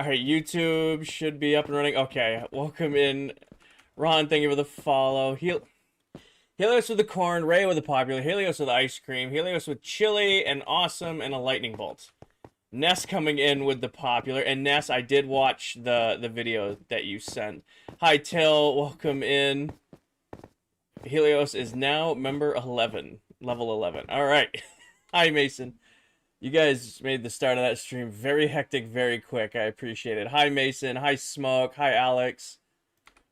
All right, YouTube should be up and running. Okay, welcome in, Ron. Thank you for the follow. Helios with the corn, Ray with the popular, Helios with ice cream, Helios with chili, and awesome, and a lightning bolt. Ness coming in with the popular, and Ness, I did watch the video that you sent. Hi, Till. Welcome in. Helios is now member 11, level 11. All right. Hi, Mason. You guys made the start of that stream very hectic, very quick. I appreciate it. Hi, Mason. Hi, Smoke. Hi, Alex.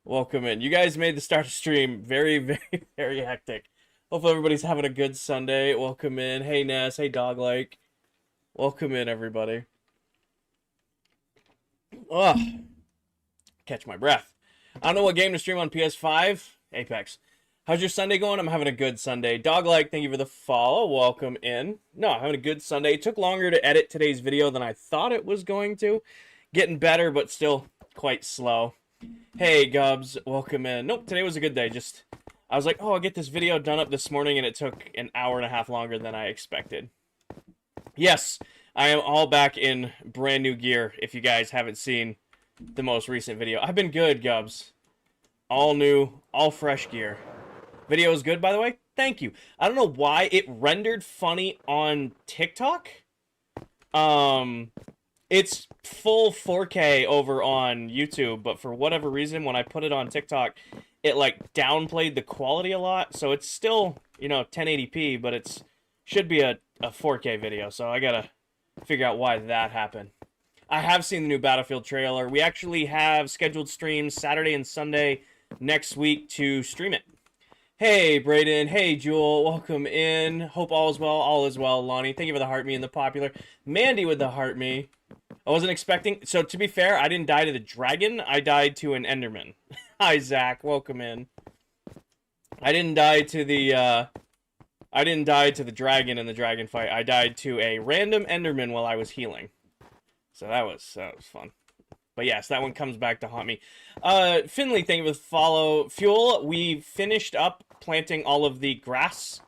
Welcome in. You guys made the start of stream very, very, very hectic. Hopefully everybody's having a good Sunday. Welcome in. Hey, Ness. Hey, Doglike. Welcome in, everybody. Ugh. Catch my breath. I don't know what game to stream on PS5. Apex. How's your Sunday going? I'm having a good Sunday. Doglike, thank you for the follow. Welcome in. No, I'm having a good Sunday. It took longer to edit today's video than I thought it was going to. Getting better, but still quite slow. Hey, Gubs, welcome in. Nope, today was a good day. I was like, oh, I'll get this video done up this morning, and it took an hour and a half longer than I expected. Yes, I am all back in brand new gear, if you guys haven't seen the most recent video. I've been good, Gubs. All new, all fresh gear. Video is good, by the way. Thank you. I don't know why it rendered funny on TikTok. It's full 4K over on YouTube, but for whatever reason, when I put it on TikTok, it like downplayed the quality a lot. So it's still, 1080p, but it's should be a 4K video. So I gotta figure out why that happened. I have seen the new Battlefield trailer. We actually have scheduled streams Saturday and Sunday next week to stream it. Hey, Brayden. Hey, Jewel. Welcome in. Hope all is well. All is well, Lonnie. Thank you for the heart me and the popular. Mandy with the heart me. I wasn't expecting... So, to be fair, I didn't die to the dragon. I died to an Enderman. Hi, Zach. Welcome in. I didn't die to the... I didn't die to the dragon in the dragon fight. I died to a random Enderman while I was healing. So, that was fun. But yes, that one comes back to haunt me. Finley, thank you for the follow. Fuel, we finished up planting all of the grass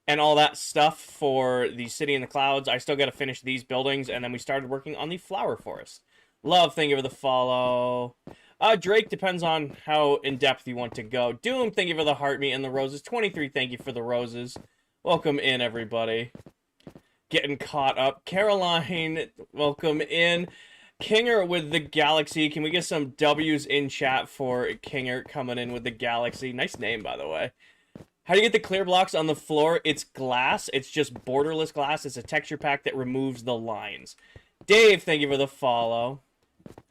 and all that stuff for the city in the clouds. I still got to finish these buildings, and then we started working on the flower forest. Love, thank you for the follow. Drake, depends on how in-depth you want to go. Doom, thank you for the heart me and the roses. 23, thank you for the roses. Welcome in, everybody. Getting caught up. Caroline, welcome in. Kinger with the Galaxy. Can we get some W's in chat for Kinger coming in with the Galaxy? Nice name, by the way. How do you get the clear blocks on the floor? It's glass. It's just borderless glass. It's a texture pack that removes the lines. Dave, thank you for the follow.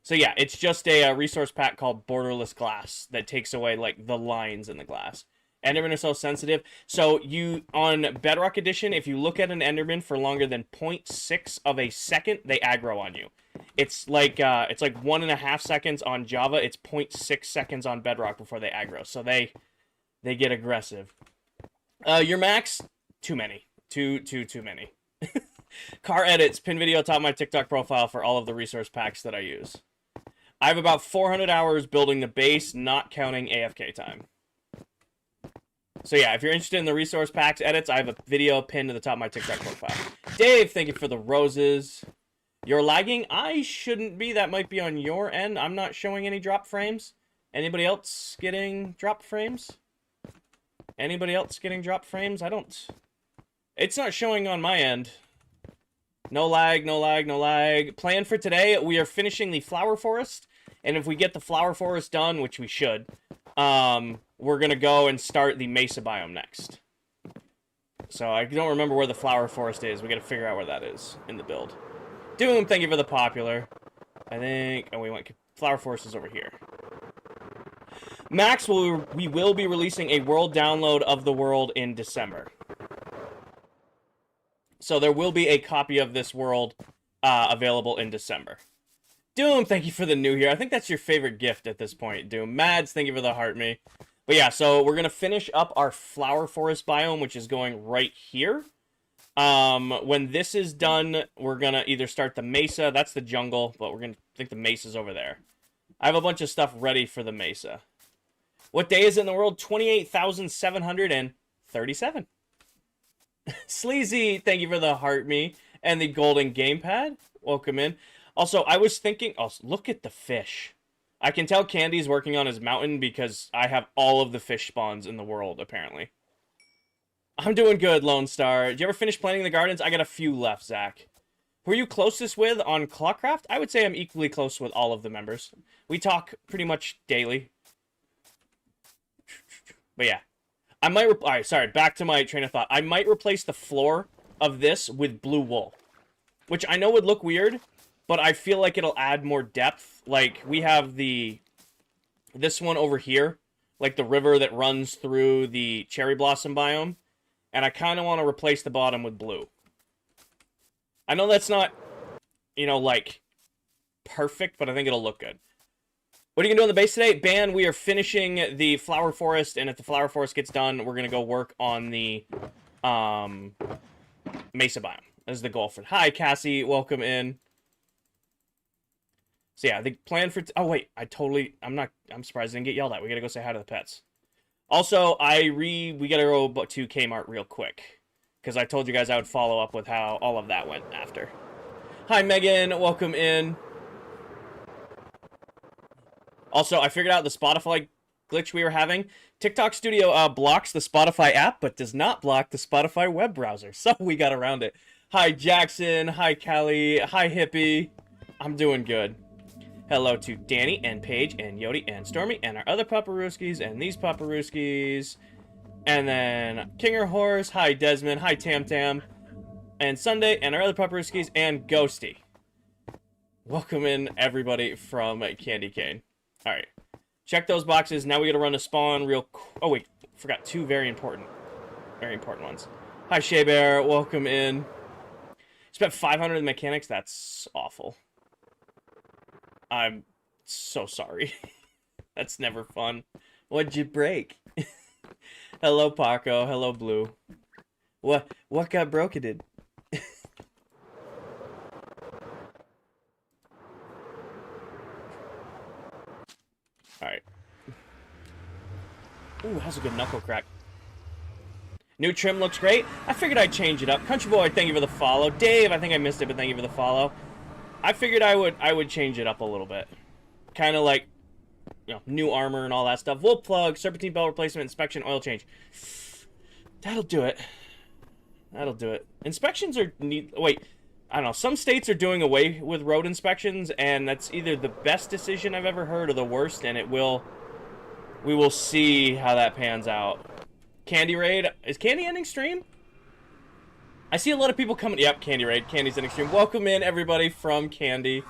So yeah, it's just a resource pack called borderless glass that takes away like the lines in the glass. Endermen are so sensitive. So you, on Bedrock Edition, if you look at an Enderman for longer than 0.6 of a second, they aggro on you. It's like 1.5 seconds on Java. It's 0.6 seconds on Bedrock before they aggro. So they get aggressive. Your max, too many. Too many. Car edits, pin video top of my TikTok profile for all of the resource packs that I use. I have about 400 hours building the base, not counting AFK time. So yeah, if you're interested in the resource packs edits, I have a video pinned to the top of my TikTok profile. Dave, thank you for the roses. You're lagging? I shouldn't be. That might be on your end. I'm not showing any drop frames. Anybody else getting drop frames? Anybody else getting drop frames? I don't... It's not showing on my end. No lag, no lag, no lag. Plan for today, we are finishing the flower forest. And if we get the flower forest done, which we should, we're going to go and start the mesa biome next. So I don't remember where the flower forest is. We got to figure out where that is in the build. Doom, thank you for the popular. I think... Oh, we went... Flower Forest is over here. Max, we will be releasing a world download of the world in December. So there will be a copy of this world available in December. Doom, thank you for the new here. I think that's your favorite gift at this point, Doom. Mads, thank you for the heart me. But yeah, so we're going to finish up our Flower Forest biome, which is going right here. When this is done, we're gonna either start the mesa, that's the jungle, but we're gonna think the mesa's over there. I have a bunch of stuff ready for the mesa. What day is it in the world? 28,737. Sleazy, thank you for the heart me and the golden gamepad. Welcome in. Also, I was thinking, oh, look at the fish. I can tell Candy's working on his mountain because I have all of the fish spawns in the world, apparently. I'm doing good, Lone Star. Did you ever finish planting the gardens? I got a few left, Zach. Who are you closest with on ClockCraft? I would say I'm equally close with all of the members. We talk pretty much daily. But yeah. I might... Alright, sorry. Back to my train of thought. I might replace the floor of this with blue wool. Which I know would look weird, but I feel like it'll add more depth. Like, we have this one over here. Like, the river that runs through the cherry blossom biome. And I kind of want to replace the bottom with blue. I know that's not, you know, like, perfect, but I think it'll look good. What are you going to do on the base today? Ban, we are finishing the flower forest, and if the flower forest gets done, we're going to go work on the mesa biome. That's the goal for... Hi, Cassie. Welcome in. So, yeah, the plan for... Oh, wait. I'm surprised I didn't get yelled at. We got to go say hi to the pets. Also, we got to go to Kmart real quick. Because I told you guys I would follow up with how all of that went after. Hi, Megan. Welcome in. Also, I figured out the Spotify glitch we were having. TikTok Studio blocks the Spotify app, but does not block the Spotify web browser. So we got around it. Hi, Jackson. Hi, Callie. Hi, Hippie. I'm doing good. Hello to Danny and Paige and Yodi and Stormy and our other Paparuskis and these Paparuskis. And then Kinger Horse. Hi, Desmond. Hi, Tam Tam. And Sunday and our other Paparuskis and Ghosty. Welcome in, everybody, from Candy Cane. Alright. Check those boxes. Now we gotta run a spawn real oh, wait. Forgot two very important ones. Hi, Shea Bear. Welcome in. Spent 500 in mechanics. That's awful. I'm so sorry. That's never fun. What'd you break? Hello, Paco. Hello, Blue. What got broken? Alright. Ooh, that's a good knuckle crack. New trim looks great. I figured I'd change it up. Country Boy, thank you for the follow. Dave, I think I missed it, but thank you for the follow. I figured I would change it up a little bit. Kind of like, you know, new armor and all that stuff. Wool plug, serpentine belt replacement, inspection, oil change. That'll do it. That'll do it. Inspections are neat. Wait, I don't know. Some states are doing away with road inspections, and that's either the best decision I've ever heard or the worst, and we will see how that pans out. Candy Raid. Is Candy ending stream? I see a lot of people coming. Yep, Candy Raid. Candy's ending stream. Welcome in, everybody from Candy.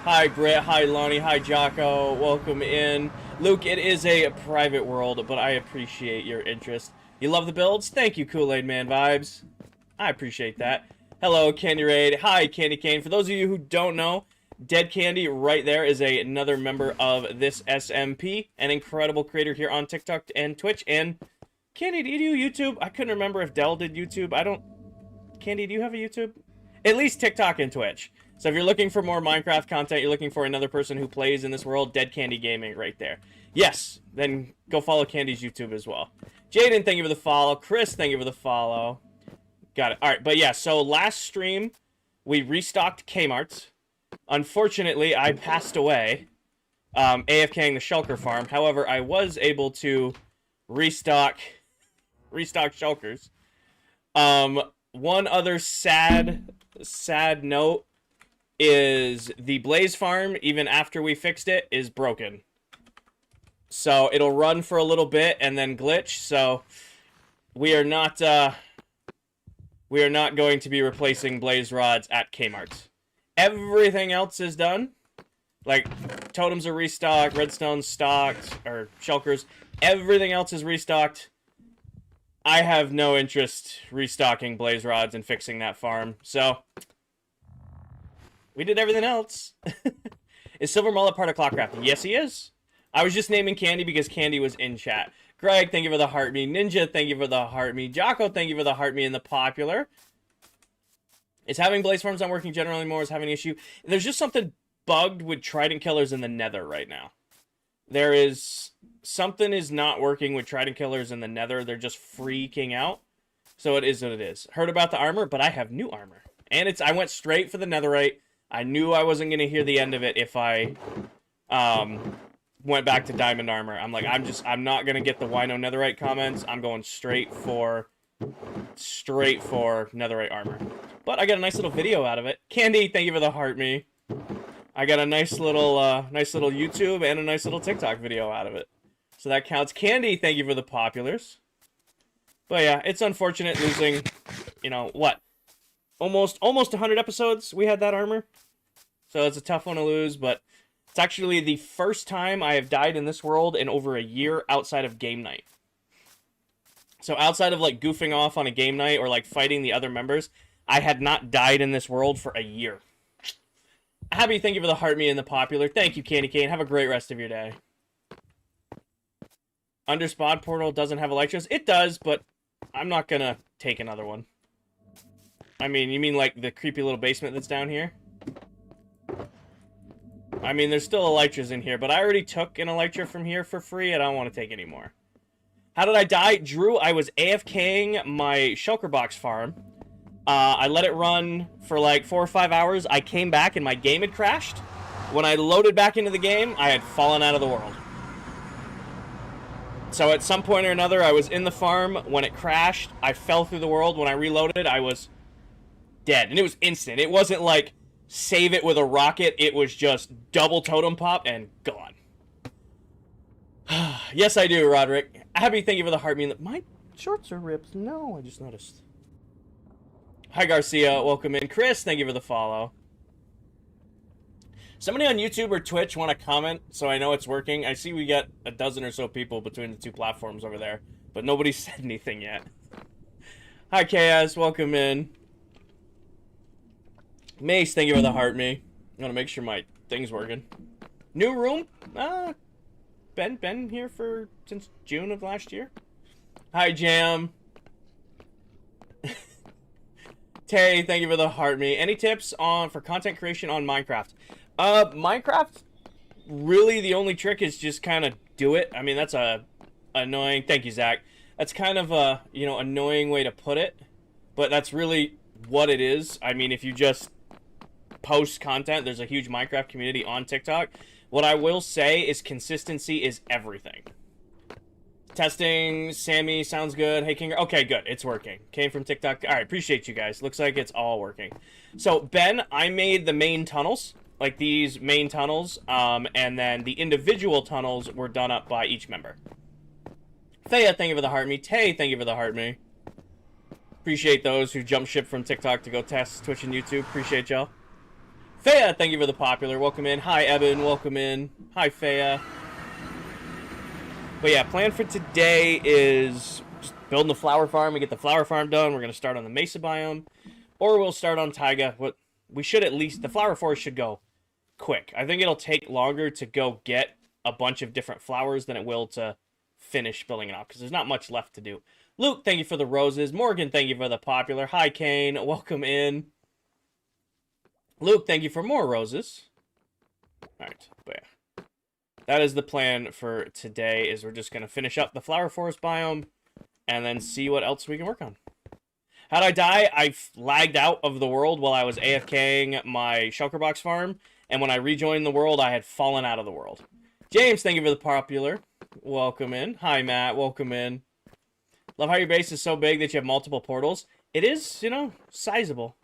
Hi, Britt. Hi, Lonnie. Hi, Jocko. Welcome in. Luke, it is a private world, but I appreciate your interest. You love the builds? Thank you, Kool-Aid Man Vibes. I appreciate that. Hello, Candy Raid. Hi, Candy Cane. For those of you who don't know, Dead Candy right there is another member of this SMP, an incredible creator here on TikTok and Twitch. And Candy, do you do YouTube? I couldn't remember if Dell did YouTube. Candy, do you have a YouTube? At least TikTok and Twitch. So if you're looking for more Minecraft content, you're looking for another person who plays in this world, Dead Candy Gaming right there. Yes, then go follow Candy's YouTube as well. Jaden, thank you for the follow. Chris, thank you for the follow. Got it. All right, but yeah, so last stream, we restocked Kmart. Unfortunately, I passed away, AFKing the Shulker farm. However, I was able to restock Shulkers. One other sad note is the Blaze farm, even after we fixed it, is broken. So it'll run for a little bit and then glitch. So we are not going to be replacing Blaze rods at Kmart. Everything else is done. Like totems are restocked, redstone stocked, or shulkers. Everything else is restocked. I have no interest restocking blaze rods and fixing that farm. So we did everything else. Is Silver Mullet part of ClockCraft? Yes, he is. I was just naming Candy because Candy was in chat. Greg, thank you for the heart me. Ninja, thank you for the heart me. Jocko, thank you for the heart me in the popular. Is having blaze farms not working generally anymore? Is having an issue? There's just something bugged with trident killers in the nether right now. There is... Something is not working with trident killers in the nether. They're just freaking out. So it is what it is. Heard about the armor, but I have new armor. And I went straight for the netherite. I knew I wasn't gonna hear the end of it if I went back to diamond armor. I'm like, I'm not gonna get the wino netherite comments. I'm going straight for netherite armor. But I got a nice little video out of it. Candy, thank you for the heart me. I got a nice little YouTube and a nice little TikTok video out of it. So that counts. Candy, thank you for the populars. But yeah, it's unfortunate losing, you know, what? Almost 100 episodes we had that armor. So it's a tough one to lose, but it's actually the first time I have died in this world in over a year outside of game night. So outside of like goofing off on a game night or like fighting the other members, I had not died in this world for a year. Happy, thank you for the heart me and the popular. Thank you, Candy Cane. Have a great rest of your day. Underspod portal doesn't have Elytras. It does, but I'm not gonna take another one. I mean, you mean like the creepy little basement that's down here? I mean, there's still Elytras in here, but I already took an Elytra from here for free. I don't want to take any more. How did I die? Drew, I was AFKing my shulker box farm. I let it run for like 4 or 5 hours. I came back and my game had crashed. When I loaded back into the game, I had fallen out of the world. So at some point or another, I was in the farm. When it crashed, I fell through the world. When I reloaded, I was dead. And it was instant. It wasn't like save it with a rocket. It was just double totem pop and gone. Yes, I do, Roderick. Happy, thank you for the heart. My shorts are ripped. No, I just noticed. Hi, Garcia. Welcome in. Chris, thank you for the follow. Somebody on YouTube or Twitch want to comment so I know it's working. I see we got a dozen or so people between the two platforms over there, but nobody said anything yet. Hi, Chaos. Welcome in. Mace, thank you for the heart me. I want to make sure my thing's working. New room? Been here since June of last year. Hi, Jam. Tay, thank you for the heart me. Any tips for content creation on Minecraft? Minecraft, really the only trick is just kind of do it. I mean, that's a annoying, thank you, Zach. That's kind of a, you know, annoying way to put it, but that's really what it is. I mean, if you just post content, there's a huge Minecraft community on TikTok. What I will say is consistency is everything. Testing, Sammy, sounds good. Hey, King. Okay, good. It's working. Came from TikTok. All right, appreciate you guys. Looks like it's all working. So, Ben, I made the main tunnels, like these main tunnels, and then the individual tunnels were done up by each member. Thea, thank you for the heart me. Tay, thank you for the heart me. Appreciate those who jump ship from TikTok to go test Twitch and YouTube. Appreciate y'all. Thea, thank you for the popular. Welcome in. Hi, Evan. Welcome in. Hi, Thea. But yeah, plan for today is just building the flower farm. We get the flower farm done. We're going to start on the Mesa biome. Or we'll start on Taiga. What we should at least... The flower forest should go quick. I think it'll take longer to go get a bunch of different flowers than it will to finish building it up. Because there's not much left to do. Luke, thank you for the roses. Morgan, thank you for the popular. Hi, Kane. Welcome in. Luke, thank you for more roses. Alright, but yeah. That is the plan for today, is we're just going to finish up the flower forest biome and then see what else we can work on. How'd I die? I lagged out of the world while I was AFKing my shulker box farm, and when I rejoined the world, I had fallen out of the world. James, thank you for the popular. Welcome in. Hi, Matt. Welcome in. Love how your base is so big that you have multiple portals. It is, you know, sizable.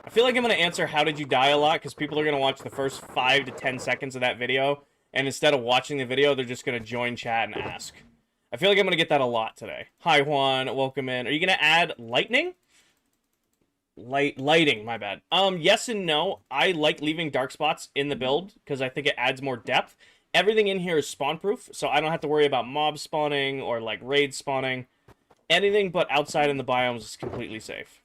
I feel like I'm going to answer how did you die a lot, because people are going to watch the first 5 to 10 seconds of that video, and instead of watching the video, they're just going to join chat and ask. I feel like I'm going to get that a lot today. Hi, Juan. Welcome in. Are you going to add lightning? Lighting, my bad. Yes and no. I like leaving dark spots in the build, because I think it adds more depth. Everything in here is spawn-proof, so I don't have to worry about mob spawning or, like, raid spawning. Anything but outside in the biomes is completely safe.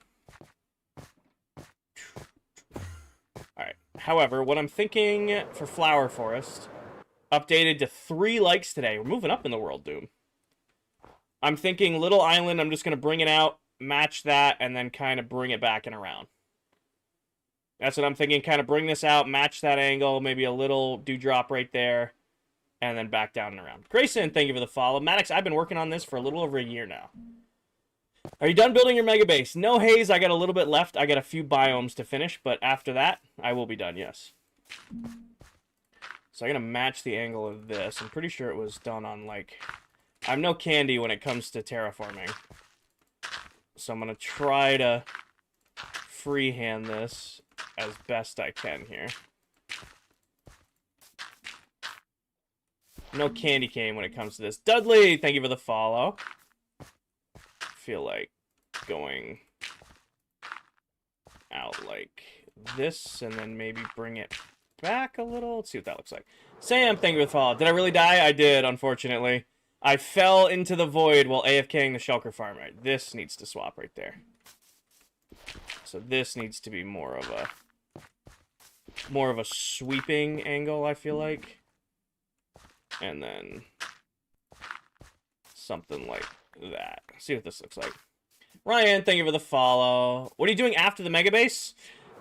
Alright, however, what I'm thinking for Flower Forest, updated to 3 likes today. We're moving up in the world, Doom. I'm thinking Little Island, I'm just going to bring it out, match that, and then kind of bring it back and around. That's what I'm thinking, kind of bring this out, match that angle, maybe a little dewdrop right there, and then back down and around. Grayson, thank you for the follow. Maddox, I've been working on this for a little over a year now. Are you done building your mega base? No, Haze, I got a little bit left. I got a few biomes to finish, but after that, I will be done, yes. So I'm going to match the angle of this. I'm pretty sure it was done on, like... I'm no candy when it comes to terraforming. So I'm going to try to freehand this as best I can here. No candy cane when it comes to this. Dudley, thank you for the follow. Feel like going out like this and then maybe bring it back a little. Let's see what that looks like. Sam, thank you for the follow. Did I really die? I did, unfortunately. I fell into the void while AFKing the shulker farm. Right, this needs to swap right there. So this needs to be more of a sweeping angle, I feel like. And then something like that. See what this looks like. Ryan, thank you for the follow. What are you doing after the mega base?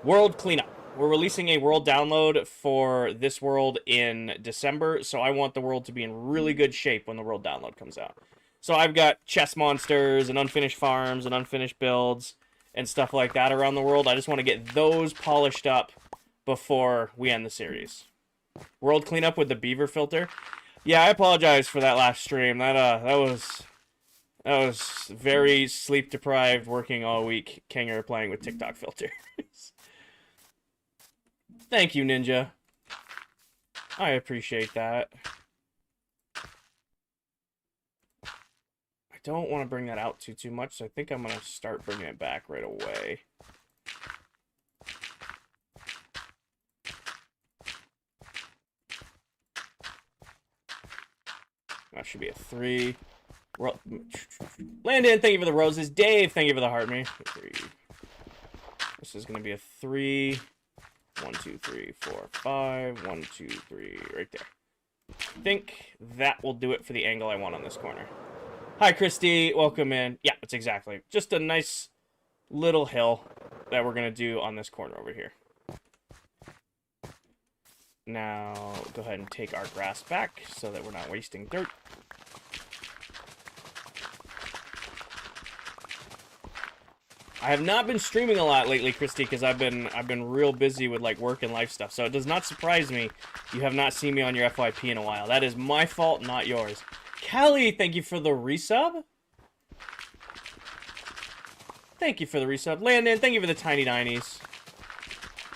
World cleanup. We're releasing a world download for this world in December, so I want the world to be in really good shape when the world download comes out. So I've got chest monsters and unfinished farms and unfinished builds and stuff like that around the world. I just want to get those polished up before we end the series. World cleanup with the beaver filter. Yeah, I apologize for that last stream. That was very sleep deprived, working all week. Kinger playing with TikTok filters. Thank you, Ninja. I appreciate that. I don't want to bring that out too much, so I think I'm going to start bringing it back right away. That should be a 3. Landon, thank you for the roses. Dave, thank you for the heart me. 3. This is going to be a 3. 1, 2, 3, 4, 5. 1, 2, 3, right there. I think that will do it for the angle I want on this corner. Hi, Christy. Welcome in. Yeah, that's exactly. Just a nice little hill that we're going to do on this corner over here. Now, go ahead and take our grass back so that we're not wasting dirt. I have not been streaming a lot lately, Christy, because I've been real busy with like work and life stuff. So it does not surprise me you have not seen me on your FYP in a while. That is my fault, not yours. Callie, thank you for the resub. Thank you for the resub. Landon, thank you for the tiny dinies.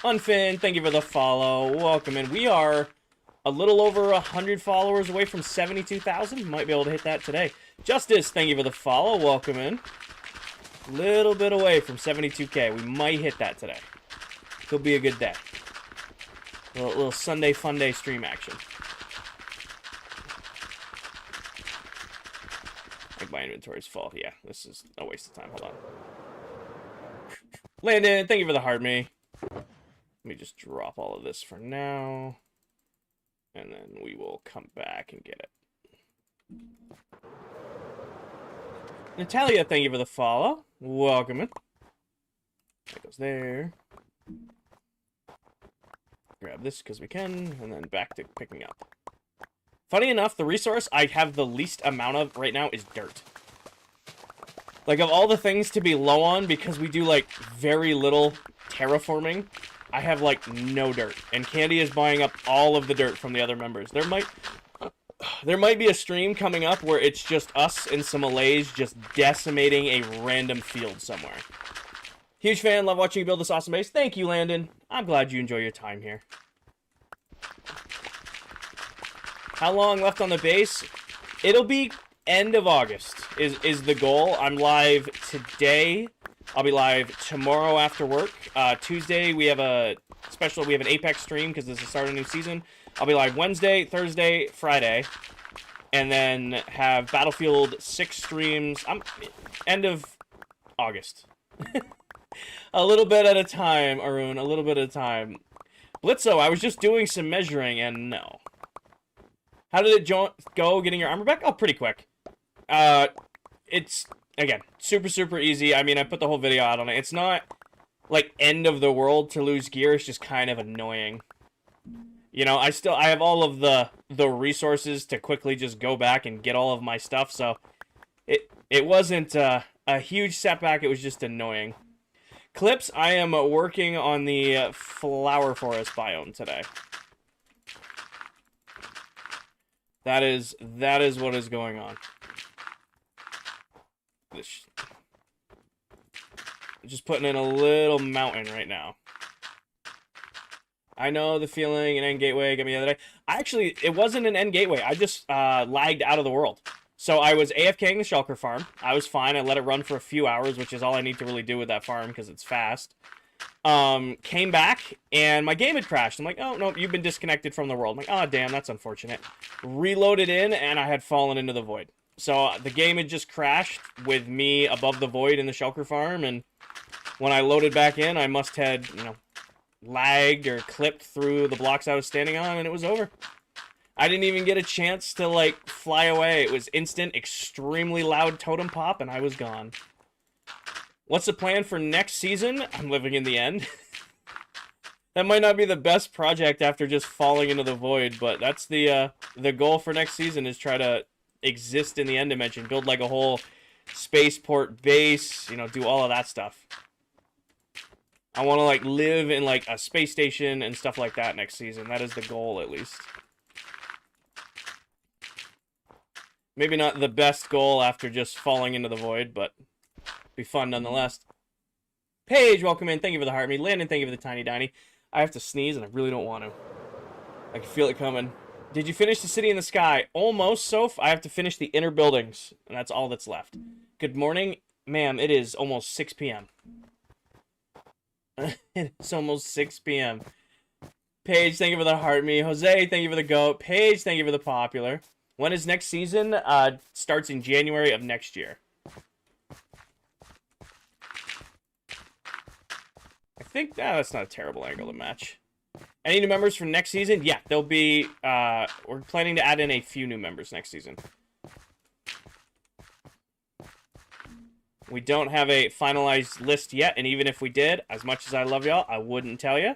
Unfin, thank you for the follow. Welcome in. We are a little over 100 followers away from 72,000. Might be able to hit that today. Justice, thank you for the follow. Welcome in. Little bit away from 72K. We might hit that today. Could be a good day. A little Sunday fun day stream action. I think my inventory's full. Yeah, this is a waste of time. Hold on. Landon, thank you for the hard me. Let me just drop all of this for now. And then we will come back and get it. Natalia, thank you for the follow. Welcome in. That goes there. Grab this because we can, and then back to picking up. Funny enough, the resource I have the least amount of right now is dirt. Like, of all the things to be low on, because we do, like, very little terraforming, I have, like, no dirt. And Candy is buying up all of the dirt from the other members. There might be a stream coming up where it's just us and some Malays just decimating a random field somewhere. Huge fan, love watching you build this awesome base. Thank you, Landon. I'm glad you enjoy your time here. How long left on the base? It'll be end of August is the goal. I'm live today. I'll be live tomorrow after work. Tuesday we have an Apex stream because this is the start of a new season. I'll be live Wednesday, Thursday, Friday, and then have Battlefield 6 streams. End of August. A little bit at a time, Arun. A little bit at a time. Blitzo, I was just doing some measuring, and no. How did it go getting your armor back? Oh, pretty quick. It's, again, super easy. I mean, I put the whole video out on it. It's not, like, end of the world to lose gear. It's just kind of annoying. You know, I have all of the resources to quickly just go back and get all of my stuff, so it wasn't a a huge setback. It was just annoying. Clips, I am working on the flower forest biome today. That is what is going on. Just putting in a little mountain right now. I know the feeling an end gateway got me the other day. Actually, it wasn't an end gateway. I just lagged out of the world. So I was AFKing the shulker farm. I was fine. I let it run for a few hours, which is all I need to really do with that farm because it's fast. Came back, and my game had crashed. I'm like, oh, no, you've been disconnected from the world. I'm like, oh, damn, that's unfortunate. Reloaded in, and I had fallen into the void. So the game had just crashed with me above the void in the shulker farm, and when I loaded back in, I must had, lagged or clipped through the blocks I was standing on, and it was over. I didn't even get a chance to, like, fly away. It was instant, extremely loud totem pop, and I was gone. What's the plan for next season? I'm living in the end. That might not be the best project after just falling into the void, but that's the goal for next season is try to exist in the end dimension. Build, like, a whole spaceport base, do all of that stuff. I want to, like, live in, like, a space station and stuff like that next season. That is the goal, at least. Maybe not the best goal after just falling into the void, but be fun nonetheless. Paige, welcome in. Thank you for the heart me. Landon, thank you for the tiny diny. I have to sneeze, and I really don't want to. I can feel it coming. Did you finish the city in the sky? Almost, Soph. I have to finish the inner buildings, and that's all that's left. Good morning, ma'am. It is almost 6 p.m. It's almost 6 p.m. Paige, thank you for the heart me. Jose, thank you for the goat. Paige, thank you for the popular. When is next season? Starts in January of next year. I think that's not a terrible angle to match. Any new members for next season? Yeah, there'll be, we're planning to add in a few new members next season. We don't have a finalized list yet, and even if we did, as much as I love y'all, I wouldn't tell you.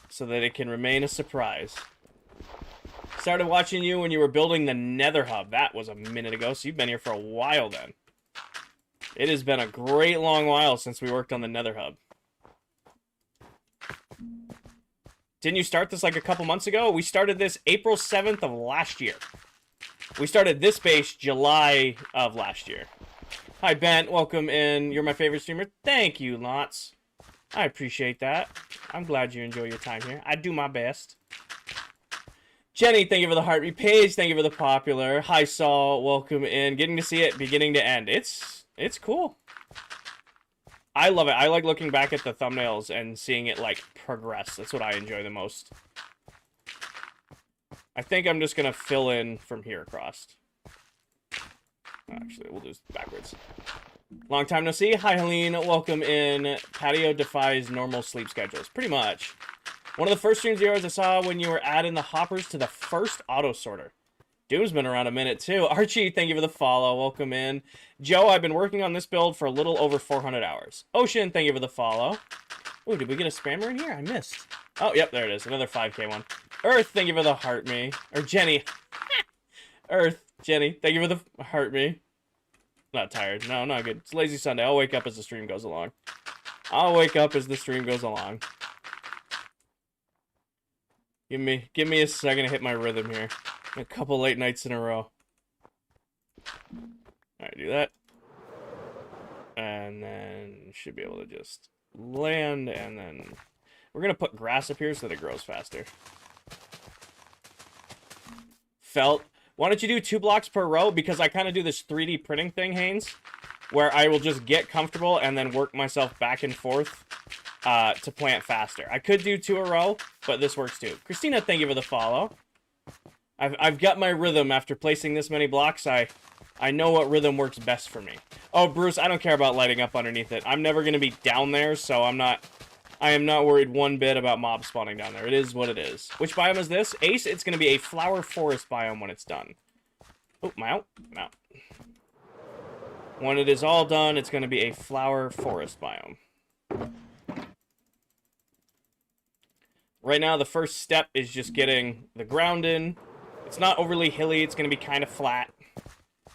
So that it can remain a surprise. Started watching you when you were building the Nether Hub. That was a minute ago, so you've been here for a while then. It has been a great long while since we worked on the Nether Hub. Didn't you start this like a couple months ago? We started this April 7th of last year. We started this base July of last year. Hi, Bent. Welcome in. You're my favorite streamer. Thank you, lots. I appreciate that. I'm glad you enjoy your time here. I do my best. Jenny, thank you for the heartbeat. Paige, thank you for the popular. Hi, Saul. Welcome in. Getting to see it beginning to end. It's cool. I love it. I like looking back at the thumbnails and seeing it, like, progress. That's what I enjoy the most. I think I'm just going to fill in from here across. Actually, we'll do this backwards. Long time no see. Hi, Helene. Welcome in. Patio defies normal sleep schedules. Pretty much. One of the first stream zeros I saw when you were adding the hoppers to the first auto sorter. Doom's been around a minute too. Archie, thank you for the follow. Welcome in. Joe, I've been working on this build for a little over 400 hours. Ocean, thank you for the follow. Ooh, did we get a spammer in here? I missed. Oh, yep, there it is. Another 5K one. Earth, thank you for the heart me. Or Jenny. Earth, Jenny, thank you for the heart me. Not tired. No, not good. It's lazy Sunday. I'll wake up as the stream goes along. I'll wake up as the stream goes along. Give me a second to hit my rhythm here. A couple late nights in a row. Alright, do that. And then should be able to just land, and then we're gonna put grass up here so that it grows faster. Felt. Why don't you do 2 blocks per row? Because I kind of do this 3D printing thing, Haynes, where I will just get comfortable and then work myself back and forth to plant faster. I could do 2 a row, but this works too. Christina, thank you for the follow. I've got my rhythm after placing this many blocks. I know what rhythm works best for me. Oh, Bruce, I don't care about lighting up underneath it. I'm never going to be down there, so I am not worried one bit about mobs spawning down there. It is what it is. Which biome is this? Ace, it's going to be a flower forest biome when it's done. Oh, mount. When it is all done, it's going to be a flower forest biome. Right now, the first step is just getting the ground in. It's not overly hilly. It's going to be kind of flat.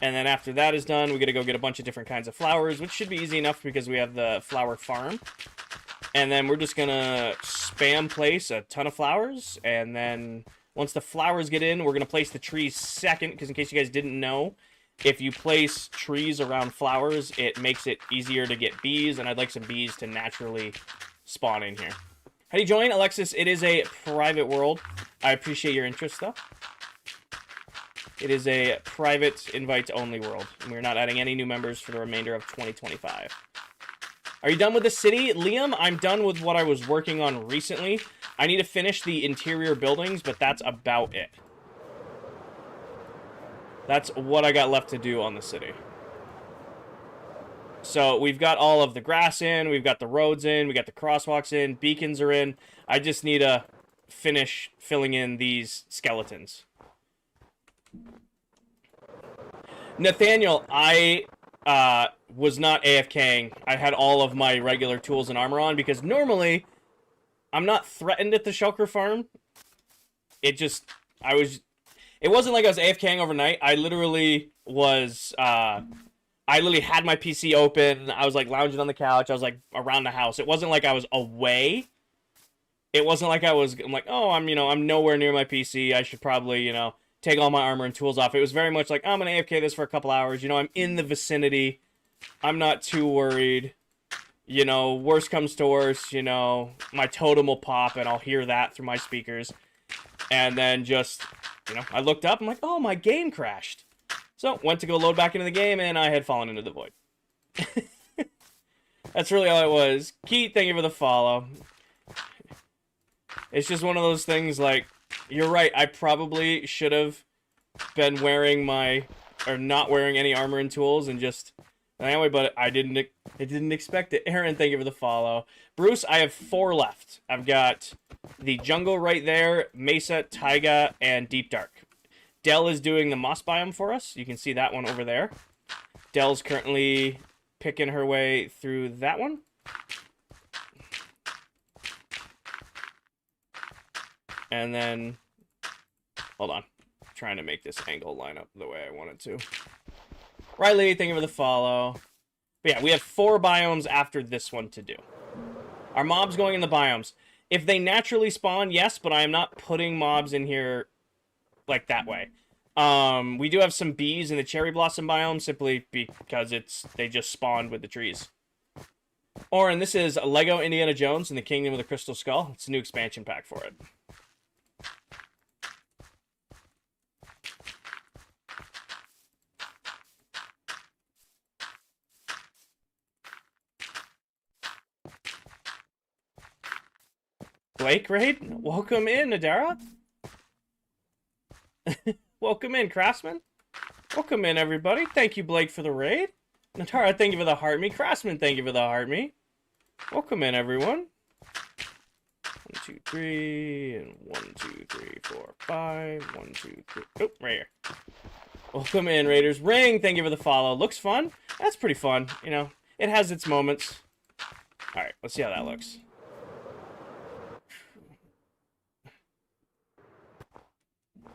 And then after that is done, we got to go get a bunch of different kinds of flowers, which should be easy enough because we have the flower farm. And then we're just going to spam place a ton of flowers. And then once the flowers get in, we're going to place the trees second, because in case you guys didn't know, if you place trees around flowers, it makes it easier to get bees, and I'd like some bees to naturally spawn in here. How do you join, Alexis? It is a private world. I appreciate your interest, though. It is a private invite-only world, and we're not adding any new members for the remainder of 2025. Are you done with the city? Liam, I'm done with what I was working on recently. I need to finish the interior buildings, but that's about it. That's what I got left to do on the city. So we've got all of the grass in, we've got the roads in, we got the crosswalks in, beacons are in. I just need to finish filling in these skeletons. Nathaniel, I was not AFKing. I had all of my regular tools and armor on because normally I'm not threatened at the shulker farm. It wasn't like I was AFKing overnight. I literally was, I literally had my PC open. I was like lounging on the couch. I was like around the house. It wasn't like I was away. It wasn't like I'm like, oh, I'm nowhere near my PC. I should probably, take all my armor and tools off. It was very much like, I'm going to AFK this for a couple hours. I'm in the vicinity. I'm not too worried. Worst comes to worst, my totem will pop and I'll hear that through my speakers. And then just, I looked up, I'm like, oh, my game crashed. So, went to go load back into the game, and I had fallen into the void. That's really all it was. Keith, thank you for the follow. It's just one of those things, like, you're right, I probably should have been not wearing any armor and tools, and just, anyway, but I didn't expect it. Aaron, thank you for the follow. Bruce, I have 4 left. I've got the jungle right there, Mesa, Taiga, and Deep Dark. Dell is doing the moss biome for us. You can see that one over there. Dell's currently picking her way through that one. And then, hold on. I'm trying to make this angle line up the way I want it to. Riley, thank you for the follow. But yeah, we have 4 biomes after this one to do. Are mobs going in the biomes? If they naturally spawn, yes, but I am not putting mobs in here like that way. We do have some bees in the cherry blossom biome simply because they just spawned with the trees. Oren, this is Lego Indiana Jones and the Kingdom of the Crystal Skull. It's a new expansion pack for it. Blake raid? Welcome in, Nadara. Welcome in, Craftsman. Welcome in, everybody. Thank you, Blake, for the raid. Natara, thank you for the heart me. Craftsman, thank you for the heart me. Welcome in, everyone. 1, 2, 3, and 1, 2, 3, 4, 5. 1, 2, 3. Oh, right here. Welcome in, Raiders. Ring, thank you for the follow. Looks fun. That's pretty fun. It has its moments. All right, let's see how that looks.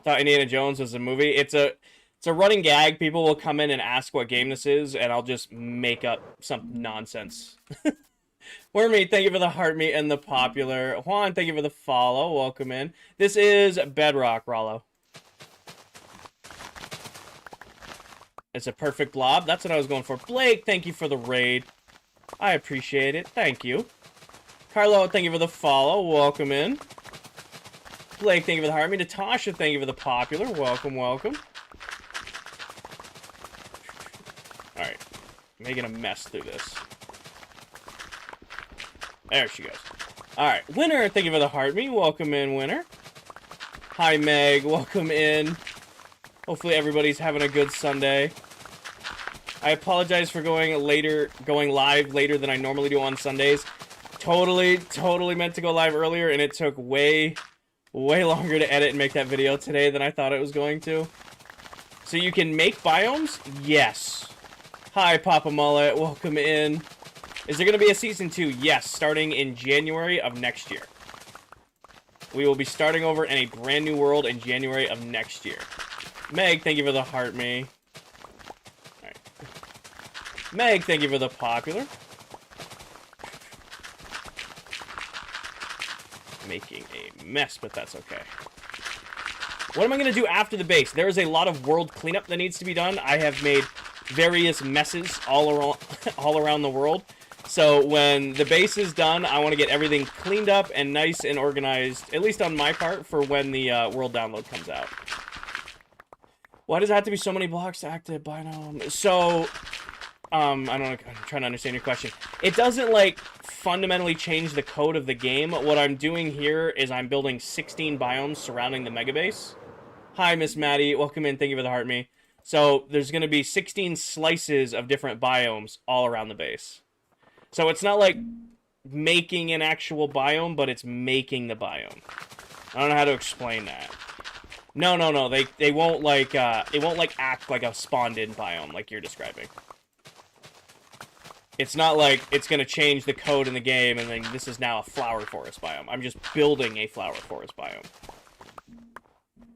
Thought Indiana Jones was a movie. It's a running gag. People will come in and ask what game this is, and I'll just make up some nonsense. Wormy, thank you for the heart meat and the popular. Juan, thank you for the follow. Welcome in. This is Bedrock, Rollo. It's a perfect blob. That's what I was going for. Blake, thank you for the raid. I appreciate it. Thank you. Carlo, thank you for the follow. Welcome in. Blake, thank you for the heart. Natasha, thank you for the popular. Welcome, welcome. Alright. Making a mess through this. There she goes. Alright. Winner, thank you for the heart. Welcome in, Winner. Hi, Meg. Welcome in. Hopefully everybody's having a good Sunday. I apologize for going live later than I normally do on Sundays. Totally meant to go live earlier, and it took way longer to edit and make that video today than I thought it was going to. So you can make biomes? Yes. Hi, Papa Mullet. Welcome in. Is there going to be a Season 2? Yes, starting in January of next year. We will be starting over in a brand new world in January of next year. Meg, thank you for the heart me. Meg, thank you for the popular. Making a mess, but that's okay. What am I going to do after the base? There is a lot of world cleanup that needs to be done. I have made various messes all around the world. So when the base is done, I want to get everything cleaned up and nice and organized, at least on my part, for when the world download comes out. Why does it have to be so many blocks to activate biome? So, I don't know, I'm trying to understand your question. It doesn't, like, fundamentally change the code of the game. What I'm doing here is I'm building 16 biomes surrounding the mega base. Hi, Miss Maddie. Welcome in. Thank you for the heart me. So, there's going to be 16 slices of different biomes all around the base. So, it's not like making an actual biome, but it's making the biome. I don't know how to explain that. No. They won't, like, it won't, like, act like a spawned-in biome like you're describing. It's not like it's going to change the code in the game and then this is now a flower forest biome. I'm just building a flower forest biome.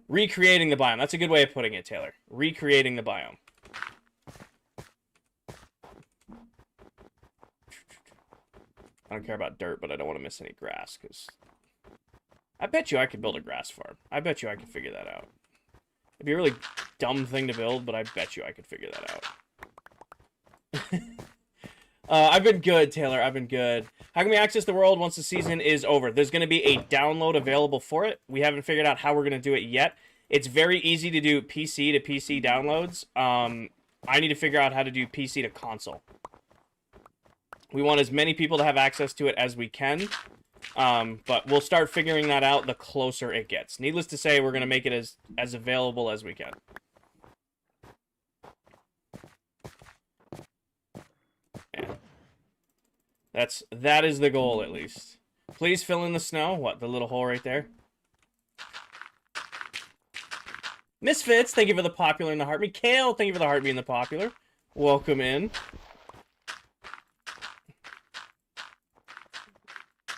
Recreating the biome. That's a good way of putting it, Taylor. Recreating the biome. I don't care about dirt, but I don't want to miss any grass, because I bet you I could build a grass farm. I bet you I could figure that out. It'd be a really dumb thing to build, but I bet you I could figure that out. I've been good, Taylor. I've been good. How can we access the world once the season is over? There's going to be a download available for it. We haven't figured out how we're going to do it yet. It's very easy to do PC to PC downloads. I need to figure out how to do PC to console. We want as many people to have access to it as we can. But we'll start figuring that out the closer it gets. Needless to say, we're going to make it as available as we can. Yeah. That is the goal, at least. Please fill in the snow. What, the little hole right there? Misfits, thank you for the popular and the heart. Mikhail, thank you for the heart being the popular. Welcome in.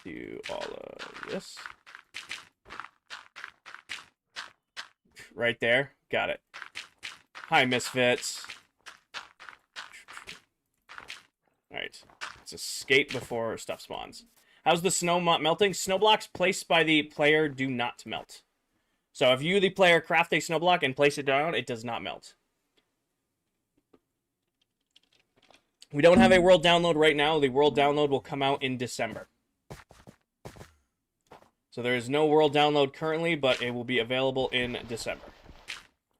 Do all of this. Right there. Got it. Hi, Misfits. Alright. Let's escape before stuff spawns. How's the snow melting? Snow blocks placed by the player do not melt. So if you, the player, craft a snow block and place it down, it does not melt. We don't have a world download right now. The world download will come out in December. So there is no world download currently, but it will be available in December.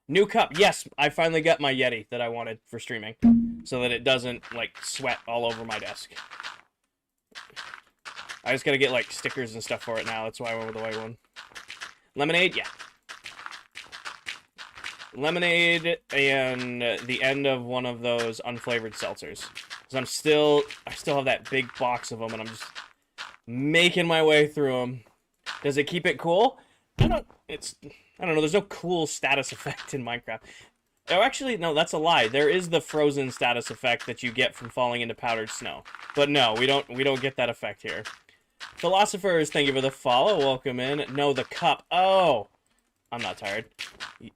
New cup. Yes, I finally got my Yeti that I wanted for streaming, so that it doesn't, like, sweat all over my desk. I just gotta get, like, stickers and stuff for it now. That's why I went with the white one. Lemonade? Yeah. Lemonade and the end of one of those unflavored seltzers. Because I still have that big box of them, and I'm just making my way through them. Does it keep it cool? I don't know, there's no cool status effect in Minecraft. Oh, actually, no, that's a lie. There is the frozen status effect that you get from falling into powdered snow. But no, we don't get that effect here. Philosophers, thank you for the follow. Welcome in. No, the cup. Oh, I'm not tired.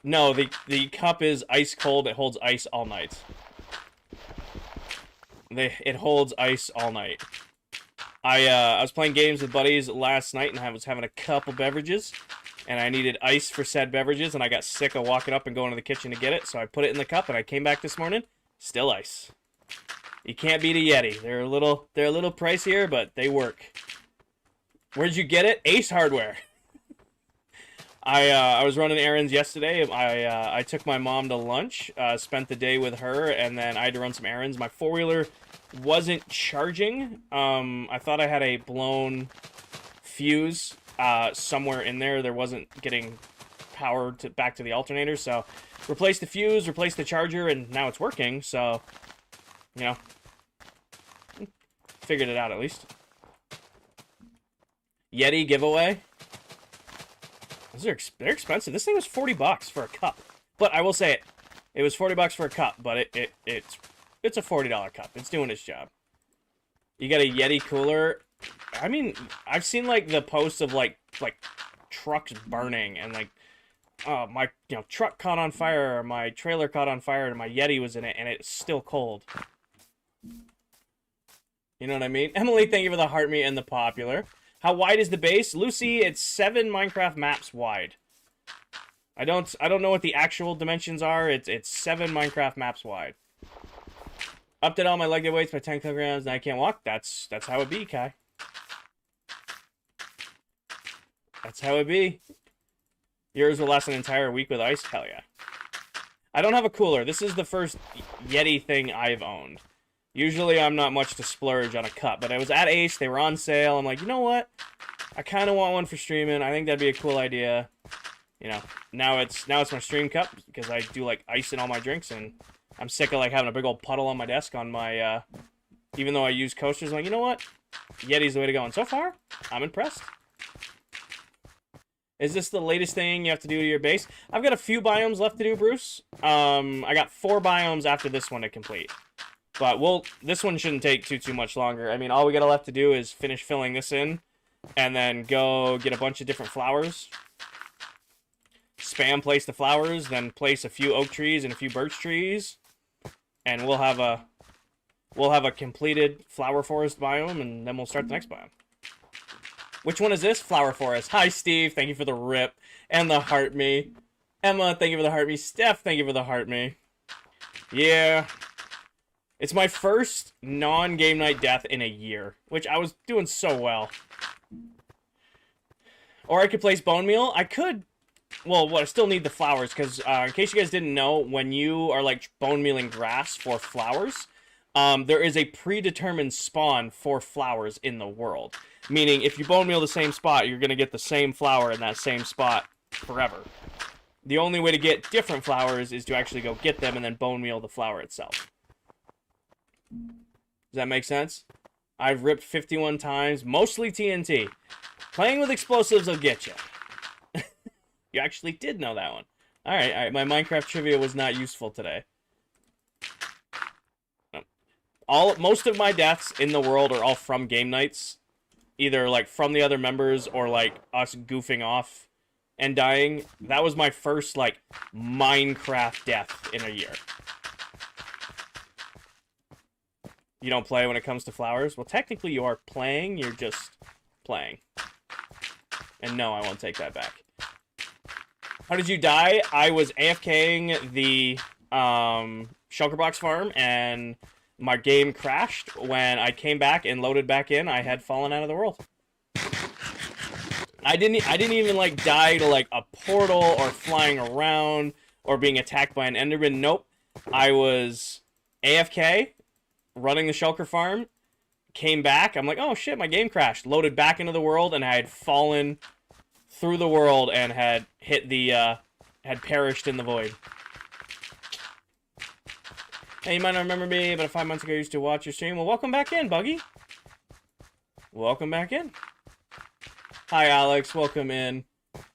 No, the cup is ice cold. It holds ice all night. It holds ice all night. I was playing games with buddies last night, and I was having a couple beverages, and I needed ice for said beverages, and I got sick of walking up and going to the kitchen to get it, so I put it in the cup, and I came back this morning, still ice. You can't beat a Yeti. They're a little pricier, but they work. Where'd you get it? Ace Hardware. I was running errands yesterday. I took my mom to lunch, spent the day with her, and then I had to run some errands. My four-wheeler wasn't charging. I thought I had a blown fuse somewhere in there. There wasn't getting power back to the alternator, so replaced the fuse, replaced the charger, and now it's working, so, you know, figured it out at least. Yeti giveaway. They're expensive. This thing was 40 bucks for a cup. But I will say it was 40 bucks for a cup, but it's a $40 cup. It's doing its job. You got a Yeti cooler. I mean, I've seen like the posts of like trucks burning and like my truck caught on fire or my trailer caught on fire and my Yeti was in it and it's still cold. You know what I mean? Emily, thank you for the heart me and the popular. How wide is the base? Lucy, it's 7 Minecraft maps wide. I don't know what the actual dimensions are. It's 7 Minecraft maps wide. Upped all my leg day weights by 10 kilograms and I can't walk. That's how it be, Kai. That's how it be. Yours will last an entire week with ice? Hell yeah. I don't have a cooler. This is the first Yeti thing I've owned. Usually I'm not much to splurge on a cup, but I was at Ace, they were on sale. I'm like, you know what? I kind of want one for streaming. I think that'd be a cool idea. You know, now it's my stream cup because I do like ice in all my drinks, and I'm sick of like having a big old puddle on my desk on my even though I use coasters. I'm like, you know what? Yeti's the way to go. And so far, I'm impressed. Is this the latest thing you have to do to your base? I've got a few biomes left to do, Bruce. I got 4 biomes after this one to complete. But this one shouldn't take too much longer. I mean, all we got left to do is finish filling this in, and then go get a bunch of different flowers. Spam place the flowers, then place a few oak trees and a few birch trees, and we'll have a completed flower forest biome, and then we'll start the next biome. Which one is this? Flower forest. Hi, Steve. Thank you for the rip and the heart me. Emma, thank you for the heart me. Steph, thank you for the heart me. Yeah. It's my first non-game night death in a year, which I was doing so well. Or I could place bone meal. I could. Well, I still need the flowers, because in case you guys didn't know, when you are like bone mealing grass for flowers, there is a predetermined spawn for flowers in the world. Meaning, if you bone meal the same spot, you're going to get the same flower in that same spot forever. The only way to get different flowers is to actually go get them and then bone meal the flower itself. Does that make sense? I've ripped 51 times, mostly TNT. Playing with explosives will get you. You actually did know that one. Alright, my Minecraft trivia was not useful today. Most of my deaths in the world are all from game nights. Either, like, from the other members or, like, us goofing off and dying. That was my first, like, Minecraft death in a year. You don't play when it comes to flowers? Well, technically you are playing, you're just playing. And no, I won't take that back. How did you die? I was AFKing the shulker box farm, and my game crashed. When I came back and loaded back in, I had fallen out of the world. I didn't even like die to like a portal or flying around or being attacked by an enderman. Nope. I was AFK running the shulker farm, came back. I'm like, oh shit, my game crashed. Loaded back into the world, and I had fallen through the world and had hit the had perished in the void. Hey, you might not remember me, but 5 months ago I used to watch your stream. Well, welcome back in, Buggy. Welcome back in. Hi, Alex. Welcome in.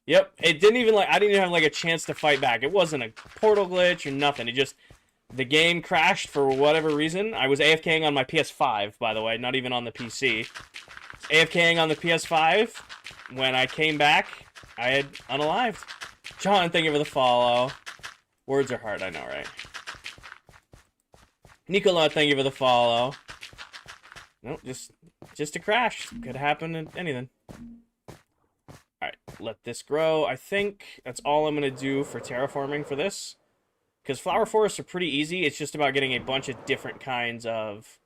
Yep, it didn't even like I didn't even have like a chance to fight back. It wasn't a portal glitch or nothing. It just the game crashed for whatever reason. I was AFKing on my PS5, by the way, not even on the PC. AFKing on the PS5. When I came back, I had unalived. John, thank you for the follow. Words are hard, I know, right? Nicola, thank you for the follow. Nope, just a crash. Could happen in anything. Alright, let this grow. I think that's all I'm going to do for terraforming for this. Because flower forests are pretty easy. It's just about getting a bunch of different kinds of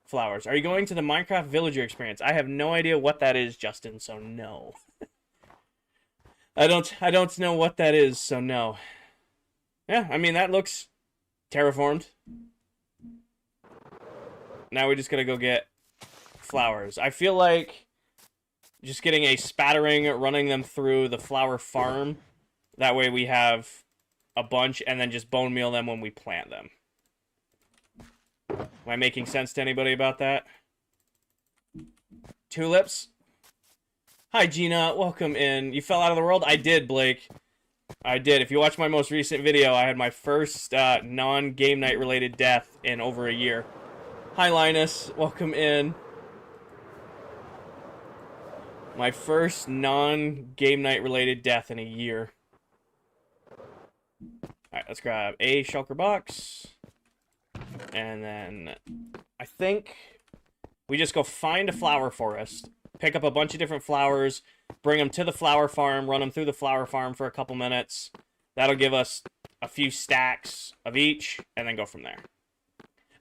flowers. Are you going to the Minecraft Villager experience? I have no idea what that is, Justin, so no. I don't know what that is, so no. Yeah, I mean, that looks terraformed. Now we just gotta go get flowers. I feel like just getting a spattering, running them through the flower farm. That way we have a bunch, and then just bone meal them when we plant them. Am I making sense to anybody about that? Tulips? Hi, Gina. Welcome in. You fell out of the world? I did, Blake. I did. If you watch my most recent video, I had my first non-game night related death in over a year. Hi, Linus. Welcome in. My first non-game night related death in a year. Alright, let's grab a shulker box. And then I think We just go find a flower forest, pick up a bunch of different flowers, bring them to the flower farm, run them through the flower farm for a couple minutes. That'll give us a few stacks of each, and then go from there.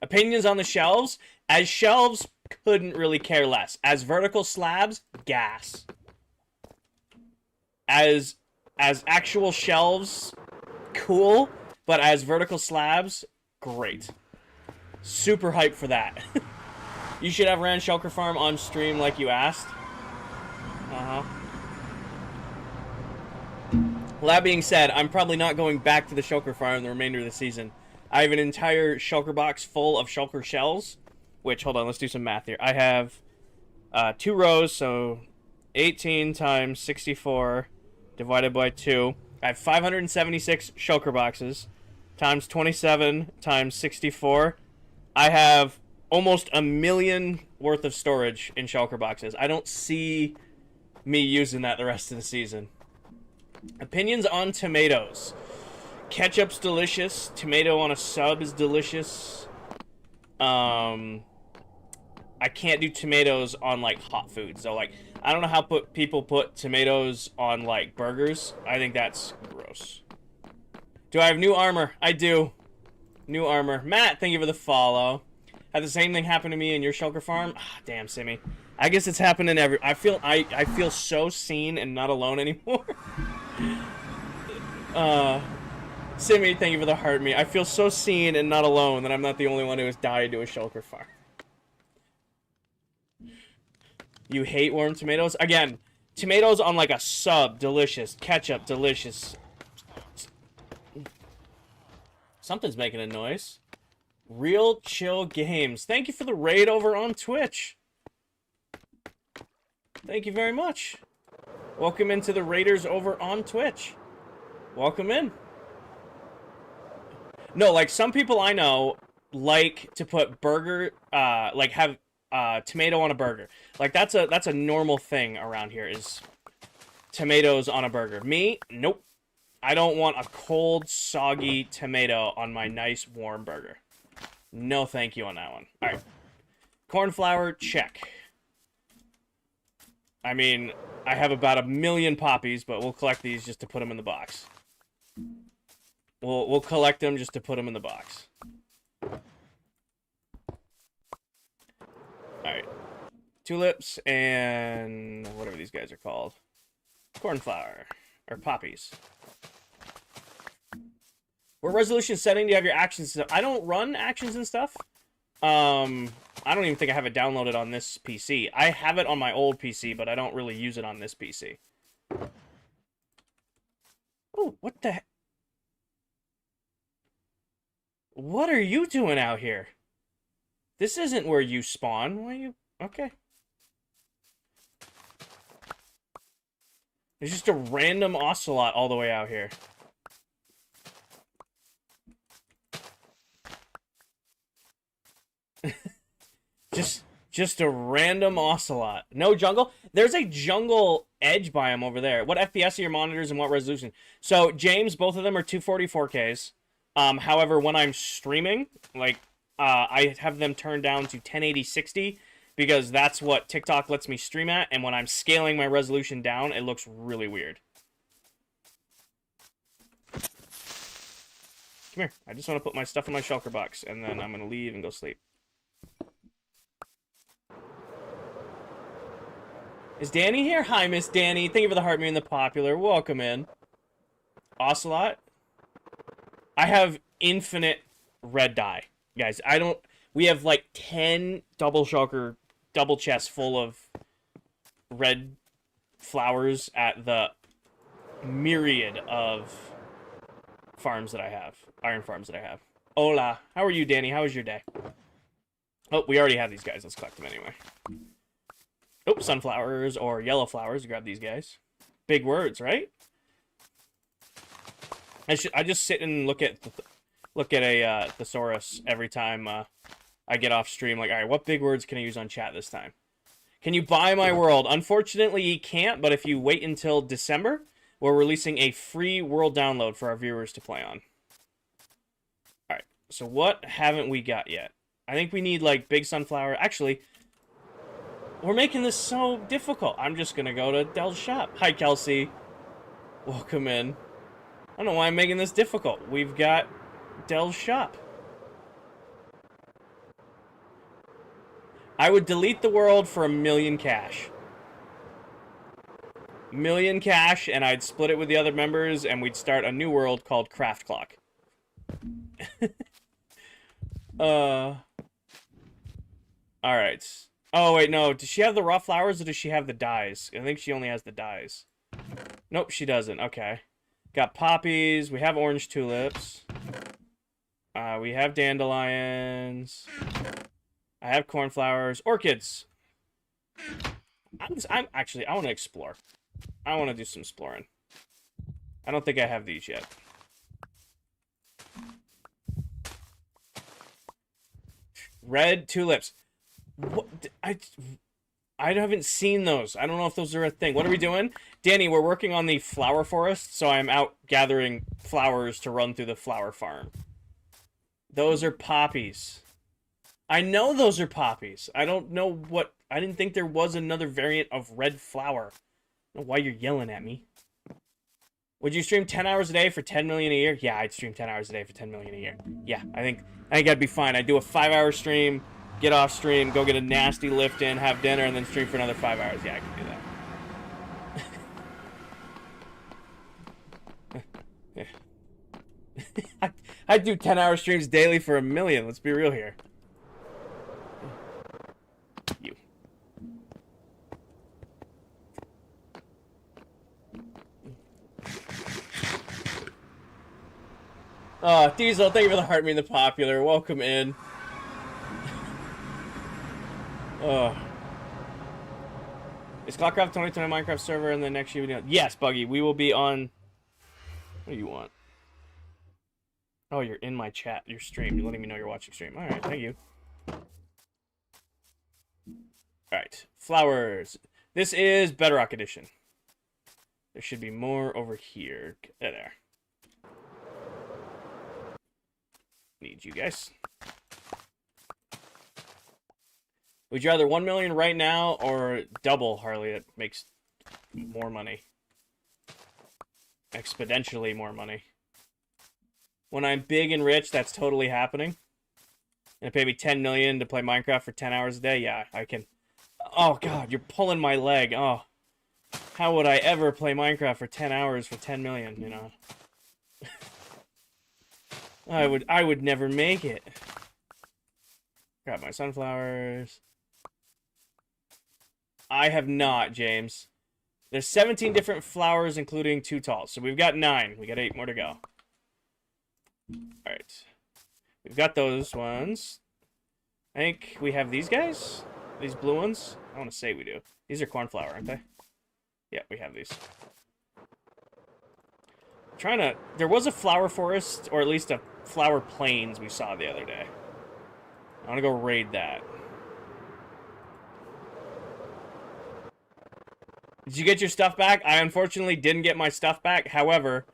Opinions on the shelves? As shelves, couldn't really care less. As vertical slabs, gas. As actual shelves, cool. But as vertical slabs, great. Super hyped for that. You should have ran Shulker Farm on stream like you asked. Uh-huh. Well, that being said, I'm probably not going back to the Shulker Farm the remainder of the season. I have an entire Shulker box full of Shulker shells, which, hold on, let's do some math here. I have 2 rows, so 18 times 64 divided by 2. I have 576 Shulker boxes times 27 times 64. I have almost 1 million worth of storage in Shulker boxes. I don't see me using that the rest of the season. Opinions on tomatoes. Ketchup's delicious. Tomato on a sub is delicious. I can't do tomatoes on, like, hot food. So, like, I don't know how people put tomatoes on, like, burgers. I think that's gross. Do I have new armor? I do. New armor. Matt, thank you for the follow. Had the same thing happen to me in your Shulker Farm? Ah, damn, Simmy. I guess it's happening I feel so seen and not alone anymore. Simmy, thank you for the heart me. I feel so seen and not alone that I'm not the only one who has died to a Shulker Farm. You hate warm tomatoes? Again, tomatoes on like a sub, delicious. Ketchup, delicious. Something's making a noise. Real Chill Games. Thank you for the raid over on Twitch. Thank you very much. Welcome into the raiders over on Twitch. Welcome in. No, like, some people I know like to put burger, like, have tomato on a burger. Like, that's a normal thing around here, is tomatoes on a burger. Me, nope. I don't want a cold, soggy tomato on my nice, warm burger. No thank you on that one. Alright. Cornflower, check. I mean, I have about 1 million poppies, but we'll collect these just to put them in the box. We'll collect them just to put them in the box. Alright. Tulips and whatever these guys are called. Cornflower. Or poppies. What resolution setting do you have your actions? I don't run actions and stuff. I don't even think I have it downloaded on this PC. I have it on my old PC, but I don't really use it on this PC. Oh, what the heck? What are you doing out here? This isn't where you spawn. Why are you... Okay. There's just a random ocelot all the way out here. Just a random ocelot. No jungle? There's a jungle edge biome over there. What FPS are your monitors and what resolution? So, James, both of them are 244Ks. However, when I'm streaming, like, I have them turned down to 1080-60 because that's what TikTok lets me stream at, and when I'm scaling my resolution down, it looks really weird. Come here. I just want to put my stuff in my shulker box, and then I'm going to leave and go sleep. Is Danny here? Hi, Miss Danny. Thank you for the heart me and the popular. Welcome in. Ocelot. I have infinite red dye. Guys, we have like 10 double shulker, double chests full of red flowers at the myriad of farms that I have. Iron farms that I have. Hola. How are you, Danny? How was your day? Oh, we already have these guys. Let's collect them anyway. Oh, sunflowers or yellow flowers. Grab these guys. Big words, right? I just sit and look at a thesaurus every time I get off stream. Like, all right, what big words can I use on chat this time? Can you buy my world? Unfortunately, you can't. But if you wait until December, we're releasing a free world download for our viewers to play on. All right. So what haven't we got yet? I think we need like big sunflower. Actually. We're making this so difficult. I'm just gonna go to Dell's shop. Hi, Kelsey. Welcome in. I don't know why I'm making this difficult. We've got Dell's shop. I would delete the world for 1,000,000 cash. 1,000,000 cash, and I'd split it with the other members, and we'd start a new world called Craft Clock. Alright. Oh, wait, no. Does she have the raw flowers, or does she have the dyes? I think she only has the dyes. Nope, she doesn't. Okay. Got poppies. We have orange tulips. We have dandelions. I have cornflowers. Orchids. I'm actually, I want to explore. I want to do some exploring. I don't think I have these yet. Red tulips. What? I haven't seen those. I don't know if those are a thing. What are we doing? Danny, we're working on the flower forest, so I'm out gathering flowers to run through the flower farm. Those are poppies. I know those are poppies. I don't know what... I didn't think there was another variant of red flower. I don't know why you're yelling at me. Would you stream 10 hours a day for 10 million a year? Yeah, I'd stream 10 hours a day for 10 million a year. Yeah, I think I'd be fine. I'd do a 5-hour stream, get off stream, go get a nasty lift in, have dinner, and then stream for another 5 hours. Yeah, I can do that. I'd do 10-hour streams daily for 1,000,000. Let's be real here. You. Oh, Diesel, thank you for the heart, mean the popular. Welcome in. Oh. Is ClockCraft 2020 Minecraft server in the next year? Yes, Buggy. We will be on... What do you want? Oh, you're in my chat. Your stream. You're letting me know you're watching stream. Alright, thank you. Alright. Flowers. This is Bedrock Edition. There should be more over here. There. Need you guys. Would you rather 1,000,000 right now or double, Harley? It makes more money. Exponentially more money. When I'm big and rich, that's totally happening. And pay me 10 million to play Minecraft for 10 hours a day? Yeah, I can. Oh, God, you're pulling my leg. Oh. How would I ever play Minecraft for 10 hours for 10 million, you know? I would never make it. Grab my sunflowers. I have not, James. There's 17 different flowers, including 2 tall. So we've got 9. We got 8 more to go. Alright. We've got those ones. I think we have these guys? These blue ones? I want to say we do. These are cornflower, aren't they? Yeah, we have these. Trying to... There was a flower forest, or at least a flower plains we saw the other day. I want to go raid that. Did you get your stuff back? I unfortunately didn't get my stuff back. However,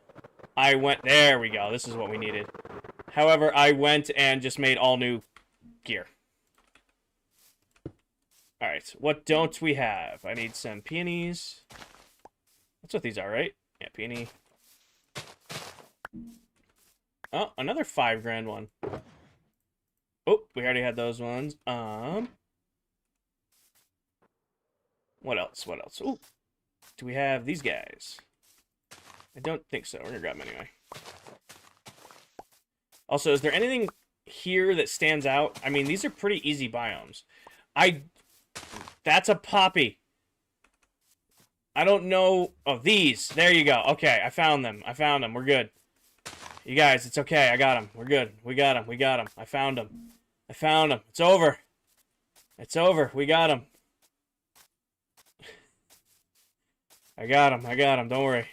I went... There we go. This is what we needed. However, I went and just made all new gear. Alright, what don't we have? I need some peonies. That's what these are, right? Yeah, peony. Oh, another 5 grand one. Oh, we already had those ones. What else? What else? Ooh. Do we have these guys? I don't think so. We're gonna grab them anyway. Also, is there anything here that stands out? I mean, these are pretty easy biomes. That's a poppy. I don't know... Oh, these. There you go. Okay, I found them. I found them. We're good. You guys, it's okay. I got them. We're good. We got them. We got them. I found them. I found them. It's over. It's over. We got them. I got them. I got them. Don't worry.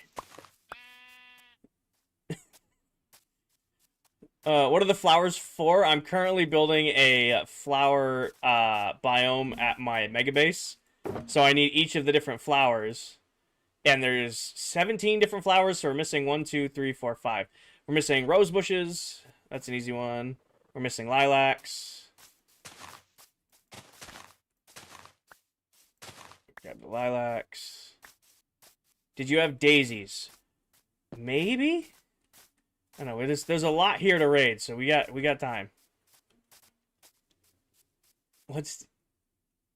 What are the flowers for? I'm currently building a flower biome at my mega base. So I need each of the different flowers. And there's 17 different flowers, so we're missing 1, 2, 3, 4, 5. We're missing rose bushes. That's an easy one. We're missing lilacs. Grab the lilacs. Did you have daisies? Maybe? I don't know. There's a lot here to raid, so we got time.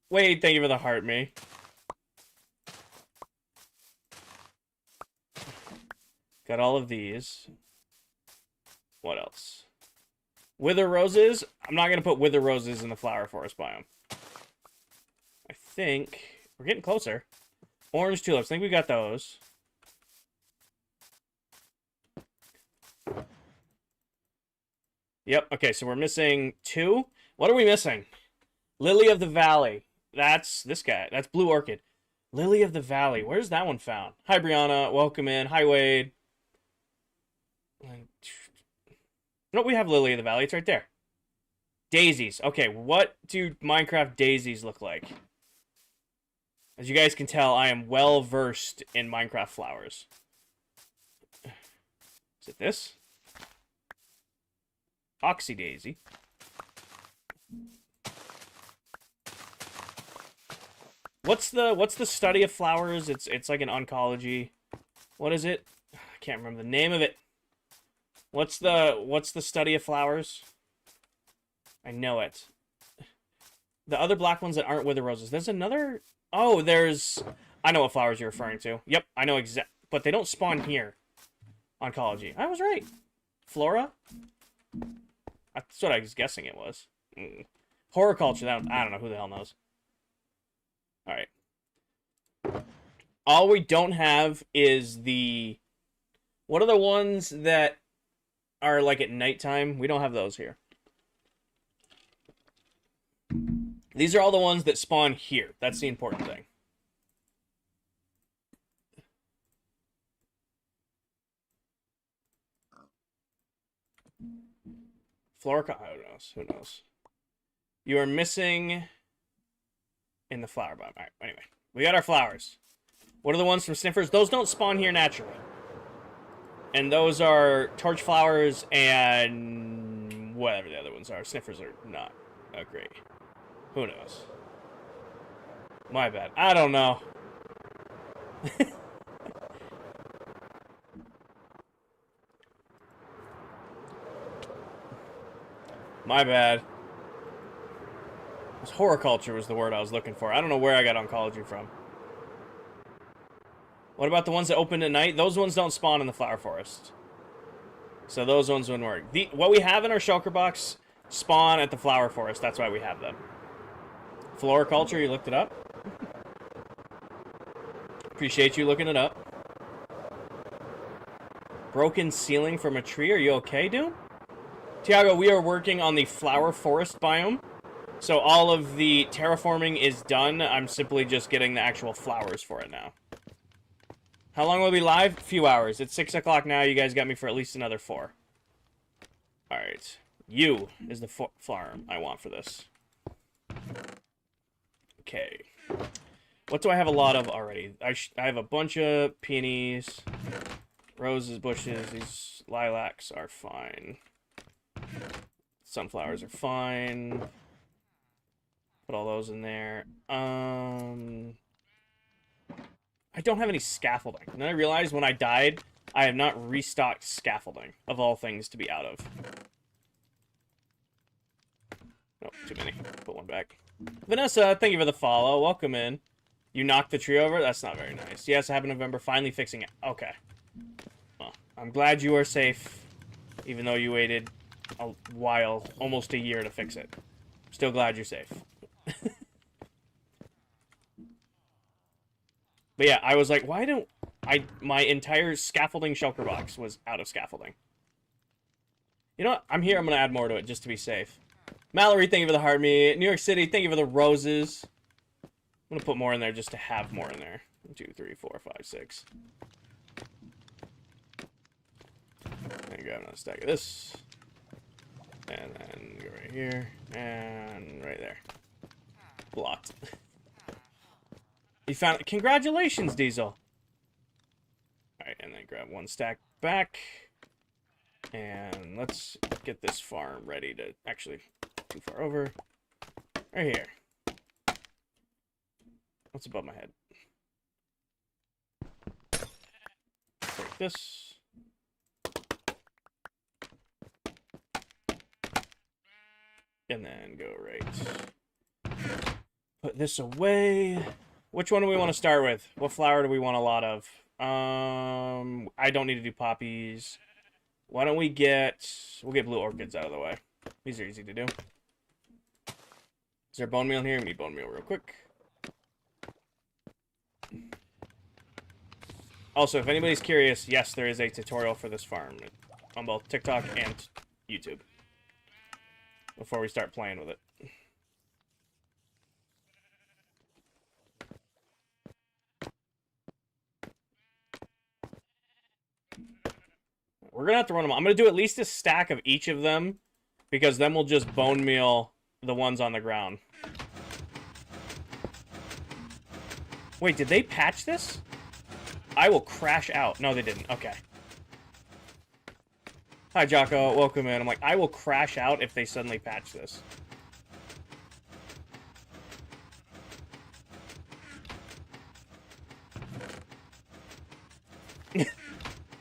Wait, thank you for the heart, me. Got all of these. What else? Wither roses. I'm not going to put wither roses in the flower forest biome. I think we're getting closer. Orange tulips. I think we got those. Yep. Okay, so we're missing 2. What are we missing? Lily of the Valley. That's this guy. That's Blue Orchid. Lily of the Valley. Where's that one found? Hi, Brianna. Welcome in. Hi, Wade. No, we have Lily of the Valley. It's right there. Daisies. Okay, what do Minecraft daisies look like? As you guys can tell, I am well versed in Minecraft flowers. Is it this? Oxy daisy. What's the study of flowers? It's like an oncology. What is it? I can't remember the name of it. What's the study of flowers? I know it. The other black ones that aren't wither roses. There's another. Oh, there's. I know what flowers you're referring to. Yep, I know exact. But they don't spawn here. Oncology. I was right. Flora. That's what I was guessing it was. Horticulture. I don't know who the hell knows. All right. All we don't have is the. What are the ones that are like at nighttime? We don't have those here. These are all the ones that spawn here. That's the important thing. Florica, who knows? Who knows? You are missing in the flower biome. All right, anyway. We got our flowers. What are the ones from Sniffers? Those don't spawn here naturally. And those are torch flowers and whatever the other ones are. Sniffers are not great. Who knows? My bad. I don't know. My bad. Horticulture was the word I was looking for. I don't know where I got oncology from. What about the ones that open at night? Those ones don't spawn in the flower forest. So those ones wouldn't work. What we have in our shulker box spawn at the flower forest. That's why we have them. Floriculture, you looked it up? Appreciate you looking it up. Broken ceiling from a tree. Are you okay, Doom? Tiago, we are working on the flower forest biome. So all of the terraforming is done. I'm simply just getting the actual flowers for it now. How long will we be live? A few hours. It's 6 o'clock now. You guys got me for at least another 4. Alright. You is the farm I want for this. Okay. What do I have a lot of already? I have a bunch of peonies, roses, bushes. These lilacs are fine. Sunflowers are fine. Put all those in there. I don't have any scaffolding. And then I realized when I died, I have not restocked scaffolding, of all things to be out of. Oh, too many. Put one back. Vanessa, thank you for the follow. Welcome in. You knocked the tree over? That's not very nice. Yes, I have in November. Finally fixing it. Okay. Well, I'm glad you are safe, even though you waited a while, almost a year to fix it. Still glad you're safe. But yeah, I was like, why don't my entire scaffolding shulker box was out of scaffolding. You know what? I'm here. I'm going to add more to it just to be safe. Mallory, thank you for the heart me. New York City, thank you for the roses. I'm going to put more in there just to have more in there. 1, 2, 3, 4, 5, 6. And grab another stack of this. And then go right here. And right there. Blocked. You found it. Congratulations, Diesel. Alright, and then grab one stack back. And let's get this farm ready to... Actually, too far over. Right here. What's above my head? Break this. And then go right. Put this away. Which one do we want to start with? What flower do we want a lot of? I don't need to do poppies. Why don't we get... We'll get blue orchids out of the way. These are easy to do. Is there bone meal in here? We need bone meal real quick. Also, if anybody's curious, yes, there is a tutorial for this farm on both TikTok and YouTube before we start playing with it. We're going to have to run them. I'm going to do at least a stack of each of them because then we'll just bone meal the ones on the ground. Wait, did they patch this? I will crash out. No, they didn't. Okay. Hi, Jocko. Welcome in. I'm like, I will crash out if they suddenly patch this.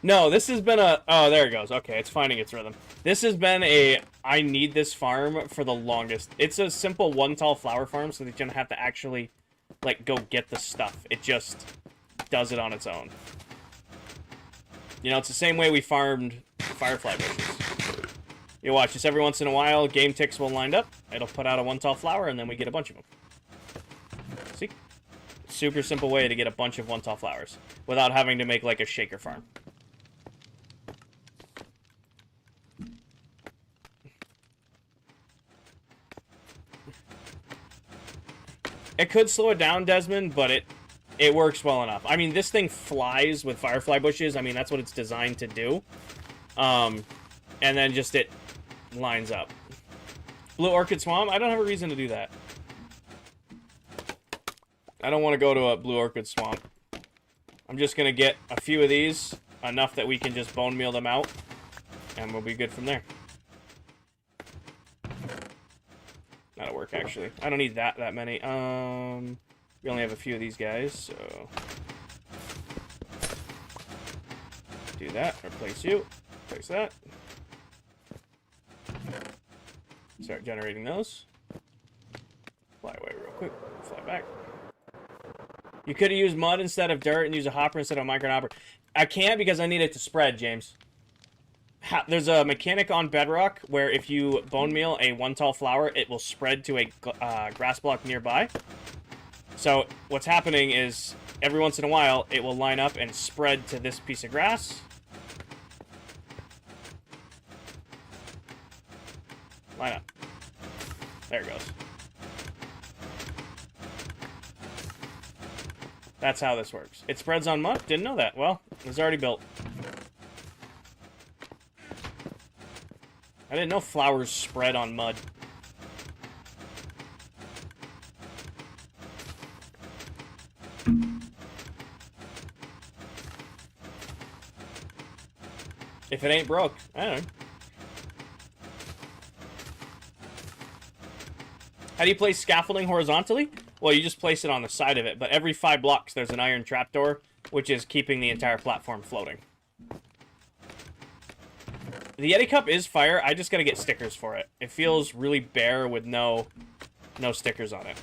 No, this has been a... Oh, there it goes. Okay, it's finding its rhythm. This has been a... I need this farm for the longest. It's a simple one tall flower farm, so that you don't have to actually, like, go get the stuff. It just does it on its own. You know, it's the same way we farmed firefly bushes. You watch this every once in a while, game ticks will line up. It'll put out a one tall flower, and then we get a bunch of them. See? Super simple way to get a bunch of one tall flowers without having to make, like, a shaker farm. It could slow it down, Desmond, but it works well enough. I mean, this thing flies with firefly bushes. I mean, that's what it's designed to do. And then just it lines up. Blue Orchid Swamp? I don't have a reason to do that. I don't want to go to a Blue Orchid Swamp. I'm just going to get a few of these, enough that we can just bone meal them out, and we'll be good from there. That'll work, actually. I don't need that many. We only have a few of these guys, so... Do that. Replace you. Replace that. Start generating those. Fly away real quick. Fly back. You could have used mud instead of dirt and use a hopper instead of a micro hopper. I can't because I need it to spread, James. There's a mechanic on Bedrock where if you bone meal a one tall flower, it will spread to a grass block nearby. So what's happening is every once in a while it will line up and spread to this piece of grass. Line up. There it goes. That's how this works. It spreads on mud? Didn't know that. Well, it was already built. I didn't know flowers spread on mud. If it ain't broke, I don't know. How do you place scaffolding horizontally? Well, you just place it on the side of it, but every 5 blocks there's an iron trapdoor, which is keeping the entire platform floating. The Yeti Cup is fire. I just gotta get stickers for it. It feels really bare with no stickers on it.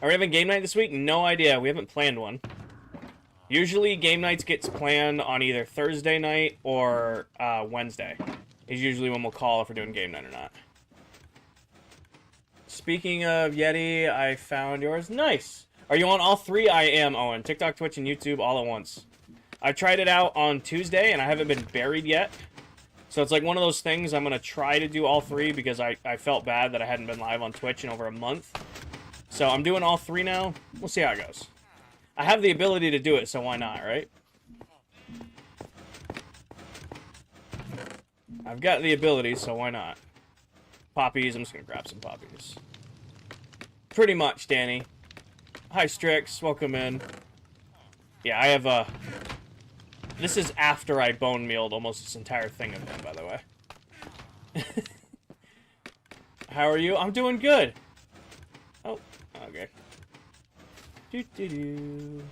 Are we having game night this week? No idea. We haven't planned one. Usually game nights gets planned on either Thursday night or Wednesday. Is usually when we'll call if we're doing game night or not. Speaking of Yeti, I found yours. Nice. Are you on all 3? I am, Owen. TikTok, Twitch, and YouTube all at once. I tried it out on Tuesday, and I haven't been buried yet. So it's like one of those things I'm going to try to do all 3 because I felt bad that I hadn't been live on Twitch in over a month. So I'm doing all 3 now. We'll see how it goes. I have the ability to do it, so why not, right? I've got the ability, so why not? Poppies. I'm just going to grab some poppies. Pretty much, Danny. Hi, Strix. Welcome in. Yeah, I have This is after I bone mealed almost this entire thing of them, by the way. How are you? I'm doing good. Oh, okay. Do-do-do.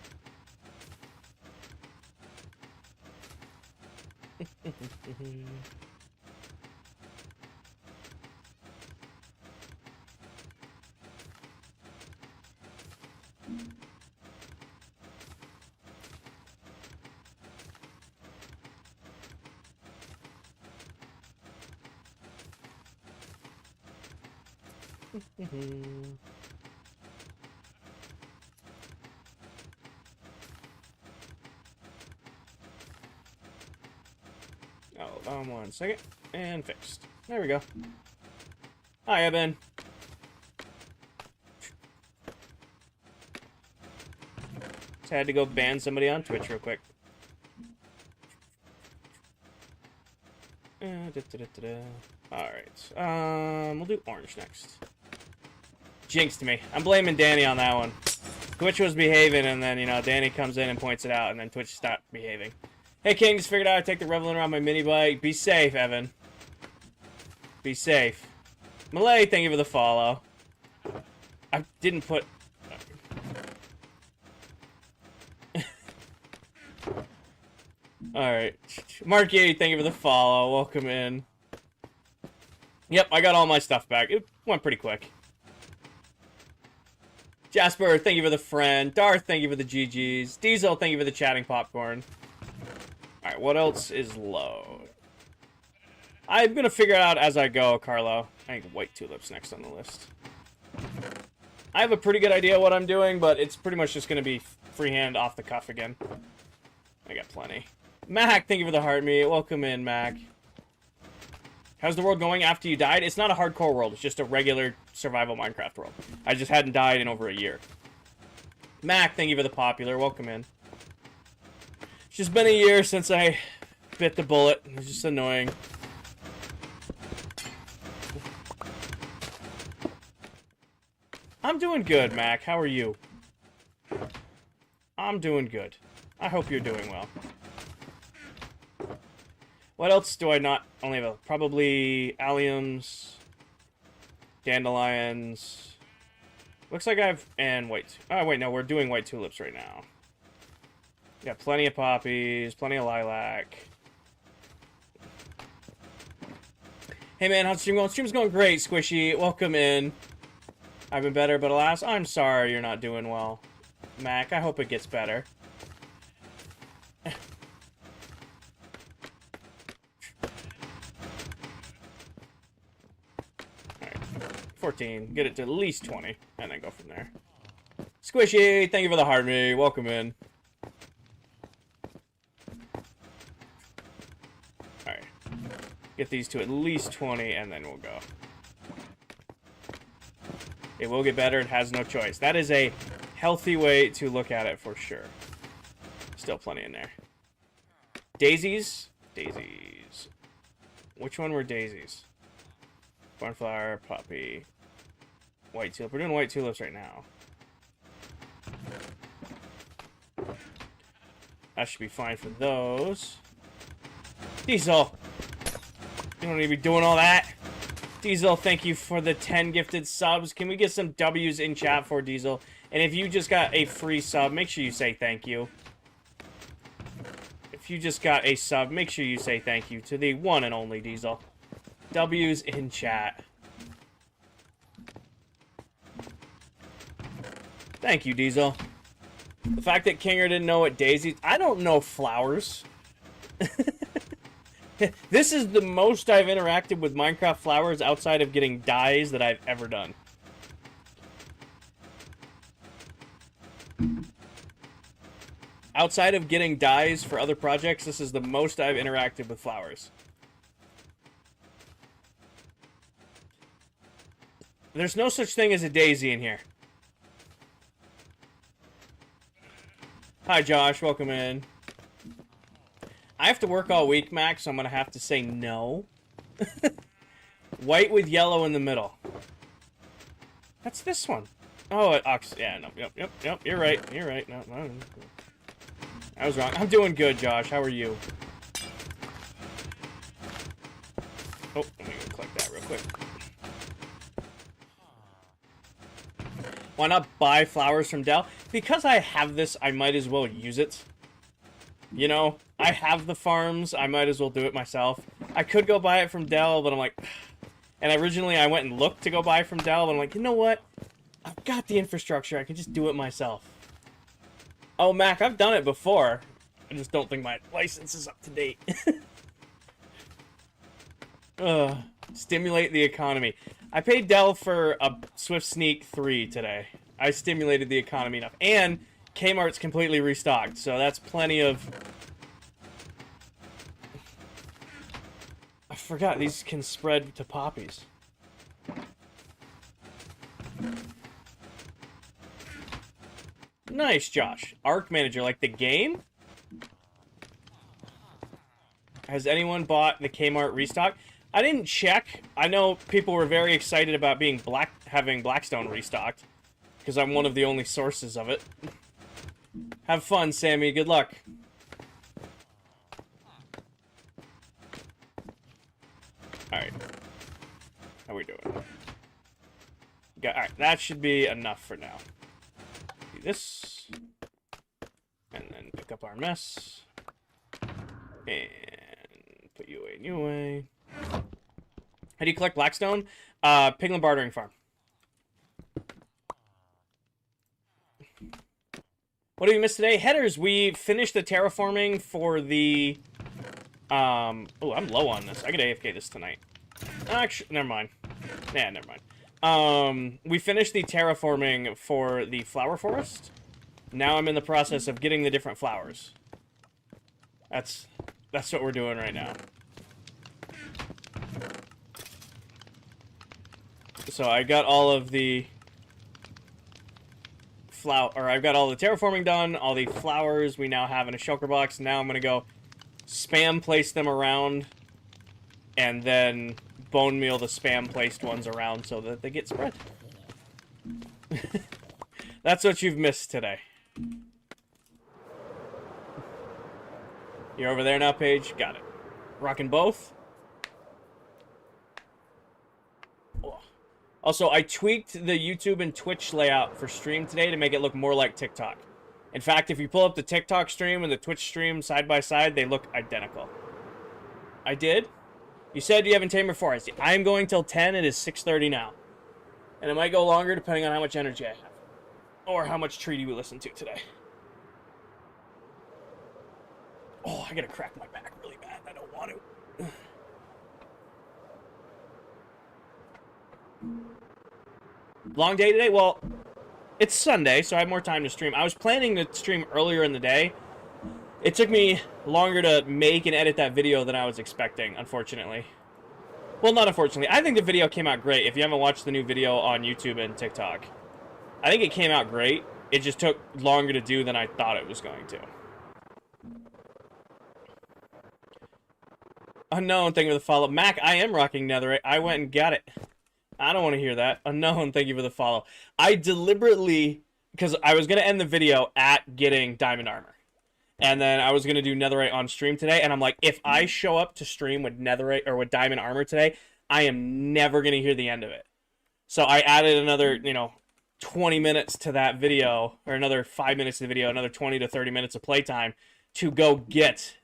Hold on 1 second. And fixed. There we go. Hi, Evan. Just had to go ban somebody on Twitch real quick. Alright. We'll do orange next. Jinxed me. I'm blaming Danny on that one. Twitch was behaving, and then, you know, Danny comes in and points it out, and then Twitch stopped behaving. Hey, King, just figured out how to take the Revelant around my mini bike. Be safe, Evan. Be safe. Malay, thank you for the follow. I didn't put... Alright. Marky, thank you for the follow. Welcome in. Yep, I got all my stuff back. It went pretty quick. Jasper, thank you for the friend. Darth, thank you for the GGs. Diesel, thank you for the chatting popcorn. Alright, what else is low? I'm gonna figure it out as I go, Carlo. I think white tulips next on the list. I have a pretty good idea what I'm doing, but it's pretty much just gonna be freehand off the cuff again. I got plenty. Mac, thank you for the heart meat. Welcome in, Mac. How's the world going after you died? It's not a hardcore world. It's just a regular survival Minecraft world. I just hadn't died in over a year. Mac, thank you for the popular. Welcome in. It's just been a year since I bit the bullet. It's just annoying. I'm doing good, Mac. How are you? I'm doing good. I hope you're doing well. What else do I not only have? Probably alliums, dandelions. Looks like I've... and white... oh, wait, no, we're doing white tulips right now. Got plenty of poppies, plenty of lilac. Hey, man, how's the stream going? Stream's going great, Squishy. Welcome in. I've been better, but alas, I'm sorry you're not doing well. Mac, I hope it gets better. Alright, 14. Get it to at least 20, and then go from there. Squishy, thank you for the heart me. Welcome in. Alright. Get these to at least 20, and then we'll go. It will get better. It has no choice. That is a healthy way to look at it for sure. Still plenty in there. Daisies? Daisies. Which one were daisies? Cornflower, poppy, white tulip. We're doing white tulips right now. That should be fine for those. Diesel! You don't need to be doing all that. Diesel, thank you for the 10 gifted subs. Can we get some W's in chat for Diesel? And if you just got a free sub, make sure you say thank you. If you just got a sub, make sure you say thank you to the one and only Diesel. W's in chat. Thank you, Diesel. The fact that Kinger didn't know what daisies... I don't know flowers. This is the most I've interacted with Minecraft flowers outside of getting dyes that I've ever done. Outside of getting dyes for other projects, this is the most I've interacted with flowers. There's no such thing as a daisy in here. Hi, Josh. Welcome in. I have to work all week, Max, so I'm going to have to say no. White with yellow in the middle. That's this one. Oh, yeah, no, yep, you're right. You're right. No. I was wrong. I'm doing good, Josh. How are you? Oh, let me click that real quick. Why not buy flowers from Dell? Because I have this, I might as well use it. You know, I have the farms, I might as well do it myself. I could go buy it from Dell, but I'm like... And originally I went and looked to go buy from Dell, but I'm like, you know what? I've got the infrastructure, I can just do it myself. Oh, Mac, I've done it before. I just don't think my license is up to date. Stimulate the economy. I paid Dell for a Swift Sneak 3 today. I stimulated the economy enough. And Kmart's completely restocked, so that's plenty of... I forgot, these can spread to poppies. Nice, Josh. Arc Manager, like the game? Has anyone bought the Kmart restock? I didn't check. I know people were very excited about being having Blackstone restocked, because I'm one of the only sources of it. Have fun, Sammy. Good luck. Alright. How we doing? Alright, that should be enough for now. Do this. And then pick up our mess. And put you away and you away. How do you collect Blackstone? Piglin Bartering Farm. What did we miss today? Headers, we finished the terraforming for the... oh, I'm low on this. I could AFK this tonight. Actually, never mind. Yeah, never mind. We finished the terraforming for the flower forest. Now I'm in the process of getting the different flowers. That's what we're doing right now. So I got all of the I've got all the terraforming done, all the flowers we now have in a shulker box. Now I'm gonna go spam place them around, and then bone meal the spam placed ones around so that they get spread. That's what you've missed today. You're over there now, Paige? Got it. Rocking both? Oh. Also, I tweaked the YouTube and Twitch layout for stream today to make it look more like TikTok. In fact, if you pull up the TikTok stream and the Twitch stream side by side, they look identical. I did? You said you haven't tamed before. I'm going till 10. It is 6:30 now. And it might go longer depending on how much energy I have. Or how much treaty we listen to today. Oh, I gotta crack my back really bad. I don't want to. Long day today? Well, it's Sunday, so I have more time to stream. I was planning to stream earlier in the day. It took me longer to make and edit that video than I was expecting, unfortunately. Well, not unfortunately. I think the video came out great. If you haven't watched the new video on YouTube and TikTok, I think it came out great. It just took longer to do than I thought it was going to. Unknown, thank you for the follow. Mac, I am rocking netherite. I went and got it. I don't want to hear that. Unknown, thank you for the follow. I deliberately, because I was going to end the video at getting diamond armor. And then I was going to do netherite on stream today. And I'm like, if I show up to stream with netherite or with diamond armor today, I am never going to hear the end of it. So I added another, 20 minutes to that video, or another 5 minutes to the video, another 20 to 30 minutes of playtime to go get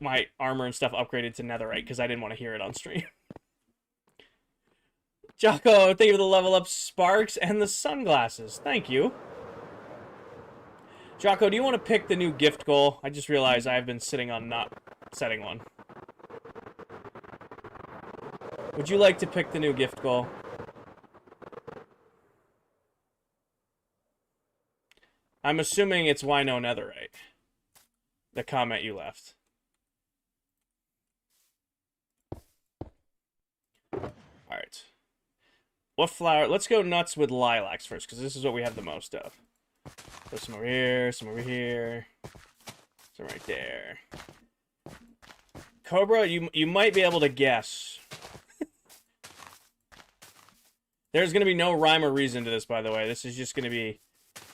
my armor and stuff upgraded to netherite because I didn't want to hear it on stream. Jocko, thank you for the level up sparks and the sunglasses. Thank you. Jocko, do you want to pick the new gift goal? I just realized I've been sitting on not setting one. Would you like to pick the new gift goal? I'm assuming it's why no netherite. The comment you left. Alright. What flower? Let's go nuts with lilacs first, because this is what we have the most of. Put some over here, some over here, some right there. Cobra, you might be able to guess. There's going to be no rhyme or reason to this, by the way. This is just going to be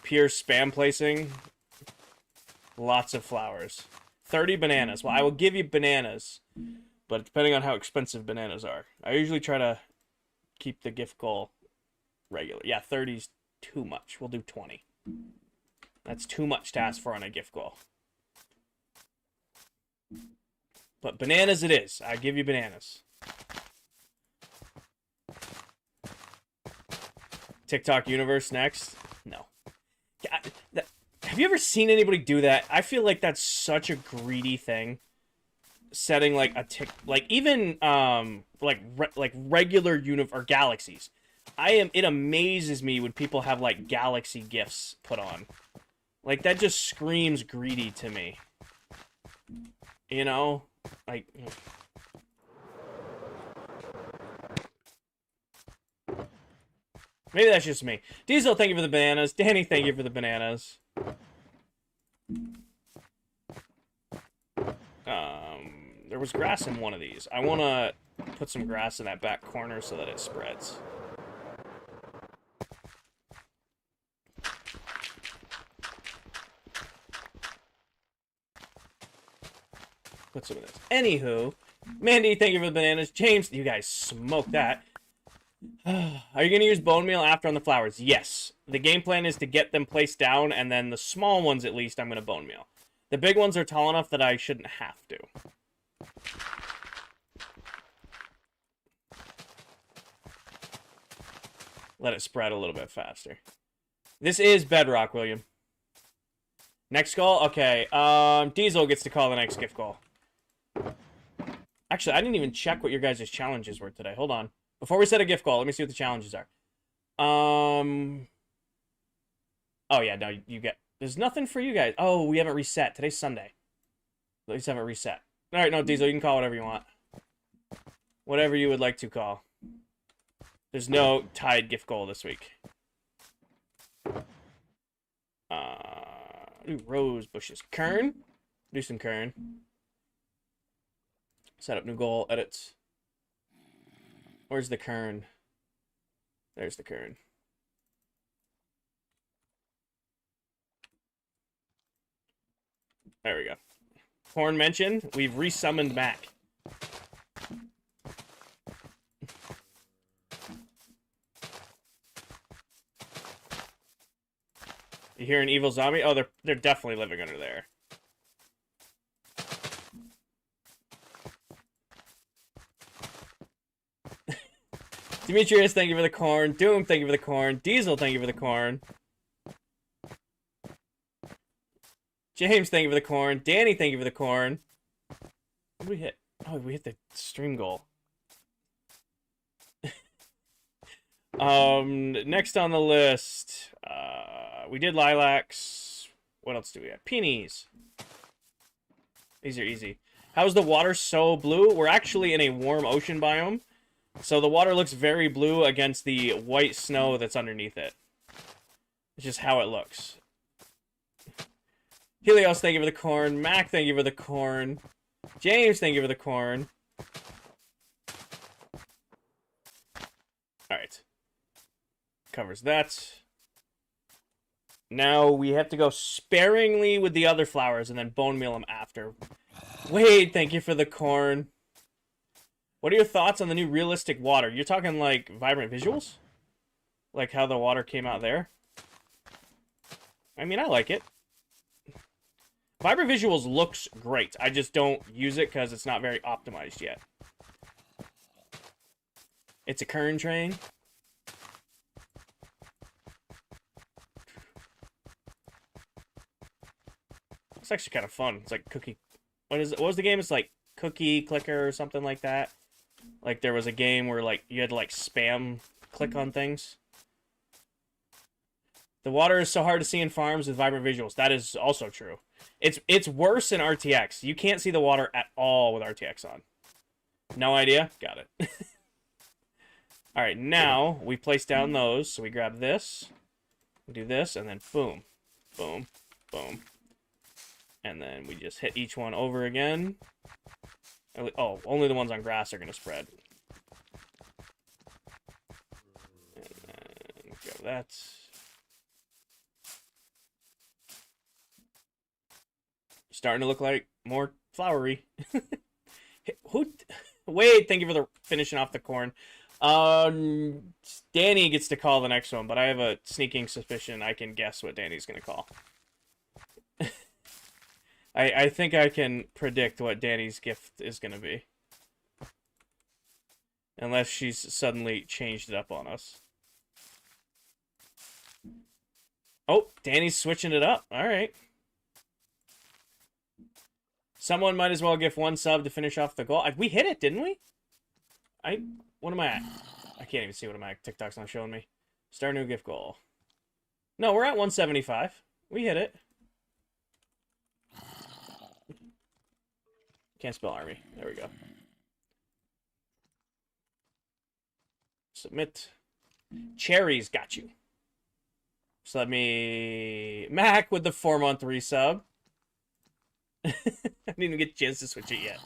pure spam placing. Lots of flowers. 30 bananas. Well, I will give you bananas, but depending on how expensive bananas are. I usually try to keep the gift goal regular. Yeah, 30's too much. We'll do 20. That's too much to ask for on a gift goal. But bananas it is. I give you bananas. TikTok universe next? No. Have you ever seen anybody do that? I feel like that's such a greedy thing. Setting like a even like regular or galaxies. It amazes me when people have like galaxy gifts put on. Like that just screams greedy to me. You know? Like maybe that's just me. Diesel, thank you for the bananas. Danny, thank you for the bananas. There was grass in one of these. I want to put some grass in that back corner so that it spreads. Put some of this. Anywho, Mandy, thank you for the bananas. James, you guys smoked that. Are you going to use bone meal after on the flowers? Yes. The game plan is to get them placed down, and then the small ones, at least, I'm going to bone meal. The big ones are tall enough that I shouldn't have to. Let it spread a little bit faster. This is Bedrock, William. Next call? Okay. Diesel gets to call the next gift call. Actually, I didn't even check what your guys' challenges were today. Hold on. Before we set a gift call, let me see what the challenges are. Oh, yeah, no, you get... There's nothing for you guys. Oh, we haven't reset. Today's Sunday. At least haven't reset. All right, no, Diesel, you can call whatever you want. Whatever you would like to call. There's no tied gift goal this week. Ooh, rose bushes. Kern? Do some Kern. Set up new goal. Edits. Where's the Kern? There's the Kern. There we go. Horn mentioned. We've resummoned Mac. You hear an evil zombie? Oh, they're definitely living under there. Demetrius, thank you for the corn. Doom, thank you for the corn. Diesel, thank you for the corn. James, thank you for the corn. Danny, thank you for the corn. What did we hit? Oh, we hit the stream goal. Next on the list, we did lilacs. What else do we have? Peonies. These are easy. How's the water so blue? We're actually in a warm ocean biome, so the water looks very blue against the white snow that's underneath it. It's just how it looks. Helios, thank you for the corn. Mac, thank you for the corn. James, thank you for the corn. Alright. Covers that. Now we have to go sparingly with the other flowers and then bone meal them after. Wade, thank you for the corn. What are your thoughts on the new realistic water? You're talking like vibrant visuals? Like how the water came out there? I mean, I like it. Vibrant visuals looks great. I just don't use it because it's not very optimized yet. It's a kern train. It's actually kind of fun. It's like cookie. What is it? What was the game? It's like Cookie Clicker or something like that. Like there was a game where like you had to like spam click on things. The water is so hard to see in farms with vibrant visuals. That is also true. It's worse in RTX. You can't see the water at all with RTX on. No idea? Got it. Alright, now we place down those. So we grab this, do this, and then boom, boom, boom. And then we just hit each one over again. Oh, only the ones on grass are going to spread. And then grab that. Starting to look like more flowery. Who? Wait, thank you for the finishing off the corn. Danny gets to call the next one, but I have a sneaking suspicion I can guess what Danny's gonna call. I think I can predict what Danny's gift is gonna be. Unless she's suddenly changed it up on us. Oh, Danny's switching it up. Alright. Someone might as well give 1 sub to finish off the goal. We hit it, didn't we? What am I at? I can't even see what I'm at. TikTok's not showing me. Start new gift goal. No, we're at 175. We hit it. Can't spell army. There we go. Submit. Cherries got you. So let me... Mac with the 4-month resub. I didn't even get a chance to switch it yet.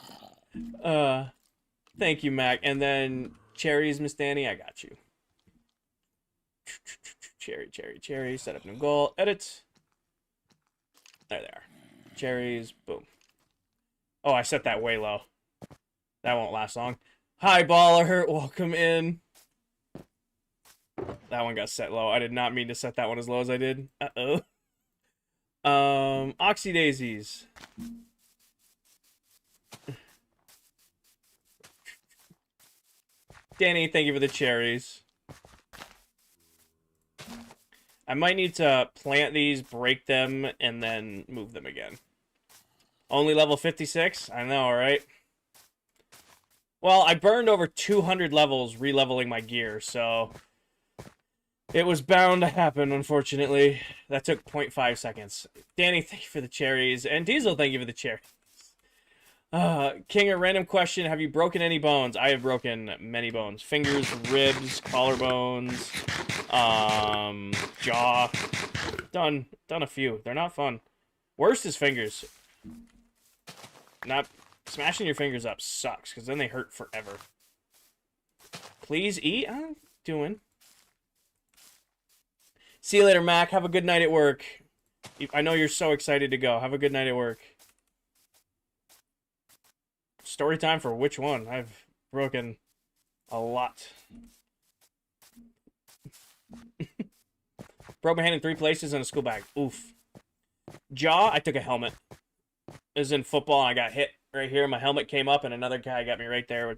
Thank you, Mac. And then cherries, Miss Danny, I got you. Cherry. Set up new goal. Edit. There they are. Cherries. Boom. Oh, I set that way low. That won't last long. Hi, baller. Welcome in. That one got set low. I did not mean to set that one as low as I did. Uh-oh. Oxy Daisies. Danny, thank you for the cherries. I might need to plant these, break them, and then move them again. Only level 56? I know, right? Well, I burned over 200 levels re-leveling my gear, so... It was bound to happen, unfortunately. That took 0.5 seconds. Danny, thank you for the cherries. And Diesel, thank you for the cherries. King, a random question. Have you broken any bones? I have broken many bones. Fingers, ribs, collarbones, jaw. Done a few. They're not fun. Worst is fingers. Not smashing your fingers up sucks, because then they hurt forever. Please eat? I'm doing. See you later, Mac. Have a good night at work. I know you're so excited to go. Have a good night at work. Story time for which one? I've broken a lot. Broke my hand in 3 places and a school bag. Oof. Jaw, I took a helmet. It was in football, and I got hit right here. My helmet came up, and another guy got me right there.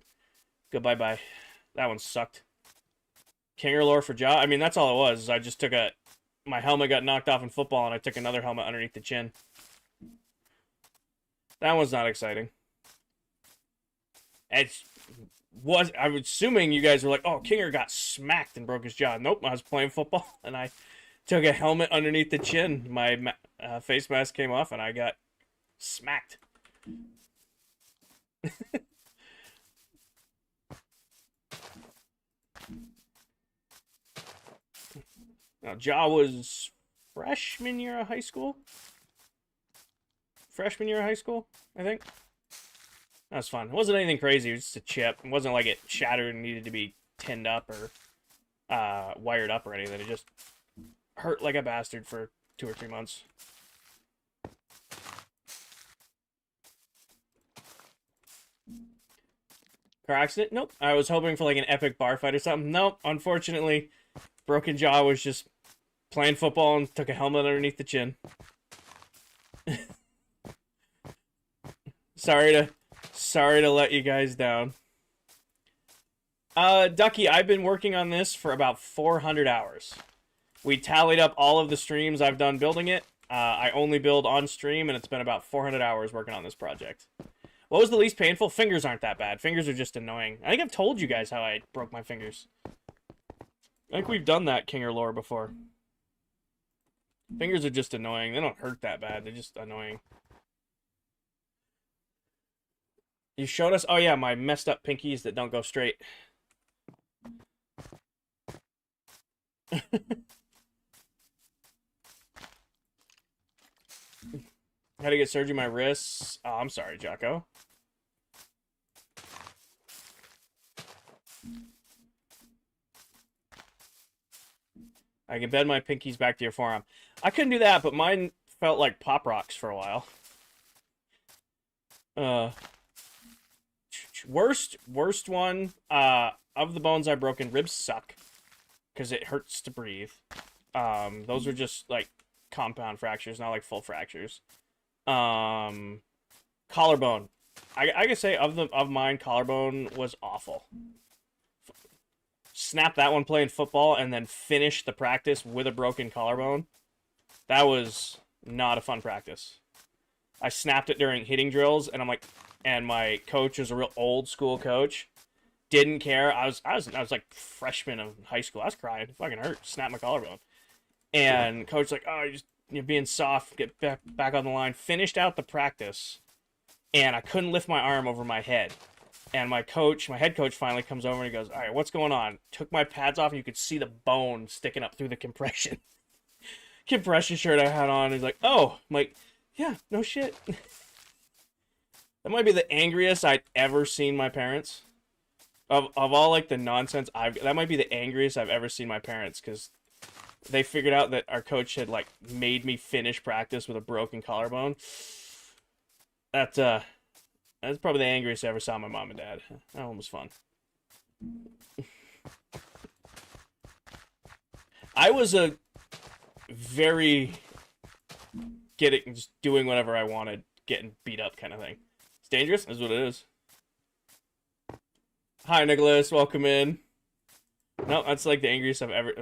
Good bye-bye. That one sucked. Kinger lore for jaw. I mean, that's all it was. I just took my helmet got knocked off in football, and I took another helmet underneath the chin. That one's not exciting. I'm assuming you guys were like, oh, Kinger got smacked and broke his jaw. Nope, I was playing football, and I took a helmet underneath the chin. My face mask came off, and I got smacked. Now, Jaw was freshman year of high school? Freshman year of high school, I think. That was fun. It wasn't anything crazy. It was just a chip. It wasn't like it shattered and needed to be tinned up or wired up or anything. It just hurt like a bastard for 2 or 3 months. Car accident? Nope. I was hoping for like an epic bar fight or something. Nope. Unfortunately, broken jaw was just playing football and took a helmet underneath the chin. Sorry to let you guys down. Ducky, I've been working on this for about 400 hours. We tallied up all of the streams I've done building it. I only build on stream, and it's been about 400 hours working on this project. What was the least painful? Fingers aren't that bad. Fingers are just annoying. I think I've told you guys how I broke my fingers. I think we've done that Kinger lore before. Fingers are just annoying. They don't hurt that bad. They're just annoying. You showed us? Oh, yeah, my messed up pinkies that don't go straight. Had to get surgery on my wrists. Oh, I'm sorry, Jocko. I can bend my pinkies back to your forearm. I couldn't do that, but mine felt like Pop Rocks for a while. Uh, worst one. Of the bones I've broken, ribs suck because it hurts to breathe. Those are just like compound fractures, not like full fractures. Um, collarbone. I can say of mine, collarbone was awful. Snap that one playing football and then finish the practice with a broken collarbone. That was not a fun practice. I snapped it during hitting drills, and I'm like, and my coach was a real old school coach. Didn't care. I was like freshman of high school. I was crying. It fucking hurt. Snapped my collarbone. And coach like, oh, you're being soft. Get back on the line. Finished out the practice, and I couldn't lift my arm over my head. And my head coach, finally comes over and he goes, all right, what's going on? Took my pads off, and you could see the bone sticking up through the compression shirt I had on. He's like, oh, I'm like, yeah, no shit. That might be the angriest I'd ever seen my parents. Of all like the nonsense that might be the angriest I've ever seen my parents, because they figured out that our coach had like made me finish practice with a broken collarbone. That's probably the angriest I ever saw my mom and dad. That one was fun. I was a very just doing whatever I wanted, getting beat up kind of thing. It's dangerous, is what it is. Hi, Nicholas. Welcome in. No, that's like the angriest I've ever.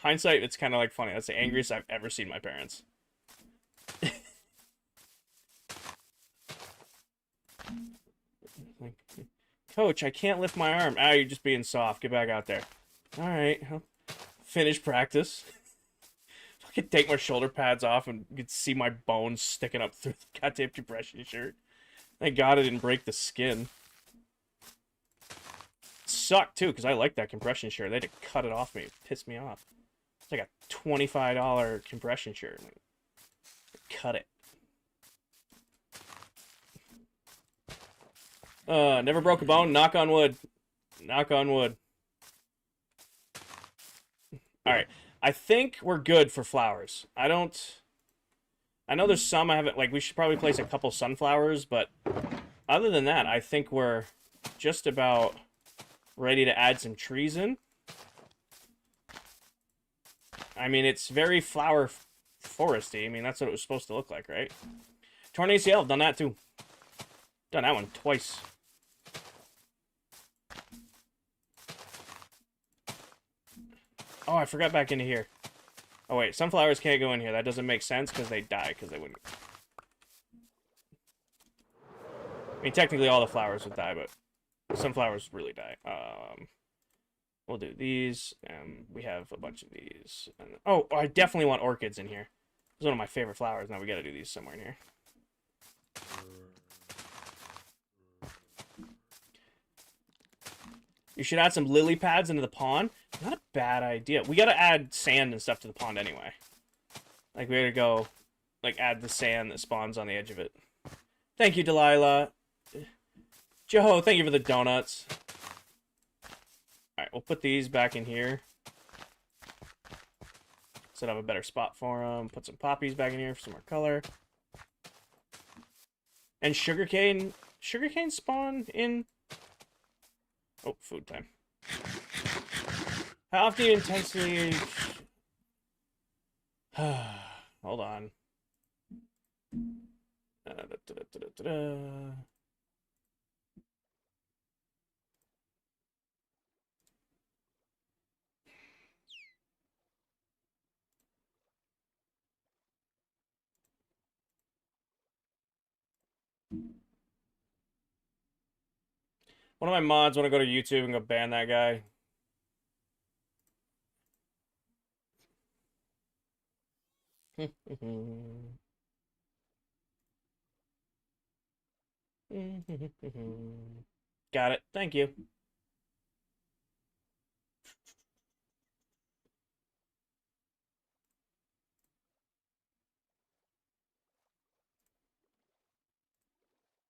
Hindsight, it's kind of like funny. That's the angriest I've ever seen my parents. Like, coach, I can't lift my arm. Ah, you're just being soft. Get back out there. All right. Finish practice. I could take my shoulder pads off and you could see my bones sticking up through the goddamn compression shirt. Thank God I didn't break the skin. Sucked too, because I like that compression shirt. They had to cut it off me. It pissed me off. It's like a $25 compression shirt. Cut it. Never broke a bone. Knock on wood. Knock on wood. Alright. I think we're good for flowers. I know there's some I haven't, like, we should probably place a couple sunflowers, but other than that, I think we're just about ready to add some trees in. I mean, it's very flower foresty. I mean, that's what it was supposed to look like, right? Torn ACL, done that too. Done that one twice. Oh, I forgot back into here. Oh, wait. Sunflowers can't go in here. That doesn't make sense because they die because they wouldn't. I mean, technically all the flowers would die, but sunflowers really die. We'll do these. We have a bunch of these. And, oh, I definitely want orchids in here. It's one of my favorite flowers. Now we got to do these somewhere in here. You should add some lily pads into the pond. Not a bad idea. We gotta add sand and stuff to the pond anyway. Like, we gotta go, like, add the sand that spawns on the edge of it. Thank you, Delilah. Joe, thank you for the donuts. Alright, we'll put these back in here. Set up a better spot for them. Put some poppies back in here for some more color. And sugarcane. Sugarcane spawn in... Oh, food time. How often do you intensely... Hold on. One of my mods want to go to YouTube and go ban that guy. Got it. Thank you.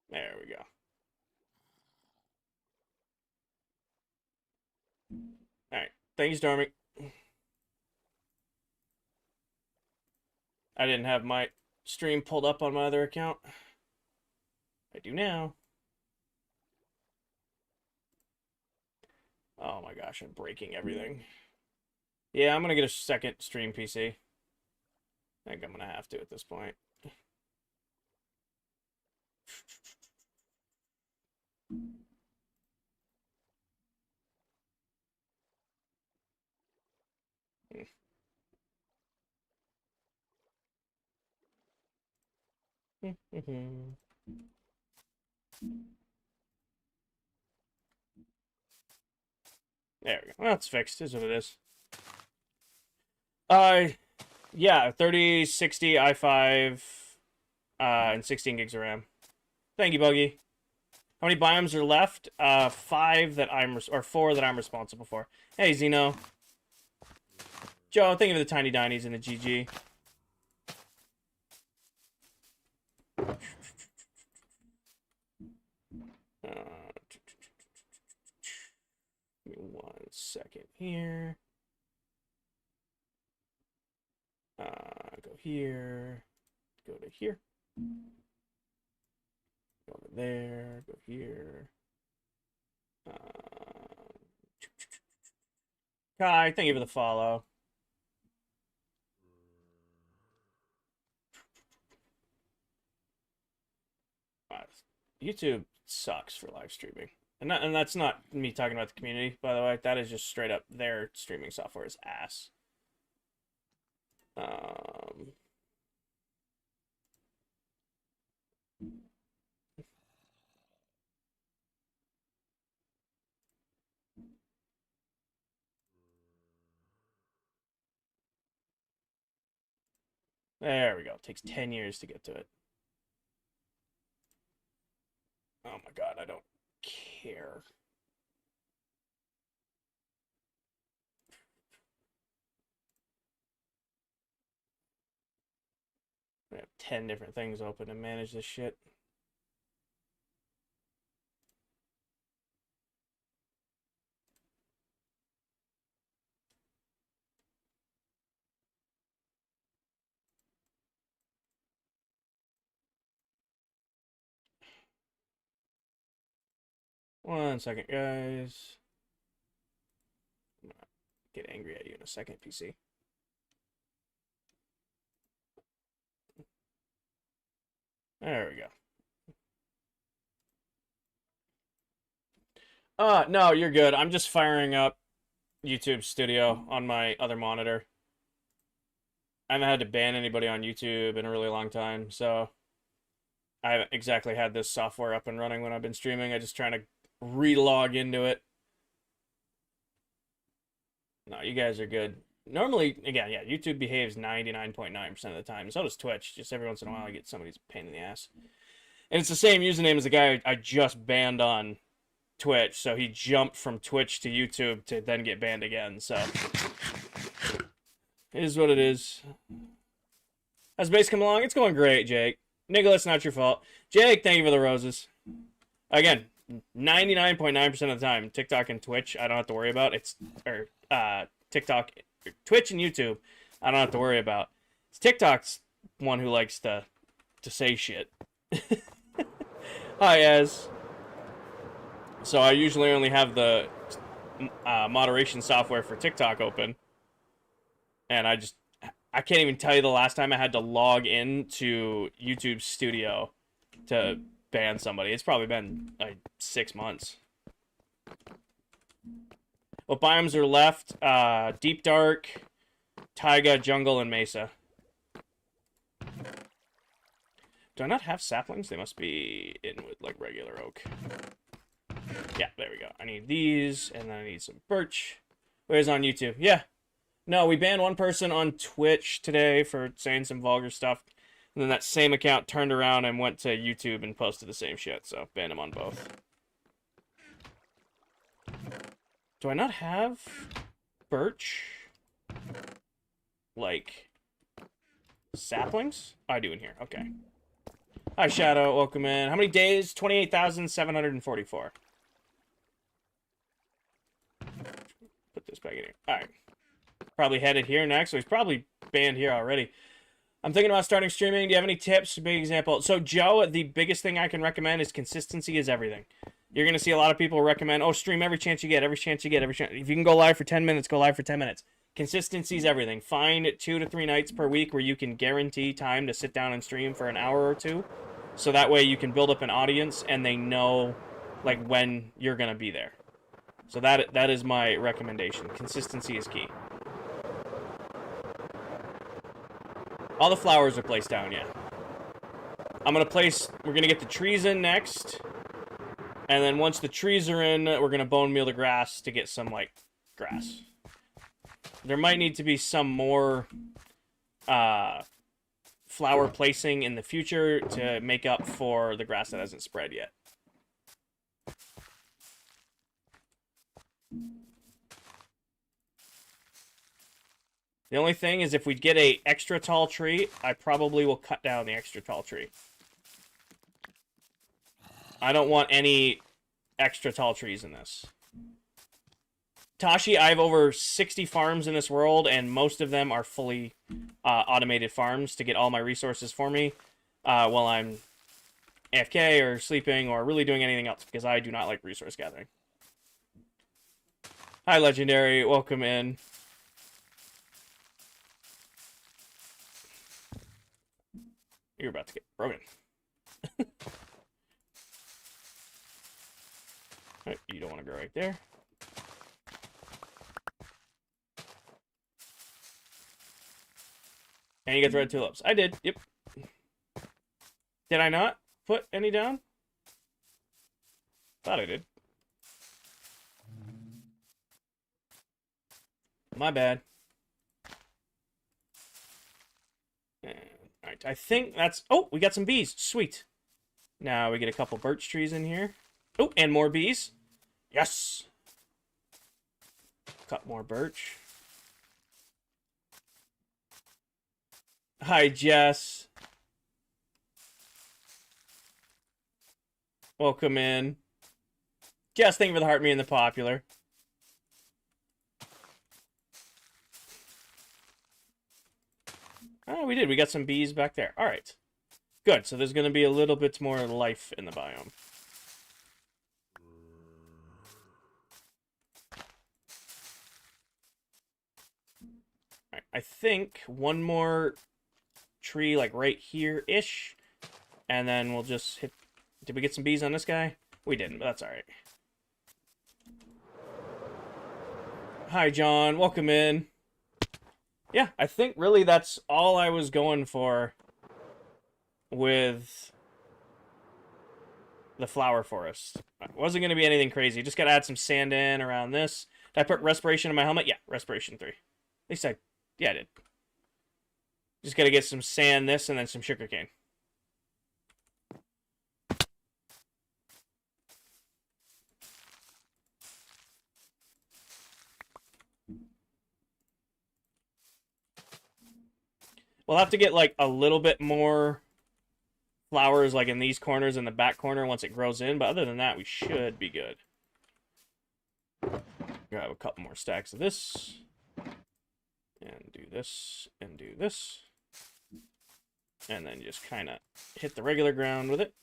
There we go. Alright. Thanks, Stormy. I didn't have my stream pulled up on my other account. I do now. Oh my gosh, I'm breaking everything. Yeah, I'm gonna get a second stream PC. I think I'm gonna have to at this point. There we go. Well, it's fixed. Is what it is. Yeah, 3060 i5, and 16 gigs of RAM. Thank you, Buggy. How many biomes are left? 5 that or 4 that I'm responsible for. Hey, Zeno. Joe, thank you for the tiny dinies and the GG. Give me 1 second here. Go here. Go to here. Go to there. Go here. Kai, thank you for the follow. YouTube sucks for live streaming. And that's not me talking about the community, by the way. That is just straight up their streaming software is ass. There we go. It takes 10 years to get to it. Oh my god, I don't care. I have 10 different things open to manage this shit. One second, guys. I'm gonna get angry at you in a second, PC. There we go. No, you're good. I'm just firing up YouTube Studio on my other monitor. I haven't had to ban anybody on YouTube in a really long time, so I haven't exactly had this software up and running when I've been streaming. I'm just trying to re-log into it. No, you guys are good. Normally, again, yeah, YouTube behaves 99.9% of the time. So does Twitch. Just every once in a while, I get somebody's pain in the ass. And it's the same username as the guy I just banned on Twitch. So he jumped from Twitch to YouTube to then get banned again. So it is what it is. How's base come along? It's going great, Jake. Nicholas, not your fault. Jake, thank you for the roses. Again, 99.9% of the time, TikTok and Twitch, I don't have to worry about. TikTok, Twitch and YouTube, I don't have to worry about. It's TikTok's one who likes to say shit. Hi, Ez. So I usually only have the moderation software for TikTok open. And I can't even tell you the last time I had to log in to YouTube Studio to ban somebody. It's probably been like 6 months. What biomes are left? Deep Dark, Taiga, Jungle, and Mesa. Do I not have saplings? They must be in with like regular oak. Yeah, there we go. I need these, and then I need some birch. Where's on YouTube? Yeah. No, we banned one person on Twitch today for saying some vulgar stuff. And then that same account turned around and went to YouTube and posted the same shit. So, banned him on both. Do I not have birch? Like, saplings? Oh, I do in here. Okay. Hi, Shadow. Welcome in. How many days? 28,744. Put this back in here. Alright. Probably headed here next. So he's probably banned here already. I'm thinking about starting streaming. Do you have any tips? Big example. So, Joe, the biggest thing I can recommend is consistency is everything. You're going to see a lot of people recommend, oh, stream every chance you get, every chance you get, every chance. If you can go live for 10 minutes, go live for 10 minutes. Consistency is everything. Find 2 to 3 nights per week where you can guarantee time to sit down and stream for an hour or two. So that way you can build up an audience and they know, like, when you're going to be there. So that is my recommendation. Consistency is key. All the flowers are placed down, yeah. We're going to get the trees in next. And then once the trees are in, we're going to bone meal the grass to get some, like, grass. There might need to be some more flower placing in the future to make up for the grass that hasn't spread yet. The only thing is if we get a extra tall tree, I probably will cut down the extra tall tree. I don't want any extra tall trees in this. Tashi, I have over 60 farms in this world, and most of them are fully automated farms to get all my resources for me while I'm AFK or sleeping or really doing anything else, because I do not like resource gathering. Hi, Legendary. Welcome in. You're about to get broken. Right, you don't want to go right there. And you get the red tulips. I did, yep. Did I not put any down? Thought I did. My bad. Alright, I think that's... Oh, we got some bees. Sweet. Now we get a couple birch trees in here. Oh, and more bees. Yes! Cut more birch. Hi, Jess. Welcome in. Jess, thank you for the heart, me and the popular. Oh, we did. We got some bees back there. All right. Good. So there's going to be a little bit more life in the biome. All right. I think one more tree, like right here-ish. And then we'll just hit... Did we get some bees on this guy? We didn't, but that's all right. Hi, John. Welcome in. Yeah, I think really that's all I was going for with the flower forest. It wasn't going to be anything crazy. Just got to add some sand in around this. Did I put respiration in my helmet? Yeah, respiration 3. At least I did. Just got to get some sand, this, and then some sugarcane. We'll have to get, like, a little bit more flowers, like, in these corners in the back corner once it grows in. But other than that, we should be good. Grab a couple more stacks of this. And do this, and do this. And then just kind of hit the regular ground with it.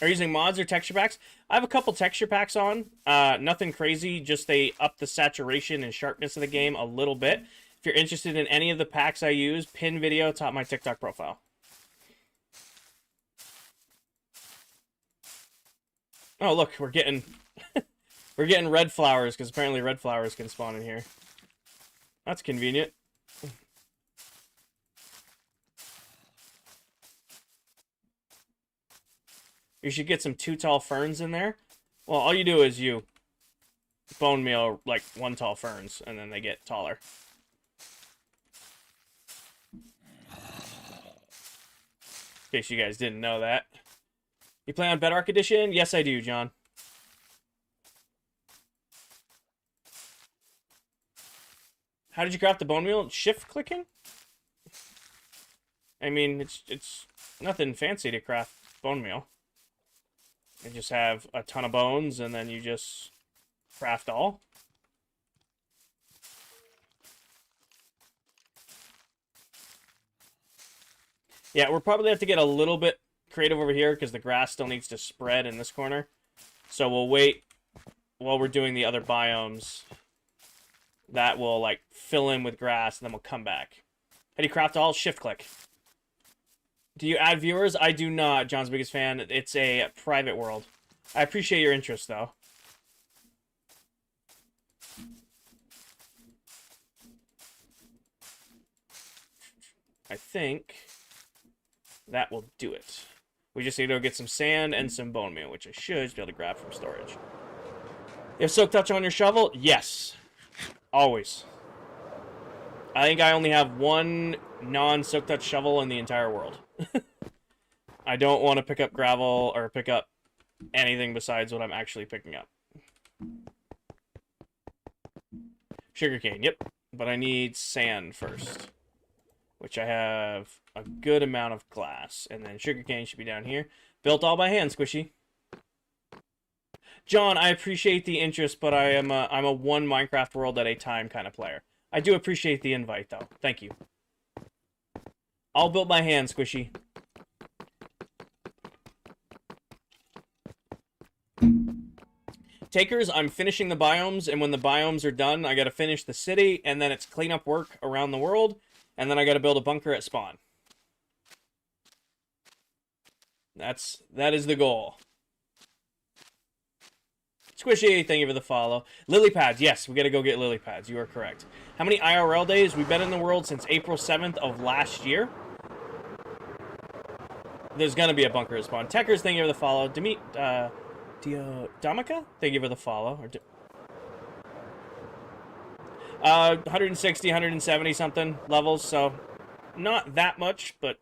Are you using mods or texture packs? I have a couple texture packs on. Nothing crazy, just they up the saturation and sharpness of the game a little bit. If you're interested in any of the packs I use, pin video top my TikTok profile. Oh, look, we're getting we're getting red flowers because apparently red flowers can spawn in here. That's convenient. You should get some 2 tall ferns in there. Well, all you do is you bone meal like 1 tall ferns, and then they get taller. In case you guys didn't know that. You play on Bedrock Edition? Yes, I do, John. How did you craft the bone meal? Shift clicking? I mean, it's nothing fancy to craft bone meal. You just have a ton of bones, and then you just craft all. Yeah, we'll probably have to get a little bit creative over here because the grass still needs to spread in this corner. So we'll wait while we're doing the other biomes. That will, like, fill in with grass, and then we'll come back. How do you craft all? Shift click. Do you add viewers? I do not, John's biggest fan. It's a private world. I appreciate your interest, though. I think that will do it. We just need to go get some sand and some bone meal, which I should be able to grab from storage. You have soak touch on your shovel? Yes. Always. I think I only have one non-soak touch shovel in the entire world. I don't want to pick up gravel or pick up anything besides what I'm actually picking up. Sugarcane, yep. But I need sand first, which I have a good amount of glass. And then sugarcane should be down here. Built all by hand, Squishy. John, I appreciate the interest, but I'm a one Minecraft world at a time kind of player. I do appreciate the invite, though. Thank you. All built by hand, Squishy. Takers, I'm finishing the biomes, and when the biomes are done, I gotta finish the city, and then it's cleanup work around the world, and then I gotta build a bunker at spawn. That is the goal. Squishy, thank you for the follow. Lily pads, yes, we gotta go get lily pads. You are correct. How many IRL days? We've been in the world since April 7th of last year. There's gonna be a bunker at spawn. Techers, thank you for the follow. Damika, thank you for the follow. 160, 170 something levels, so not that much, but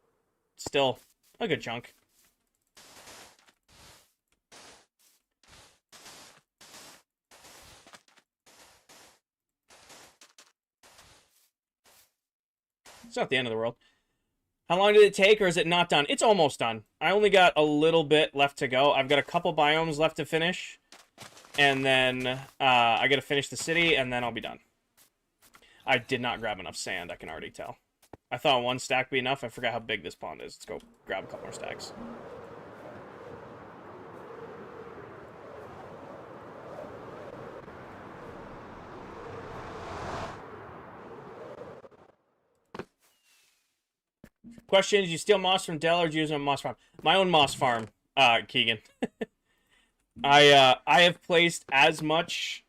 still a good chunk. It's not the end of the world. How long did it take, or is it not done? It's almost done. I only got a little bit left to go. I've got a couple biomes left to finish. And then I got to finish the city, and then I'll be done. I did not grab enough sand, I can already tell. I thought one stack would be enough. I forgot how big this pond is. Let's go grab a couple more stacks. Question, did you steal moss from Dell or did you use a moss farm? My own moss farm, Keegan. I have placed as much...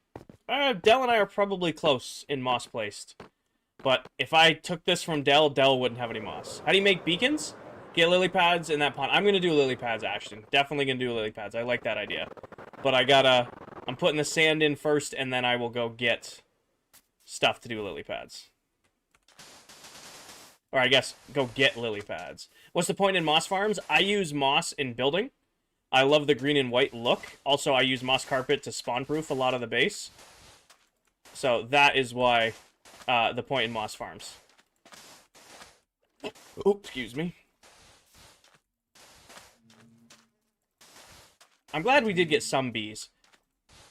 Dell and I are probably close in moss placed. But if I took this from Dell, Dell wouldn't have any moss. How do you make beacons? Get lily pads in that pond. I'm going to do lily pads, Ashton. Definitely going to do lily pads. I like that idea. But I'm putting the sand in first, and then I will go get stuff to do lily pads. Or I guess, go get lily pads. What's the point in moss farms? I use moss in building. I love the green and white look. Also, I use moss carpet to spawn-proof a lot of the base. So that is why the point in moss farms. Oh, excuse me. I'm glad we did get some bees.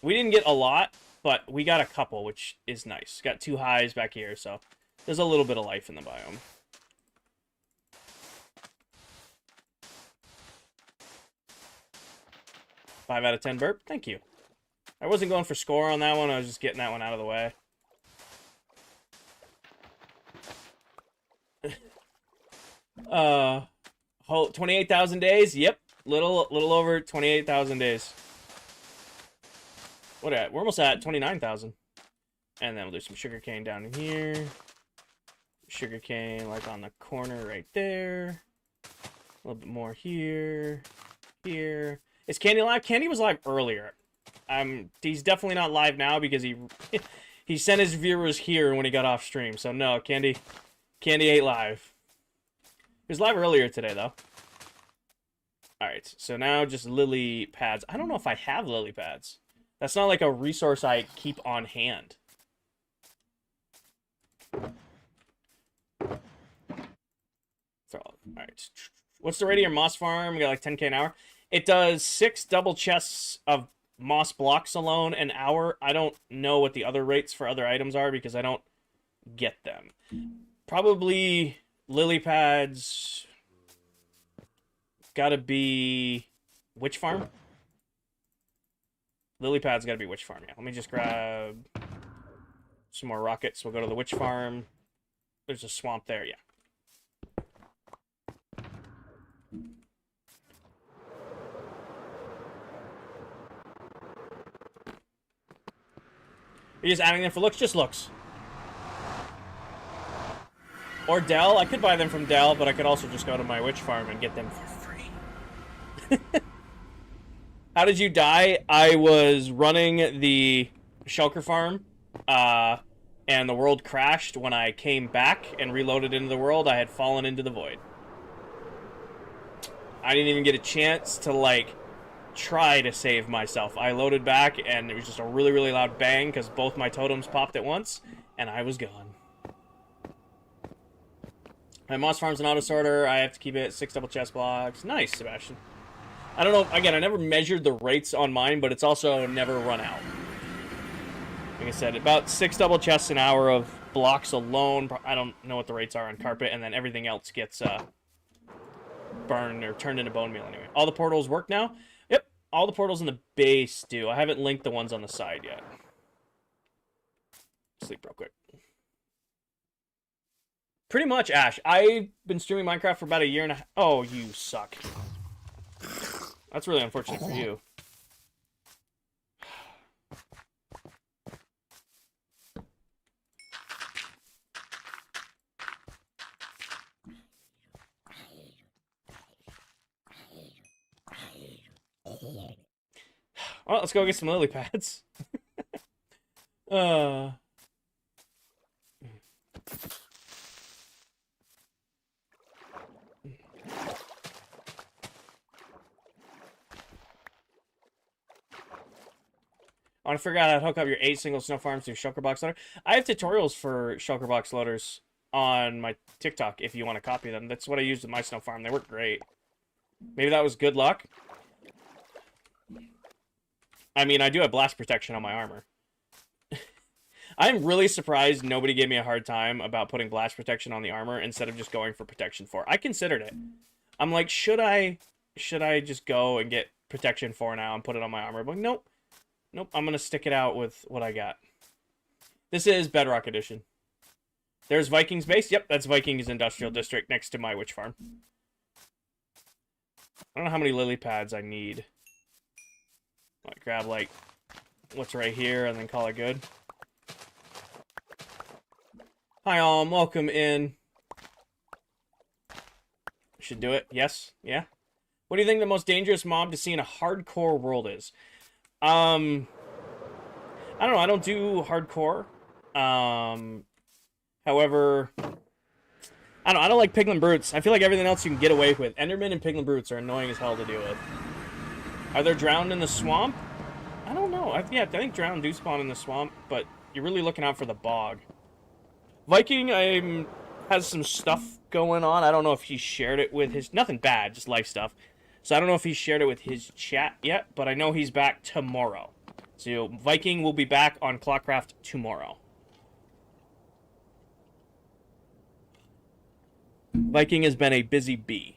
We didn't get a lot, but we got a couple, which is nice. Got 2 hives back here, so there's a little bit of life in the biome. Five out of 10 burp. Thank you. I wasn't going for score on that one. I was just getting that one out of the way. Whole 28,000 days. Yep, little over 28,000 days. What at? We're almost at 29,000. And then we'll do some sugarcane down in here. Sugarcane like on the corner right there. A little bit more here. Here. Is Candy live? Candy was live earlier. He's definitely not live now because he sent his viewers here when he got off stream. So no, Candy ain't live. He was live earlier today though. All right, so now just lily pads. I don't know if I have lily pads. That's not like a resource I keep on hand. All right. What's the rate of your moss farm? We got like 10k an hour. It does 6 double chests of moss blocks alone an hour. I don't know what the other rates for other items are because I don't get them. Probably lily pads gotta be Witch Farm. Lily pad's gotta be Witch Farm. Yeah. Let me just grab some more rockets. We'll go to the Witch Farm. There's a swamp there. Yeah. You're just adding them for looks? Just looks. Or Dell. I could buy them from Dell, but I could also just go to my Witch Farm and get them for free. How did you die? I was running the shulker farm, and the world crashed. When I came back and reloaded into the world, I had fallen into the void. I didn't even get a chance to, like, try to save myself. I loaded back, and it was just a really, really loud bang, because both my totems popped at once, and I was gone. My Moss Farm's an auto sorter. I have to keep it 6 double chest blocks. Nice, Sebastian. I don't know. Again, I never measured the rates on mine, but it's also never run out. Like I said, about 6 double chests an hour of blocks alone. I don't know what the rates are on carpet, and then everything else gets burned or turned into bone meal anyway. All the portals work now? Yep, all the portals in the base do. I haven't linked the ones on the side yet. Sleep real quick. Pretty much, Ash. I've been streaming Minecraft for about a year and a half. Oh, you suck. That's really unfortunate for you. Well, let's go get some lily pads. I want to figure out how to hook up your 8 single snow farms to shulker box loader. I have tutorials for shulker box loaders on my TikTok if you want to copy them. That's what I used with my snow farm. They work great. Maybe that was good luck. I mean, I do have blast protection on my armor. I'm really surprised nobody gave me a hard time about putting blast protection on the armor instead of just going for protection 4. I considered it. I'm like, should I just go and get protection 4 now and put it on my armor? But nope. Nope, I'm going to stick it out with what I got. This is Bedrock Edition. There's Vikings base. Yep, that's Vikings Industrial District next to my witch farm. I don't know how many lily pads I need. I'll grab, like, what's right here and then call it good. Hi, welcome in. Should do it. Yes? Yeah? What do you think the most dangerous mob to see in a hardcore world is? I don't know. I don't do hardcore. However, I don't like piglin brutes. I feel like everything else you can get away with. Enderman and piglin brutes are annoying as hell to deal with. Are there drowned in the swamp? I don't know. I think drowned do spawn in the swamp, but you're really looking out for the bog. Viking has some stuff going on. I don't know if he shared it with his... Nothing bad, just life stuff. So I don't know if he shared it with his chat yet, but I know he's back tomorrow. So Viking will be back on ClockCraft tomorrow. Viking has been a busy bee.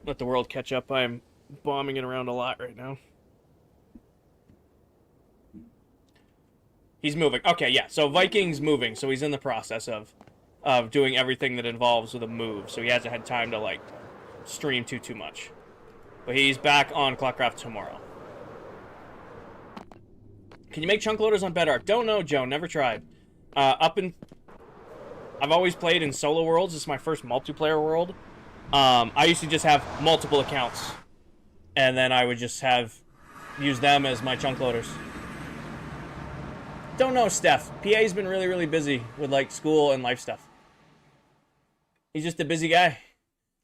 Let the world catch up. I'm bombing it around a lot right now. He's moving. Okay, yeah. So Viking's moving. So he's in the process of doing everything that involves with a move. So he hasn't had time to, like, stream too much. But he's back on ClockCraft tomorrow. Can you make chunk loaders on Bedrock? Don't know, Joe. Never tried. I've always played in solo worlds. This is my first multiplayer world. I used to just have multiple accounts. And then I would just use them as my chunk loaders. Don't know, Steph. PA's been really, really busy with, like, school and life stuff. He's just a busy guy.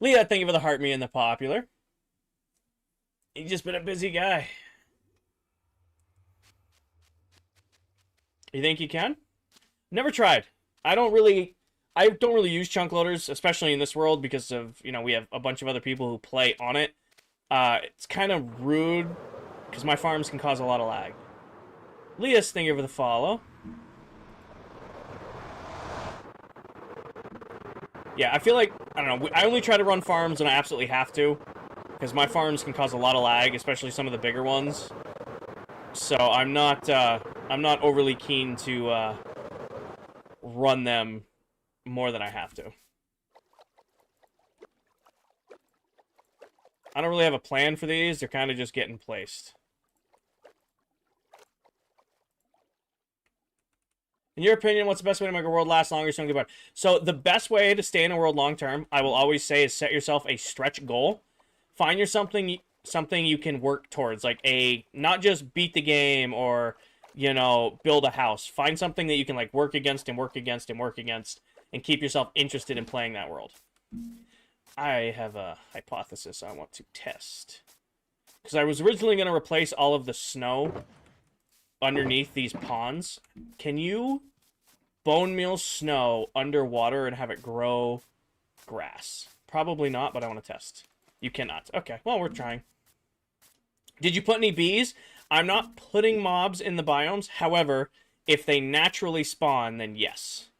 Leah, thank you for the heart me and the popular. He's just been a busy guy. You think you can? Never tried. I don't really use chunk loaders, especially in this world, because of, you know, we have a bunch of other people who play on it. It's kind of rude, because my farms can cause a lot of lag. Leah, thank you for the follow. Yeah, I feel like, I don't know, I only try to run farms when I absolutely have to, because my farms can cause a lot of lag, especially some of the bigger ones. So I'm not overly keen to run them more than I have to. I don't really have a plan for these. They're kind of just getting placed. In your opinion, what's the best way to make a world last longer? So the best way to stay in a world long term, I will always say, is set yourself a stretch goal. Find something you can work towards, like a not just beat the game or build a house. Find something that you can like work against and work against and work against, and keep yourself interested in playing that world. I have a hypothesis I want to test, because I was originally going to replace all of the snow underneath these ponds. Can you bone meal snow underwater and have it grow grass? Probably not, but I want to test. You cannot. Okay, well, we're trying. Did you put any bees? I'm not putting mobs in the biomes. However, if they naturally spawn, then yes.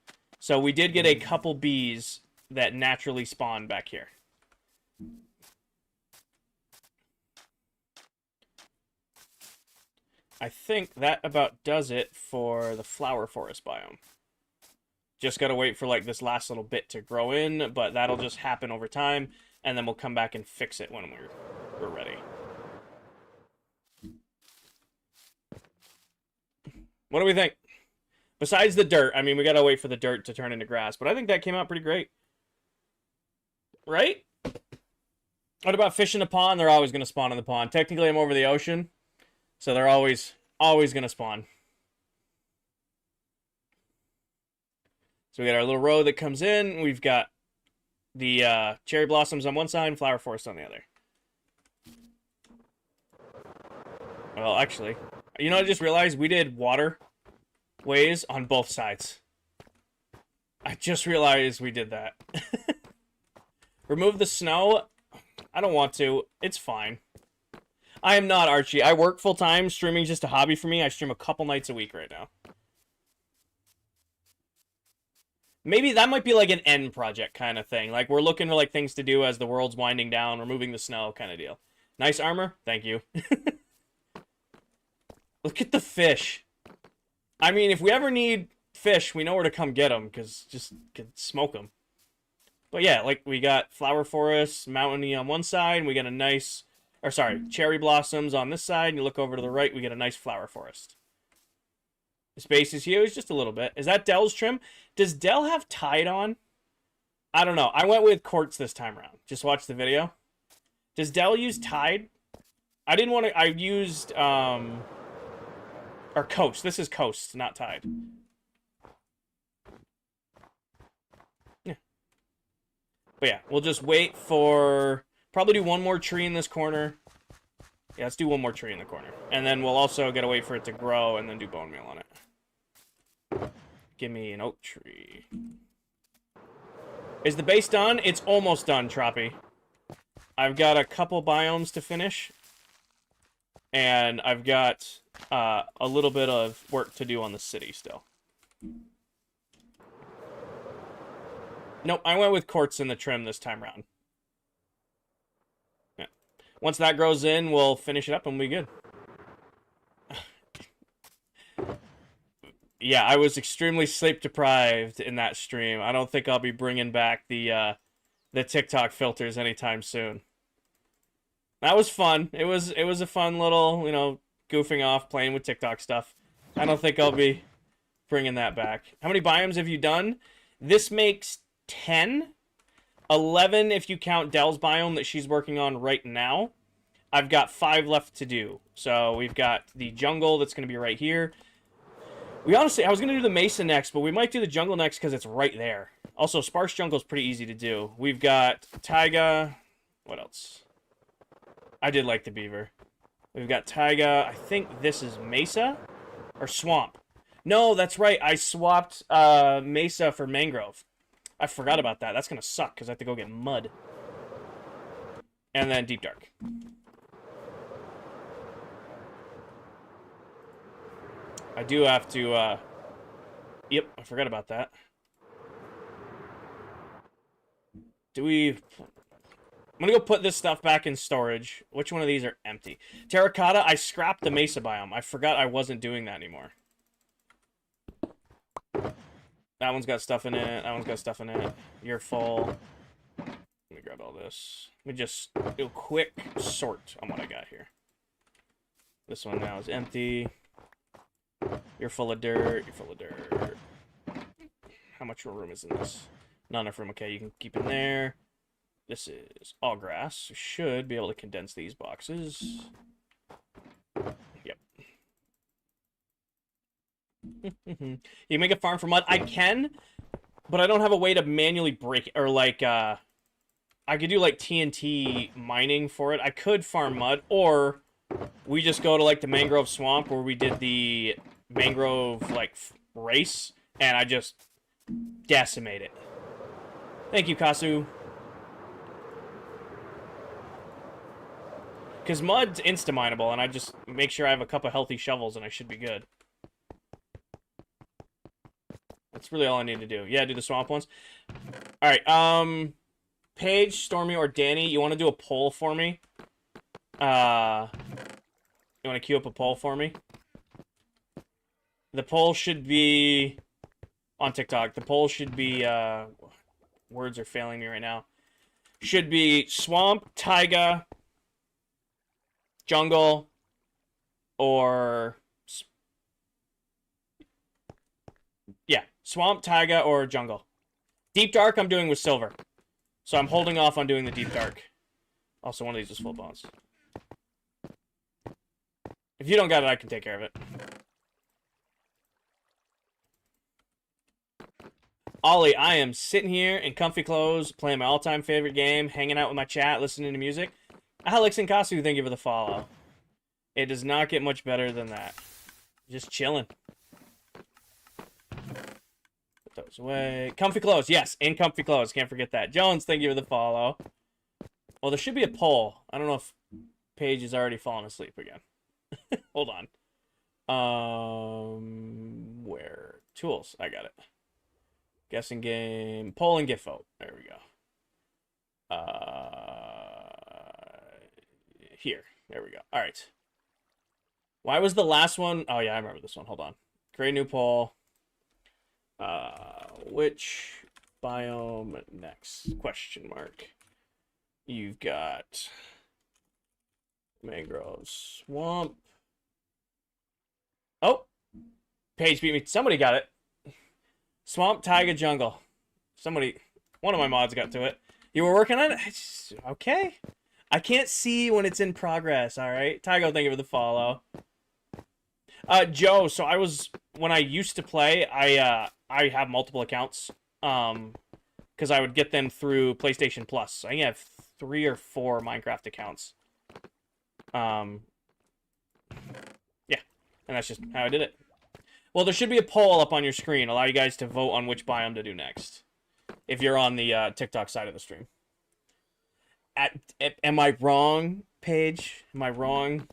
So we did get a couple bees that naturally spawn back here. I think that about does it for the flower forest biome. Just gotta wait for like this last little bit to grow in, but that'll just happen over time, and then we'll come back and fix it when we're ready. What do we think? Besides the dirt, I mean, we gotta wait for the dirt to turn into grass, but I think that came out pretty great. Right? What about fish in the pond? They're always gonna spawn in the pond. Technically, I'm over the ocean, so they're always gonna spawn. So we got our little row that comes in. We've got the cherry blossoms on one side and flower forest on the other. Well, actually, you know, I just realized we did water ways on both sides. I just realized we did that. Remove the snow. I don't want to. It's fine. I am not, Archie. I work full-time. Streaming's just a hobby for me. I stream a couple nights a week right now. Maybe that might be like an end project kind of thing. Like, we're looking for like things to do as the world's winding down, removing the snow kind of deal. Nice armor. Thank you. Look at the fish. I mean, if we ever need fish, we know where to come get them, because just could smoke them. But yeah, like, we got flower forests, mountainy on one side, and we got a nice, or sorry, cherry blossoms on this side, and you look over to the right, we get a nice flower forest. The space is huge, just a little bit. Is that Dell's trim? Does Dell have Tide on? I don't know. I went with Quartz this time around. Just watch the video. Does Dell use Tide? I didn't want to, I used, or Coast. This is Coast, not Tide. Yeah. But yeah, we'll just wait for, probably do one more tree in this corner. Yeah, let's do one more tree in the corner. And then we'll also gotta wait for it to grow and then do bone meal on it. Give me an oak tree. Is the base done? It's almost done, Troppy. I've got a couple biomes to finish. And I've got a little bit of work to do on the city still. Nope, I went with quartz in the trim this time around. Yeah. Once that grows in, we'll finish it up and we'll be good. Yeah, I was extremely sleep deprived in that stream. I don't think I'll be bringing back the TikTok filters anytime soon. That was fun. It was a fun little, goofing off, playing with TikTok stuff. I don't think I'll be bringing that back. How many biomes have you done? This makes 10. 11 if you count Dell's biome that she's working on right now. I've got 5 left to do. So we've got the jungle that's going to be right here. I was going to do the mesa next, but we might do the jungle next because it's right there. Also, sparse jungle is pretty easy to do. We've got taiga. What else? I did like the beaver. We've got taiga. I think this is mesa or swamp. No, that's right. I swapped mesa for mangrove. I forgot about that. That's going to suck because I have to go get mud. And then deep dark. I do have to, yep, I forgot about that. Do we... I'm gonna go put this stuff back in storage. Which one of these are empty? Terracotta, I scrapped the mesa biome. I forgot I wasn't doing that anymore. That one's got stuff in it. That one's got stuff in it. You're full. Let me grab all this. Let me just do a quick sort on what I got here. This one now is empty. You're full of dirt. You're full of dirt. How much more room is in this? Not enough room. Okay, you can keep in there. This is all grass. Should be able to condense these boxes. Yep. You make a farm for mud? I can, but I don't have a way to manually break it. Or like, I could do like TNT mining for it. I could farm mud, or we just go to like the mangrove swamp where we did the mangrove like race, and I just decimate it. Thank you, Kasu. Because mud's insta-mineable, and I just make sure I have a couple healthy shovels, and I should be good. That's really all I need to do. Yeah, do the swamp ones. Alright, Paige, Stormy, or Danny, you want to do a poll for me? You want to queue up a poll for me? The poll should be... on TikTok. The poll should be, words are failing me right now. Should be swamp, taiga... jungle, or... yeah, swamp, taiga, or jungle. Deep dark I'm doing with silver. So I'm holding off on doing the deep dark. Also, one of these is full bones. If you don't got it, I can take care of it. Ollie, I am sitting here in comfy clothes, playing my all-time favorite game, hanging out with my chat, listening to music. Alex and Kasu, thank you for the follow. It does not get much better than that. Just chilling. Put those away. Comfy clothes, yes, in comfy clothes. Can't forget that. Jones, thank you for the follow. Well, there should be a poll. I don't know if Paige has already fallen asleep again. Hold on. Where? Tools. I got it. Guessing game. Poll and gift vote. There we go. Here. There we go. All right. Why was the last one? Oh, yeah, I remember this one. Hold on. Create new poll. Which biome next? Question mark. You've got mangrove swamp. Oh, Paige beat me. Somebody got it. Swamp, taiga, jungle. Somebody, one of my mods got to it. You were working on it? Okay. I can't see when it's in progress, all right? Tygo, thank you for the follow. Joe, so when I used to play, I have multiple accounts, because I would get them through PlayStation Plus. I think I have 3 or 4 Minecraft accounts. Yeah, and that's just how I did it. Well, there should be a poll up on your screen, allow you guys to vote on which biome to do next, if you're on the TikTok side of the stream. Am I wrong, Paige? Am I wrong?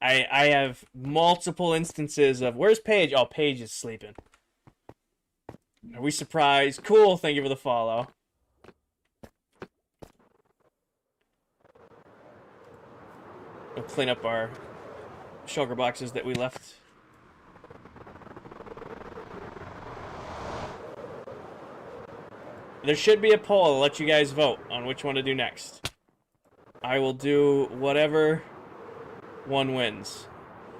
I have multiple instances of, where's Paige? Oh, Paige is sleeping. Are we surprised? Cool, thank you for the follow. We'll clean up our sugar boxes that we left. There should be a poll. I'll let you guys vote on which one to do next. I will do whatever one wins.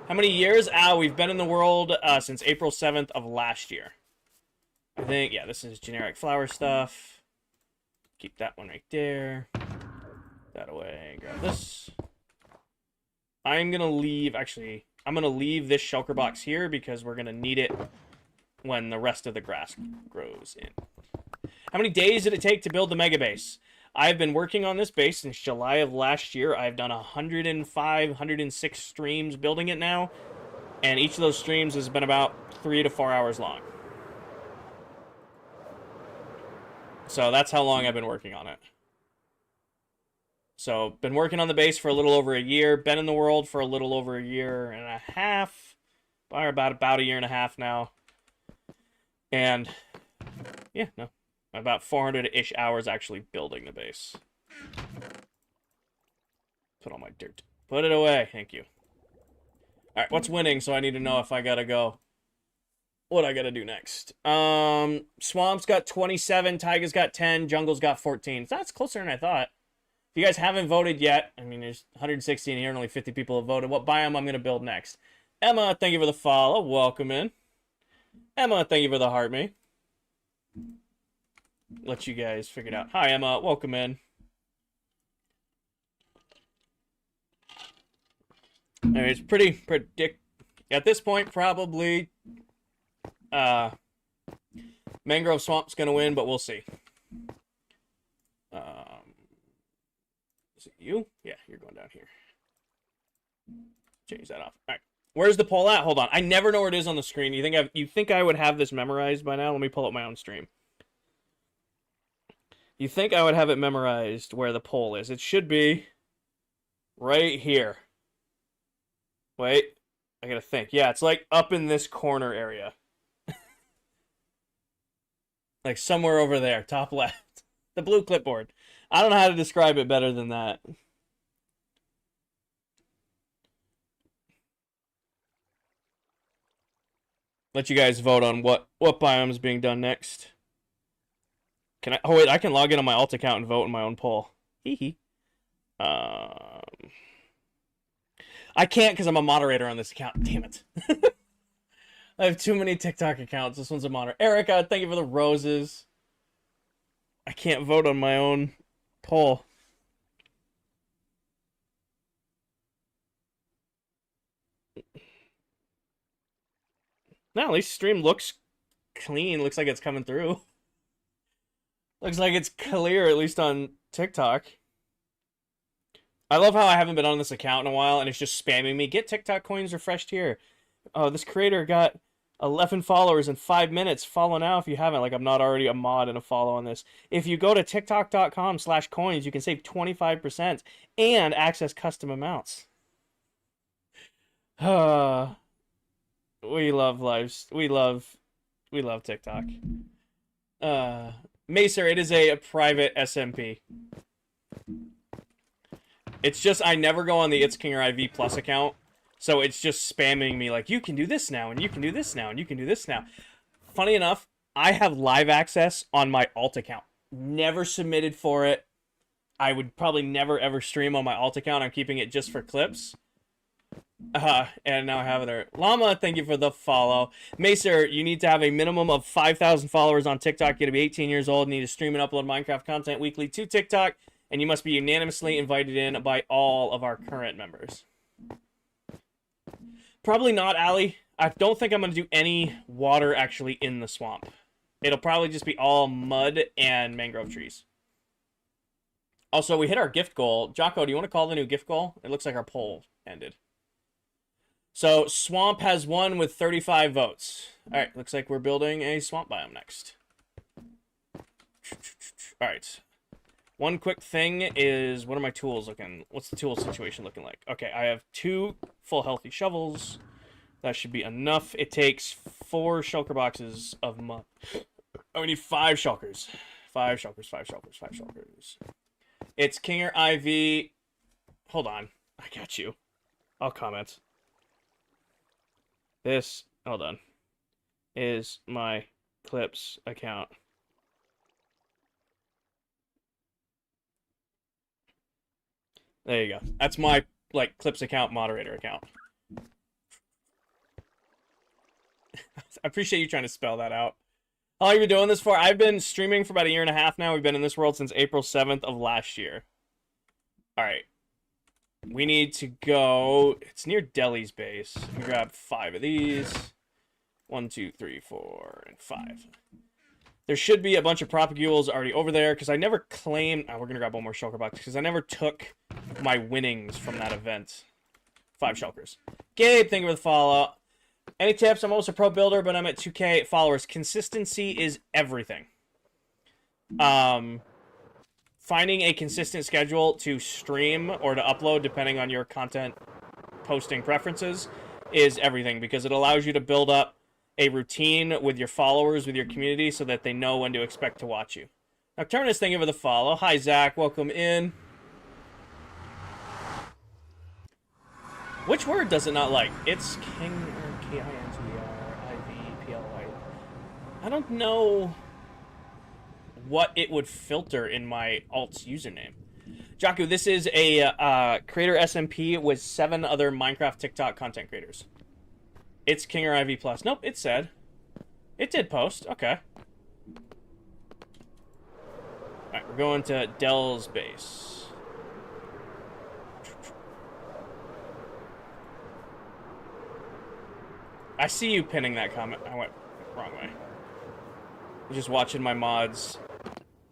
How many years? We've been in the world since April 7th of last year. I think, yeah, this is generic flower stuff. Keep that one right there. That away. Grab this. I'm going to leave, actually, I'm going to leave this shulker box here because we're going to need it when the rest of the grass grows in. How many days did it take to build the mega base? I've been working on this base since July of last year. I've done 105, 106 streams building it now. And each of those streams has been about 3 to 4 hours long. So that's how long I've been working on it. So, been working on the base for a little over a year. Been in the world for a little over a year and a half. Or about a year and a half now. And, yeah, no. About 400-ish hours actually building the base. Put all my dirt. Put it away. Thank you. Alright, what's winning? So I need to know if I gotta go. What I gotta do next. Swamp's got 27, Taiga's got 10, Jungle's got 14. So that's closer than I thought. If you guys haven't voted yet, I mean, there's 116 here and only 50 people have voted. What biome I'm gonna build next? Emma, thank you for the follow. Welcome in. Emma, thank you for the heart me. Let you guys figure it out. Hi, Emma. Welcome in. Alright, it's pretty predict. At this point, probably Mangrove Swamp's gonna win, but we'll see. Is it you? Yeah, you're going down here. Change that off. All right. Where's the poll at? Hold on. I never know where it is on the screen. You think I would have this memorized by now? Let me pull up my own stream. You think I would have it memorized where the poll is? It should be right here. Wait, I gotta think. Yeah, it's like up in this corner area. Like somewhere over there, top left. The blue clipboard. I don't know how to describe it better than that. Let you guys vote on what biome is being done next. Can I? Oh wait, I can log in on my alt account and vote in my own poll. Hee hee. I can't because I'm a moderator on this account. Damn it. I have too many TikTok accounts. This one's a moderator. Erica, thank you for the roses. I can't vote on my own poll. No, at least stream looks clean. Looks like it's coming through. Looks like it's clear, at least on TikTok. I love how I haven't been on this account in a while, and it's just spamming me. Get TikTok coins refreshed here. Oh, this creator got 11 followers in 5 minutes. Follow now if you haven't. Like, I'm not already a mod and a follow on this. If you go to tiktok.com/coins, you can save 25% and access custom amounts. We love lives. We love TikTok. Macer, it is a private SMP. It's just I never go on the It's King or IV Plus account, so it's just spamming me like, you can do this now, and you can do this now, and you can do this now. Funny enough, I have live access on my alt account. Never submitted for it. I would probably never ever stream on my alt account. I'm keeping it just for clips. And now I have it there. Llama, thank you for the follow. Macer, you need to have a minimum of 5,000 followers on TikTok. You got to be 18 years old. Need to stream and upload Minecraft content weekly to TikTok. And you must be unanimously invited in by all of our current members. Probably not, Allie. I don't think I'm going to do any water actually in the swamp. It'll probably just be all mud and mangrove trees. Also, we hit our gift goal. Jocko, do you want to call the new gift goal? It looks like our poll ended. So, Swamp has won with 35 votes. Alright, looks like we're building a swamp biome next. Alright. One quick thing is, what are my tools looking? What's the tool situation looking like? Okay, I have 2 full healthy shovels. That should be enough. It takes 4 shulker boxes of mud. Oh, we need 5 shulkers. 5 shulkers, 5 shulkers, 5 shulkers. It's Kinger IV. Hold on. I got you. I'll comment. This, hold on, is my Clips account. There you go. That's my, like, Clips account moderator account. I appreciate you trying to spell that out. How long have you been doing this for? I've been streaming for about 1.5 years now. We've been in this world since April 7th of last year. Alright. We need to go... It's near Deli's base. We grab 5 of these. 1, 2, 3, 4, and 5. There should be a bunch of propagules already over there, because I never claimed... Oh, we're going to grab one more shulker box, because I never took my winnings from that event. 5 shulkers. Gabe, thank you for the follow. Any tips? I'm almost a pro builder, but I'm at 2K followers. Consistency is everything. Finding a consistent schedule to stream or to upload, depending on your content posting preferences, is everything, because it allows you to build up a routine with your followers, with your community, so that they know when to expect to watch you. Nocturnus, thank you for the follow. Hi, Zach. Welcome in. Which word does it not like? It's King or K-I-N-G-R-I-V-P-L-Y. I don't know what it would filter in my alt's username. Jaku, this is a creator SMP with 7 other Minecraft TikTok content creators. It's King or IV Plus. Nope, it said. It did post. Okay. Alright, we're going to Dell's base. I see you pinning that comment. I went wrong way. I'm just watching my mods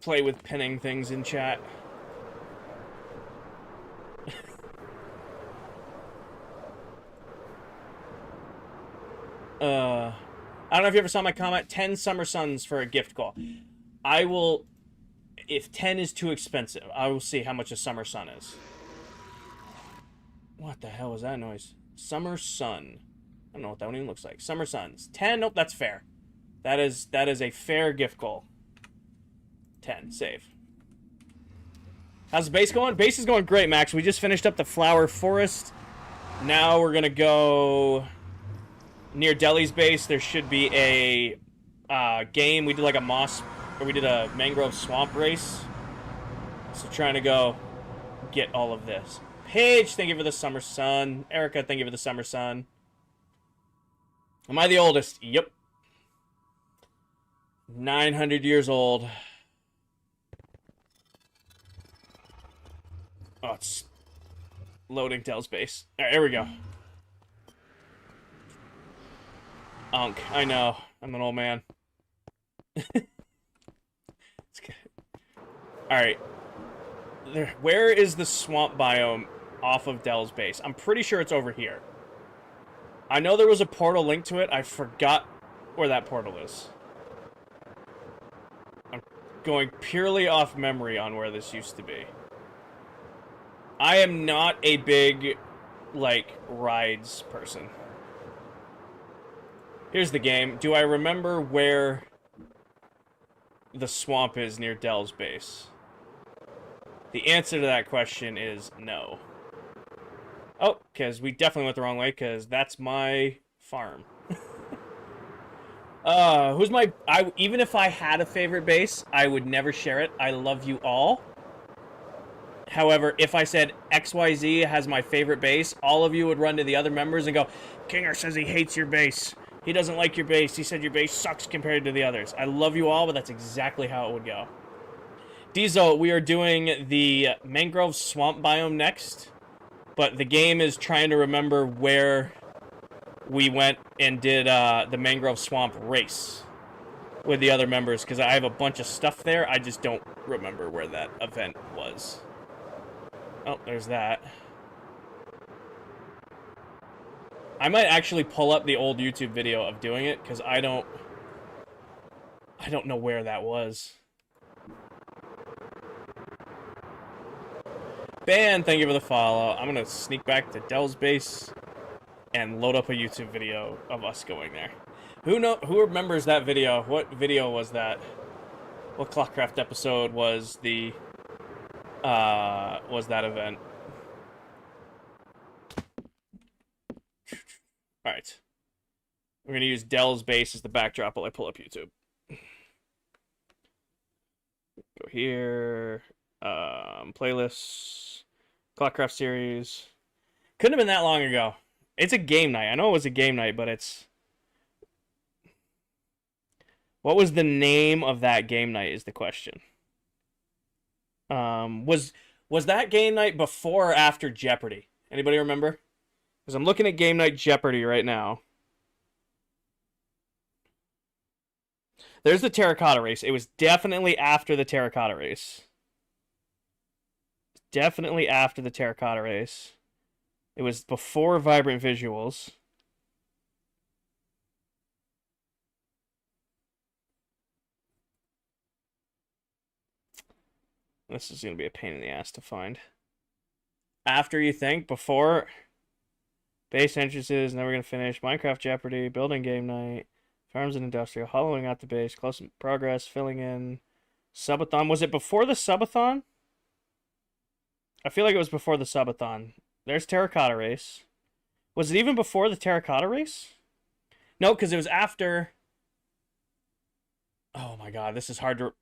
play with pinning things in chat. I don't know if you ever saw my comment. 10 Summer Suns for a gift goal. I will... If 10 is too expensive, I will see how much a Summer Sun is. What the hell was that noise? Summer Sun. I don't know what that one even looks like. Summer Suns. 10? Nope, that's fair. That is a fair gift goal. 10. Save. How's the base going? Base is going great, Max. We just finished up the Flower Forest. Now we're going to go... Near Delhi's base, there should be a game. We did like a moss... Or we did a mangrove swamp race. So trying to go get all of this. Paige, thank you for the Summer Sun. Erica, thank you for the Summer Sun. Am I the oldest? Yep. 900 years old. Oh, it's loading Dell's base. Alright, here we go. Unk, I know. I'm an old man. It's good. Alright. Where is the swamp biome off of Dell's base? I'm pretty sure it's over here. I know there was a portal linked to it. I forgot where that portal is. I'm going purely off memory on where this used to be. I am not a big, like, rides person. Here's the game. Do I remember where the swamp is near Dell's base? The answer to that question is no. Oh, because we definitely went the wrong way, because that's my farm. Who's my... even if I had a favorite base, I would never share it. I love you all. However, if I said XYZ has my favorite base, all of you would run to the other members and go, Kinger says he hates your base. He doesn't like your base. He said your base sucks compared to the others. I love you all, but that's exactly how it would go. Diesel, we are doing the mangrove swamp biome next. But the game is trying to remember where we went and did the mangrove swamp race with the other members, because I have a bunch of stuff there. I just don't remember where that event was. Oh, there's that. I might actually pull up the old YouTube video of doing it, because I don't know where that was. Ban, thank you for the follow. I'm gonna sneak back to Dell's base and load up a YouTube video of us going there. Who remembers that video? What video was that? What ClockCraft episode was the was that event? Alright. We're gonna use Dell's base as the backdrop while I pull up YouTube. Go here. Playlists, ClockCraft series. Couldn't have been that long ago. It's a game night. I know it was a game night, but it's... What was the name of that game night is the question. Was that game night before or after Jeopardy? Anybody remember? Because I'm looking at game night Jeopardy right now. There's the terracotta race. It was definitely after the terracotta race. Definitely after the terracotta race. It was before Vibrant Visuals. This is going to be a pain in the ass to find. After, you think? Before? Base entrances, and then we're going to finish Minecraft Jeopardy, Building Game Night, Farms and industrial, hollowing out the base, close progress, filling in. Subathon. Was it before the subathon? I feel like it was before the subathon. There's terracotta race. Was it even before the terracotta race? No, because it was after. Oh my god, this is hard to.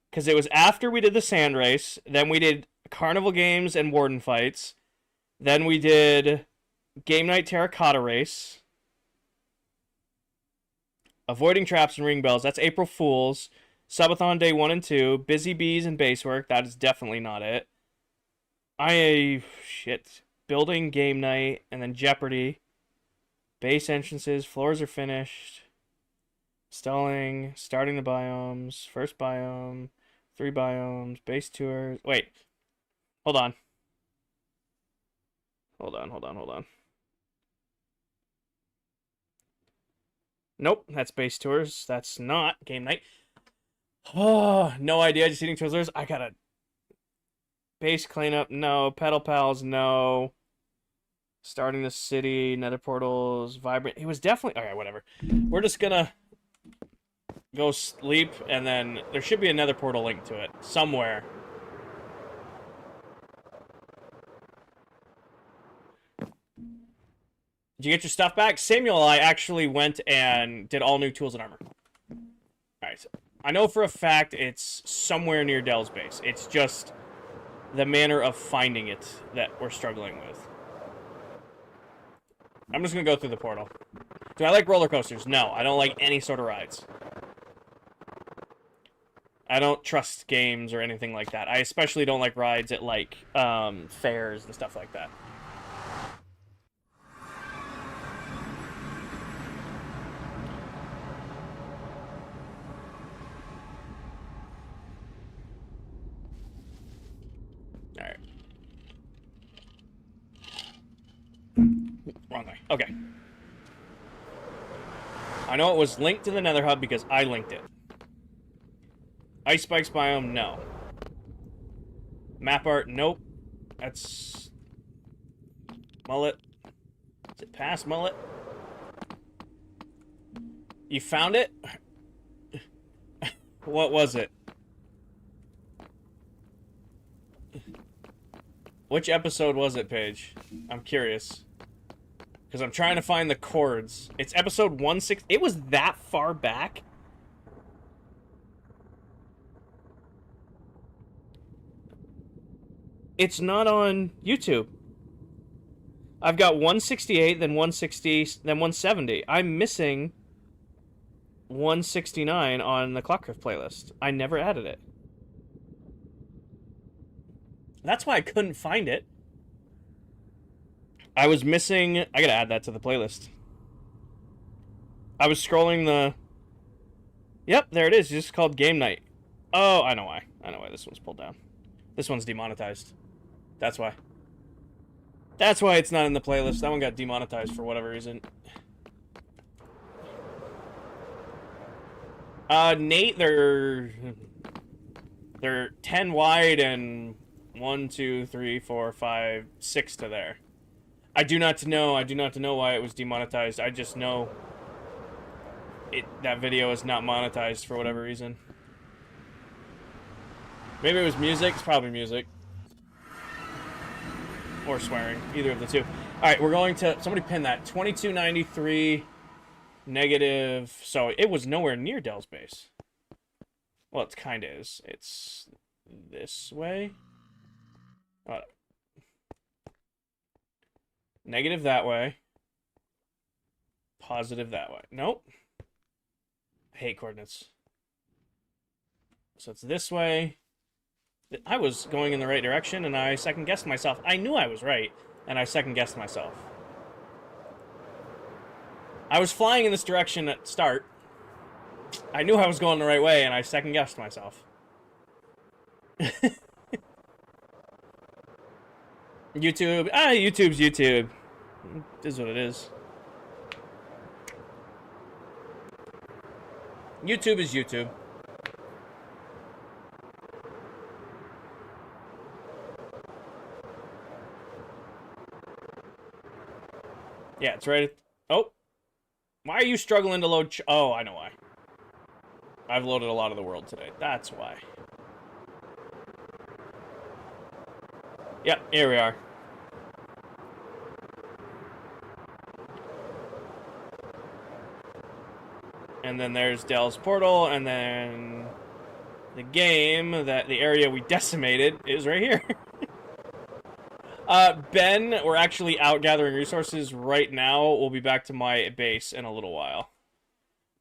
Because it was after we did the sand race, then we did carnival games and warden fights, then we did game night terracotta race, avoiding traps and ring bells. That's April Fools. Subathon day 1 and 2, busy bees and base work. That is definitely not it. Shit. Building game night and then Jeopardy. Base entrances, floors are finished. Stalling, starting the biomes, first biome, 3 biomes, base tours. Wait. Hold on. Hold on. Nope, that's base tours. That's not game night. Oh, no idea. Just eating Twizzlers. I gotta. Base cleanup, no. Pedal Pals, no. Starting the city, nether portals, vibrant. It was definitely. Okay, whatever. We're just gonna go sleep, and then there should be a nether portal link to it somewhere. Did you get your stuff back? Samuel, I actually went and did all new tools and armor. Alright, so I know for a fact it's somewhere near Dell's base. It's just the manner of finding it that we're struggling with. I'm just gonna go through the portal. Do I like roller coasters? No, I don't like any sort of rides. I don't trust games or anything like that. I especially don't like rides at, like, fairs and stuff like that. Alright. Wrong way. Okay. I know it was linked to the Nether Hub because I linked it. Ice Spikes biome, no. Map art, nope. That's... Mullet. Is it past Mullet? You found it? What was it? Which episode was it, Paige? I'm curious. Because I'm trying to find the chords. It's episode 160. It was that far back? It's not on YouTube. I've got 168, then 160, then 170. I'm missing 169 on the ClockCraft playlist. I never added it. That's why I couldn't find it. I was missing... I gotta add that to the playlist. I was scrolling the... Yep, there it is. It's just called Game Night. Oh, I know why. I know why this one's pulled down. This one's demonetized. That's why. That's why it's not in the playlist. That one got demonetized for whatever reason. Nate, they're 10 wide and 1, 2, 3, 4, 5, 6 to there. I do not know why it was demonetized. I just know that video is not monetized for whatever reason. Maybe it was music. It's probably music. Or swearing. Either of the two. Alright, we're going to... Somebody pin that. 2293 negative... So, it was nowhere near Dell's base. Well, it kind of is. It's this way. Negative that way. Positive that way. Nope. I hate coordinates. So it's this way. I was going in the right direction, and I second-guessed myself. I knew I was right, and I second-guessed myself. I was flying in this direction at start. I knew I was going the right way, and I second-guessed myself. YouTube. YouTube's YouTube. It is what it is. YouTube is YouTube. Yeah, it's right. Oh. Why are you struggling to load? Oh, I know why. I've loaded a lot of the world today. That's why. Yep, here we are. And then there's Dell's portal, and then the game, that the area we decimated, is right here. Ben, we're actually out gathering resources right now. We'll be back to my base in a little while.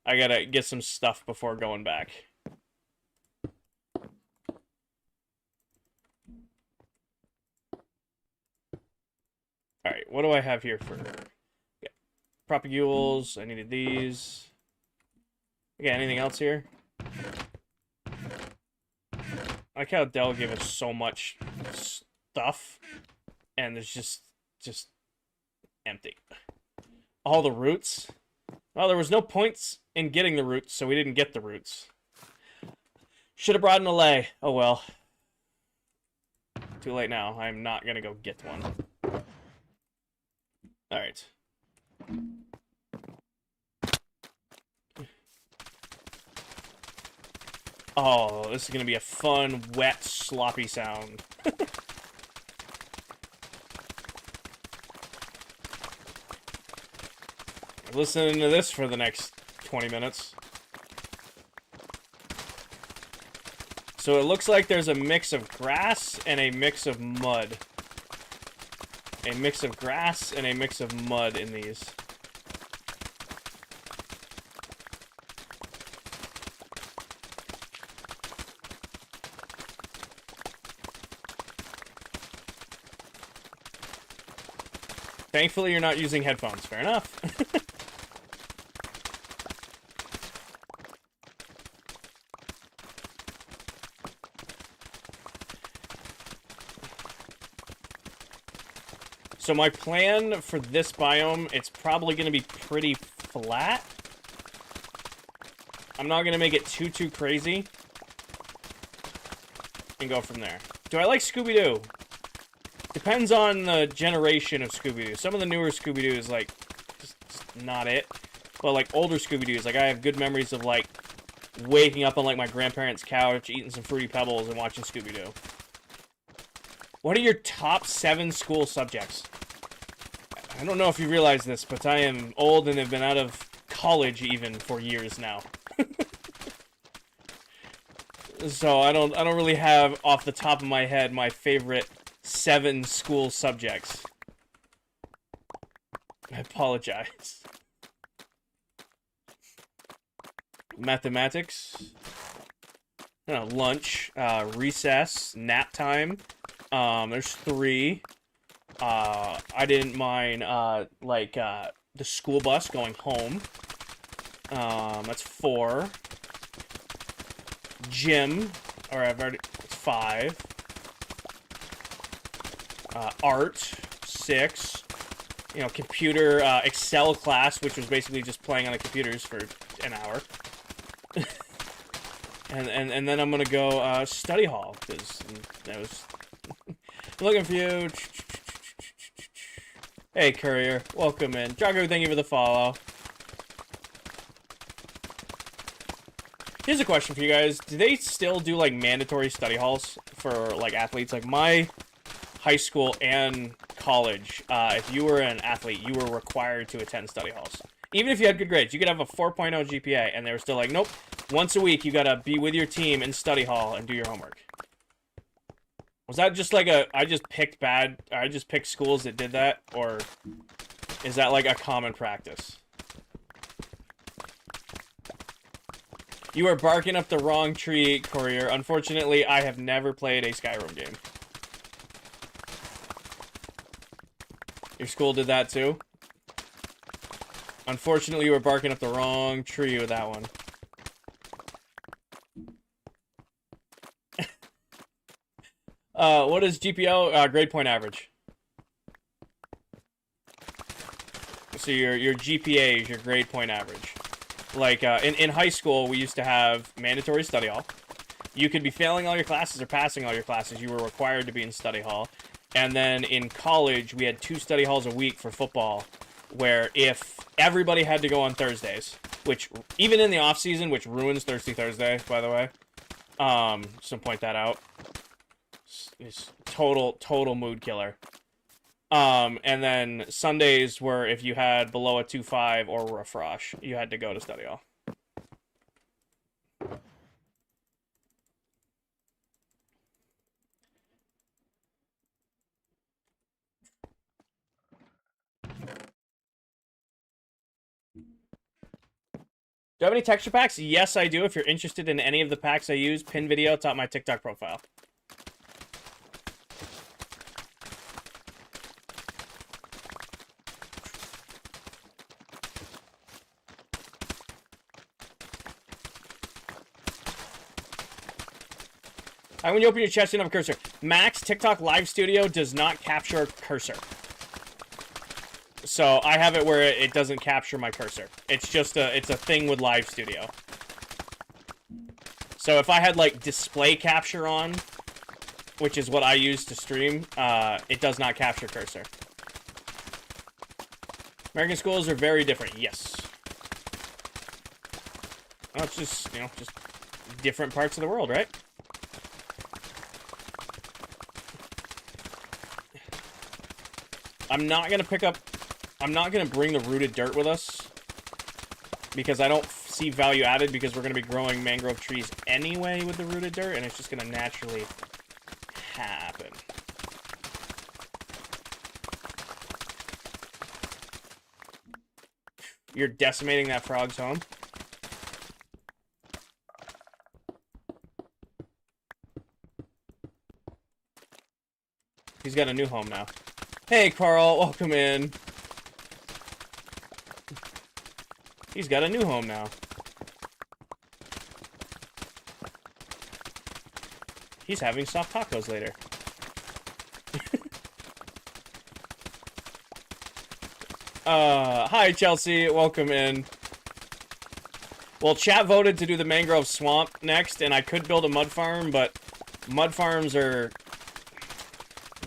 I gotta get some stuff before going back. Alright, what do I have here for... Yeah. Propagules, I needed these. Okay, anything else here? I like how Dell gave us so much stuff, and there's just empty. All the roots. Well, there was no points in getting the roots, so we didn't get the roots. Should have brought an allay. Oh well. Too late now. I'm not gonna go get one. Alright. Oh, this is gonna be a fun, wet, sloppy sound. Listening to this for the next 20 minutes. So it looks like there's a mix of grass and a mix of mud. A mix of grass and a mix of mud in these. Thankfully, you're not using headphones. Fair enough. So my plan for this biome, it's probably going to be pretty flat. I'm not going to make it too crazy. And go from there. Do I like Scooby-Doo? Depends on the generation of Scooby-Doo. Some of the newer Scooby-Doo is, like, just not it. But, like, older Scooby-Doos, like, I have good memories of, like, waking up on, like, my grandparents' couch, eating some Fruity Pebbles, and watching Scooby-Doo. What are your top 7 school subjects? I don't know if you realize this, but I am old and have been out of college even for years now. So I don't really have off the top of my head my favorite 7 school subjects. I apologize. Mathematics. Lunch, recess, nap time. There's 3. I didn't mind, the school bus going home. That's 4. Gym, or I've already, 5. Art, 6. You know, computer, Excel class, which was basically just playing on the computers for an hour. and then I'm gonna go, study hall, because that was... looking for you. Hey, Courier. Welcome in. Drago, thank you for the follow. Here's a question for you guys. Do they still do, like, mandatory study halls for, like, athletes? Like, my high school and college, if you were an athlete, you were required to attend study halls. Even if you had good grades. You could have a 4.0 GPA, and they were still like, nope, once a week you gotta be with your team in study hall and do your homework. Was that just like I just picked schools that did that? Or is that like a common practice? You are barking up the wrong tree, Courier. Unfortunately, I have never played a Skyrim game. Your school did that too? Unfortunately, you were barking up the wrong tree with that one. What is GPO? Grade point average. So your GPA is your grade point average. Like, in high school, we used to have mandatory study hall. You could be failing all your classes or passing all your classes. You were required to be in study hall. And then in college, we had 2 study halls a week for football. where if everybody had to go on Thursdays, which even in the off season, which ruins Thirsty Thursday, by the way. Just to point that out. It's total mood killer. And then Sundays were if you had below a 2.5 or were a frosh, you had to go to study hall. Do I have any texture packs? Yes, I do. If you're interested in any of the packs I use, pin video top my TikTok profile. When you open your chest, you don't have a cursor. Max, TikTok Live Studio does not capture cursor. So I have it where it doesn't capture my cursor. It's just it's a thing with Live Studio. So if I had like display capture on, which is what I use to stream, it does not capture cursor. American schools are very different. Yes. Well, it's just, you know, just different parts of the world, right? I'm not going to bring the rooted dirt with us because I don't see value added because we're going to be growing mangrove trees anyway with the rooted dirt and it's just going to naturally happen. You're decimating that frog's home? He's got a new home now. Hey, Carl, welcome in. He's got a new home now. He's having soft tacos later. Hi, Chelsea, welcome in. Well, chat voted to do the mangrove swamp next, and I could build a mud farm, but mud farms are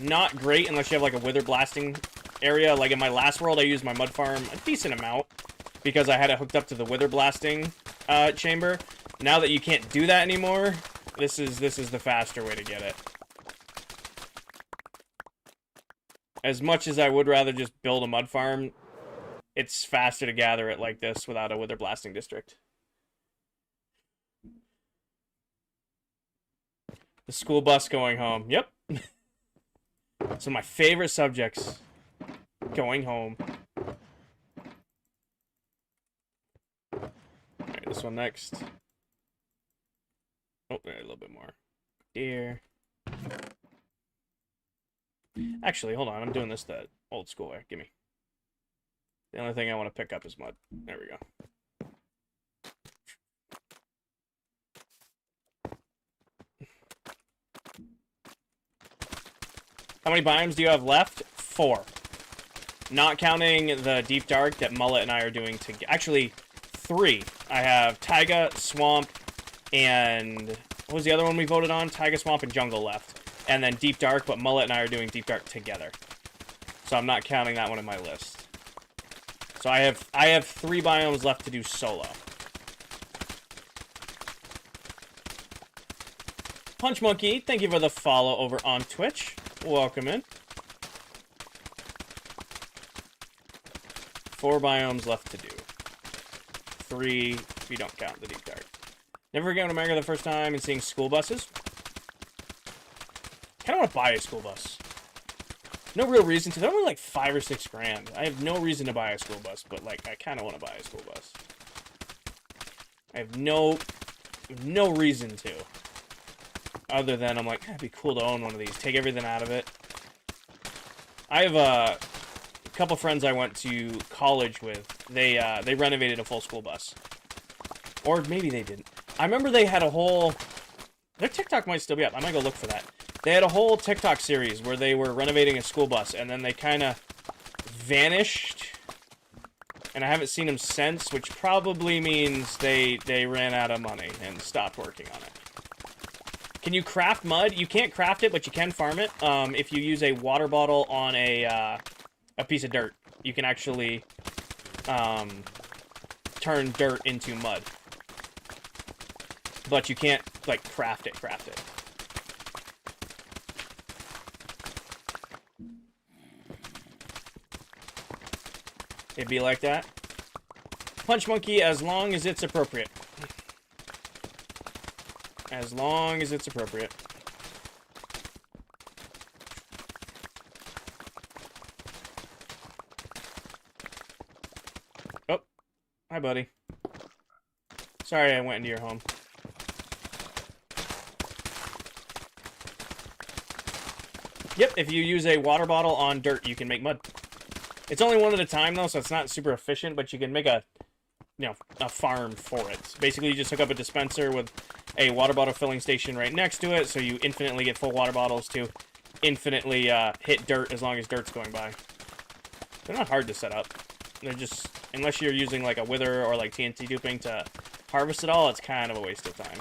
not great unless you have like a wither blasting area. Like in my last world, I used my mud farm a decent amount because I had it hooked up to the wither blasting chamber. Now that you can't do that anymore, this is the faster way to get it. As much as I would rather just build a mud farm, it's faster to gather it like this without a wither blasting district. The school bus going home. Yep. So my favorite subjects. Going home. Alright, this one next. Oh, a little bit more. Here. Actually, hold on. I'm doing this the old school way. Gimme. The only thing I want to pick up is mud. There we go. How many biomes do you have left? 4. Not counting the deep dark that Mullet and I are doing together. Actually, 3. I have Taiga, Swamp, and what was the other one we voted on? Taiga, Swamp, and Jungle left. And then deep dark, but Mullet and I are doing deep dark together. So I'm not counting that one in my list. So I have 3 biomes left to do solo. Punch Monkey, thank you for the follow over on Twitch. Welcome in. 4 biomes left to do. 3 if you don't count the deep dark. Never going to America the first time and seeing school buses. Kind of want to buy a school bus. No real reason to. They're only like 5 or 6 grand. I have no reason to buy a school bus, but like I kind of want to buy a school bus. I have no reason to. Other than I'm like, it'd be cool to own one of these. Take everything out of it. I have a couple friends I went to college with. They renovated a full school bus. Or maybe they didn't. I remember they had a whole... Their TikTok might still be up. I might go look for that. They had a whole TikTok series where they were renovating a school bus, and then they kind of vanished. And I haven't seen them since, which probably means they ran out of money and stopped working on it. Can you craft mud? You can't craft it, but you can farm it. If you use a water bottle on a a piece of dirt. You can actually turn dirt into mud. But you can't, like, craft it. It'd be like that. Punch Monkey, as long as it's appropriate. As long as it's appropriate. Oh. Hi, buddy. Sorry I went into your home. Yep, if you use a water bottle on dirt, you can make mud. It's only one at a time, though, so it's not super efficient, but you can make a, you know, a farm for it. Basically, you just hook up a dispenser with a water bottle filling station right next to it, so you infinitely get full water bottles to infinitely hit dirt as long as dirt's going by. They're not hard to set up. They're just, unless you're using like a wither or like TNT duping to harvest it all, it's kind of a waste of time.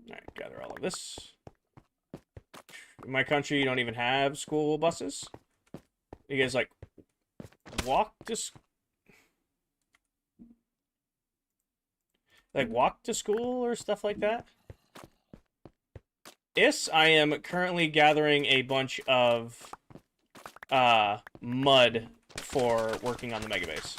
Alright, gather all of this. In my country, you don't even have school buses. You guys, like, walk to school or stuff like that? Yes, I am currently gathering a bunch of mud for working on the mega base.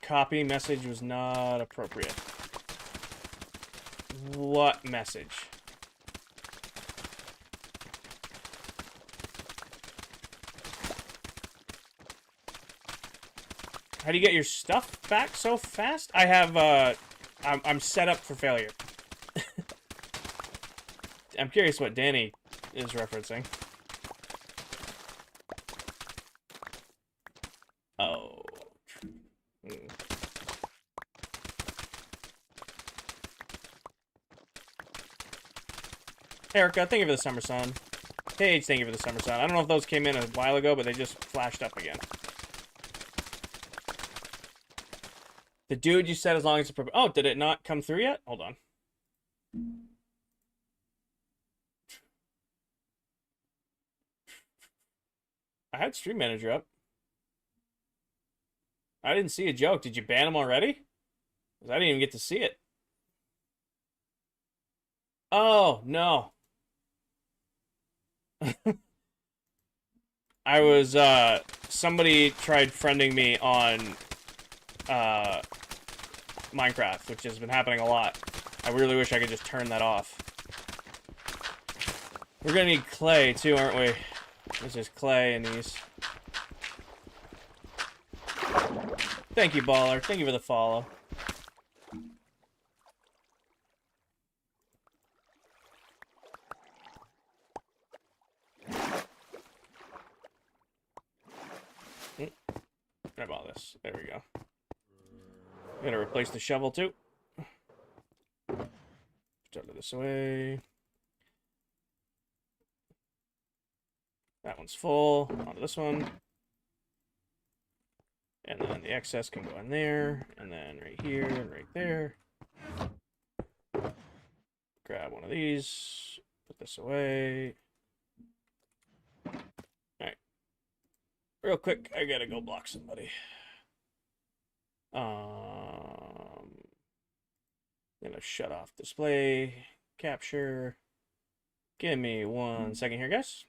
Copy message was not appropriate. What message? How do you get your stuff back so fast? I have, I'm set up for failure. I'm curious what Danny is referencing. Oh. Erica, thank you for the summer sun. Paige, thank you for the summer sun. I don't know if those came in a while ago, but they just flashed up again. The dude you said as long as it's... Oh, did it not come through yet? Hold on. I had Stream Manager up. I didn't see a joke. Did you ban him already? Because I didn't even get to see it. Oh, no. I was, somebody tried friending me on, Minecraft, which has been happening a lot. I really wish I could just turn that off. We're gonna need clay, too, aren't we? This is clay in these. Thank you, Baller. Thank you for the follow. Grab all this. There we go. Gotta replace the shovel, too. Start this away. That one's full. Onto this one. And then the excess can go in there. And then right here and right there. Grab one of these. Put this away. Alright. Real quick, I gotta go block somebody. Gonna shut off display capture. Give me 1 second here, guys.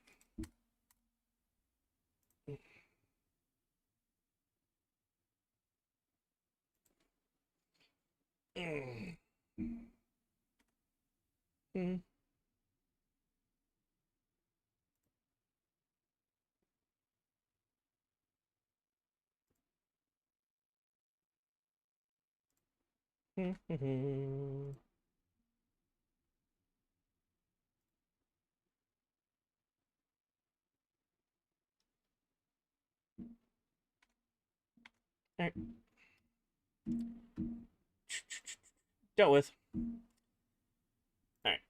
Alright. Dealt with. Alright.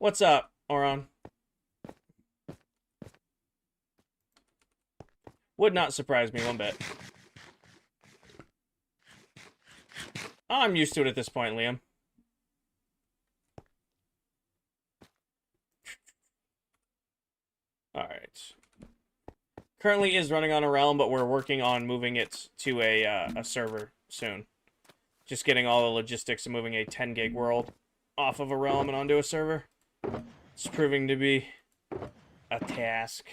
What's up, Oron? Would not surprise me one bit. I'm used to it at this point, Liam. Alright. Currently is running on a realm, but we're working on moving it to a server soon. Just getting all the logistics of moving a 10 gig world off of a realm and onto a server. It's proving to be a task.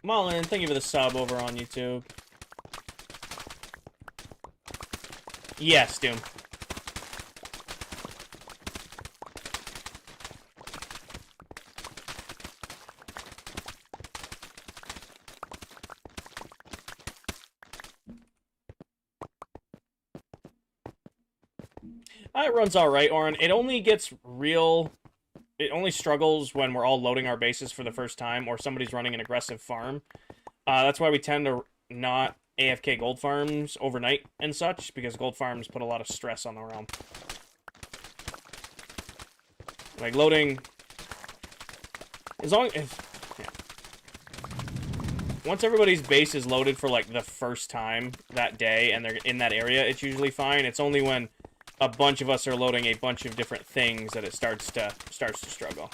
Mullen, thank you for the sub over on YouTube. Yes, Doom. It runs alright, Oren. It only gets real... It only struggles when we're all loading our bases for the first time, or somebody's running an aggressive farm. That's why we tend to not AFK gold farms overnight and such, because gold farms put a lot of stress on the realm. Like, loading... As long as... Yeah. Once everybody's base is loaded for, like, the first time that day, and they're in that area, it's usually fine. It's only when a bunch of us are loading a bunch of different things that it starts to struggle.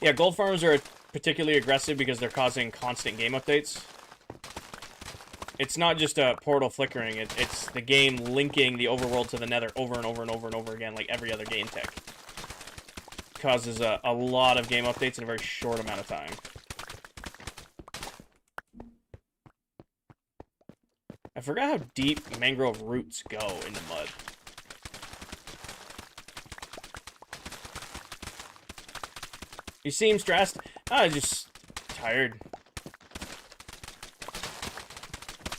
Yeah, gold farms are particularly aggressive because they're causing constant game updates. It's not just a portal flickering, it's the game linking the overworld to the nether over and over and over and over again, like every other game tech. Causes a lot of game updates in a very short amount of time. I forgot how deep mangrove roots go in the mud. You seem stressed? I'm just tired.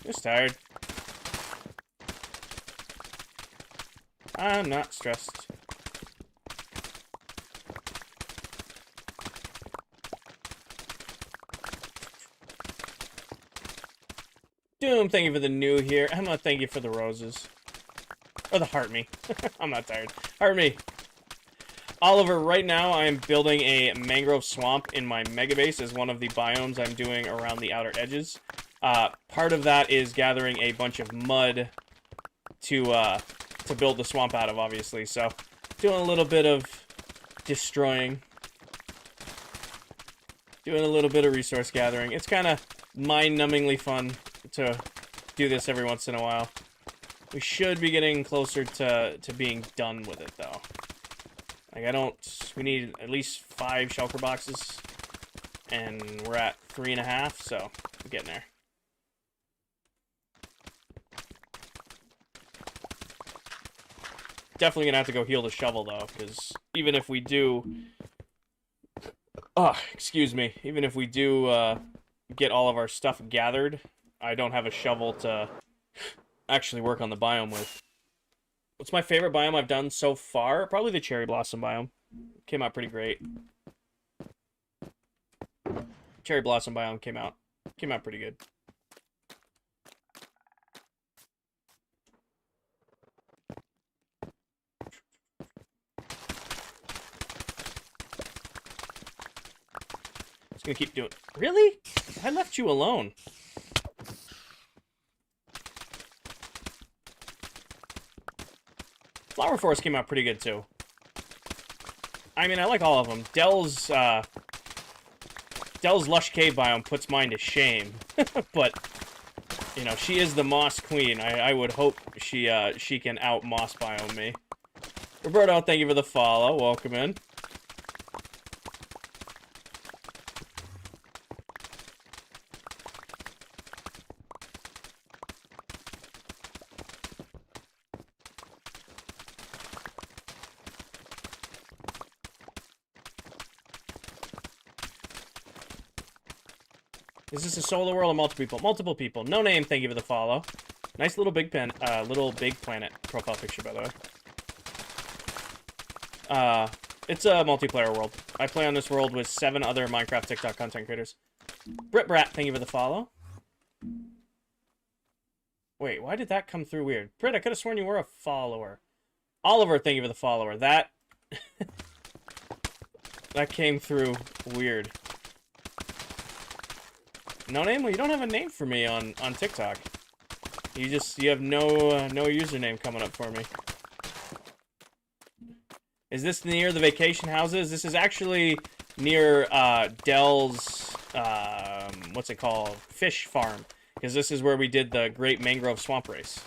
Just tired. I'm not stressed. Doom, thank you for the new here. Emma, thank you for the roses. Or the heart me. I'm not tired. Heart me. Oliver, right now I am building a mangrove swamp in my mega base as one of the biomes I'm doing around the outer edges. Part of that is gathering a bunch of mud to build the swamp out of, obviously. So, doing a little bit of destroying. Doing a little bit of resource gathering. It's kind of mind-numbingly fun to do this every once in a while. We should be getting closer to being done with it, though. Like, we need at least 5 shulker boxes, and we're at 3.5, so we're getting there. Definitely gonna have to go heal the shovel, though, because even if we do... Oh, excuse me. Even if we do get all of our stuff gathered, I don't have a shovel to actually work on the biome with. What's my favorite biome I've done so far? Probably the cherry blossom biome. Came out pretty great. Cherry blossom biome came out pretty good. Just gonna keep doing... Really? I left you alone. Flower Forest came out pretty good, too. I mean, I like all of them. Dell's Lush Cave biome puts mine to shame. But, you know, she is the Moss Queen. I would hope she can out-Moss biome me. Roberto, thank you for the follow. Welcome in. Is this a solo world or multiple people? Multiple people. No name, thank you for the follow. Nice little big planet profile picture, by the way. It's a multiplayer world. I play on this world with 7 other Minecraft TikTok content creators. Brit Brat, thank you for the follow. Wait, why did that come through weird? Brit, I could have sworn you were a follower. Oliver, thank you for the follower. That... that came through weird. No name? Well, you don't have a name for me on TikTok. You have no username coming up for me. Is this near the vacation houses? This is actually near Dell's what's it called? Fish farm. Because this is where we did the Great Mangrove Swamp Race.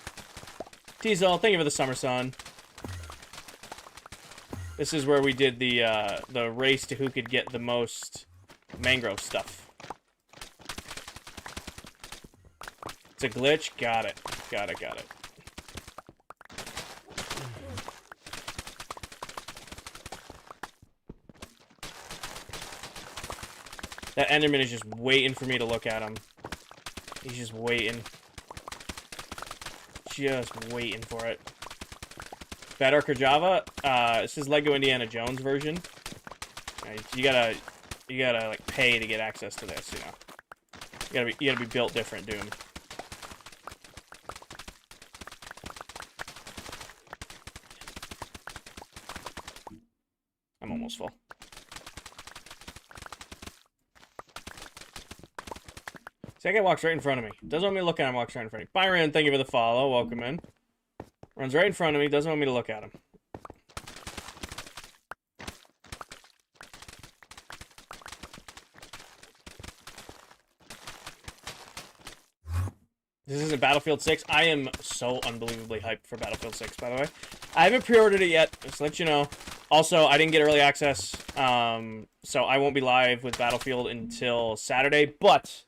Teasel, thank you for the summer sun. This is where we did the race to who could get the most mangrove stuff. It's a glitch? Got it. Got it. That Enderman is just waiting for me to look at him. He's just waiting. Just waiting for it. Bad Arc or Java? This is Lego Indiana Jones version. You gotta like pay to get access to this, you know. You gotta be built different, Doom. I'm almost full. See, that guy walks right in front of me. Doesn't want me to look at him, walks right in front of me. Byron, thank you for the follow. Welcome in. Runs right in front of me, doesn't want me to look at him. This isn't Battlefield 6. I am so unbelievably hyped for Battlefield 6, by the way. I haven't pre-ordered it yet, just to let you know. Also, I didn't get early access, so I won't be live with Battlefield until Saturday, but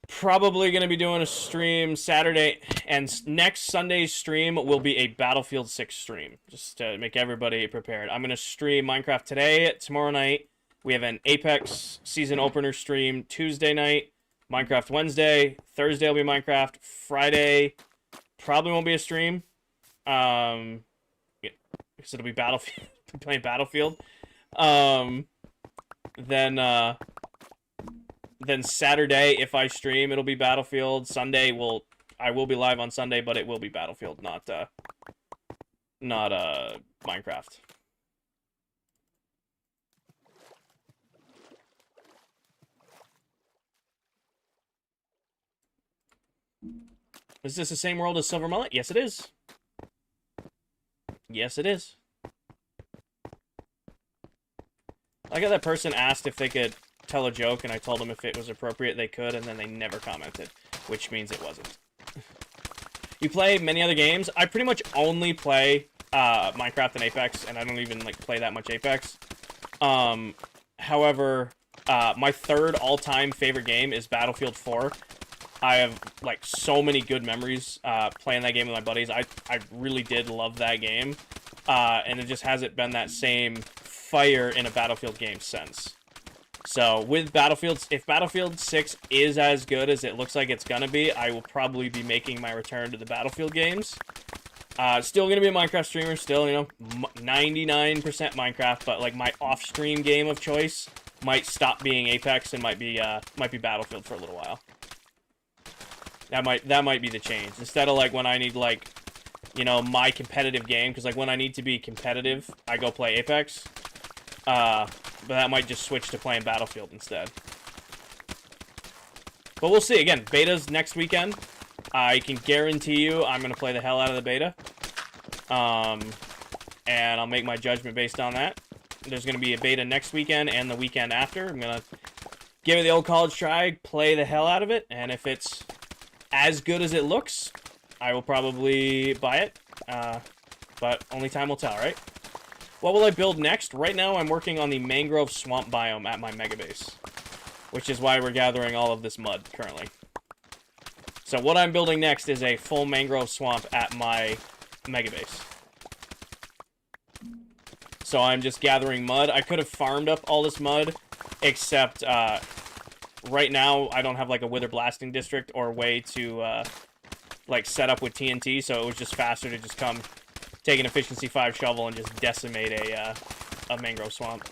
probably going to be doing a stream Saturday, and next Sunday's stream will be a Battlefield 6 stream, just to make everybody prepared. I'm going to stream Minecraft today, tomorrow night. We have an Apex season opener stream Tuesday night, Minecraft Wednesday, Thursday will be Minecraft, Friday probably won't be a stream, because it'll be Battlefield, playing Battlefield. Then Saturday, if I stream, it'll be Battlefield. Sunday, I will be live on Sunday, but it will be Battlefield, not Minecraft. Is this the same world as Silver Mullet? Yes, it is. Yes, it is. I got that person asked if they could tell a joke, and I told them if it was appropriate they could, and then they never commented, which means it wasn't. You play many other games? I pretty much only play Minecraft and Apex, and I don't even like play that much Apex. However, my third all-time favorite game is Battlefield 4. I have like so many good memories playing that game with my buddies. I really did love that game, and it just hasn't been that same fire in a Battlefield game since. So with Battlefield, if Battlefield 6 is as good as it looks like it's gonna be, I will probably be making my return to the Battlefield games. Still gonna be a Minecraft streamer, still, you know, 99% Minecraft, but like my off-stream game of choice might stop being Apex and might be Battlefield for a little while. That might be the change. Instead of like when I need like, you know, my competitive game, because like when I need to be competitive, I go play Apex. But that might just switch to playing Battlefield instead. But we'll see. Again, beta's next weekend. I can guarantee you I'm going to play the hell out of the beta. And I'll make my judgment based on that. There's going to be a beta next weekend and the weekend after. I'm going to give it the old college try, play the hell out of it, and if it's as good as it looks, I will probably buy it. But only time will tell, right? What will I build next? Right now, I'm working on the mangrove swamp biome at my mega base, which is why we're gathering all of this mud currently. So what I'm building next is a full mangrove swamp at my mega base. So I'm just gathering mud. I could have farmed up all this mud, except right now I don't have like a wither blasting district or way to like set up with TNT, so it was just faster to just come take an efficiency 5 shovel and just decimate a mangrove swamp.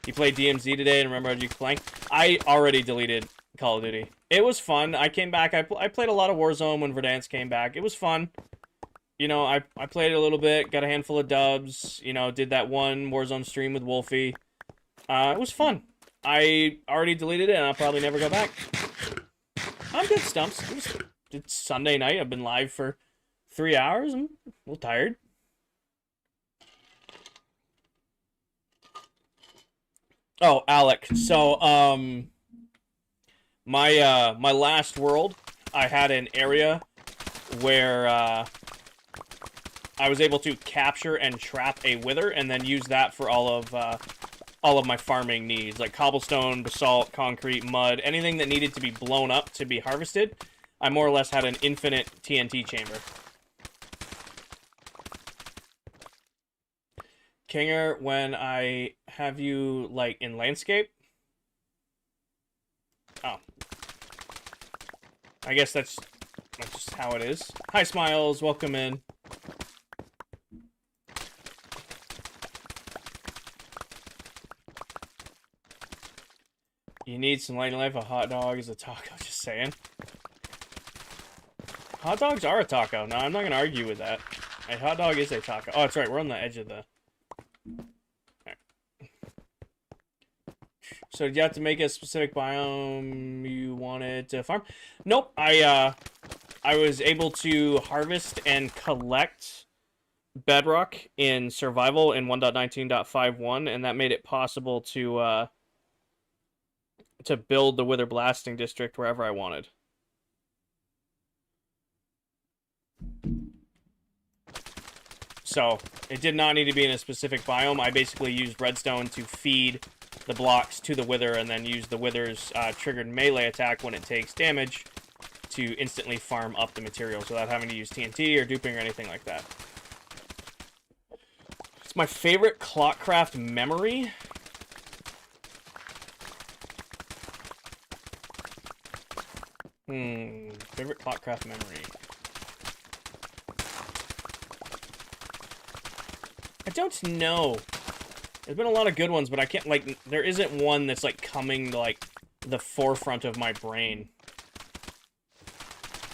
You played DMZ today and remember how you playing? I already deleted Call of Duty. It was fun. I came back. I played a lot of Warzone when Verdansk came back. It was fun. You know, I played it a little bit, got a handful of dubs, you know, did that one Warzone stream with Wolfie. It was fun. I already deleted it, and I'll probably never go back. I'm good, Stumps. It's Sunday night. I've been live for 3 hours. I'm a little tired. Oh, Alec. So, my last world, I had an area where, I was able to capture and trap a wither and then use that for all of my farming needs, like cobblestone, basalt, concrete, mud, anything that needed to be blown up to be harvested. I more or less had an infinite TNT chamber. Kinger, when I have you, like, in landscape? Oh. I guess that's just how it is. Hi, Smiles. Welcome in. You need some light in life. A hot dog is a taco. Just saying. Hot dogs are a taco. No, I'm not going to argue with that. A hot dog is a taco. Oh, that's right. We're on the edge of the... Right. So, did you have to make a specific biome you wanted to farm? Nope. I was able to harvest and collect bedrock in survival in 1.19.51, and that made it possible to build the Wither Blasting District wherever I wanted. So, it did not need to be in a specific biome. I basically used redstone to feed the blocks to the Wither, and then use the Wither's triggered melee attack when it takes damage to instantly farm up the materials without having to use TNT or duping or anything like that. It's my favorite ClockCraft memory. Favorite ClockCraft memory. I don't know. There's been a lot of good ones, but I can't, like, there isn't one that's, like, coming to, like, the forefront of my brain.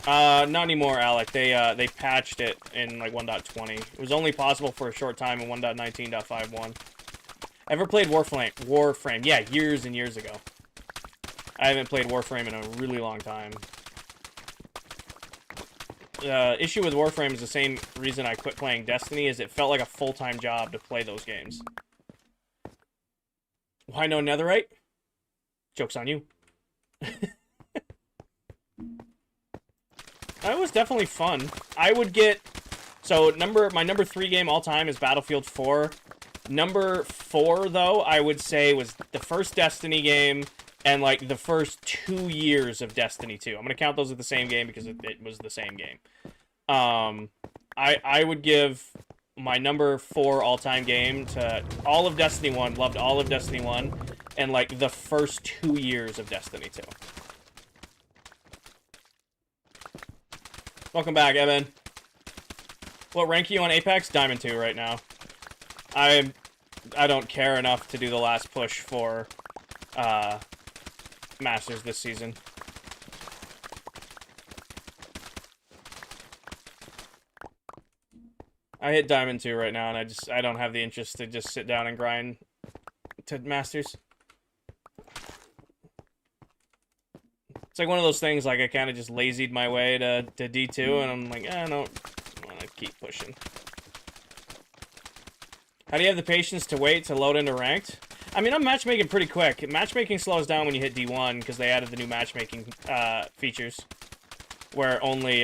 Not anymore, Alec. They patched it in, like, 1.20. It was only possible for a short time in 1.19.51. Ever played Warframe? Yeah, years and years ago. I haven't played Warframe in a really long time. The issue with Warframe is the same reason I quit playing Destiny, is it felt like a full-time job to play those games. Why no netherite? Joke's on you. That was definitely fun. I would get... So, my number 3 game all-time is Battlefield 4. Number 4, though, I would say was the first Destiny game... and, like, the first 2 years of Destiny 2. I'm going to count those as the same game because it was the same game. I would give my number 4 all-time game to all of Destiny 1. Loved all of Destiny 1. And, like, the first 2 years of Destiny 2. Welcome back, Evan. What rank are you on Apex? Diamond 2 right now. I don't care enough to do the last push for, Masters this season. I hit Diamond 2 right now, and I don't have the interest to just sit down and grind to Masters. It's like one of those things, like, I kind of just lazied my way to D2, and I'm like, I don't want to keep pushing. How do you have the patience to wait to load into ranked? I mean, I'm matchmaking pretty quick. Matchmaking slows down when you hit D1, because they added the new matchmaking features, where only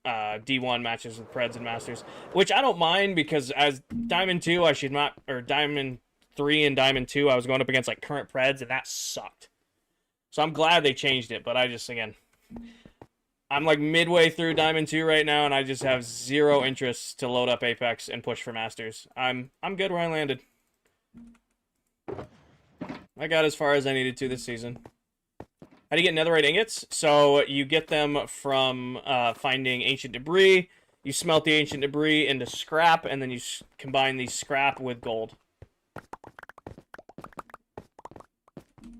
D1 matches with Preds and Masters, which I don't mind, because as Diamond 2, I should not, or Diamond 3 and Diamond 2, I was going up against, like, current Preds, and that sucked. So I'm glad they changed it, but I just, again, I'm, like, midway through Diamond 2 right now, and I just have zero interest to load up Apex and push for Masters. I'm good where I landed. I got as far as I needed to this season. How do you get netherite ingots? So you get them from finding ancient debris. You smelt the ancient debris into scrap, and then you combine the scrap with gold.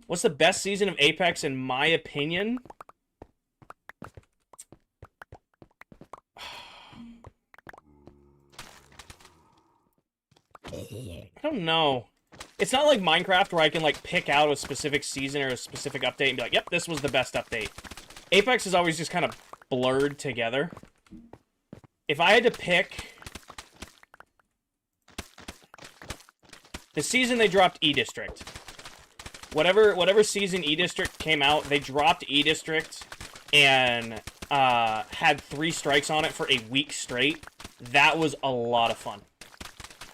What's the best season of Apex in my opinion? I don't know. It's not like Minecraft where I can like pick out a specific season or a specific update and be like, yep, this was the best update. Apex is always just kind of blurred together. If I had to pick the season they dropped E-District. Whatever season E-District came out, they dropped E-District and had 3 strikes on it for a week straight. That was a lot of fun.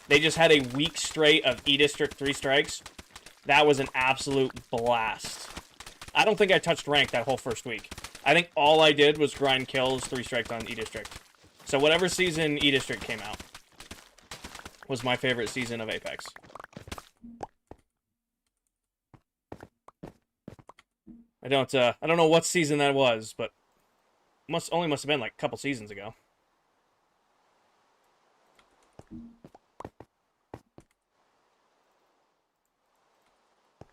They just had a week straight of E-District 3 strikes. That was an absolute blast. I don't think I touched rank that whole first week. I think all I did was grind kills, 3 strikes on E-District. So whatever season E-District came out was my favorite season of Apex. I don't know what season that was, but only must have been like a couple seasons ago.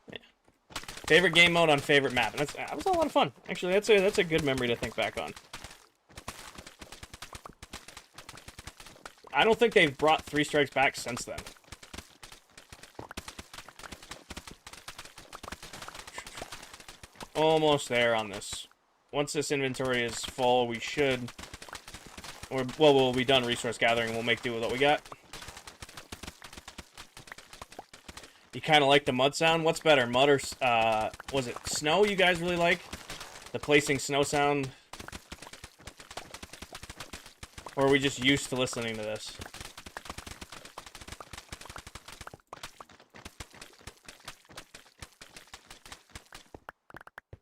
Yeah. Favorite game mode on favorite map. And that was a lot of fun. Actually, that's a good memory to think back on. I don't think they've brought 3 strikes back since then. Almost there on this. Once this inventory is full, we should... well, we'll be done resource gathering. We'll make do with what we got. You kind of like the mud sound? What's better, mud or... was it snow you guys really like? The placing snow sound? Or are we just used to listening to this?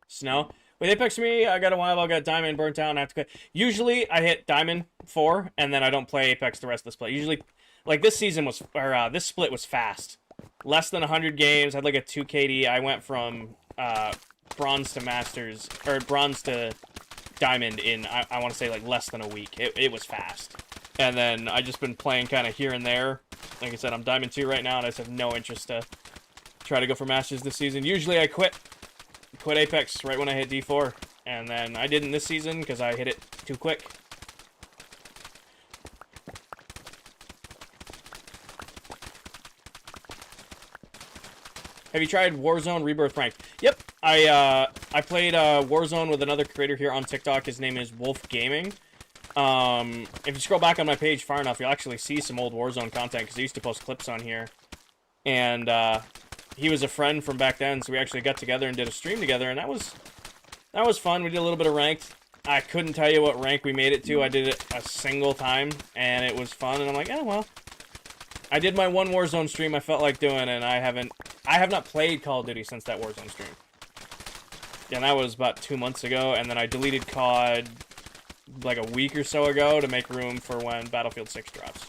Snow? With Apex for me, I got a while, I got Diamond burnt out, and I have to quit. Usually, I hit Diamond 4, and then I don't play Apex the rest of the split. Usually, like, this season was... or, this split was fast. Less than 100 games, had like a 2 KD. I went from, Bronze to Masters... or, Bronze to Diamond in, I want to say, like, less than a week. It was fast. And then I just been playing kind of here and there. Like I said, I'm Diamond 2 right now, and I just have no interest to try to go for Masters this season. Usually I quit Apex right when I hit D4. And then I didn't this season because I hit it too quick. Have you tried Warzone Rebirth Ranked? Yep. I played Warzone with another creator here on TikTok. His name is Wolf Gaming. If you scroll back on my page far enough, you'll actually see some old Warzone content, because I used to post clips on here. And, he was a friend from back then, so we actually got together and did a stream together, and that was fun. We did a little bit of ranked. I couldn't tell you what rank we made it to. I did it a single time, and it was fun, and I'm like, oh, well. I did my one Warzone stream I felt like doing, and I have not played Call of Duty since that Warzone stream. And that was about 2 months ago, and then I deleted COD like a week or so ago to make room for when Battlefield 6 drops.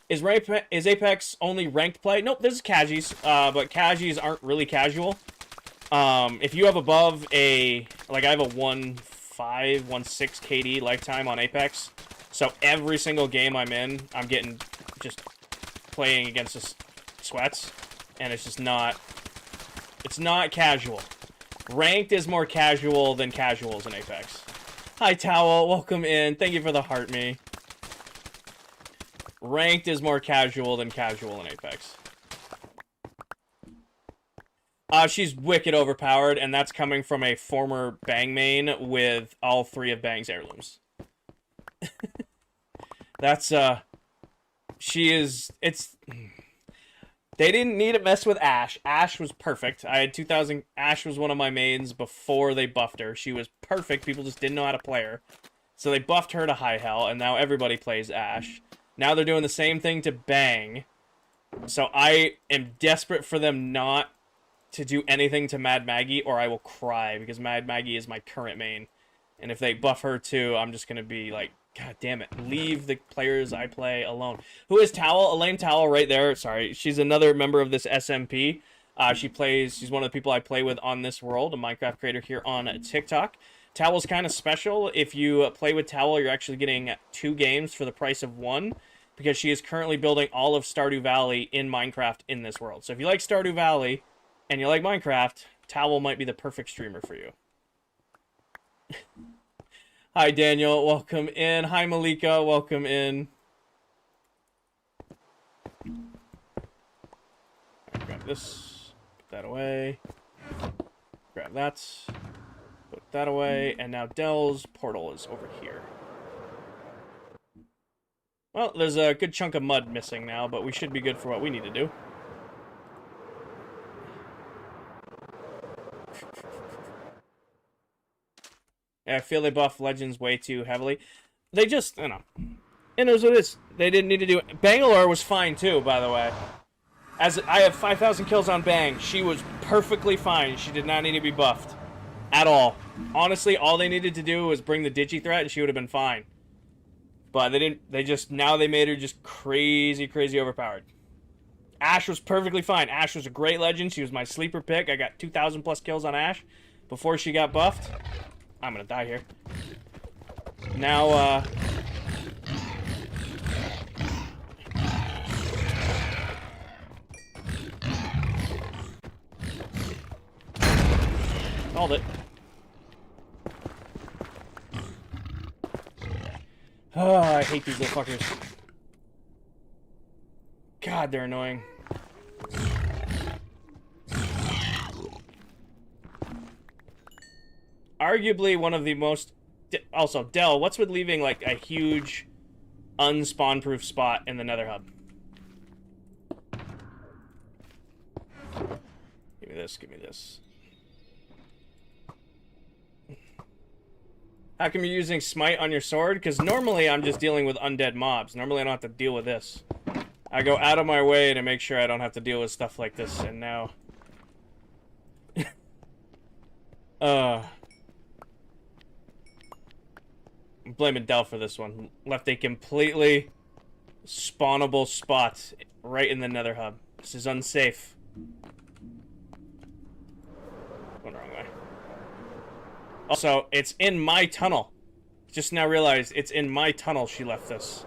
Is Apex only ranked play? Nope, there's casuals, but casuals aren't really casual. If you have above a... like, I have a 1.5, 1.6 KD lifetime on Apex, so every single game I'm in, I'm getting... just playing against the sweats, and it's just not... it's not casual. Ranked is more casual than casuals in Apex. Hi, Towel. Welcome in. Thank you for the heart me. Ranked is more casual than casual in Apex. She's wicked overpowered, and that's coming from a former Bang main with all 3 of Bang's heirlooms. That's, she is... it's... they didn't need to mess with Ashe. Ashe was perfect. I had 2,000... Ashe was one of my mains before they buffed her. She was perfect. People just didn't know how to play her. So they buffed her to high hell, and now everybody plays Ashe. Now they're doing the same thing to Bang. So I am desperate for them not to do anything to Mad Maggie, or I will cry, because Mad Maggie is my current main. And if they buff her too, I'm just going to be like, God damn it, leave the players I play alone. Who is Towel? Elaine Towel right there. Sorry, she's another member of this SMP. She's one of the people I play with on this world, a Minecraft creator here on TikTok. Towel's kind of special. If you play with Towel, you're actually getting 2 games for the price of 1, because she is currently building all of Stardew Valley in Minecraft in this world. So if you like Stardew Valley and you like Minecraft, Towel might be the perfect streamer for you. Hi, Daniel. Welcome in. Hi, Malika. Welcome in. Right, grab this. Put that away. Grab that. Put that away. And now Dell's portal is over here. Well, there's a good chunk of mud missing now, but we should be good for what we need to do. Yeah, I feel they buff Legends way too heavily. They just, you know. It knows what it is. They didn't need to do it. Bangalore was fine too, by the way. As I have 5,000 kills on Bang, she was perfectly fine. She did not need to be buffed. At all. Honestly, all they needed to do was bring the Digi threat and she would have been fine. But they didn't, now they made her just crazy, crazy overpowered. Ash was perfectly fine. Ash was a great legend. She was my sleeper pick. I got 2,000 plus kills on Ash before she got buffed. I'm gonna die here. Now, called it. Oh, I hate these little fuckers. God, they're annoying. Arguably one of the most... Also, Dell, what's with leaving, like, a huge unspawn-proof spot in the Nether Hub? Give me this, give me this. How come you're using Smite on your sword? Because normally I'm just dealing with undead mobs. Normally I don't have to deal with this. I go out of my way to make sure I don't have to deal with stuff like this, and now... I'm blaming Dell for this one. Left a completely spawnable spot right in the Nether Hub. This is unsafe. Going the wrong way. Also, it's in my tunnel. Just now realized it's in my tunnel she left this.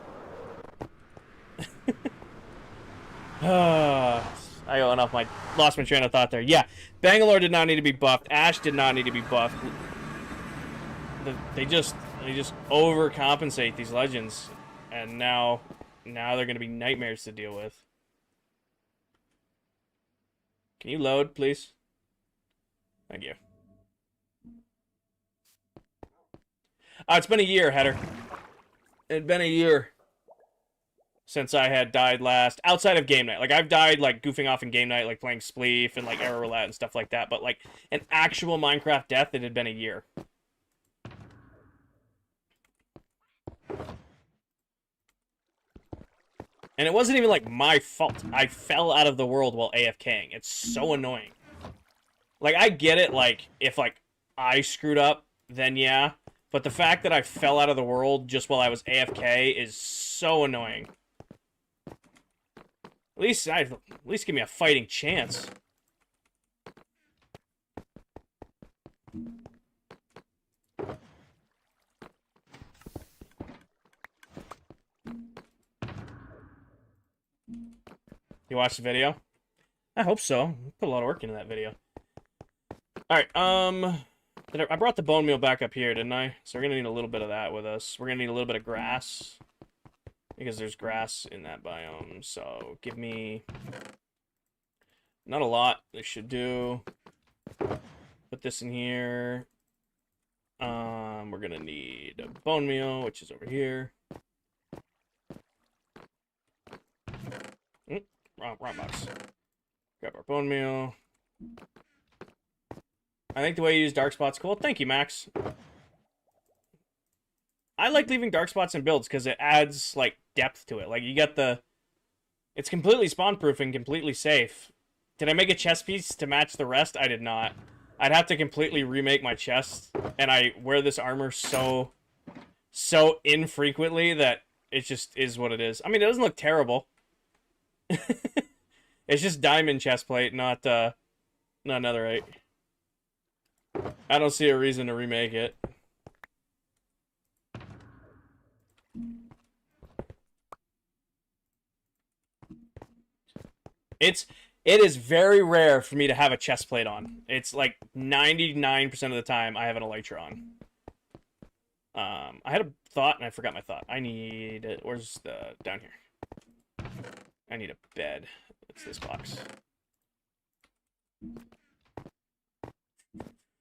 I got enough. Lost my train of thought there. Yeah, Bangalore did not need to be buffed. Ash did not need to be buffed. They just overcompensate these legends, and now they're gonna be nightmares to deal with. Can you load, please? Thank you. It's been a year, Header. It's been a year since I had died last, outside of game night. Like, I've died, like, goofing off in game night, like, playing Spleef and, like, Arrow Roulette and stuff like that. But, like, an actual Minecraft death, it had been a year. And it wasn't even, like, my fault. I fell out of the world while AFKing. It's so annoying. Like, I get it, like, if, like, I screwed up, then yeah. But the fact that I fell out of the world just while I was AFK is so annoying. At least give me a fighting chance. You watched the video? I hope so. Put a lot of work into that video. Alright, I brought the bone meal back up here, didn't I? So we're gonna need a little bit of that with us. We're gonna need a little bit of grass, because there's grass in that biome. So give me... not a lot. They should do... Put this in here. We're gonna need a bone meal, which is over here. Wrong box. Grab our bone meal. I think the way you use dark spots cool. Thank you, Max. I like leaving dark spots in builds because it adds, like, depth to it. Like, you get the... It's completely spawn-proof and completely safe. Did I make a chest piece to match the rest? I did not. I'd have to completely remake my chest, and I wear this armor so infrequently that it just is what it is. I mean, it doesn't look terrible. It's just diamond chest plate, not not netherite. I don't see a reason to remake it. It is very rare for me to have a chest plate on. It's like 99% of the time I have an elytra on. I had a thought and I forgot my thought. I need it. Where's the down here? I need a bed. It's this box.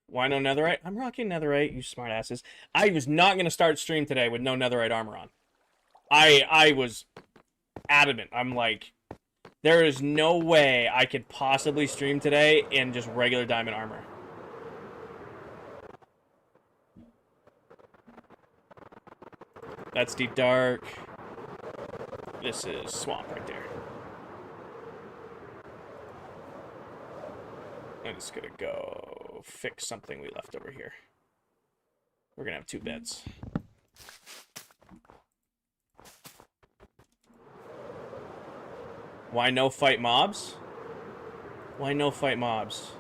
Why no netherite? I'm rocking netherite, you smartasses. I was not gonna start stream today with no netherite armor on. I was adamant. I'm like, there is no way I could possibly stream today in just regular diamond armor. That's deep dark. This is swamp right there. I'm just gonna go fix something we left over here. We're gonna have 2 beds. Why no fight mobs? Why no fight mobs?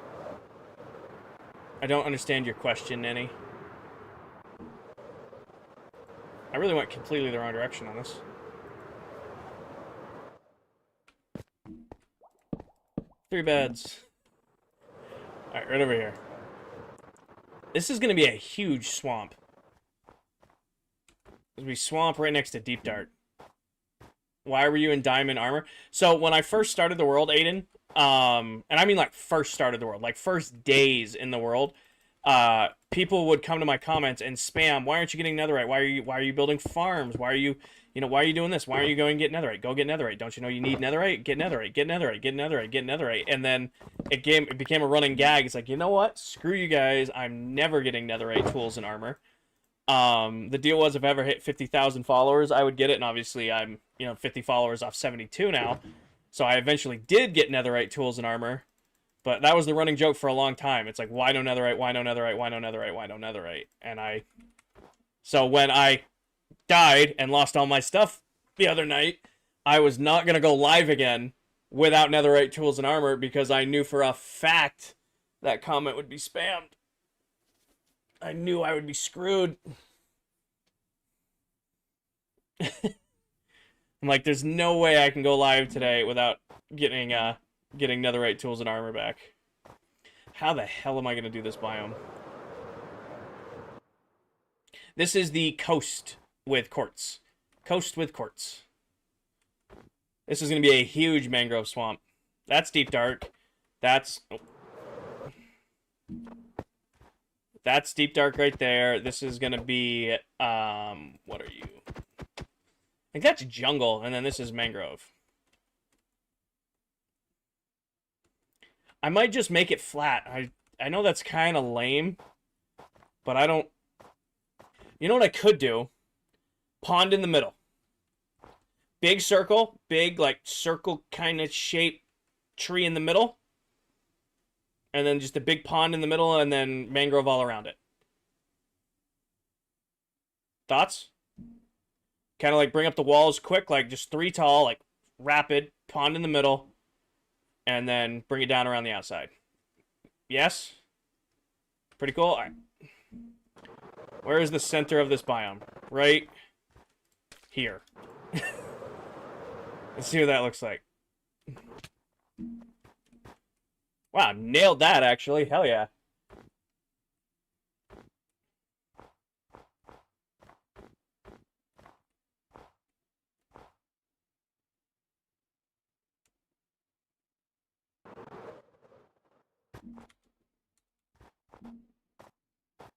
I don't understand your question, Nenny. I really went completely the wrong direction on this. Three beds. Alright, right over here. This is going to be a huge swamp. There's going to be swamp right next to Deep Dart. Why were you in diamond armor? So, when I first started the world, Aiden, and I mean like first started the world, like first days in the world, people would come to my comments and spam, why aren't you getting netherite? Why are you building farms? Why are you doing this? Why aren't you going to get netherite? Go get netherite. Don't you know you need netherite? Get netherite, get netherite, get netherite, get netherite. And then it became a running gag. It's like, you know what? Screw you guys. I'm never getting netherite tools and armor. The deal was if I ever hit 50,000 followers, I would get it. And obviously I'm, 50 followers off 72 now. So I eventually did get netherite tools and armor. But that was the running joke for a long time. It's like, why no netherite? Why no netherite? Why no netherite? Why no netherite? So when I died and lost all my stuff the other night, I was not going to go live again without netherite tools and armor because I knew for a fact that comment would be spammed. I knew I would be screwed. I'm like, there's no way I can go live today without getting netherite tools and armor back. How the hell am I going to do this biome? This is the coast with quartz. Coast with quartz. This is going to be a huge mangrove swamp. That's deep dark. That's deep dark right there. This is going to be, what are you? I think that's jungle, and then this is mangrove. I might just make it flat. I know that's kind of lame, but I don't... You know what I could do? Pond in the middle. Big circle, big, like, circle kind of shape tree in the middle. And then just a big pond in the middle, and then mangrove all around it. Thoughts? Kind of like bring up the walls quick, like just 3 tall, like rapid, pond in the middle, and then bring it down around the outside. Yes? Pretty cool? All right. Where is the center of this biome? Right here. Let's see what that looks like. Wow, nailed that, actually. Hell yeah.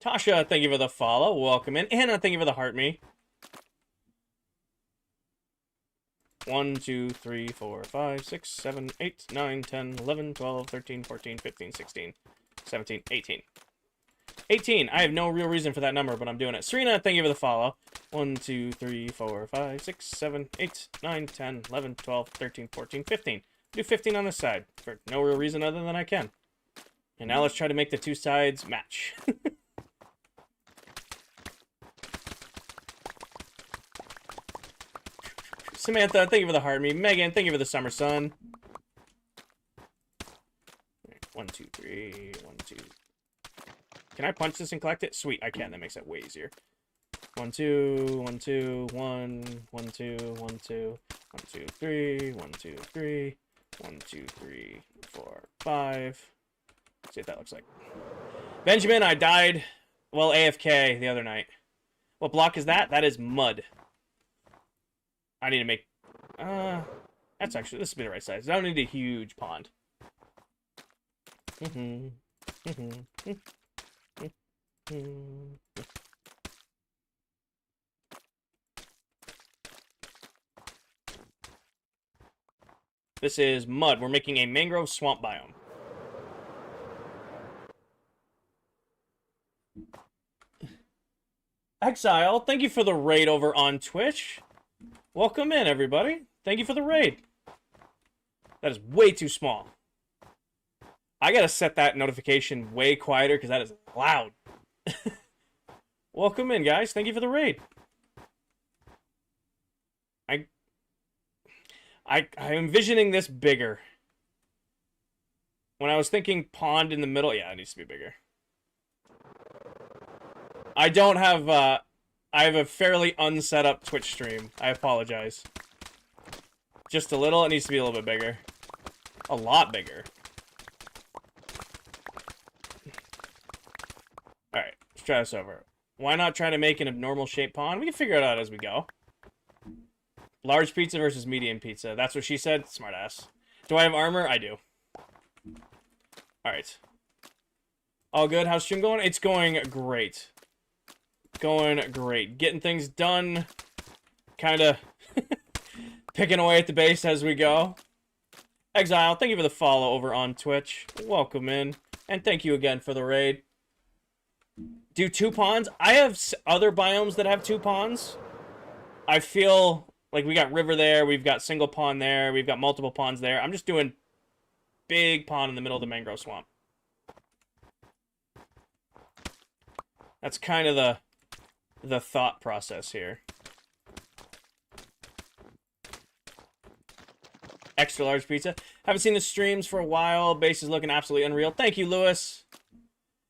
Tasha, thank you for the follow. Welcome in. Anna, thank you for the heart me. 1, 2, 3, 4, 5, 6, 7, 8, 9, 10, 11, 12, 13, 14, 15, 16, 17, 18. 18. I have no real reason for that number, but I'm doing it. Serena, thank you for the follow. 1, 2, 3, 4, 5, 6, 7, 8, 9, 10, 11, 12, 13, 14, 15. Do 15 on this side for no real reason other than I can. And now let's try to make the 2 sides match. Samantha, thank you for the heart me. Megan, thank you for the summer sun. 1, 2, 3, 3, 1, 2. Can I punch this and collect it? Sweet, I can. That makes it way easier. 1, 2, 1, 2, 1, 1, 2, 1, 2, 1, 2, 3, 1, 2, 3, 1, 2, 3, 4, 5. Let's see what that looks like. Benjamin, I died, well, AFK the other night. What block is that? That is mud. I need to make... that's actually... This will be the right size. I don't need a huge pond. This is mud. We're making a mangrove swamp biome. Exile, thank you for the raid over on Twitch. Welcome in, everybody. Thank you for the raid. That is way too small. I gotta set that notification way quieter because that is loud. Welcome in, guys. Thank you for the raid. I'm envisioning this bigger. When I was thinking pond in the middle, yeah, it needs to be bigger. I don't have, I have a fairly unset up Twitch stream. I apologize. Just a little, it needs to be a little bit bigger. A lot bigger. Alright, let's try this over. Why not try to make an abnormal shaped pond? We can figure it out as we go. Large pizza versus medium pizza. That's what she said. Smartass. Do I have armor? I do. Alright. All good. How's stream going? It's going great. Going great. Getting things done. Kind of picking away at the base as we go. Exile, thank you for the follow over on Twitch. Welcome in. And thank you again for the raid. Do 2 ponds? I have other biomes that have 2 ponds. I feel like we got river there, we've got single pond there, we've got multiple ponds there. I'm just doing big pond in the middle of the mangrove swamp. That's kind of the thought process here. Extra large pizza. Haven't seen the streams for a while. Base is looking absolutely unreal. Thank you, Lewis.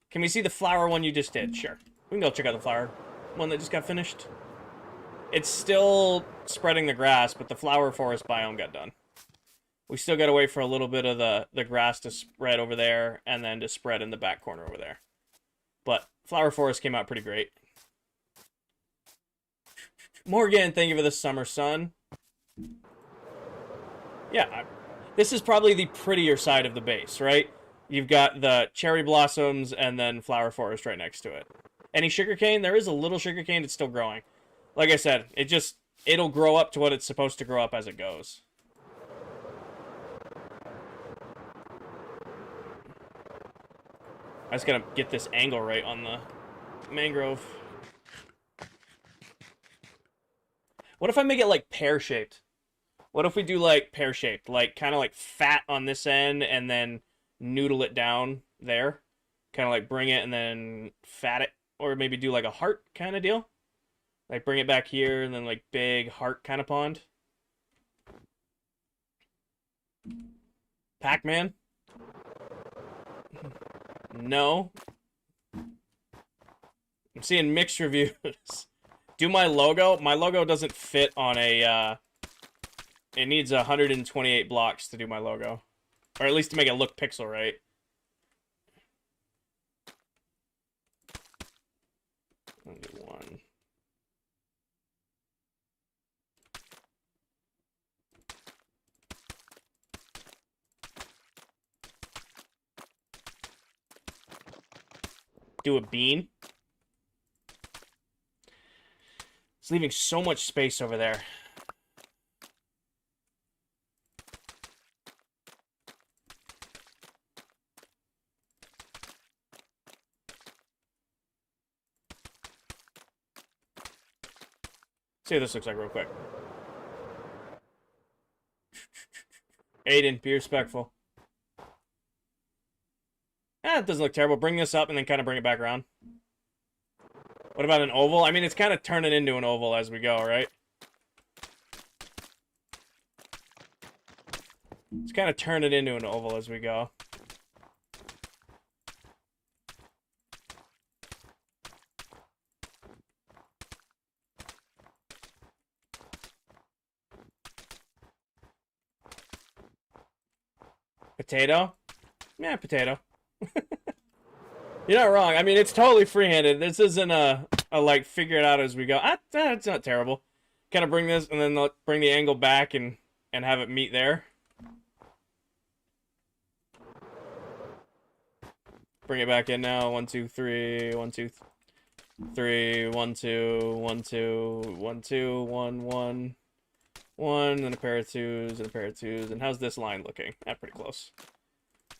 Can we see the flower one you just did? Sure. We can go check out the flower one that just got finished. It's still spreading the grass, but the flower forest biome got done. We still got to wait for a little bit of the grass to spread over there, and then to spread in the back corner over there. But flower forest came out pretty great. Morgan, thank you for the summer sun. Yeah, this is probably the prettier side of the base, right? You've got the cherry blossoms and then flower forest right next to it. Any sugarcane? There is a little sugarcane. It's still growing. Like I said, it'll grow up to what it's supposed to grow up as it goes. I just gotta get this angle right on the mangrove. What if I make it like pear-shaped? What if we do like pear-shaped? Like kind of like fat on this end and then noodle it down there? Kind of like bring it and then fat it. Or maybe do like a heart kind of deal? Like bring it back here and then like big heart kind of pond. Pac-Man? No. I'm seeing mixed reviews. Do my logo? My logo doesn't fit on a, it needs 128 blocks to do my logo. Or at least to make it look pixel right. I'll do 1. Do a bean. It's leaving so much space over there. See what this looks like real quick. Aiden, be respectful. It doesn't look terrible. Bring this up and then kind of bring it back around. What about an oval? I mean, it's kind of turning into an oval as we go, right? It's kind of turning into an oval as we go. Potato? Yeah, potato. You're not wrong. I mean, it's totally free-handed. This isn't a like, figure it out as we go. It's not terrible. Kind of bring this, and then bring the angle back and have it meet there. Bring it back in now. 1, 2, 3. 1, 2, 3. 1, 2. 1, 2. 1, 2. 1, 1. 1, and a pair of 2s, and a pair of 2s. And how's this line looking? Pretty close.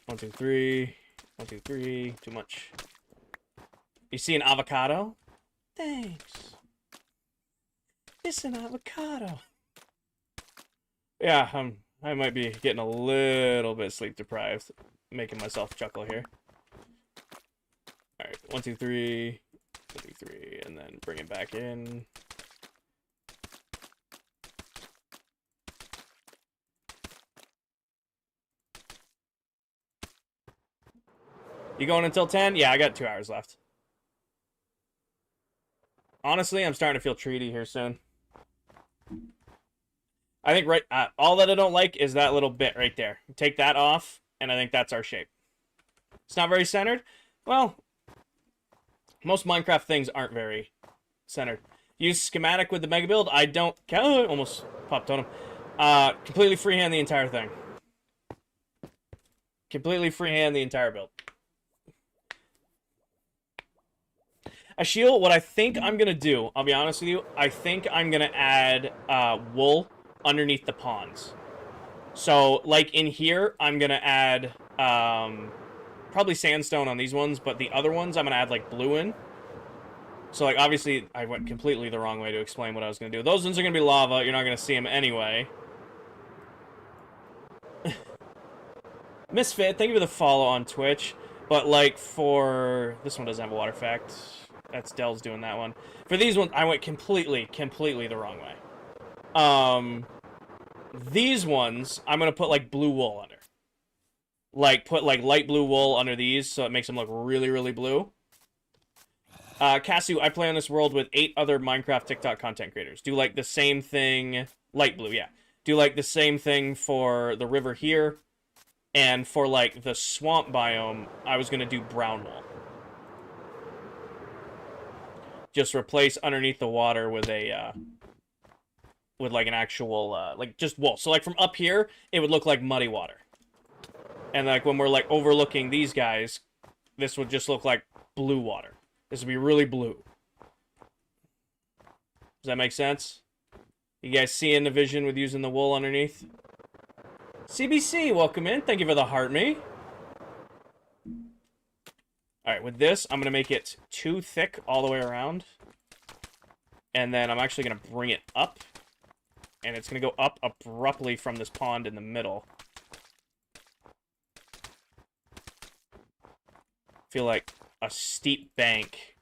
1, 2, 3. 1, 2, 3. Too much. You see an avocado? Thanks. It's an avocado. Yeah, I might be getting a little bit sleep deprived, making myself chuckle here. All right, 1, 2, 3. 1, 2, 3, and then bring it back in. You going until 10? Yeah, I got 2 hours left. Honestly, I'm starting to feel treaty here soon. I think all that I don't like is that little bit right there. Take that off, and I think that's our shape. It's not very centered. Well, most Minecraft things aren't very centered. Use schematic with the mega build. I don't. Almost popped totem. Completely freehand the entire thing. Completely freehand the entire build. Ashiel, what I think I'm going to do, I'll be honest with you, I think I'm going to add wool underneath the ponds. So, like in here, I'm going to add probably sandstone on these ones, but the other ones I'm going to add like blue in. So, like, obviously, I went completely the wrong way to explain what I was going to do. Those ones are going to be lava. You're not going to see them anyway. Misfit, thank you for the follow on Twitch. But, like, for... This one doesn't have a water effect. That's Dell's doing that one. For these ones, I went completely the wrong way. These ones, I'm going to put, like, blue wool under. Like, put, like, light blue wool under these so it makes them look really blue. Cassie, I play on this world with 8 other Minecraft TikTok content creators. Do, like, the same thing... Light blue, yeah. Do, like, the same thing for the river here. And for, like, the swamp biome, I was going to do brown wool. Just replace underneath the water with a, with, like, an actual, like, just wool. So, like, from up here, it would look like muddy water. And, like, when we're, like, overlooking these guys, this would just look like blue water. This would be really blue. Does that make sense? You guys seeing the vision with using the wool underneath? CBC, welcome in. Thank you for the heart me. Alright, with this, I'm going to make it too thick all the way around. And then I'm actually going to bring it up. And it's going to go up abruptly from this pond in the middle. Feel like a steep bank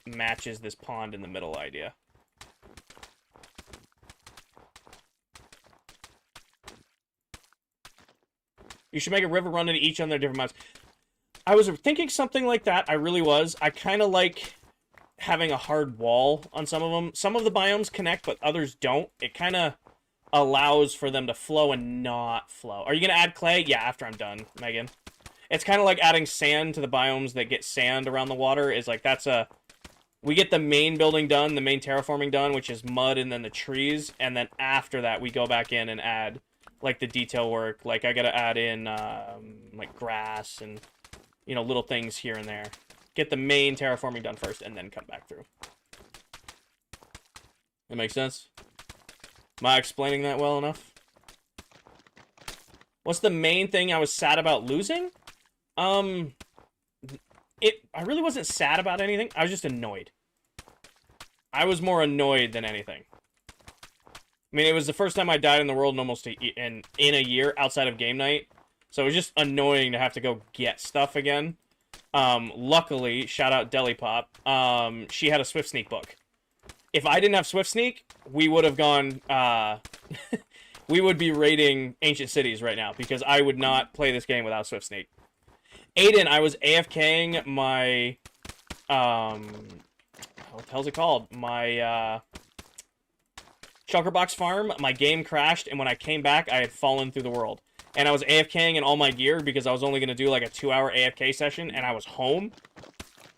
matches this pond in the middle idea. You should make a river run into each on their different mounts. I was thinking something like that. I really was. I kind of like having a hard wall on some of them. Some of the biomes connect, but others don't. It kind of allows for them to flow and not flow. Are you going to add clay? Yeah, after I'm done, Megan. It's kind of like adding sand to the biomes that get sand around the water. Is like, that's a... We get the main building done, the main terraforming done, which is mud and then the trees. And then after that, we go back in and add, like, the detail work. Like, I got to add in, like, grass and... You know, little things here and there. Get the main terraforming done first, and then come back through. That makes sense? Am I explaining that well enough? What's the main thing I was sad about losing? I really wasn't sad about anything. I was just annoyed. I was more annoyed than anything. I mean, it was the first time I died in the world in almost in a year outside of game night. So it was just annoying to have to go get stuff again. Luckily, shout out Deli Pop, she had a Swift Sneak book. If I didn't have Swift Sneak, we would have gone, we would be raiding ancient cities right now, because I would not play this game without Swift Sneak. Aiden, I was AFKing my, what the hell's it called? My, Shulker Box farm, my game crashed, and when I came back, I had fallen through the world. and I was AFKing in all my gear because I was only going to do like a 2-hour AFK session, and I was home.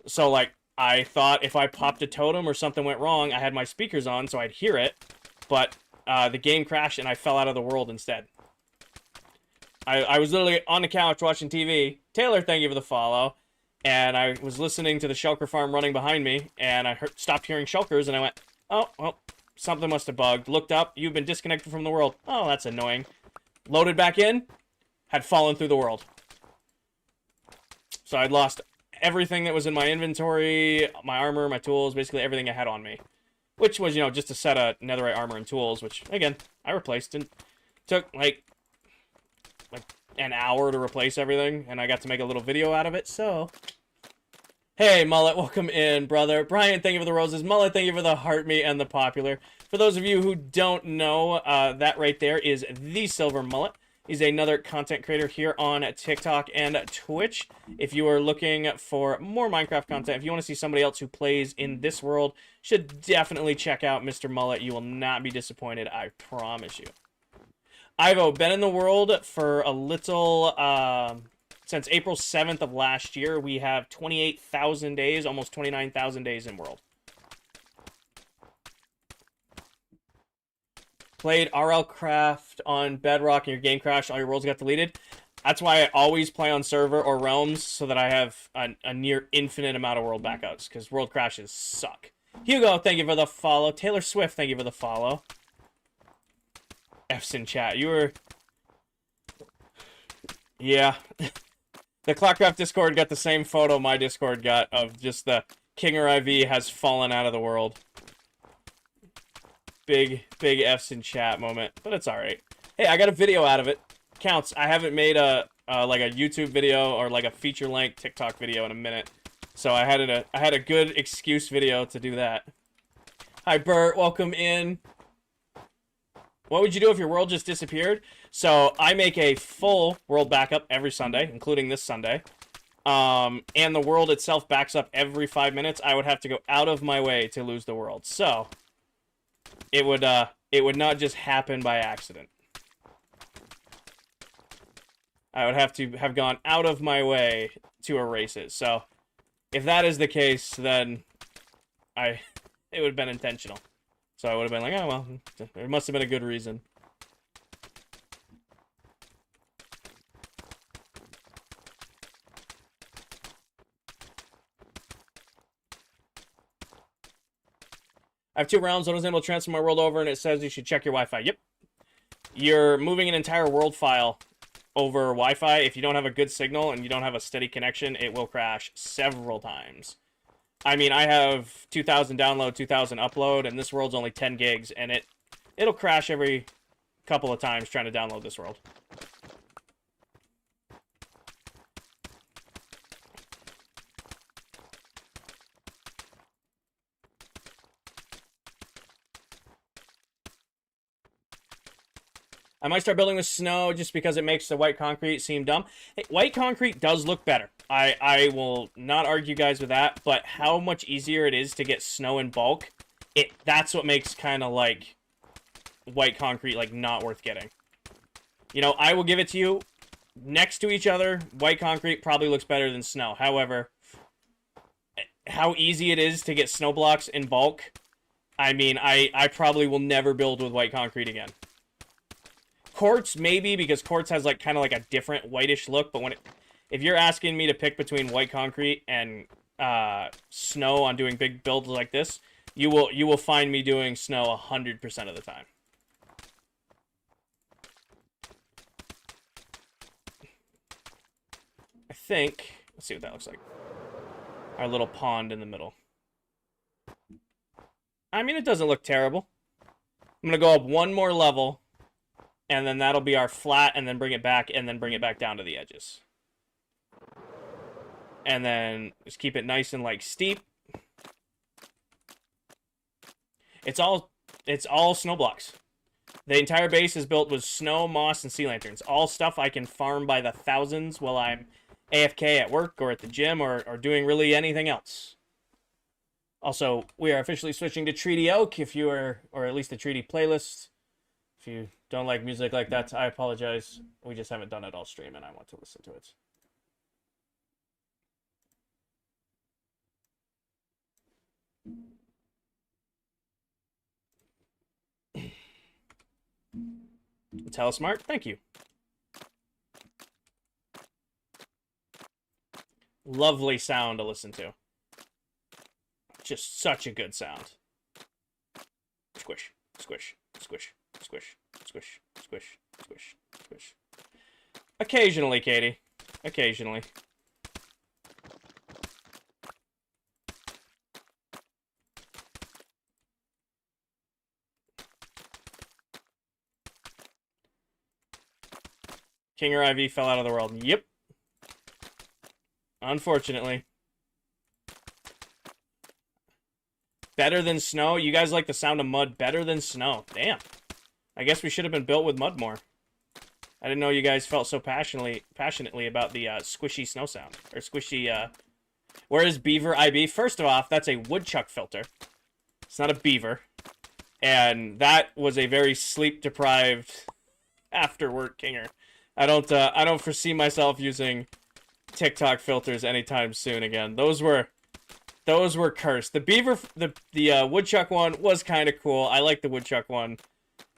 So, like, I thought if I popped a totem or something went wrong, I had my speakers on so I'd hear it, but the game crashed and I fell out of the world instead. I was literally on the couch watching TV. Taylor, thank you for the follow. And I was listening to the shulker farm running behind me, and I stopped hearing shulkers, and I went, oh, well, something must have bugged. Looked up, you've been disconnected from the world. Oh, that's annoying. Loaded back in, had fallen through the world. So I'd lost everything that was in my inventory, my armor, my tools, basically everything I had on me. Which was, you know, just a set of netherite armor and tools, which, again, I replaced, and took, like an hour to replace everything, and I got to make a little video out of it, so... Hey, Mullet, welcome in, brother. Brian, thank you for the roses. Mullet, thank you for the heart meat and the popular. For those of you who don't know, that right there is the Silver Mullet. He's another content creator here on TikTok and Twitch. If you are looking for more Minecraft content, if you want to see somebody else who plays in this world, should definitely check out Mr. Mullet. You will not be disappointed, I promise you. Ivo, been in the world for a little, since April 7th of last year. We have 28,000 days, almost 29,000 days in world. Played ClockCraft on Bedrock and your game crashed, all your worlds got deleted. That's why I always play on server or realms, so that I have a near infinite amount of world backups, because world crashes suck. Hugo, thank you for the follow. Taylor Swift, thank you for the follow. F's in chat. You were... Yeah. The ClockCraft Discord got the same photo my Discord got of just the Kinger IV has fallen out of the world. Big F's in chat moment, but it's alright. Hey, I got a video out of it. Counts. I haven't made a like a YouTube video or like a feature-length TikTok video in a minute, so I had a good excuse video to do that. Hi, Bert. Welcome in. What would you do if your world just disappeared? So I make a full world backup every Sunday, including this Sunday. And the world itself backs up every 5 minutes. I would have to go out of my way to lose the world. So it would not just happen by accident. I would have to have gone out of my way to erase it. So if that is the case, then it would have been intentional. So I would have been like, oh, well, there must have been a good reason. I have 2 rounds. One was able to transfer my world over, and it says you should check your Wi-Fi. Yep. You're moving an entire world file over Wi-Fi. If you don't have a good signal and you don't have a steady connection, it will crash several times. I mean, I have 2,000 download, 2,000 upload, and this world's only 10 gigs, and it'll crash every couple of times trying to download this world. I might start building with snow just because it makes the white concrete seem dumb. Hey, white concrete does look better. I will not argue guys with that, but how much easier it is to get snow in bulk, that's what makes kind of like white concrete like not worth getting. You know, I will give it to you, next to each other, white concrete probably looks better than snow. However, how easy it is to get snow blocks in bulk, I mean, I probably will never build with white concrete again. Quartz, maybe, because quartz has like kind of like a different whitish look, but if you're asking me to pick between white concrete and snow on doing big builds like this, you will find me doing snow 100% of the time. I think, let's see what that looks like. Our little pond in the middle. I mean, it doesn't look terrible. I'm gonna go up one more level, and then that'll be our flat, and then bring it back, and then bring it back down to the edges. And then just keep it nice and like steep. It's all snow blocks. The entire base is built with snow, moss, and sea lanterns. All stuff I can farm by the thousands while I'm AFK at work or at the gym or doing really anything else. Also, we are officially switching to Treaty Oak, if you are, or at least the Treaty playlist. If you don't like music like that, I apologize. We just haven't done it all stream, and I want to listen to it. Telesmart, thank you. Lovely sound to listen to. Just such a good sound. Squish, squish, squish, squish, squish, squish, squish, squish. Occasionally, Katie. Occasionally. King or IV fell out of the world. Yep. Unfortunately. Better than snow? You guys like the sound of mud better than snow. Damn. I guess we should have been built with mud more. I didn't know you guys felt so passionately about the squishy snow sound. Or squishy, Where is Beaver IB? First off, that's a woodchuck filter. It's not a beaver. And that was a very sleep-deprived after-work kinger. I don't foresee myself using TikTok filters anytime soon again. Those were cursed. The beaver, the woodchuck one was kind of cool. I like the woodchuck one.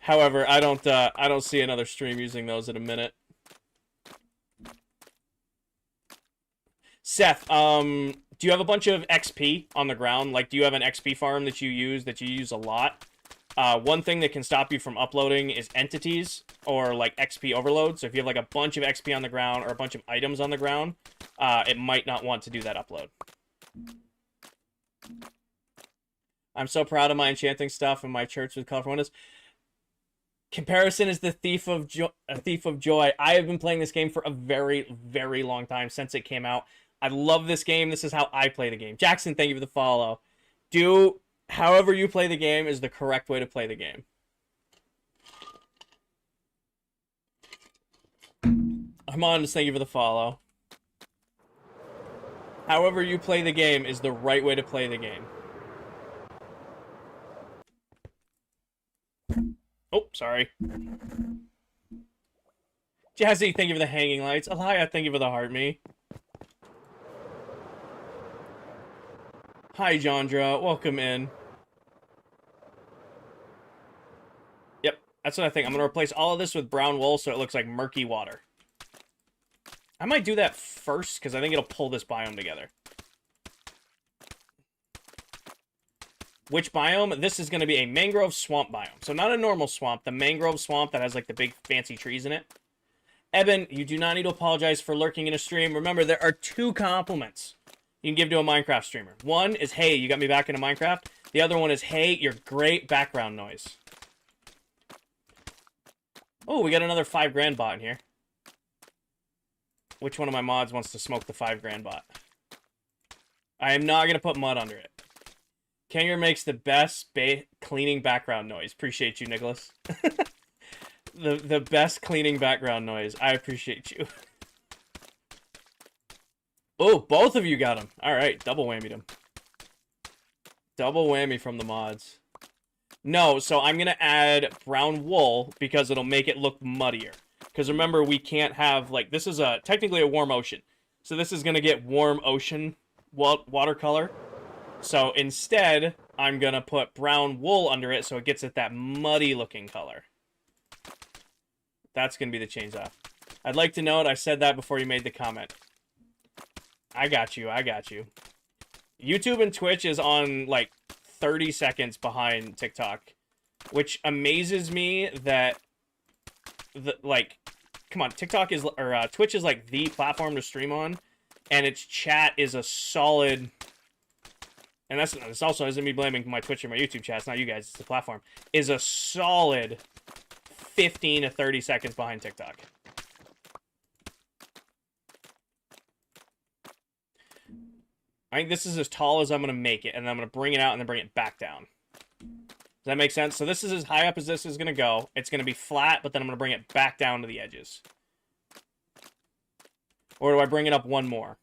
However, I don't see another stream using those in a minute. Seth, do you have a bunch of XP on the ground? Like, do you have an XP farm that you use a lot? One thing that can stop you from uploading is entities or like XP overload. So if you have like a bunch of XP on the ground or a bunch of items on the ground, it might not want to do that upload. I'm so proud of my enchanting stuff and my church with colorful windows. Comparison is the thief of joy. I have been playing this game for a very, very long time since it came out. I love this game. This is how I play the game. Jackson, thank you for the follow. However you play the game is the correct way to play the game. Armand, thank you for the follow. However you play the game is the right way to play the game. Oh, sorry. Jazzy, thank you for the hanging lights. Alaya, thank you for the heart me. Hi, Jandra. Welcome in. Yep, that's what I think. I'm going to replace all of this with brown wool so it looks like murky water. I might do that first because I think it'll pull this biome together. Which biome? This is going to be a mangrove swamp biome. So not a normal swamp, the mangrove swamp that has like the big fancy trees in it. Eben, you do not need to apologize for lurking in a stream. Remember, there are 2 compliments you can give to a Minecraft streamer. One is, hey, you got me back into Minecraft. The other one is, hey, you're great background noise. Oh, we got another 5 grand bot in here. Which one of my mods wants to smoke the 5 grand bot? I am not going to put mud under it. Kanger makes the best cleaning background noise. Appreciate you, Nicholas. the best cleaning background noise. I appreciate you. Oh, both of you got him. All right, double whammied him. Double whammy from the mods. No, so I'm going to add brown wool because it'll make it look muddier. Because remember, we can't have, like, this is technically a warm ocean. So this is going to get warm ocean watercolor. So instead, I'm going to put brown wool under it so it gets it that muddy looking color. That's going to be the change off. I'd like to note I said that before you made the comment. I got you. I got you. YouTube and Twitch is on like 30 seconds behind TikTok, which amazes me that come on, Twitch is like the platform to stream on, and its chat is a solid. And this also isn't me blaming my Twitch or my YouTube chat. It's not you guys. It's the platform. Is a solid 15 to 30 seconds behind TikTok. I think this is as tall as I'm going to make it, and then I'm going to bring it out and then bring it back down. Does that make sense? So this is as high up as this is going to go. It's going to be flat, but then I'm going to bring it back down to the edges. Or do I bring it up one more?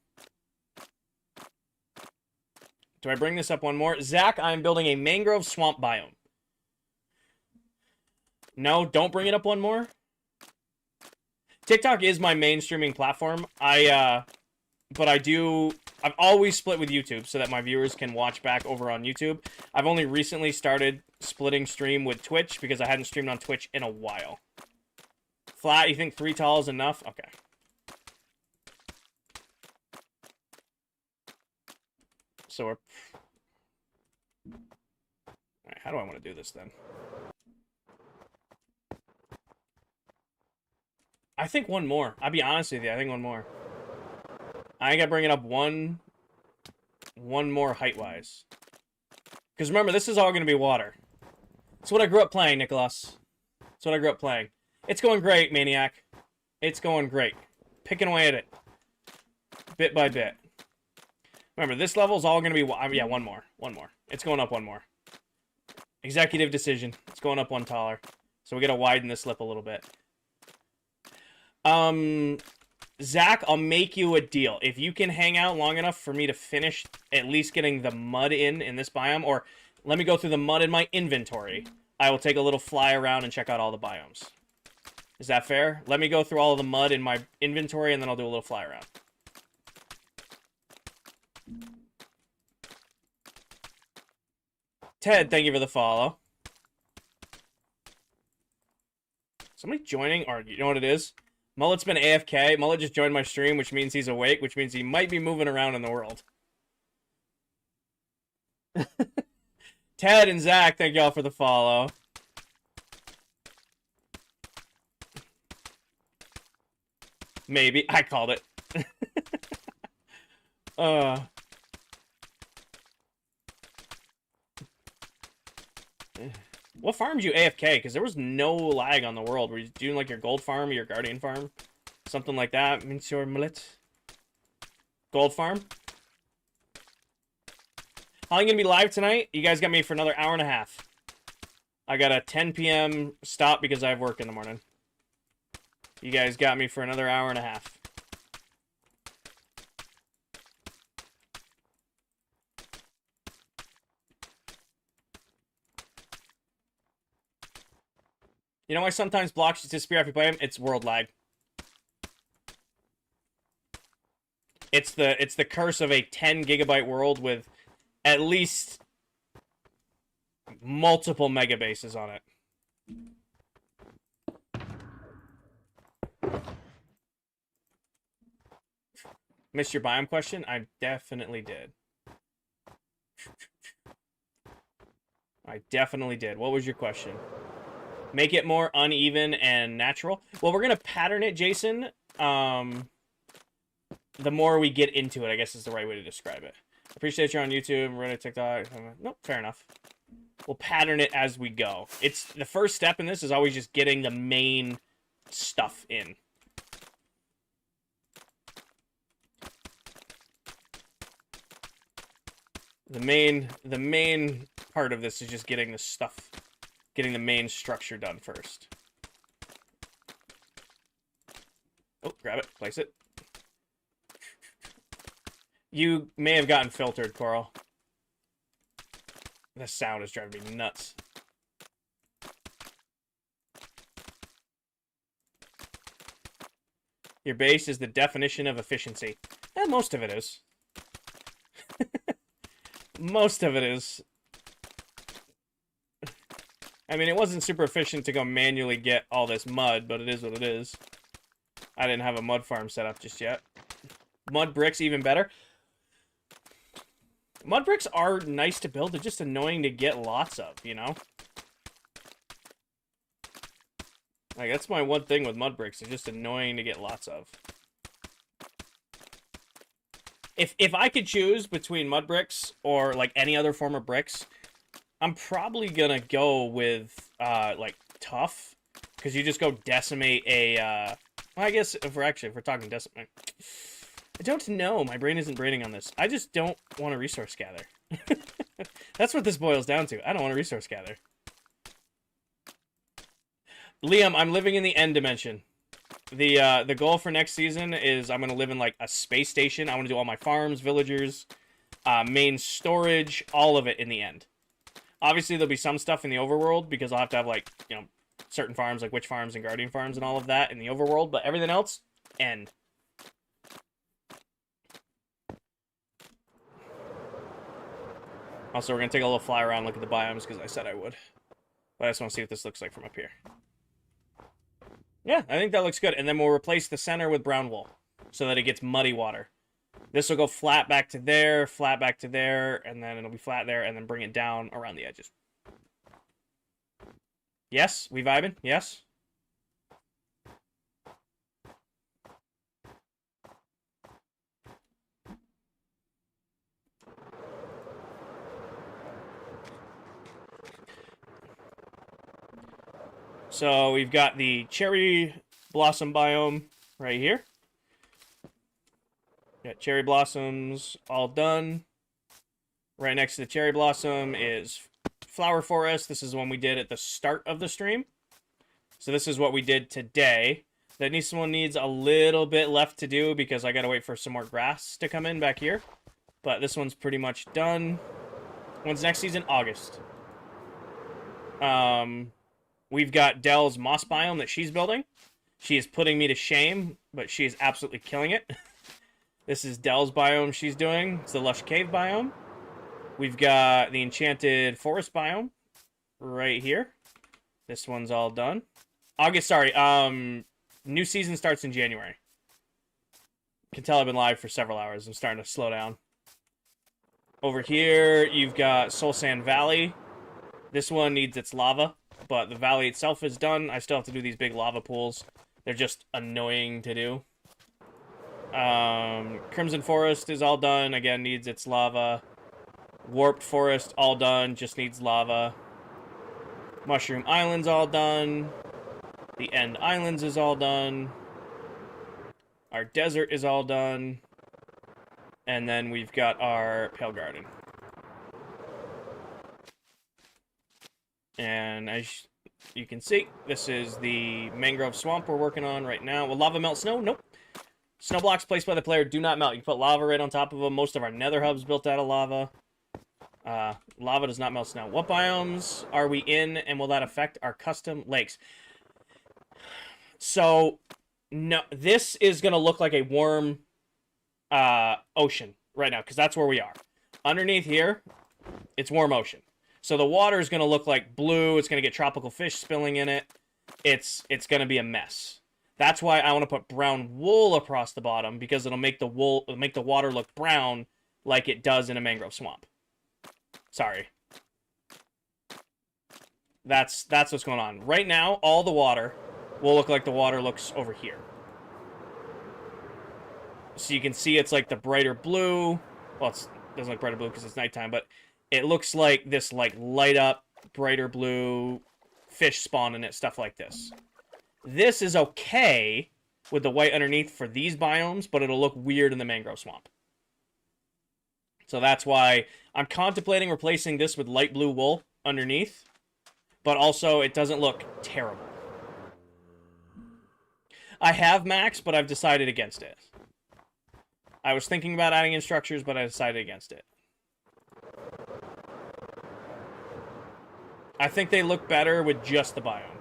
Do I bring this up one more? Zach, I'm building a mangrove swamp biome. No, don't bring it up one more. TikTok is my main streaming platform. But I've always split with YouTube so that my viewers can watch back over on YouTube. I've only recently started splitting stream with Twitch because I hadn't streamed on Twitch in a while. Flat, you think 3 tall is enough? Okay. So we're... Alright, how do I want to do this then? I think one more. I'll be honest with you, I think one more. I gotta bring it up one more height-wise. Because remember, this is all going to be water. It's what I grew up playing, Nicholas. It's what I grew up playing. It's going great, Maniac. It's going great. Picking away at it. Bit by bit. Remember, this level is all going to be... yeah, one more. One more. It's going up one more. Executive decision. It's going up one taller. So we got to widen this lip a little bit. Zach, I'll make you a deal. If you can hang out long enough for me to finish at least getting the mud in this biome, or let me go through the mud in my inventory, I will take a little fly around and check out all the biomes. Is that fair? Let me go through all of the mud in my inventory, and then I'll do a little fly around. Ted, thank you for the follow. Somebody joining, or you know what it is? Mullet's been AFK. Mullet just joined my stream, which means he's awake, which means he might be moving around in the world. Ted and Zach, thank y'all for the follow. Maybe. I called it. What farmed you AFK? Because there was no lag on the world. Were you doing like your gold farm or your guardian farm? Something like that. Monsieur Mullet. Gold farm? How long gonna be live tonight? You guys got me for another hour and a half. I got a 10 p.m. stop because I have work in the morning. You guys got me for another hour and a half. You know why sometimes blocks just disappear after you play them? It's world lag. It's the curse of a 10 gigabyte world with at least multiple megabases on it. Missed your biome question? I definitely did. I definitely did. What was your question? Make it more uneven and natural. Well, we're going to pattern it, Jason. The more we get into it, I guess is the right way to describe it. Appreciate you're on YouTube. We're going to TikTok. Nope, fair enough. We'll pattern it as we go. It's the first step in this is always just getting the main stuff in. The main part of this is just getting the stuff, getting the main structure done first. Oh, grab it, place it. You may have gotten filtered, Coral. This sound is driving me nuts. Your base is the definition of efficiency. Most of it is. Most of it is. I mean, it wasn't super efficient to go manually get all this mud, but it is what it is. I didn't have a mud farm set up just yet. Mud bricks, even better. Mud bricks are nice to build. They're just annoying to get lots of, you know? Like, that's my one thing with mud bricks. They're just annoying to get lots of. If I could choose between mud bricks or, like, any other form of bricks, I'm probably gonna go with, like, tough. Because you just go decimate a, well, I guess if we're talking decimate... I don't know. My brain isn't braining on this. I just don't want to resource gather. That's what this boils down to. I don't want to resource gather. Liam, I'm living in the end dimension. The goal for next season is I'm going to live in, like, a space station. I want to do all my farms, villagers, main storage, all of it in the end. Obviously, there'll be some stuff in the overworld because I'll have to have, like, you know, certain farms like witch farms and guardian farms and all of that in the overworld, but everything else, end. Also, we're going to take a little fly around, look at the biomes, because I said I would. But I just want to see what this looks like from up here. Yeah, I think that looks good. And then we'll replace the center with brown wool, so that it gets muddy water. This will go flat back to there, and then it'll be flat there, and then bring it down around the edges. Yes? We vibing? Yes? So we've got the cherry blossom biome right here. Got cherry blossoms all done. Right next to the cherry blossom is flower forest. This is the one we did at the start of the stream. So this is what we did today. This one needs a little bit left to do because I gotta wait for some more grass to come in back here. But this one's pretty much done. When's next season? August. We've got Dell's moss biome that she's building. She is putting me to shame, but she is absolutely killing it. This is Dell's biome she's doing. It's the lush cave biome. We've got the enchanted forest biome right here. This one's all done. August, sorry. New season starts in January. You can tell I've been live for several hours. I'm starting to slow down. Over here, you've got Soul Sand Valley. This one needs its lava, but the valley itself is done. I still have to do these big lava pools. They're just annoying to do. Crimson Forest is all done. Again, needs its lava. Warped Forest, all done. Just needs lava. Mushroom Island's all done. The End Islands is all done. Our desert is all done. And then we've got our Pale Garden. And as you can see, this is the mangrove swamp we're working on right now. Will lava melt snow? Nope. Snow blocks placed by the player do not melt. You can put lava right on top of them. Most of our nether hubs built out of lava. Lava does not melt snow. What biomes are we in, and will that affect our custom lakes? So, no, this is going to look like a warm ocean right now, because that's where we are. Underneath here, it's warm ocean. So the water is going to look like blue. It's going to get tropical fish spilling in it. It's going to be a mess. That's why I want to put brown wool across the bottom, because it'll make the water look brown like it does in a mangrove swamp. Sorry. That's what's going on. Right now, all the water will look like the water looks over here. So you can see it's like the brighter blue. Well, it doesn't look brighter blue because it's nighttime, but it looks like this like light up, brighter blue fish spawn in it, stuff like this. This is okay with the white underneath for these biomes, but it'll look weird in the mangrove swamp. So that's why I'm contemplating replacing this with light blue wool underneath, but also it doesn't look terrible. I have Max, but I've decided against it. I was thinking about adding in structures, but I decided against it. I think they look better with just the biome.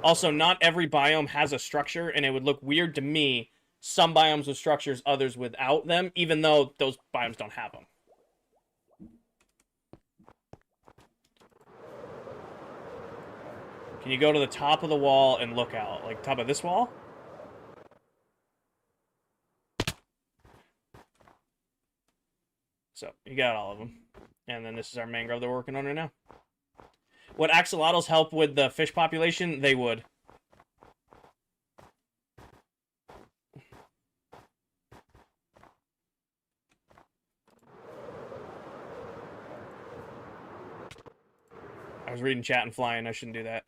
Also, not every biome has a structure, and it would look weird to me. Some biomes with structures, others without them, even though those biomes don't have them. Can you go to the top of the wall and look out? Like, top of this wall? So, you got all of them. And then this is our mangrove they're working on right now. Would axolotls help with the fish population? They would. I was reading chat and flying. I shouldn't do that.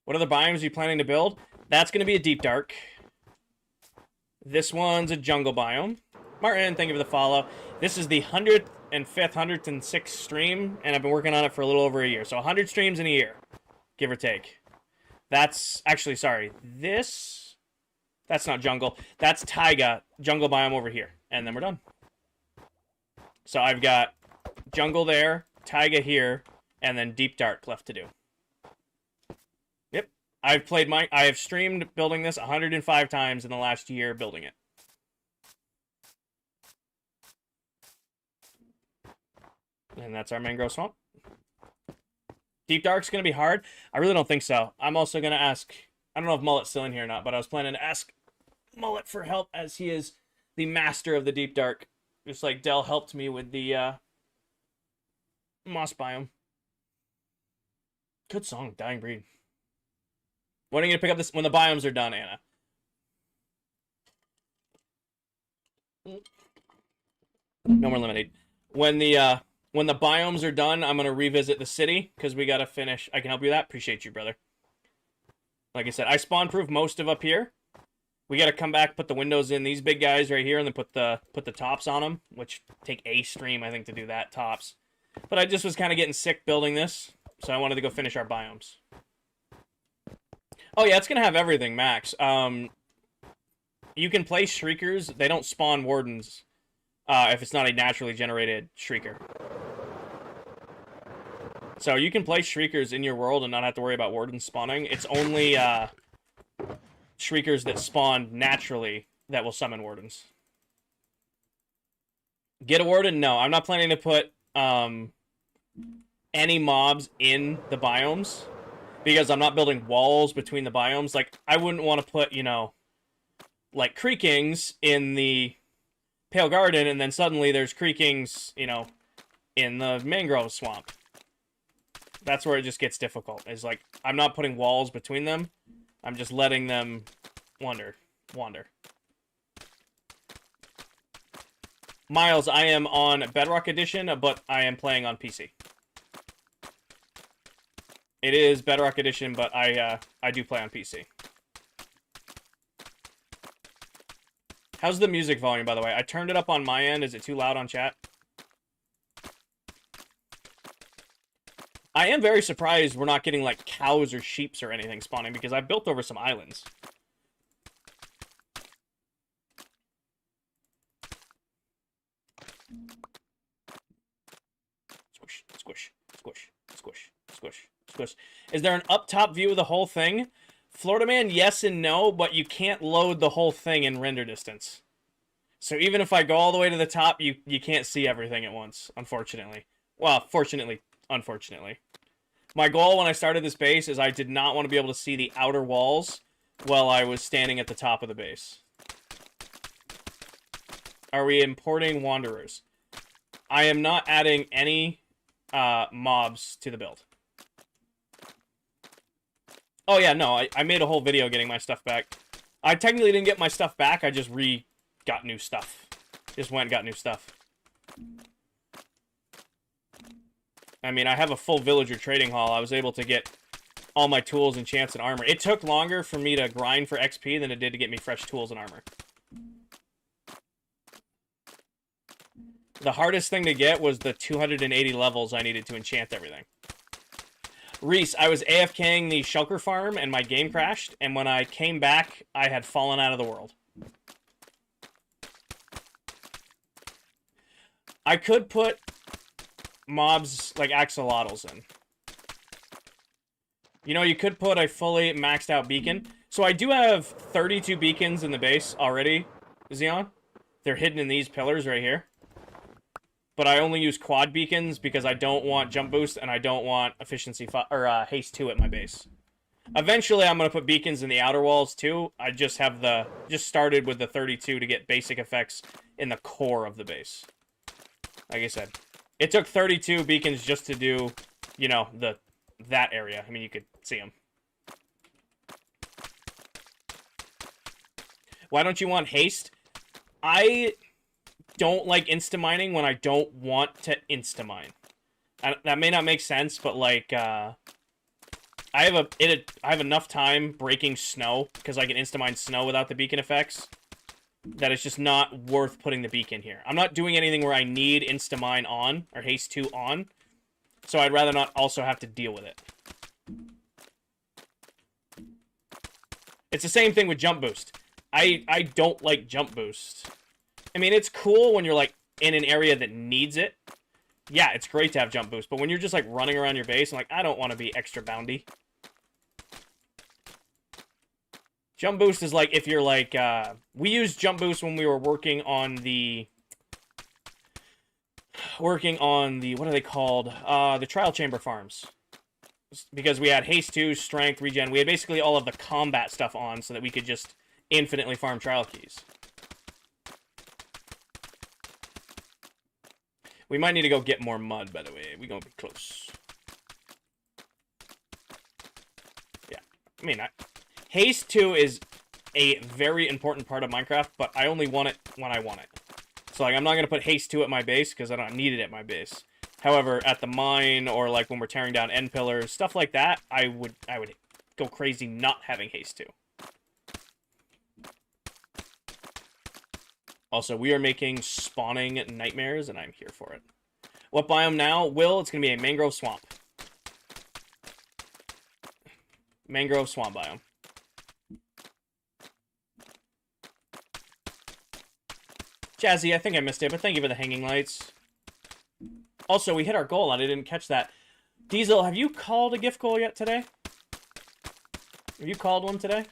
What other biomes are you planning to build? That's going to be a deep dark. This one's a jungle biome. Martin, thank you for the follow. This is the 105th, 106th stream, and I've been working on it for a little over a year. So 100 streams in a year, give or take. That's, actually, sorry. That's not jungle. That's taiga, jungle biome over here. And then we're done. So I've got jungle there, taiga here, and then Deep Dark left to do. Yep. I have streamed building this 105 times in the last year building it. And that's our mangrove swamp. Deep Dark's going to be hard. I really don't think so. I'm also going to ask, I don't know if Mullet's still in here or not, but I was planning to ask Mullet for help as he is the master of the Deep Dark. Just like Dell helped me with the moss biome. Good song, Dying Breed. When are you going to pick up this? When the biomes are done, Anna. No more lemonade. When the biomes are done, I'm going to revisit the city, because we got to finish. I can help you with that. Appreciate you, brother. Like I said, I spawn-proof most of up here. We got to come back, put the windows in these big guys right here, and then put the tops on them, which take a stream, I think, to do that, tops. But I just was kind of getting sick building this, so I wanted to go finish our biomes. Oh, yeah, it's going to have everything, Max. You can play Shriekers. They don't spawn Wardens if it's not a naturally generated Shrieker. So you can play Shriekers in your world and not have to worry about Wardens spawning. It's only Shriekers that spawn naturally that will summon Wardens. Get a Warden? No, I'm not planning to put any mobs in the biomes because I'm not building walls between the biomes. Like, I wouldn't want to put, you know, like Creakings in the Pale Garden and then suddenly there's Creakings, you know, in the Mangrove Swamp. That's where it just gets difficult. Is like, I'm not putting walls between them. I'm just letting them wander. Miles, I am on Bedrock Edition, but I am playing on PC. It is Bedrock Edition, but I do play on PC. How's the music volume, by the way? I turned it up on my end. Is it too loud on chat? I am very surprised we're not getting, like, cows or sheeps or anything spawning, because I've built over some islands. Squish, squish, squish, squish, squish, squish. Is there an up-top view of the whole thing? Florida Man, yes and no, but you can't load the whole thing in render distance. So even if I go all the way to the top, you can't see everything at once, unfortunately. Well, fortunately, unfortunately. My goal when I started this base is I did not want to be able to see the outer walls while I was standing at the top of the base. Are we importing Wanderers? I am not adding any mobs to the build. Oh yeah, no, I made a whole video getting my stuff back. I technically didn't get my stuff back, I just got new stuff. Just went and got new stuff. I mean, I have a full villager trading hall. I was able to get all my tools, enchants, and armor. It took longer for me to grind for XP than it did to get me fresh tools and armor. The hardest thing to get was the 280 levels I needed to enchant everything. Reese, I was AFKing the shulker farm and my game crashed, and when I came back, I had fallen out of the world. I could put mobs like axolotls in. You know, you could put a fully maxed out beacon. So I do have 32 beacons in the base already, Xeon. They're hidden in these pillars right here. But I only use quad beacons because I don't want jump boost and I don't want efficiency or haste 2 at my base. Eventually I'm going to put beacons in the outer walls too. I just have just started with the 32 to get basic effects in the core of the base. Like I said, it took 32 beacons just to do, you know, that area. I mean, you could see them. Why don't you want haste? I don't like insta-mining when I don't want to insta-mine. That may not make sense, but like, I have enough time breaking snow, because I can insta-mine snow without the beacon effects, that it's just not worth putting the beacon here. I'm not doing anything where I need insta-mine on, or haste 2 on, so I'd rather not also have to deal with it. It's the same thing with jump boost. I don't like jump boost. I mean, it's cool when you're, like, in an area that needs it, yeah, it's great to have jump boost, but when you're just, like, running around your base, I'm like, I don't want to be extra boundy. Jump boost is like if you're like, we used jump boost when we were working on the, what are they called? The trial chamber farms. Because we had haste 2, strength, regen. We had basically all of the combat stuff on so that we could just infinitely farm trial keys. We might need to go get more mud, by the way. We're gonna be close. Yeah. I mean, haste 2 is a very important part of Minecraft, but I only want it when I want it. So, like, I'm not going to put haste 2 at my base because I don't need it at my base. However, at the mine or, like, when we're tearing down end pillars, stuff like that, I would go crazy not having haste 2. Also, we are making spawning nightmares, and I'm here for it. What biome now? Will, it's going to be a mangrove swamp. Mangrove swamp biome. Jazzy, I think I missed it, but thank you for the hanging lights. Also, we hit our goal, and I didn't catch that. Diesel, have you called a gift goal yet today? Have you called one today?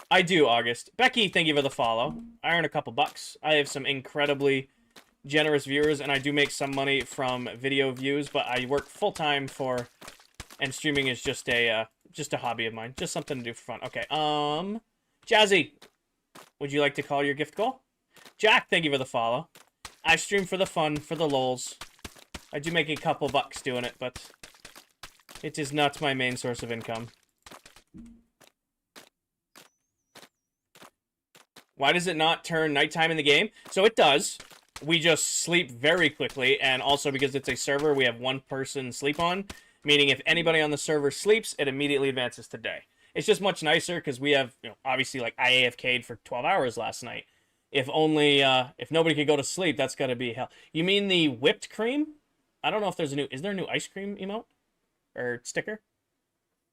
I do, August. Becky, thank you for the follow. I earn a couple bucks. I have some incredibly generous viewers, and I do make some money from video views, but I work full-time for... And streaming is just a hobby of mine. Just something to do for fun. Okay, Jazzy, would you like to call your gift goal? Jack, thank you for the follow. I stream for the fun, for the lols. I do make a couple bucks doing it, but it is not my main source of income. Why does it not turn nighttime in the game? So it does. We just sleep very quickly, and also because it's a server, we have one person sleep on, meaning if anybody on the server sleeps, it immediately advances to day. It's just much nicer because we have, you know, obviously, like, I AFK'd for 12 hours last night. If only, if nobody could go to sleep, that's gotta be hell. You mean the whipped cream? I don't know if there's a new, is there a new ice cream emote? Or sticker?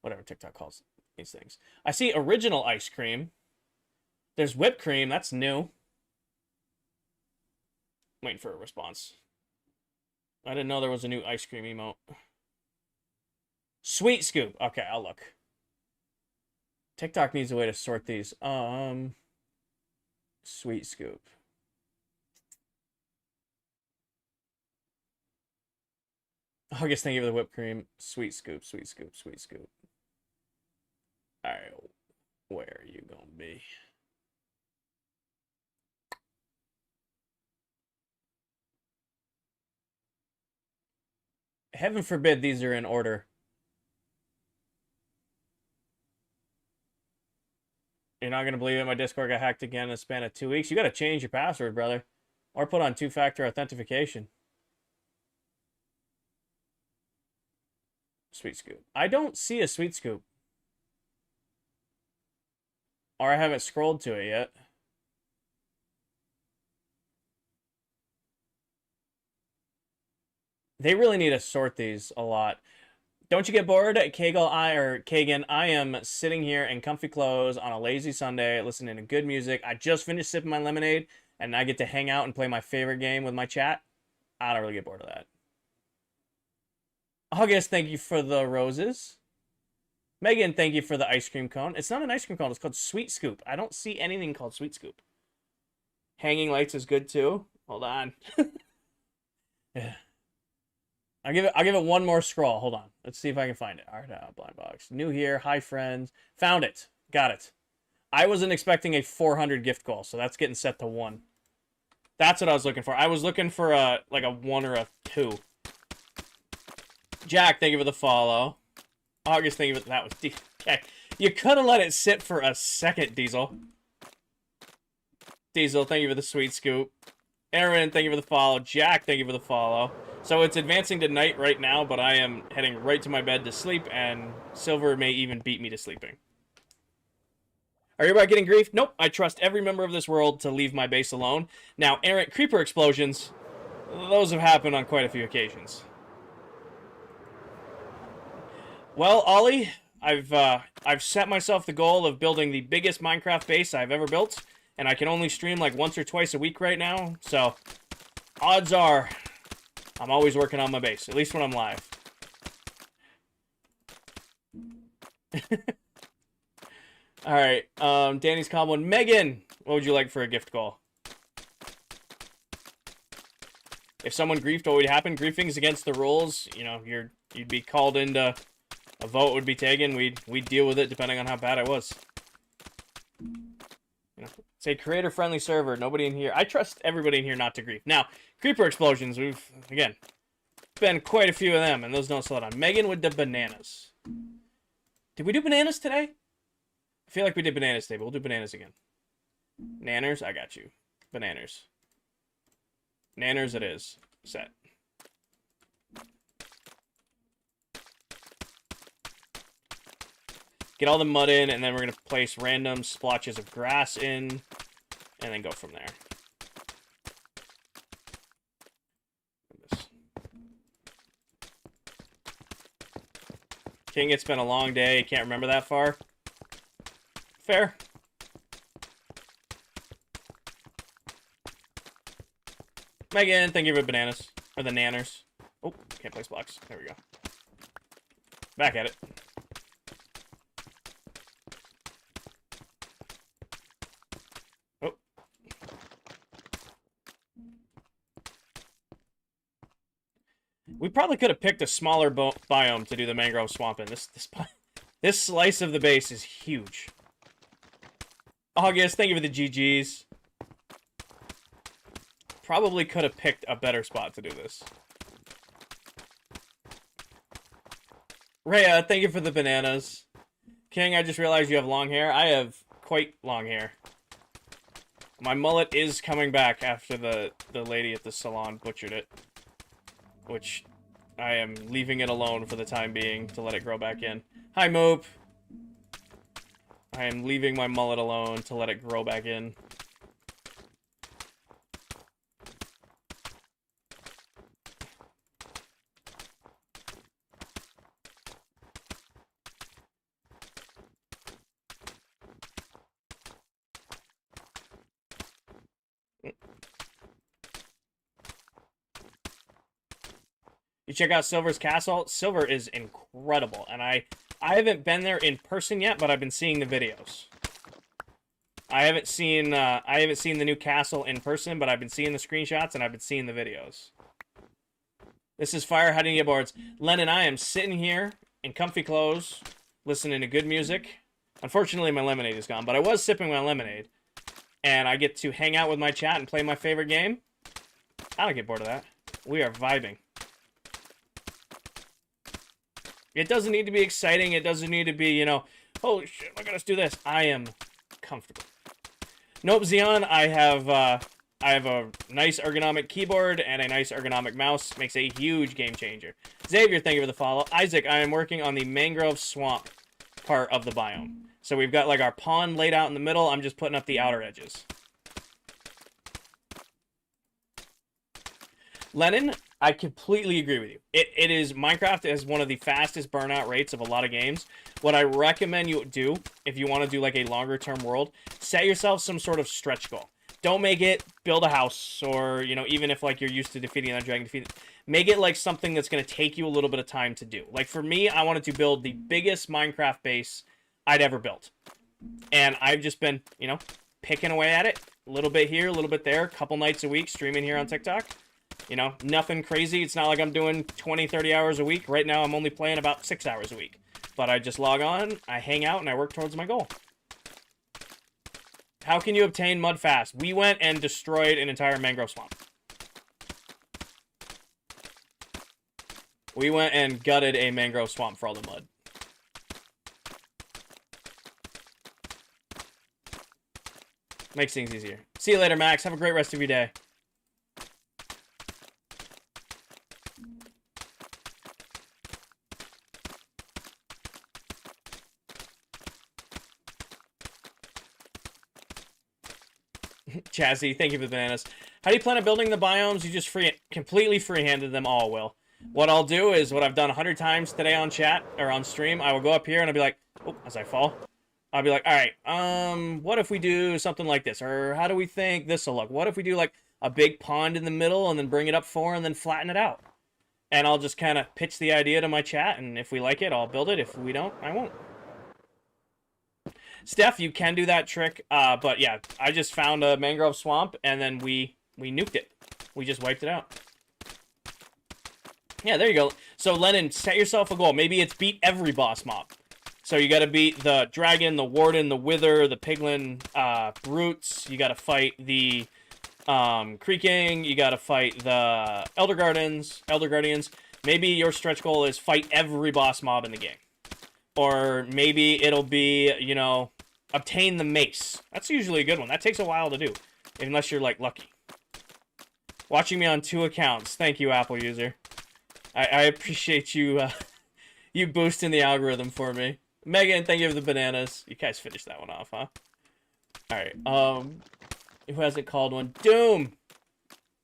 Whatever TikTok calls these things. I see original ice cream. There's whipped cream, that's new. Waiting for a response. I didn't know there was a new ice cream emote. Sweet scoop. Okay, I'll look. TikTok needs a way to sort these. Sweet scoop. August, thank you for the whipped cream. Sweet scoop, sweet scoop, sweet scoop. Alright, where are you gonna be? Heaven forbid these are in order. You're not going to believe it. My Discord got hacked again in the span of 2 weeks. You got to change your password, brother. Or put on two-factor authentication. Sweet scoop. I don't see a sweet scoop. Or I haven't scrolled to it yet. They really need to sort these a lot. Don't you get bored, Kagan? I am sitting here in comfy clothes on a lazy Sunday, listening to good music. I just finished sipping my lemonade, and I get to hang out and play my favorite game with my chat. I don't really get bored of that. August, thank you for the roses. Megan, thank you for the ice cream cone. It's not an ice cream cone. It's called Sweet Scoop. I don't see anything called Sweet Scoop. Hanging lights is good too. Hold on. Yeah. I'll give it one more scroll. Hold on. Let's see if I can find it. All right, blind box. New here. Hi, friends. Found it. Got it. I wasn't expecting a 400 gift goal, so that's getting set to 1. That's what I was looking for. I was looking for like a 1 or a 2. Jack, thank you for the follow. August, thank you for that was okay. You could have let it sit for a second, Diesel. Diesel, thank you for the sweet scoop. Aaron, thank you for the follow. Jack, thank you for the follow. So it's advancing to night right now, but I am heading right to my bed to sleep, and Silver may even beat me to sleeping. Are you about getting grief? Nope. I trust every member of this world to leave my base alone. Now, errant creeper explosions, those have happened on quite a few occasions. Well, Ollie, I've set myself the goal of building the biggest Minecraft base I've ever built, and I can only stream like once or twice a week right now, so odds are I'm always working on my base, at least when I'm live. All right, Danny's combo. Megan, what would you like for a gift call? If someone griefed, what would happen? Griefing's against the rules. You know, you'd be called into a vote would be taken. We'd deal with it depending on how bad it was. You know, it's a creator-friendly server. Nobody in here. I trust everybody in here not to grief. Now, creeper explosions. We've again been quite a few of them, and those don't slow down. Megan with the bananas. Did we do bananas today? I feel like we did bananas today, but we'll do bananas again. Nanners, I got you. Bananas. Nanners it is. Set. Get all the mud in, and then we're going to place random splotches of grass in, and then go from there. King, it's been a long day. Can't remember that far. Fair. Megan, thank you for the bananas. Or the nanners. Oh, can't place blocks. There we go. Back at it. Oh. We probably could have picked a smaller biome to do the mangrove swamp in. This slice of the base is huge. August, thank you for the GGs. Probably could have picked a better spot to do this. Rhea, thank you for the bananas. King, I just realized you have long hair. I have quite long hair. My mullet is coming back after the lady at the salon butchered it. Which I am leaving it alone for the time being to let it grow back in. Hi, Moop. I am leaving my mullet alone to let it grow back in. You check out Silver's castle. Silver is incredible, and I haven't been there in person yet, but I've been seeing the videos. I haven't seen the new castle in person, but I've been seeing the screenshots and I've been seeing the videos. This is fire. How do you get boards? Lennon, I am sitting here in comfy clothes, listening to good music. Unfortunately, my lemonade is gone, but I was sipping my lemonade, and I get to hang out with my chat and play my favorite game. I don't get bored of that. We are vibing. It doesn't need to be exciting. It doesn't need to be, you know, holy shit, look at us do this. I am comfortable. Nope, Xeon, I have a nice ergonomic keyboard and a nice ergonomic mouse. Makes a huge game changer. Xavier, thank you for the follow. Isaac, I am working on the mangrove swamp part of the biome. So we've got like our pond laid out in the middle. I'm just putting up the outer edges. Lennon, I completely agree with you. It is, Minecraft is one of the fastest burnout rates of a lot of games. What I recommend you do, if you want to do like a longer term world, set yourself some sort of stretch goal. Don't make it build a house, or, you know, even if like you're used to defeating that dragon, make it like something that's going to take you a little bit of time to do. Like for me, I wanted to build the biggest Minecraft base I'd ever built. And I've just been, you know, picking away at it. A little bit here, a little bit there, a couple nights a week, streaming here on TikTok. You know, nothing crazy. It's not like I'm doing 20, 30 hours a week. Right now, I'm only playing about 6 hours a week. But I just log on, I hang out, and I work towards my goal. How can you obtain mud fast? We went and destroyed an entire mangrove swamp. We went and gutted a mangrove swamp for all the mud. Makes things easier. See you later, Max. Have a great rest of your day. Chazzy, thank you for the bananas. How do you plan on building the biomes? You just completely freehanded them all, Will. What I'll do is what I've done 100 times today on chat or on stream. I will go up here and I'll be like, oh, as I fall, I'll be like, all right, what if we do something like this? Or how do we think this will look? What if we do like a big pond in the middle and then bring it up 4 and then flatten it out? and I'll just kind of pitch the idea to my chat, and if we like it, I'll build it. If we don't, I won't. Steph, you can do that trick, but yeah, I just found a mangrove swamp, and then we nuked it. We just wiped it out. Yeah, there you go. So, Lennon, set yourself a goal. Maybe it's beat every boss mob. So you gotta beat the dragon, the warden, the wither, the piglin, brutes. You gotta fight the creaking. You gotta fight the elder guardians. Maybe your stretch goal is fight every boss mob in the game. Or maybe it'll be, you know, obtain the mace. That's usually a good one. That takes a while to do, unless you're, like, lucky. Watching me on 2 accounts. Thank you, Apple user. I appreciate you, you boosting the algorithm for me. Megan, thank you for the bananas. You guys finished that one off, huh? Alright, who hasn't called one? Doom!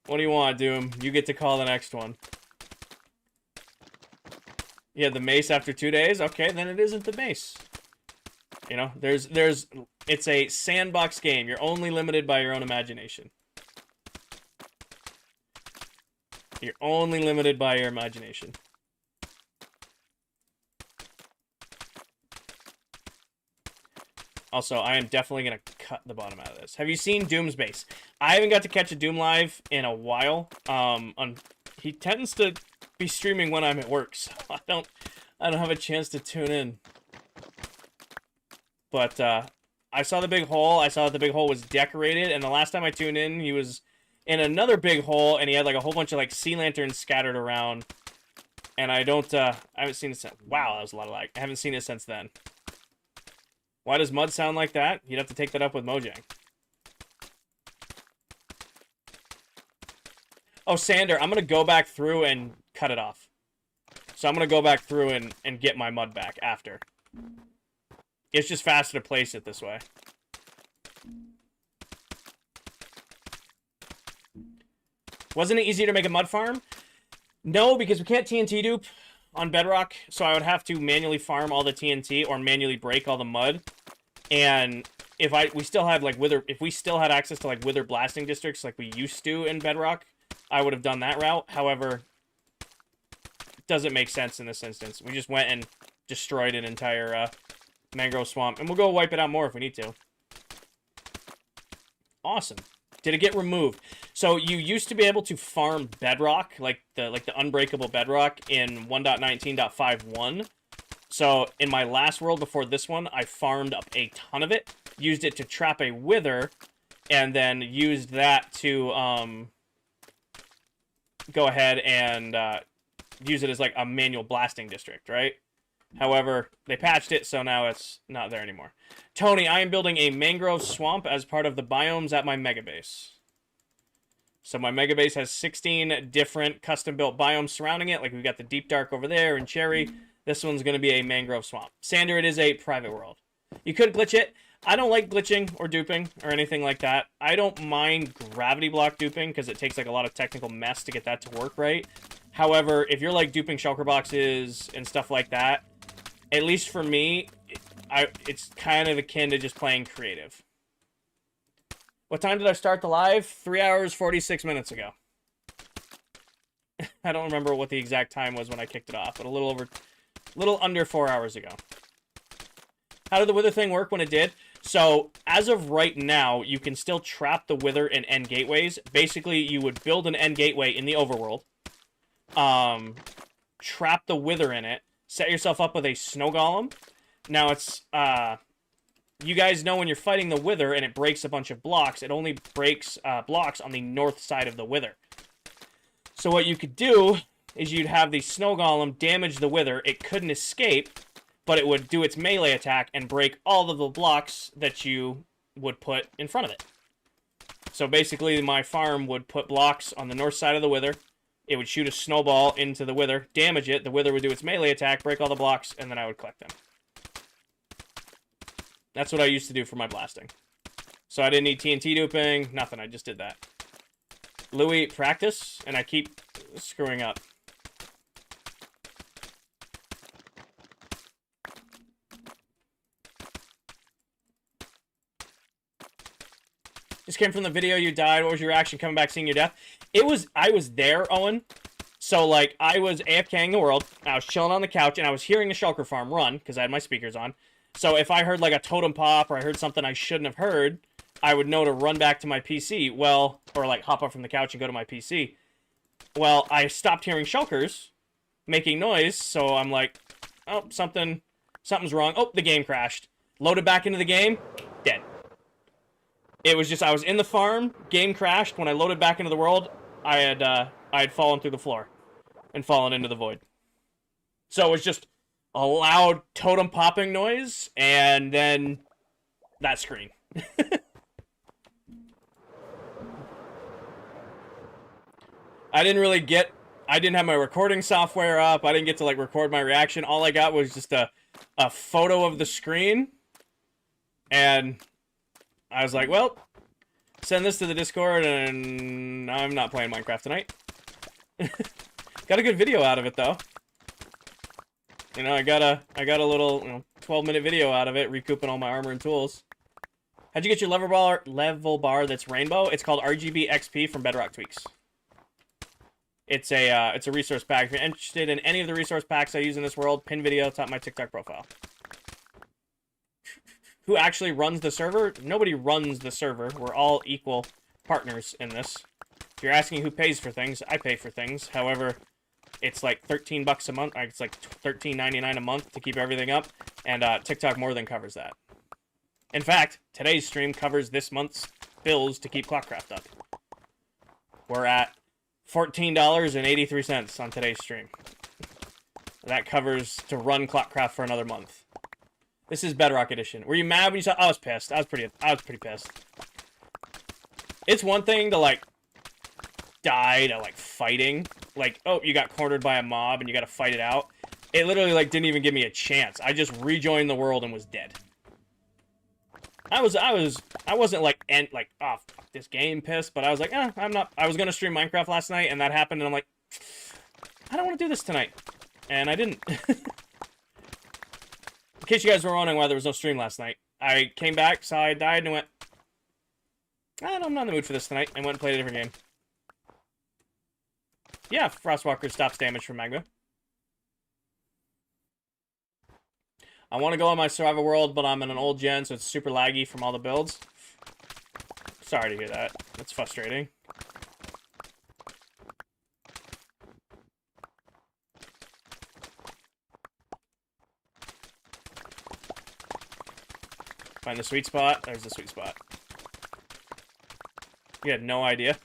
What do you want, Doom? You get to call the next one. Yeah, the mace after 2 days? Okay, then it isn't the mace. You know, it's a sandbox game. You're only limited by your own imagination. You're only limited by your imagination. Also, I am definitely going to cut the bottom out of this. Have you seen Doom's base? I haven't got to catch a Doom live in a while. He tends to be streaming when I'm at work, so I don't have a chance to tune in. But I saw the big hole. I saw that the big hole was decorated, and the last time I tuned in, he was in another big hole, and he had like a whole bunch of like sea lanterns scattered around. And I haven't seen it since. Wow, that was a lot of lag. I haven't seen it since then. Why does mud sound like that? You'd have to take that up with Mojang. Oh, Sander, I'm going to go back through and cut it off. So I'm going to go back through and get my mud back after. It's just faster to place it this way. Wasn't it easier to make a mud farm? No, because we can't TNT dupe on Bedrock, so I would have to manually farm all the TNT or manually break all the mud. And if we still had like if we still had access to like wither blasting districts like we used to in Bedrock, I would have done that route. However, it doesn't make sense in this instance. We just went and destroyed an entire mangrove swamp, and we'll go wipe it out more if we need to. Awesome. Did it get removed? So you used to be able to farm bedrock, like the unbreakable bedrock in 1.19.51. So in my last world before this one, I farmed up a ton of it, used it to trap a wither, and then used that to go ahead and use it as like a manual blasting district, right? However, they patched it, so now it's not there anymore. Tony, I am building a mangrove swamp as part of the biomes at my mega base. So my mega base has 16 different custom-built biomes surrounding it. Like we've got the deep dark over there and cherry. This one's going to be a mangrove swamp. Sander, it is a private world. You could glitch it. I don't like glitching or duping or anything like that. I don't mind gravity block duping because it takes like a lot of technical mess to get that to work right. However, if you're like duping shulker boxes and stuff like that, at least for me, it's kind of akin to just playing creative. What time did I start the live? 3 hours, 46 minutes ago. I don't remember what the exact time was when I kicked it off, but a little under 4 hours ago. How did the wither thing work when it did? So, as of right now, you can still trap the wither in end gateways. Basically, you would build an end gateway in the overworld, trap the wither in it, set yourself up with a snow golem. Now, it's, you guys know when you're fighting the wither and it breaks a bunch of blocks, it only breaks blocks on the north side of the wither. So what you could do is you'd have the snow golem damage the wither. It couldn't escape, but it would do its melee attack and break all of the blocks that you would put in front of it. So basically, my farm would put blocks on the north side of the wither. It would shoot a snowball into the wither, damage it, the wither would do its melee attack, break all the blocks, and then I would collect them. That's what I used to do for my blasting. So I didn't need TNT duping, nothing, I just did that. Louis, practice, and I keep screwing up. Just came from the video, you died. What was your reaction coming back seeing your death? I was there, Owen. So, like, I was AFKing the world, I was chilling on the couch, and I was hearing the shulker farm run, because I had my speakers on. So if I heard, like, a totem pop, or I heard something I shouldn't have heard, I would know to run back to my PC. Well, or, like, hop up from the couch and go to my PC. Well, I stopped hearing shulkers making noise, so I'm like, oh, something's wrong. Oh, the game crashed. Loaded back into the game, dead. It was just, I was in the farm, game crashed. When I loaded back into the world, I had fallen through the floor and fallen into the void. So it was just a loud totem popping noise, and then that screen. I didn't have my recording software up. I didn't get to, like, record my reaction. All I got was just a photo of the screen, and I was like, well, send this to the Discord, and I'm not playing Minecraft tonight. Got a good video out of it, though. You know, I got a little, 12-minute video out of it, recouping all my armor and tools. How'd you get your level bar that's rainbow? It's called RGB XP from Bedrock Tweaks. It's a resource pack. If you're interested in any of the resource packs I use in this world, pin video top my TikTok profile. Who actually runs the server? Nobody runs the server. We're all equal partners in this. If you're asking who pays for things, I pay for things. However, it's like 13 bucks a month. It's like $13.99 a month to keep everything up, and TikTok more than covers that. In fact, today's stream covers this month's bills to keep ClockCraft up. We're at $14.83 on today's stream. That covers to run ClockCraft for another month. This is Bedrock Edition. Were you mad when you saw? I was pissed. I was pretty pissed. It's one thing to, like, die to, like, fighting. Like, oh, you got cornered by a mob and you got to fight it out. It literally, like, didn't even give me a chance. I just rejoined the world and was dead. I wasn't like, oh, fuck this game, pissed, but I was like, I'm not. I was gonna stream Minecraft last night, and that happened, and I'm like, I don't want to do this tonight, and I didn't. In case you guys were wondering why there was no stream last night, I came back, saw I died, and went, I'm not in the mood for this tonight, and went and played a different game. Yeah, Frostwalker stops damage from magma. I want to go on my survival world, but I'm in an old gen, so it's super laggy from all the builds. Sorry to hear that. That's frustrating. Find the sweet spot. There's the sweet spot. You had no idea.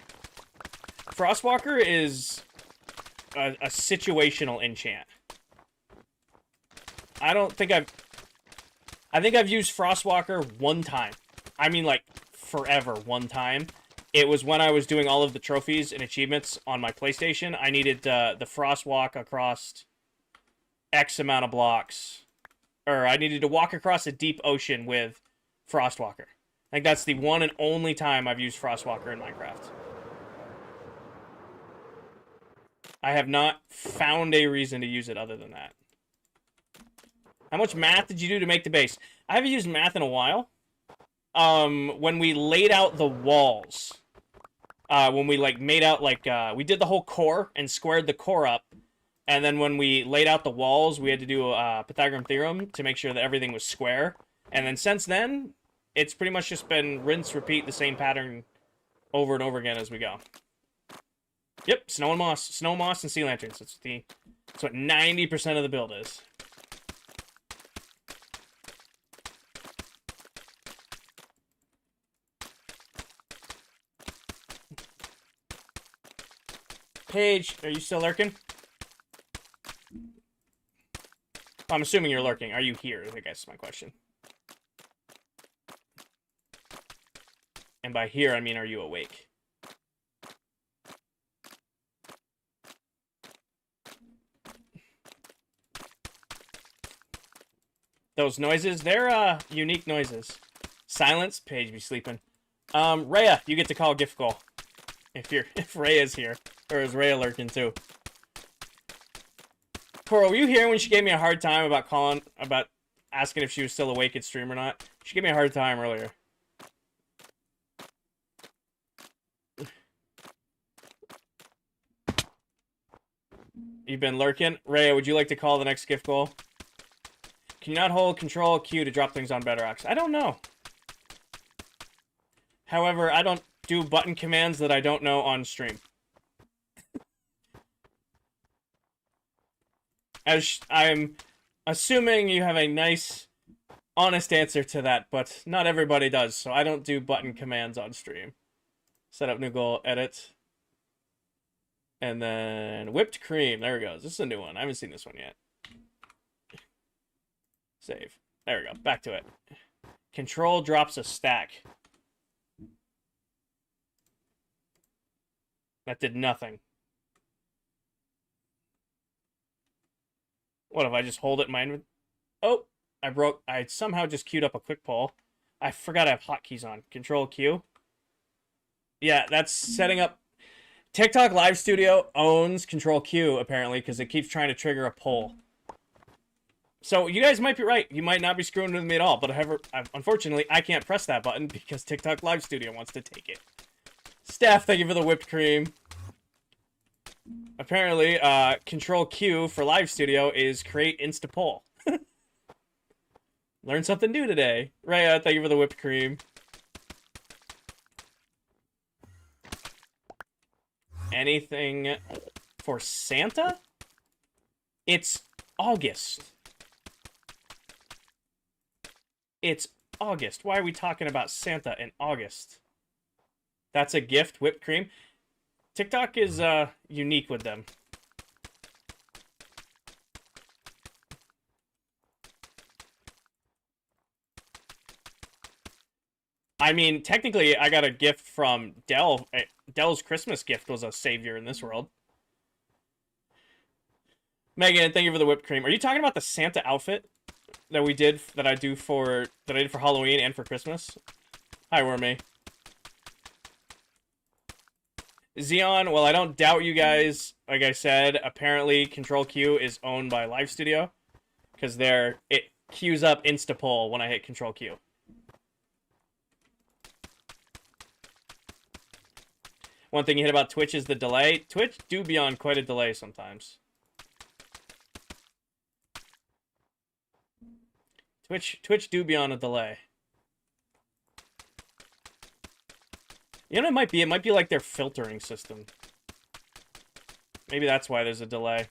Frostwalker is a situational enchant. I think I've used Frostwalker one time. I mean, like, forever one time. It was when I was doing all of the trophies and achievements on my PlayStation. I needed the Frostwalk across X amount of blocks. Or I needed to walk across a deep ocean with Frostwalker. I think that's the one and only time I've used Frostwalker in Minecraft. I have not found a reason to use it other than that. How much math did you do to make the base? I haven't used math in a while. When we laid out the walls, when we, like, made out, like, we did the whole core and squared the core up, and then when we laid out the walls, we had to do a Pythagorean theorem to make sure that everything was square. And then since then, it's pretty much just been rinse, repeat the same pattern over and over again as we go. Yep, snow and moss and sea lanterns. That's what 90% of the build is. Paige, are you still lurking? I'm assuming you're lurking. Are you here? I guess is my question. And by here, I mean, are you awake? Those noises, they're unique noises. Silence, Paige be sleeping. Rhea, you get to call gift goal. If Rhea's here. Or is Rhea lurking too? Cora, were you here when she gave me a hard time about asking if she was still awake at stream or not? She gave me a hard time earlier. You've been lurking. Rhea, would you like to call the next gift goal? Can you not hold Control Q to drop things on Bedrocks? I don't know. However, I don't do button commands that I don't know on stream. As I'm assuming you have a nice, honest answer to that, but not everybody does, so I don't do button commands on stream. Set up new goal, edit. And then whipped cream. There it goes. This is a new one. I haven't seen this one yet. Save. There we go. Back to it. Control drops a stack. That did nothing. What if I just hold it in my inventory? Oh, I somehow just queued up a quick poll. I forgot I have hotkeys on. Control Q. Yeah, that's setting up. TikTok Live Studio owns Control Q, apparently, because it keeps trying to trigger a poll. So you guys might be right. You might not be screwing with me at all. But unfortunately, I can't press that button because TikTok Live Studio wants to take it. Steph, thank you for the whipped cream. Apparently, Control Q for Live Studio is create Insta poll. Learned something new today. Rhea, thank you for the whipped cream. Anything for Santa? It's August. It's August. Why are we talking about Santa in August? That's a gift, whipped cream. TikTok is unique with them. I mean, technically, I got a gift from Dell. Dell's Christmas gift was a savior in this world. Megan, thank you for the whipped cream. Are you talking about the Santa outfit that we did, that I did for Halloween and for Christmas? Hi, Wormy. Xeon, well, I don't doubt you guys. Like I said, apparently Control Q is owned by Live Studio, because it queues up Insta poll when I hit Control Q. One thing you hit about Twitch is the delay. Twitch do be on quite a delay sometimes. Twitch do be on a delay. You know what it might be like their filtering system. Maybe that's why there's a delay.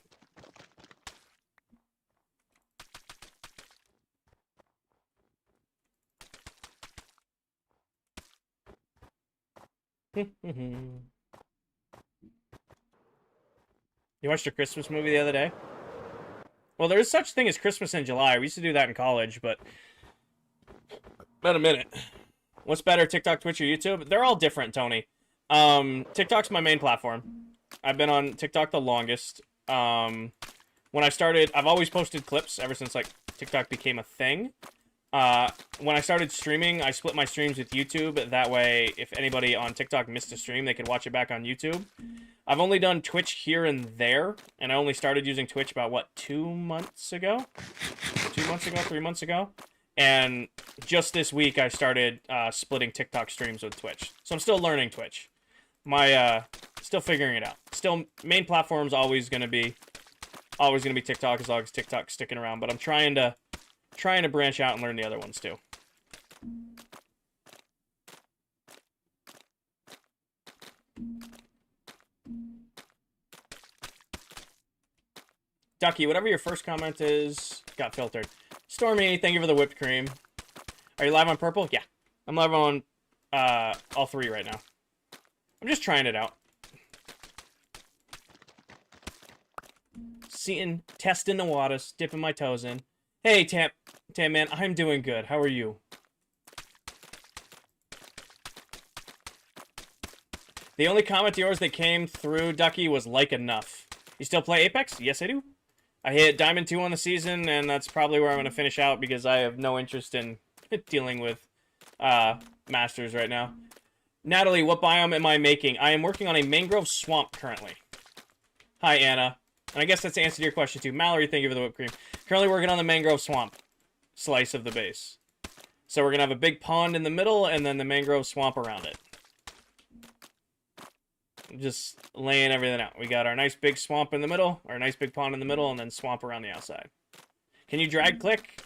You watched a Christmas movie the other day? Well, there is such thing as Christmas in July. We used to do that in college, but... About a minute. What's better, TikTok, Twitch, or YouTube? They're all different, Tony. TikTok's my main platform. I've been on TikTok the longest. When I started... I've always posted clips ever since, like, TikTok became a thing. When I started streaming, I split my streams with YouTube. That way, if anybody on TikTok missed a stream, they could watch it back on YouTube. I've only done Twitch here and there, and I only started using Twitch about, what, 2 months ago? 2 months ago? 3 months ago? And just this week, I started splitting TikTok streams with Twitch. So I'm still learning Twitch. Still figuring it out. Still, main platform's always gonna be TikTok, as long as TikTok's sticking around. But I'm trying to branch out and learn the other ones too. Ducky, whatever your first comment is, got filtered. Stormy, thank you for the whipped cream. Are you live on Purple? Yeah. I'm live on all three right now. I'm just trying it out. Seeing, testing the waters, dipping my toes in. Hey, Tam man, I'm doing good. How are you? The only comment of yours that came through, Ducky, was like enough. You still play Apex? Yes, I do. I hit Diamond 2 on the season, and that's probably where I'm going to finish out because I have no interest in dealing with Masters right now. Natalie, what biome am I making? I am working on a mangrove swamp currently. Hi, Anna. And I guess that's the answer to your question, too. Mallory, thank you for the whipped cream. Currently working on the mangrove swamp slice of the base. So we're going to have a big pond in the middle, and then the mangrove swamp around it. Just laying everything out. We got our nice big swamp in the middle, our nice big pond in the middle, and then swamp around the outside. Can you drag click?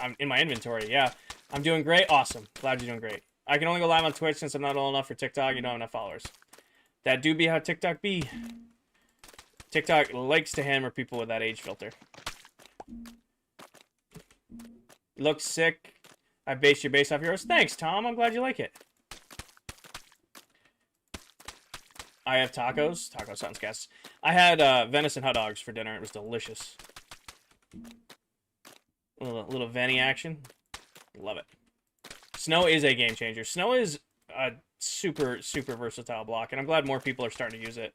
I'm in my inventory, yeah. I'm doing great. Awesome. Glad you're doing great. I can only go live on Twitch since I'm not old enough for TikTok. You don't have enough followers. That do be how TikTok be. TikTok likes to hammer people with that age filter. Looks sick. I based your base off yours. Thanks, Tom. I'm glad you like it. I have tacos. Taco sounds gas. I had venison hot dogs for dinner. It was delicious. A little Venny action. Love it. Snow is a game changer. Snow is a super, super versatile block, and I'm glad more people are starting to use it.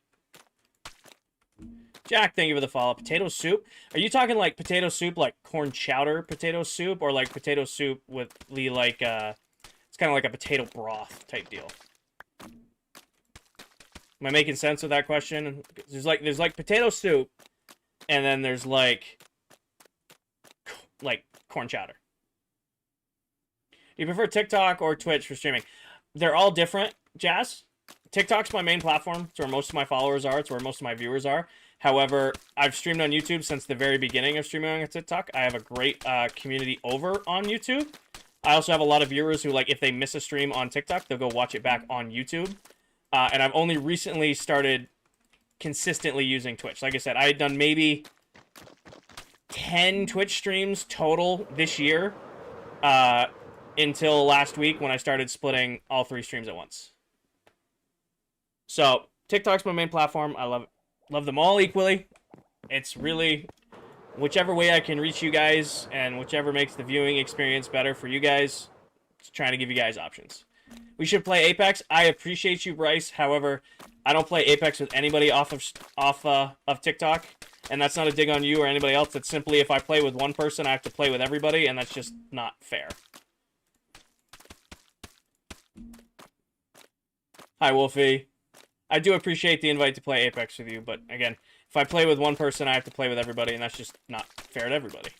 Jack, thank you for the follow. Potato soup? Are you talking like potato soup, like corn chowder potato soup, or like potato soup with the like it's kind of like a potato broth type deal? Am I making sense with that question? There's like potato soup, and then there's like corn chowder. Do you prefer TikTok or Twitch for streaming? They're all different, Jazz. TikTok's my main platform. It's where most of my followers are. It's where most of my viewers are. However, I've streamed on YouTube since the very beginning of streaming on TikTok. I have a great community over on YouTube. I also have a lot of viewers who, like, if they miss a stream on TikTok, they'll go watch it back on YouTube. And I've only recently started consistently using Twitch. Like I said, I had done maybe 10 Twitch streams total this year. Until last week when I started splitting all 3 streams at once. So, TikTok's my main platform. I love them all equally. It's really whichever way I can reach you guys and whichever makes the viewing experience better for you guys. Just trying to give you guys options. We should play Apex. I appreciate you, Bryce. However, I don't play Apex with anybody off of TikTok. And that's not a dig on you or anybody else. It's simply if I play with one person, I have to play with everybody, and that's just not fair. Hi, Wolfie. I do appreciate the invite to play Apex with you, but again, if I play with one person, I have to play with everybody, and that's just not fair to everybody.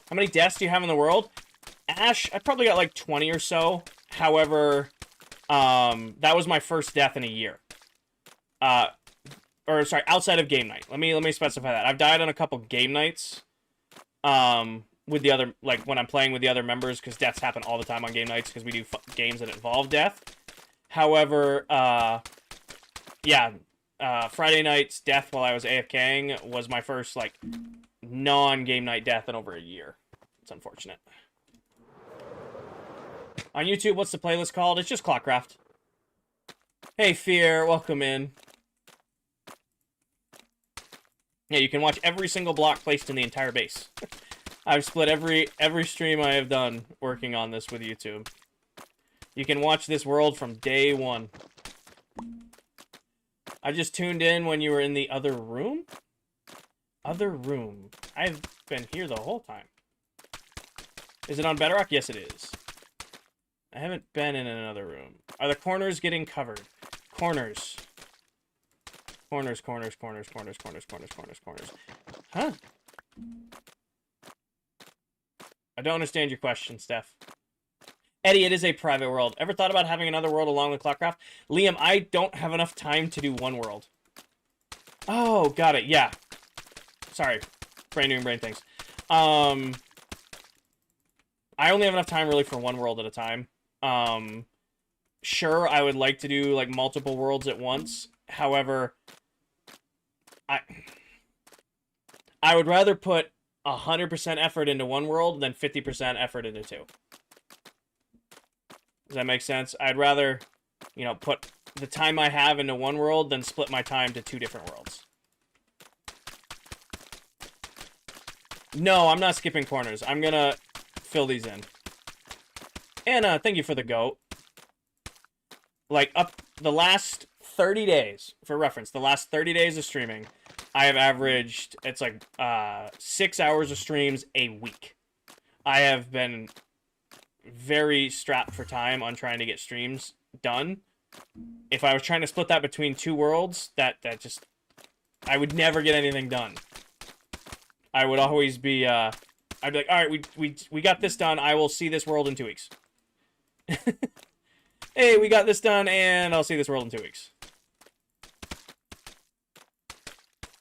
How many deaths do you have in the world? Ash, I probably got like 20 or so. However, that was my first death in a year. Or sorry, outside of game night. Let me specify that. I've died on a couple game nights. With the other, like when I'm playing with the other members, because deaths happen all the time on game nights because we do games that involve death. However, yeah, Friday night's death while I was AFKing was my first like non-game night death in over a year. It's unfortunate. On YouTube, what's the playlist called? It's just ClockCraft. Hey, Fear, welcome in. Yeah, you can watch every single block placed in the entire base. I've split every stream I have done working on this with YouTube. You can watch this world from day one. I just tuned in when you were in the other room? Other room. I've been here the whole time. Is it on Bedrock? Yes, it is. I haven't been in another room. Are the corners getting covered? Corners. Corners, corners, corners, corners, corners, corners, corners, corners. Huh? I don't understand your question, Steph. Eddie, it is a private world. Ever thought about having another world along with ClockCraft? Liam, I don't have enough time to do one world. Oh, got it. Yeah. Sorry. Brain doing brain things. I only have enough time really for one world at a time. Sure, I would like to do like multiple worlds at once. However, I would rather put 100% effort into one world than 50% effort into two. Does that make sense? I'd rather, you know, put the time I have into one world than split my time to 2 different worlds. No, I'm not skipping corners. I'm gonna fill these in. Anna, thank you for the goat. Like, up the last 30 days, for reference, the last 30 days of streaming, I have averaged, it's like 6 hours of streams a week. I have been very strapped for time on trying to get streams done. If I was trying to split that between two worlds, that just, I would never get anything done. I would always be, I'd be like, all right, we got this done. I will see this world in 2 weeks. Hey, we got this done, and I'll see this world in 2 weeks.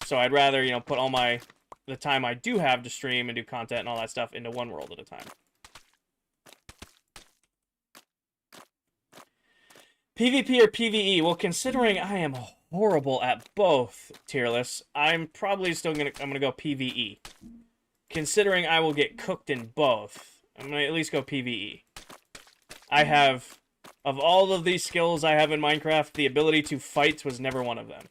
So I'd rather, you know, put all the time I do have to stream and do content and all that stuff into one world at a time. PvP or PvE? Well, considering I am horrible at both tier lists, I'm probably still I'm gonna go PvE. Considering I will get cooked in both, I'm gonna at least go PvE. I have, of all of these skills I have in Minecraft, the ability to fight was never one of them.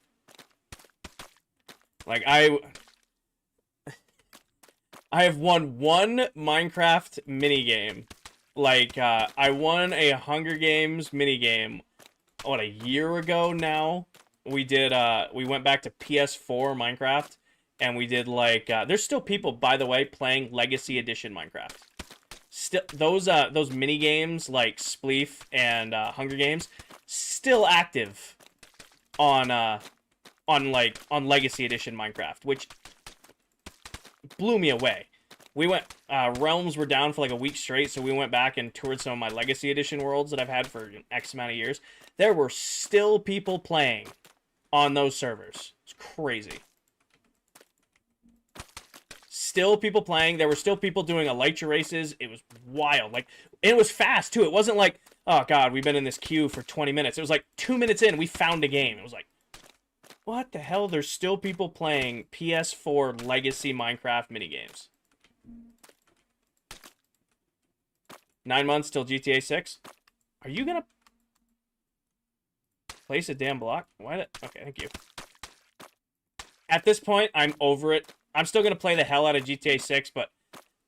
Like, I have won one Minecraft minigame. Like, I won a Hunger Games minigame, what, a year ago now? We went back to PS4 Minecraft, and we did, like, there's still people, by the way, playing Legacy Edition Minecraft. Still, those mini games like Spleef and Hunger Games, still active on Legacy Edition Minecraft, which blew me away. We went, Realms were down for like a week straight, so we went back and toured some of my Legacy Edition worlds that I've had for X amount of years. There were still people playing on those servers. It's crazy. Still people playing. There were still people doing Elytra races. It was wild. Like, it was fast, too. It wasn't like, oh, God, we've been in this queue for 20 minutes. It was like 2 minutes in, we found a game. It was like, what the hell? There's still people playing PS4 Legacy Minecraft minigames. 9 months till GTA 6. Are you gonna place a damn block? Why? Okay, thank you. At this point, I'm over it. I'm still gonna play the hell out of GTA 6, but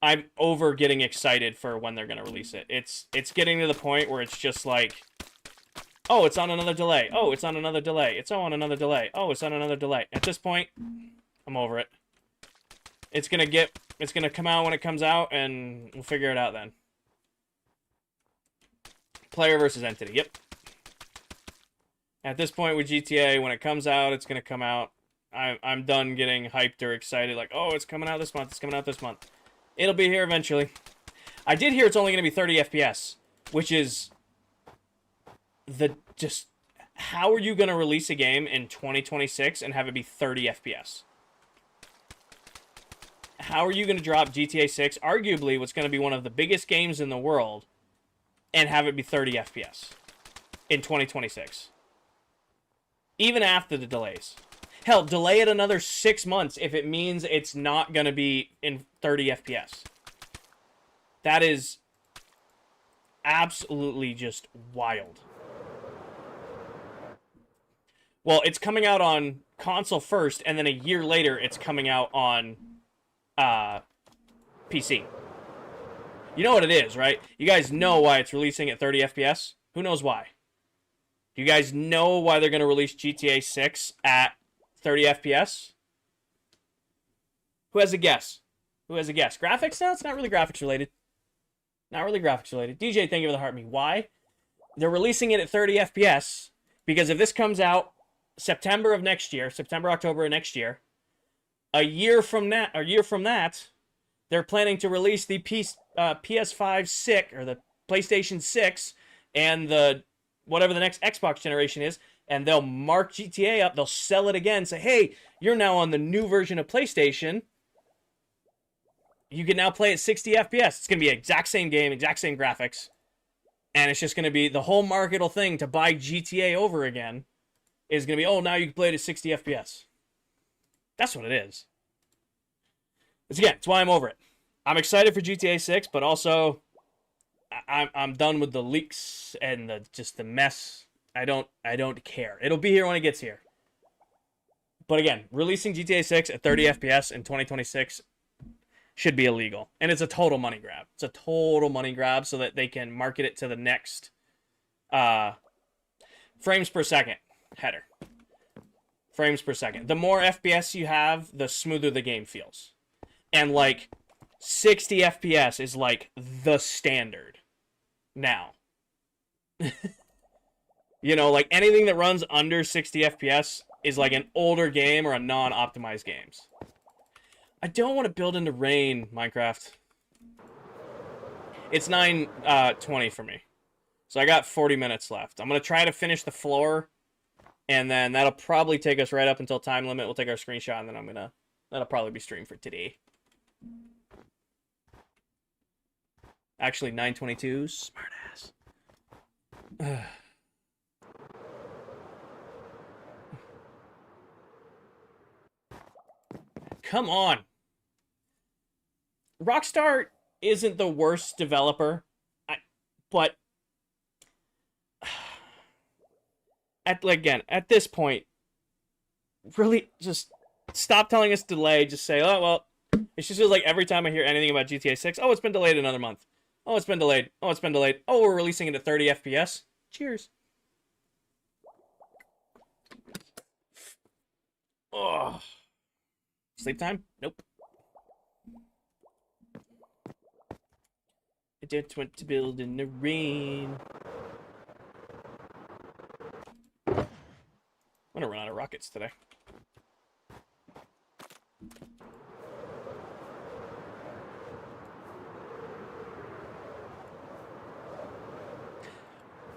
I'm over getting excited for when they're gonna release it. It's getting to the point where it's just like, oh, it's on another delay. Oh, it's on another delay. It's on another delay. Oh, it's on another delay. At this point, I'm over it. It's gonna come out when it comes out, and we'll figure it out then. Player versus entity. Yep. At this point with GTA, when it comes out, it's gonna come out. I'm done getting hyped or excited. Like, oh, it's coming out this month. It's coming out this month. It'll be here eventually. I did hear it's only gonna be 30 FPS, which is just how are you gonna release a game in 2026 and have it be 30 FPS? How are you gonna drop GTA 6, arguably what's gonna be one of the biggest games in the world, and have it be 30 FPS in 2026? Even after the delays. Hell, delay it another 6 months if it means it's not going to be in 30 FPS. That is absolutely just wild. Well, it's coming out on console first, and then a year later, it's coming out on PC. You know what it is, right? You guys know why it's releasing at 30 FPS? Who knows why? Do you guys know why they're going to release GTA 6 at 30 FPS? Who has a guess? Who has a guess? Graphics? No, it's not really graphics related. Not really graphics related. DJ, thank you for the heart me. Why? They're releasing it at 30 FPS because if this comes out September of next year, September, October of next year, a year from that, they're planning to release the PS5 6 or the PlayStation 6 and the whatever the next Xbox generation is, and they'll mark GTA up, they'll sell it again, say, hey, you're now on the new version of PlayStation. You can now play at 60 FPS. It's going to be the exact same game, exact same graphics, and it's just going to be the whole marketable thing to buy GTA over again is going to be, oh, now you can play it at 60 FPS. That's what it is. It's why I'm over it. I'm excited for GTA 6, but also I'm done with the leaks and the mess. I don't care. It'll be here when it gets here. But again, releasing GTA 6 at 30 FPS in 2026 should be illegal. And it's a total money grab. It's a total money grab so that they can market it to the next frames per second header. Frames per second. The more FPS you have, the smoother the game feels. And like 60 FPS is like the standard now. You know, like anything that runs under 60 FPS is like an older game or a non-optimized games. I don't want to build into rain, Minecraft. It's 9:20 for me. So I got 40 minutes left. I'm going to try to finish the floor, and then that'll probably take us right up until time limit. We'll take our screenshot, and then that'll probably be streamed for today. Actually, 9:22, smartass. Come on. Rockstar isn't the worst developer, but at this point, really just stop telling us delay. Just say, oh well. It just feels like every time I hear anything about GTA 6, oh, it's been delayed another month. Oh, it's been delayed. Oh, it's been delayed. Oh, we're releasing it at 30 FPS. Cheers. Oh. Sleep time? Nope. I don't want to build in the rain. I'm gonna run out of rockets today.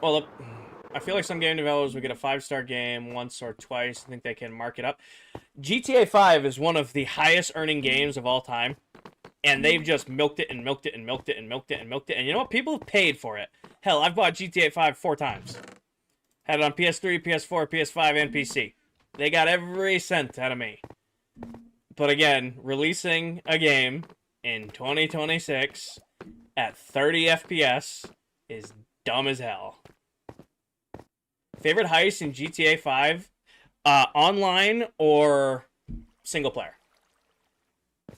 Well, look, I feel like some game developers will get a 5-star game once or twice and think they can mark it up. GTA 5 is one of the highest earning games of all time, and they've just milked it and milked it and milked it and milked it and milked it. And you know what? People have paid for it. Hell, I've bought GTA 5 4 times. Had it on PS3, PS4, PS5, and PC. They got every cent out of me. But again, releasing a game in 2026 at 30 FPS is dumb as hell. Favorite heist in GTA 5? Online or single player?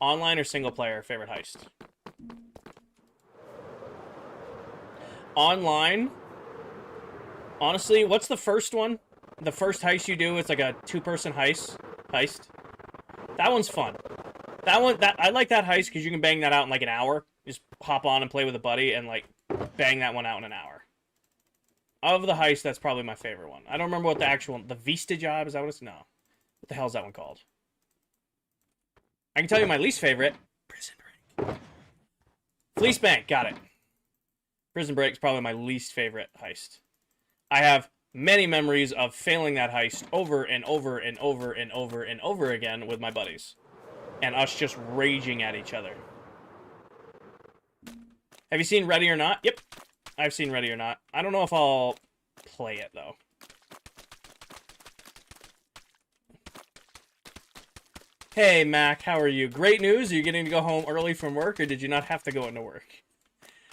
Online or single player favorite heist? Online. Honestly, what's the first one? The first heist you do, it's like a 2-person heist. That one's fun. I like that heist because you can bang that out in like an hour. Just hop on and play with a buddy and like bang that one out in an hour. Of the heist, that's probably my favorite one. I don't remember what the Vista job, is that what it's? No. What the hell is that one called? I can tell you my least favorite. Prison Break. Fleece Bank, got it. Prison Break is probably my least favorite heist. I have many memories of failing that heist over and over and over and over and over again with my buddies. And us just raging at each other. Have you seen Ready or Not? Yep. I've seen Ready or Not. I don't know if I'll play it, though. Hey, Mac, how are you? Great news. Are you getting to go home early from work, or did you not have to go into work?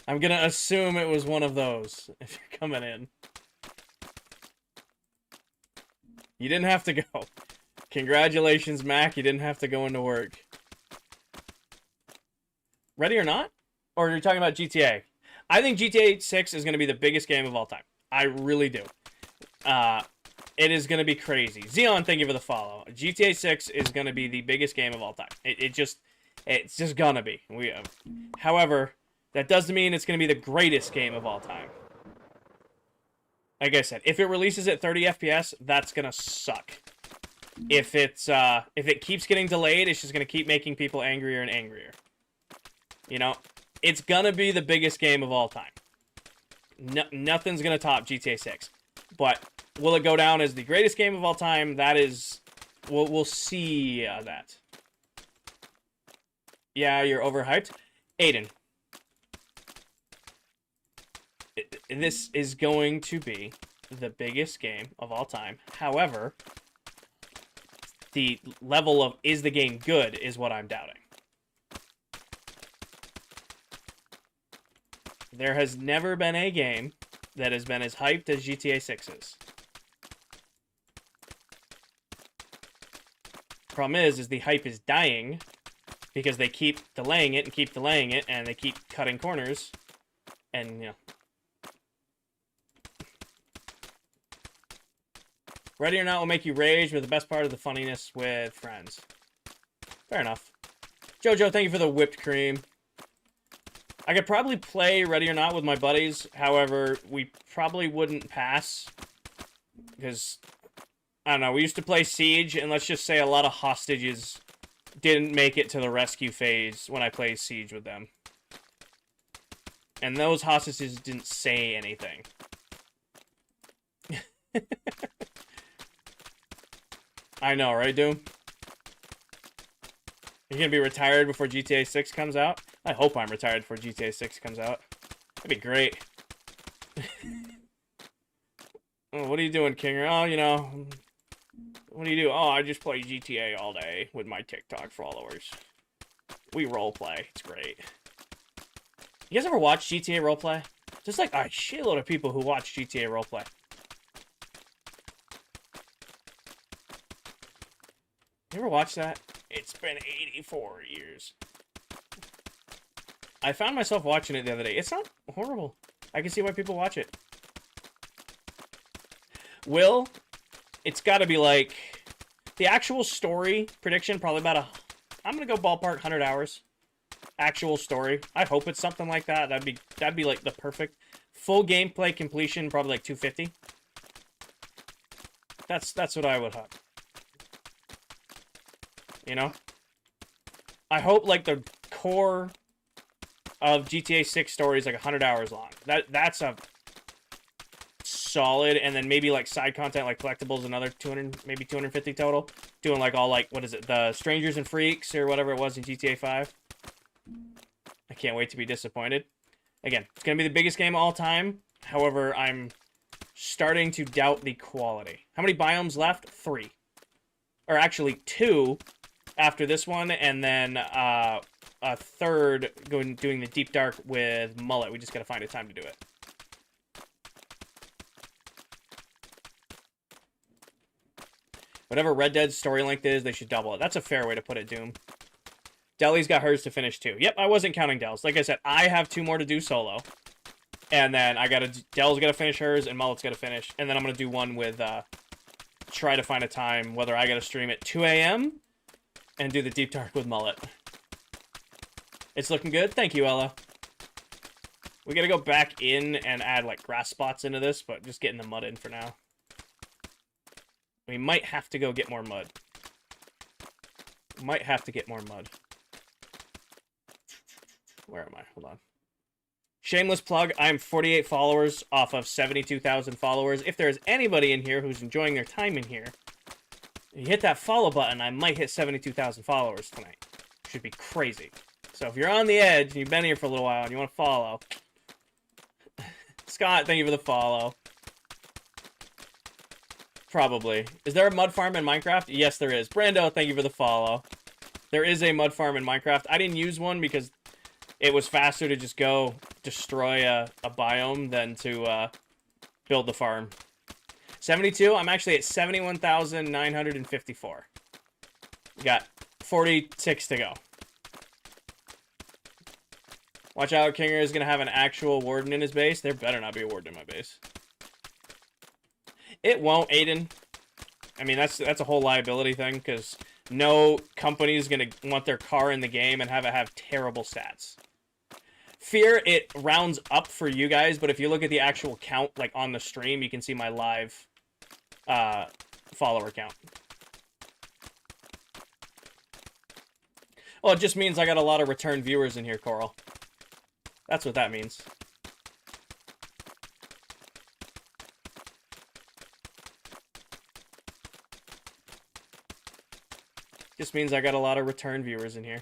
I'm going to assume it was one of those, if you're coming in. You didn't have to go. Congratulations, Mac. You didn't have to go into work. Ready or Not? Or are you talking about GTA? I think GTA 6 is going to be the biggest game of all time. I really do. It is going to be crazy. Xeon, thank you for the follow. GTA 6 is going to be the biggest game of all time. It's just going to be. However, that doesn't mean it's going to be the greatest game of all time. Like I said, if it releases at 30 FPS, that's going to suck. If it keeps getting delayed, it's just going to keep making people angrier and angrier. You know? It's gonna be the biggest game of all time. Nothing's gonna top GTA 6. But will it go down as the greatest game of all time? That is... We'll see that. Yeah, you're overhyped. Aiden. This is going to be the biggest game of all time. However, the level of is the game good is what I'm doubting. There has never been a game that has been as hyped as GTA 6 is. Problem is the hype is dying because they keep delaying it and keep delaying it, and they keep cutting corners, and, you know. Ready or Not will make you rage, but the best part is the funniness with friends. Fair enough. Jojo, thank you for the whipped cream. I could probably play Ready or Not with my buddies. However, we probably wouldn't pass Because, I don't know, we used to play Siege, and let's just say a lot of hostages didn't make it to the rescue phase when I played Siege with them. And those hostages didn't say anything. I know, right, Doom? You're gonna be retired before GTA 6 comes out? I hope I'm retired before GTA 6 comes out. That'd be great. Oh, what are you doing, Kinger? Oh, you know... What do you do? Oh, I just play GTA all day with my TikTok followers. We roleplay. It's great. You guys ever watch GTA roleplay? There's like a shitload of people who watch GTA roleplay. You ever watch that? It's been 84 years. I found myself watching it the other day. It's not horrible. I can see why people watch it. Will, it's got to be like the actual story prediction, probably about I'm gonna go ballpark 100 hours. Actual story. I hope it's something like that. That'd be like the perfect full gameplay completion. Probably like 250. That's what I would hope. You know, I hope like the core of GTA 6 story is like 100 hours long. That's a solid, and then maybe like side content like collectibles, another 200, maybe 250 total. Doing like all like, what is it, the Strangers and Freaks or whatever it was in GTA 5. I can't wait to be disappointed. Again, it's gonna be the biggest game of all time. However, I'm starting to doubt the quality. How many biomes left? 3, or actually 2 after this one, and then a third doing the Deep Dark with Mullet. We just gotta find a time to do it. Whatever Red Dead's story length is, they should double it. That's a fair way to put it, Doom. Deli's got hers to finish too. Yep, I wasn't counting Del's. Like I said, I have 2 more to do solo. And then Del's got to finish hers, and Mullet's got to finish. And then I'm going to do one with, try to find a time, whether I got to stream at 2 a.m. and do the Deep Dark with Mullet. It's looking good. Thank you, Ella. We got to go back in and add, like, grass spots into this, but just getting the mud in for now. We might have to go get more mud. Might have to get more mud. Where am I? Hold on. Shameless plug, I'm 48 followers off of 72,000 followers. If there's anybody in here who's enjoying their time in here, you hit that follow button, I might hit 72,000 followers tonight. Should be crazy. So if you're on the edge and you've been here for a little while and you want to follow, Scott, thank you for the follow. Probably. Is there a mud farm in Minecraft? Yes, there is. Brando, thank you for the follow. There is a mud farm in Minecraft. I didn't use one because it was faster to just go destroy a biome than to build the farm. 72, I'm actually at 71,954. Got 46 to go. Watch out, Kinger is going to have an actual warden in his base. There better not be a warden in my base. It won't, Aiden. I mean, that's a whole liability thing, because no company is going to want their car in the game and have it have terrible stats. Fear, it rounds up for you guys, but if you look at the actual count, like on the stream, you can see my live follower count. Well, it just means I got a lot of return viewers in here, Coral. That's what that means. Just means I got a lot of return viewers in here.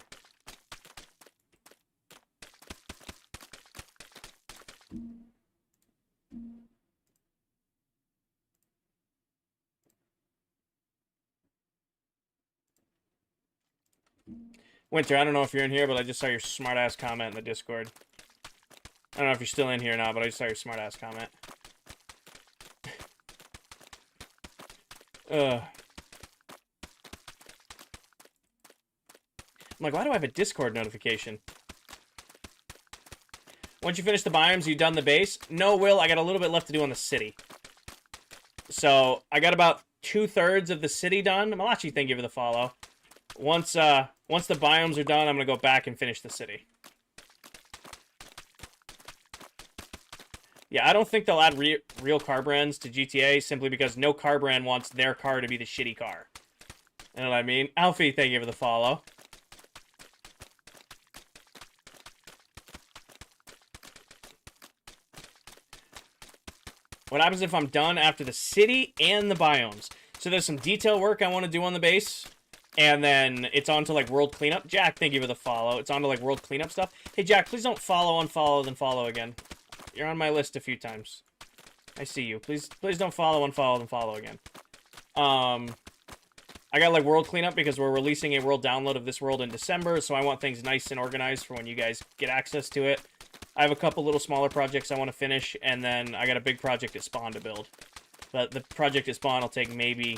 Winter, I don't know if you're in here, but I just saw your smart-ass comment in the Discord. I don't know if you're still in here or not, but I just saw your smart-ass comment. I'm like, why do I have a Discord notification? Once you finish the biomes, you done the base? No, Will, I got a little bit left to do on the city. So, I got about 2/3 of the city done. Malachi, thank you for the follow. Once the biomes are done, I'm going to go back and finish the city. Yeah, I don't think they'll add real car brands to GTA simply because no car brand wants their car to be the shitty car. You know what I mean? Alfie, thank you for the follow. What happens if I'm done after the city and the biomes? So there's some detail work I want to do on the base. And then it's on to, like, world cleanup. Jack, thank you for the follow. It's on to, like, world cleanup stuff. Hey, Jack, please don't follow, unfollow, then follow again. You're on my list a few times. I see you. Please don't follow, unfollow, then follow again. I got, like, world cleanup because we're releasing a world download of this world in December, so I want things nice and organized for when you guys get access to it. I have a couple little smaller projects I want to finish, and then I got a big project at Spawn to build. But the project at Spawn will take maybe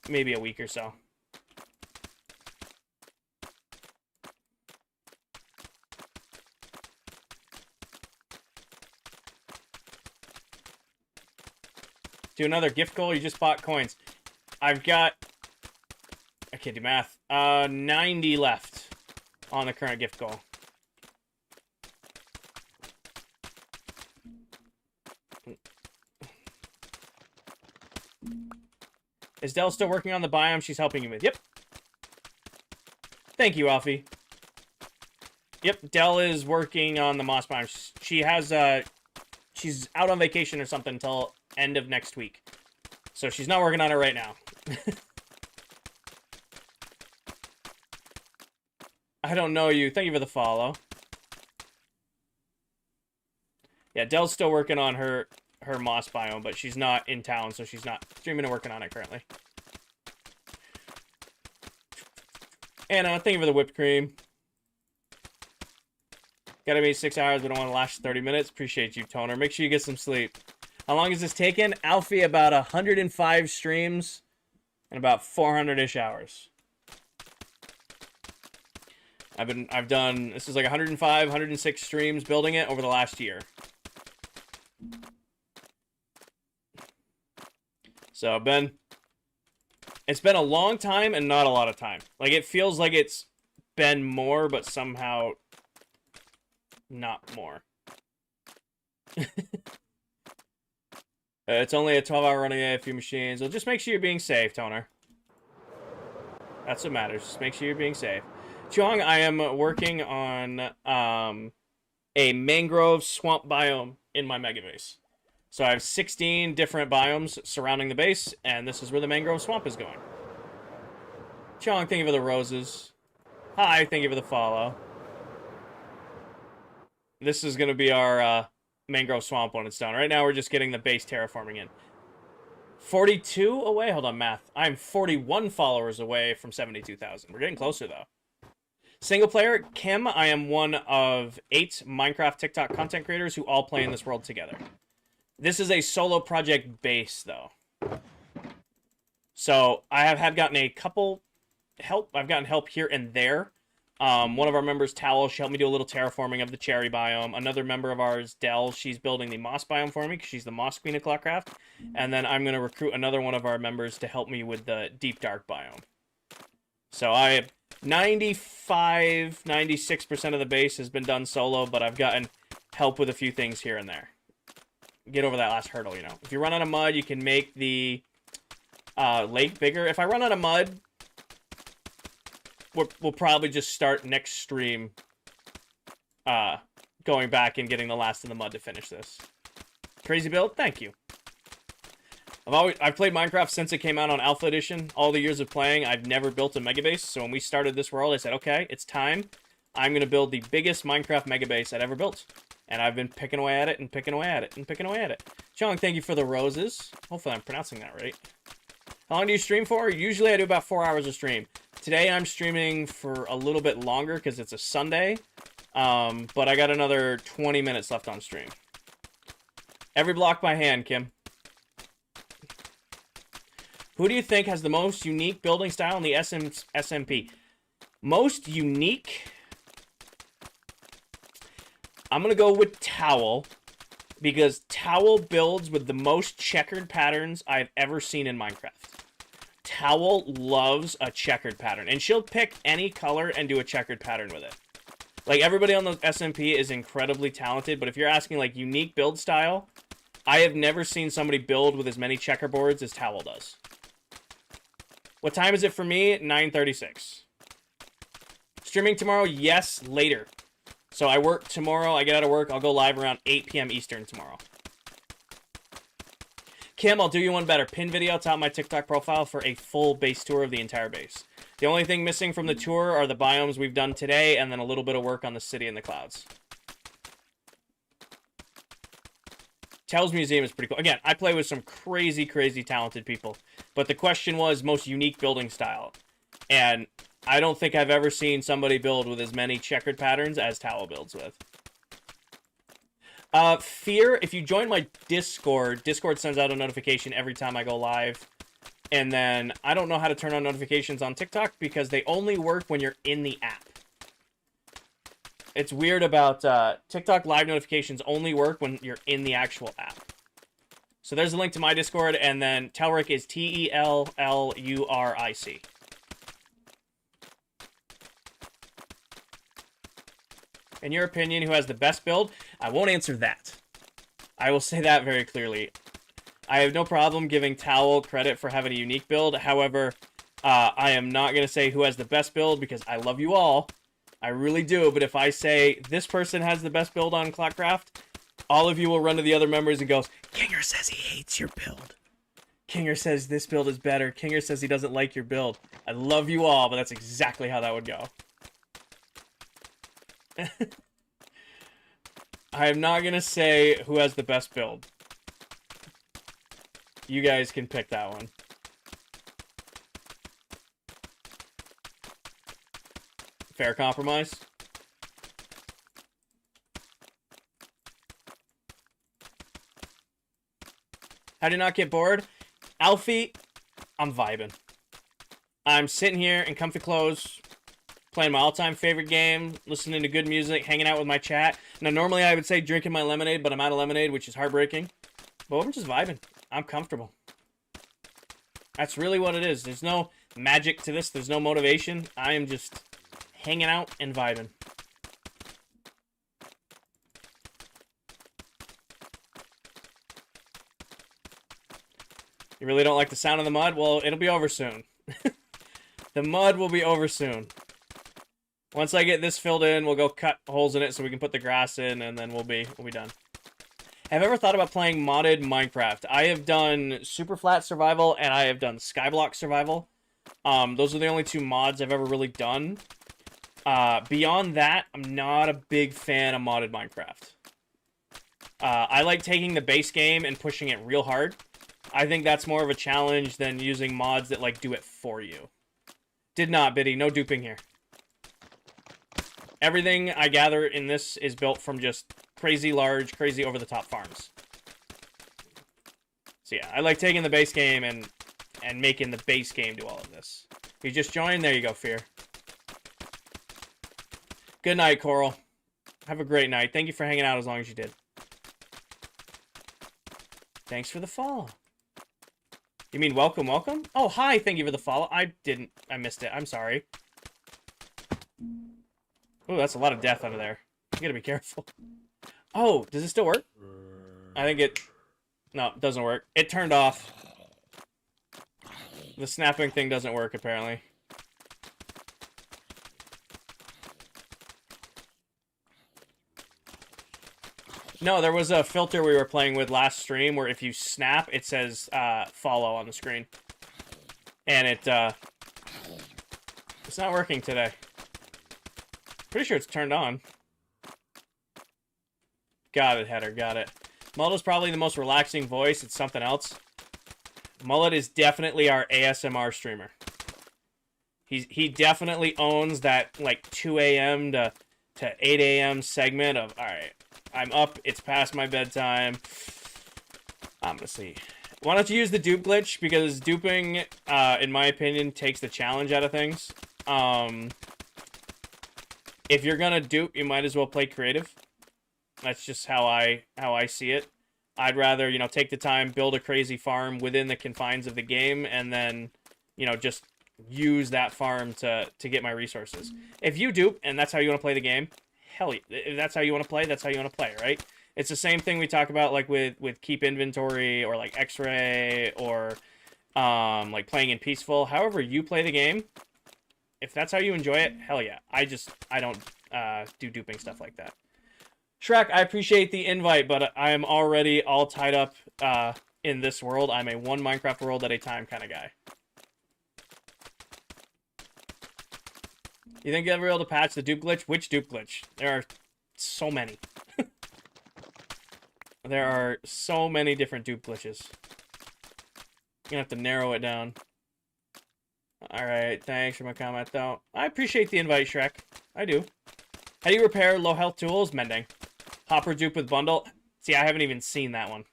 a week or so. Do another gift goal, you just bought coins. I've got... I can't do math. 90 left on the current gift goal. Is Dell still working on the biome she's helping you with? Yep. Thank you, Alfie. Yep, Dell is working on the moss biome. She has, she's out on vacation or something until end of next week. So she's not working on it right now. I don't know you. Thank you for the follow. Yeah, Dell's still working on her moss biome, but she's not in town, so she's not streaming and working on it currently. Anna, thank you for the whipped cream. Gotta be 6 hours, but don't want to last 30 minutes. Appreciate you, Toner. Make sure you get some sleep. How long has this taken? Alfie, about 105 streams and about 400-ish hours. I've done, this is like 105, 106 streams building it over the last year. So, it's been a long time and not a lot of time. Like, it feels like it's been more, but somehow not more. It's only a 12-hour running a few machines. Well, just make sure you're being safe, Toner. That's what matters. Just make sure you're being safe. Chong, I am working on a mangrove swamp biome in my mega base. So I have 16 different biomes surrounding the base, and this is where the mangrove swamp is going. Chong, thank you for the roses. Hi, thank you for the follow. This is going to be our mangrove swamp when it's done. Right now, we're just getting the base terraforming in. 42 away? Hold on, math. I'm 41 followers away from 72,000. We're getting closer, though. Single player, Kim, I am one of 8 Minecraft TikTok content creators who all play in this world together. This is a solo project base, though. So, I have gotten a couple help. I've gotten help here and there. One of our members, Towel, she helped me do a little terraforming of the cherry biome. Another member of ours, Dell, she's building the moss biome for me because she's the moss queen of ClockCraft. And then I'm going to recruit another one of our members to help me with the deep dark biome. So I have 95, 96% of the base has been done solo, but I've gotten help with a few things here and there. Get over that last hurdle, you know. If you run out of mud, you can make the lake bigger. If I run out of mud, we'll probably just start next stream going back and getting the last of the mud to finish this. Crazy build, thank you. I've played Minecraft since it came out on Alpha Edition. All the years of playing, I've never built a mega base. So when we started this world, I said, okay, it's time. I'm going to build the biggest Minecraft mega base I'd ever built. And I've been picking away at it and picking away at it and picking away at it. Chong, thank you for the roses. Hopefully I'm pronouncing that right. How long do you stream for? Usually I do about 4 hours of stream. Today I'm streaming for a little bit longer because it's a Sunday. But I got another 20 minutes left on stream. Every block by hand, Kim. Who do you think has the most unique building style in the SMP? Most unique? I'm going to go with Towel, because Towel builds with the most checkered patterns I've ever seen in Minecraft. Towel loves a checkered pattern, and she'll pick any color and do a checkered pattern with it. Like, everybody on the SMP is incredibly talented, but if you're asking, like, unique build style, I have never seen somebody build with as many checkerboards as Towel does. What time is it for me? 9:36. Streaming tomorrow? Yes, later. So I work tomorrow. I get out of work. I'll go live around 8 p.m. Eastern tomorrow. Kim, I'll do you one better. Pin video top my TikTok profile for a full base tour of the entire base. The only thing missing from the tour are the biomes we've done today, and then a little bit of work on the city and the clouds. Tell's Museum is pretty cool. Again, I play with some crazy, crazy talented people. But the question was most unique building style. And I don't think I've ever seen somebody build with as many checkered patterns as Towel builds with. Fear, if you join my Discord sends out a notification every time I go live. And then I don't know how to turn on notifications on TikTok because they only work when you're in the app. It's weird about TikTok live notifications only work when you're in the actual app. So there's a link to my Discord, and then Telric is Telluric. In your opinion, who has the best build? I won't answer that. I will say that very clearly. I have no problem giving Towel credit for having a unique build. However, I am not going to say who has the best build because I love you all. I really do. But if I say this person has the best build on ClockCraft, all of you will run to the other members and go, Kinger says he hates your build. Kinger says this build is better. Kinger says he doesn't like your build. I love you all, but that's exactly how that would go. I am not going to say who has the best build. You guys can pick that one. Fair compromise. How do you not get bored? Alfie, I'm vibing. I'm sitting here in comfy clothes, playing my all-time favorite game, listening to good music, hanging out with my chat. Now, normally I would say drinking my lemonade, but I'm out of lemonade, which is heartbreaking. But I'm just vibing. I'm comfortable. That's really what it is. There's no magic to this. There's no motivation. I am just hanging out and vibing. You really don't like the sound of the mud? Well, it'll be over soon. The mud will be over soon. Once I get this filled in, we'll go cut holes in it so we can put the grass in, and then we'll be done. Have you ever thought about playing modded Minecraft? I have done Super Flat Survival, and I have done Skyblock Survival. Those are the only two mods I've ever really done. Beyond that, I'm not a big fan of modded Minecraft. I like taking the base game and pushing it real hard. I think that's more of a challenge than using mods that, like, do it for you. Did not, Biddy. No duping here. Everything I gather in this is built from just crazy large, crazy over-the-top farms. So yeah, I like taking the base game and making the base game do all of this. If you just joined, there you go, Fear. Good night, Coral. Have a great night. Thank you for hanging out as long as you did. Thanks for the follow. You mean welcome, welcome? Oh, hi, thank you for the follow. I missed it. I'm sorry. Oh, that's a lot of death under there. You gotta be careful. Oh, does it still work? I think it... No, it doesn't work. It turned off. The snapping thing doesn't work, apparently. No, there was a filter we were playing with last stream where if you snap, it says follow on the screen. And it's not working today. Pretty sure it's turned on. Got it, Header, got it. Mullet is probably the most relaxing voice. It's something else. Mullet is definitely our ASMR streamer. He definitely owns that, like, 2 a.m. to 8 a.m. segment of, alright, I'm up, it's past my bedtime. I'm gonna see. Why don't you use the dupe glitch? Because duping, in my opinion, takes the challenge out of things. If you're gonna dupe, you might as well play creative. That's just how I see it. I'd rather, you know, take the time, build a crazy farm within the confines of the game, and then, you know, just use that farm to get my resources. If you dupe, and that's how you want to play the game, hell yeah. If that's how you want to play, that's how you want to play, right? It's the same thing we talk about like with keep inventory or like X-ray or like playing in peaceful. However you play the game, if that's how you enjoy it, hell yeah. I don't do duping stuff like that. Shrek, I appreciate the invite, but I am already all tied up in this world. I'm a one Minecraft world at a time kind of guy. You think you'll ever be able to patch the dupe glitch? Which dupe glitch? There are so many. There are so many different dupe glitches. You're gonna have to narrow it down. Alright, thanks for my comment, though. I appreciate the invite, Shrek. I do. How do you repair low health tools? Mending. Hopper dupe with bundle. See, I haven't even seen that one.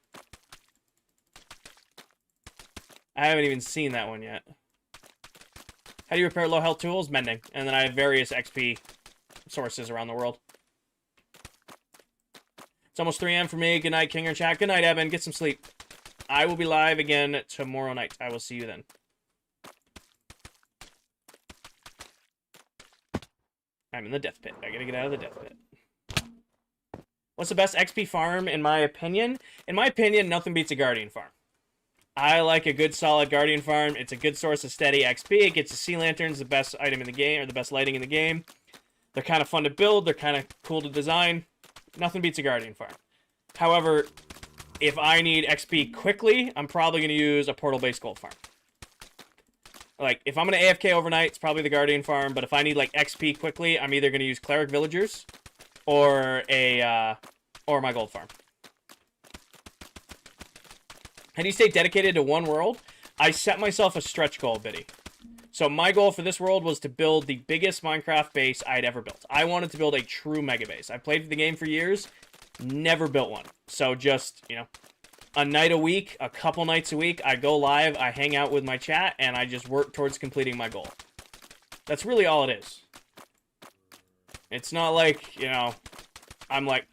I haven't even seen that one yet. How do you repair low health tools? Mending. And then I have various XP sources around the world. It's almost 3 a.m. for me. Good night, King or chat. Good night, Evan. Get some sleep. I will be live again tomorrow night. I will see you then. I'm in the death pit. I gotta get out of the death pit. What's the best XP farm, in my opinion? In my opinion, nothing beats a Guardian farm. I like a good, solid Guardian farm. It's a good source of steady XP. It gets the sea lanterns, the best item in the game, or the best lighting in the game. They're kind of fun to build. They're kind of cool to design. Nothing beats a Guardian farm. However, if I need XP quickly, I'm probably going to use a portal-based gold farm. Like, if I'm going to AFK overnight, it's probably the Guardian farm. But if I need, like, XP quickly, I'm either going to use Cleric Villagers or or my gold farm. How do you stay dedicated to one world? I set myself a stretch goal, Biddy. So my goal for this world was to build the biggest Minecraft base I'd ever built. I wanted to build a true mega base. I played the game for years, never built one. So just, you know, a night a week, a couple nights a week, I go live, I hang out with my chat, and I just work towards completing my goal. That's really all it is. It's not like, you know, I'm like,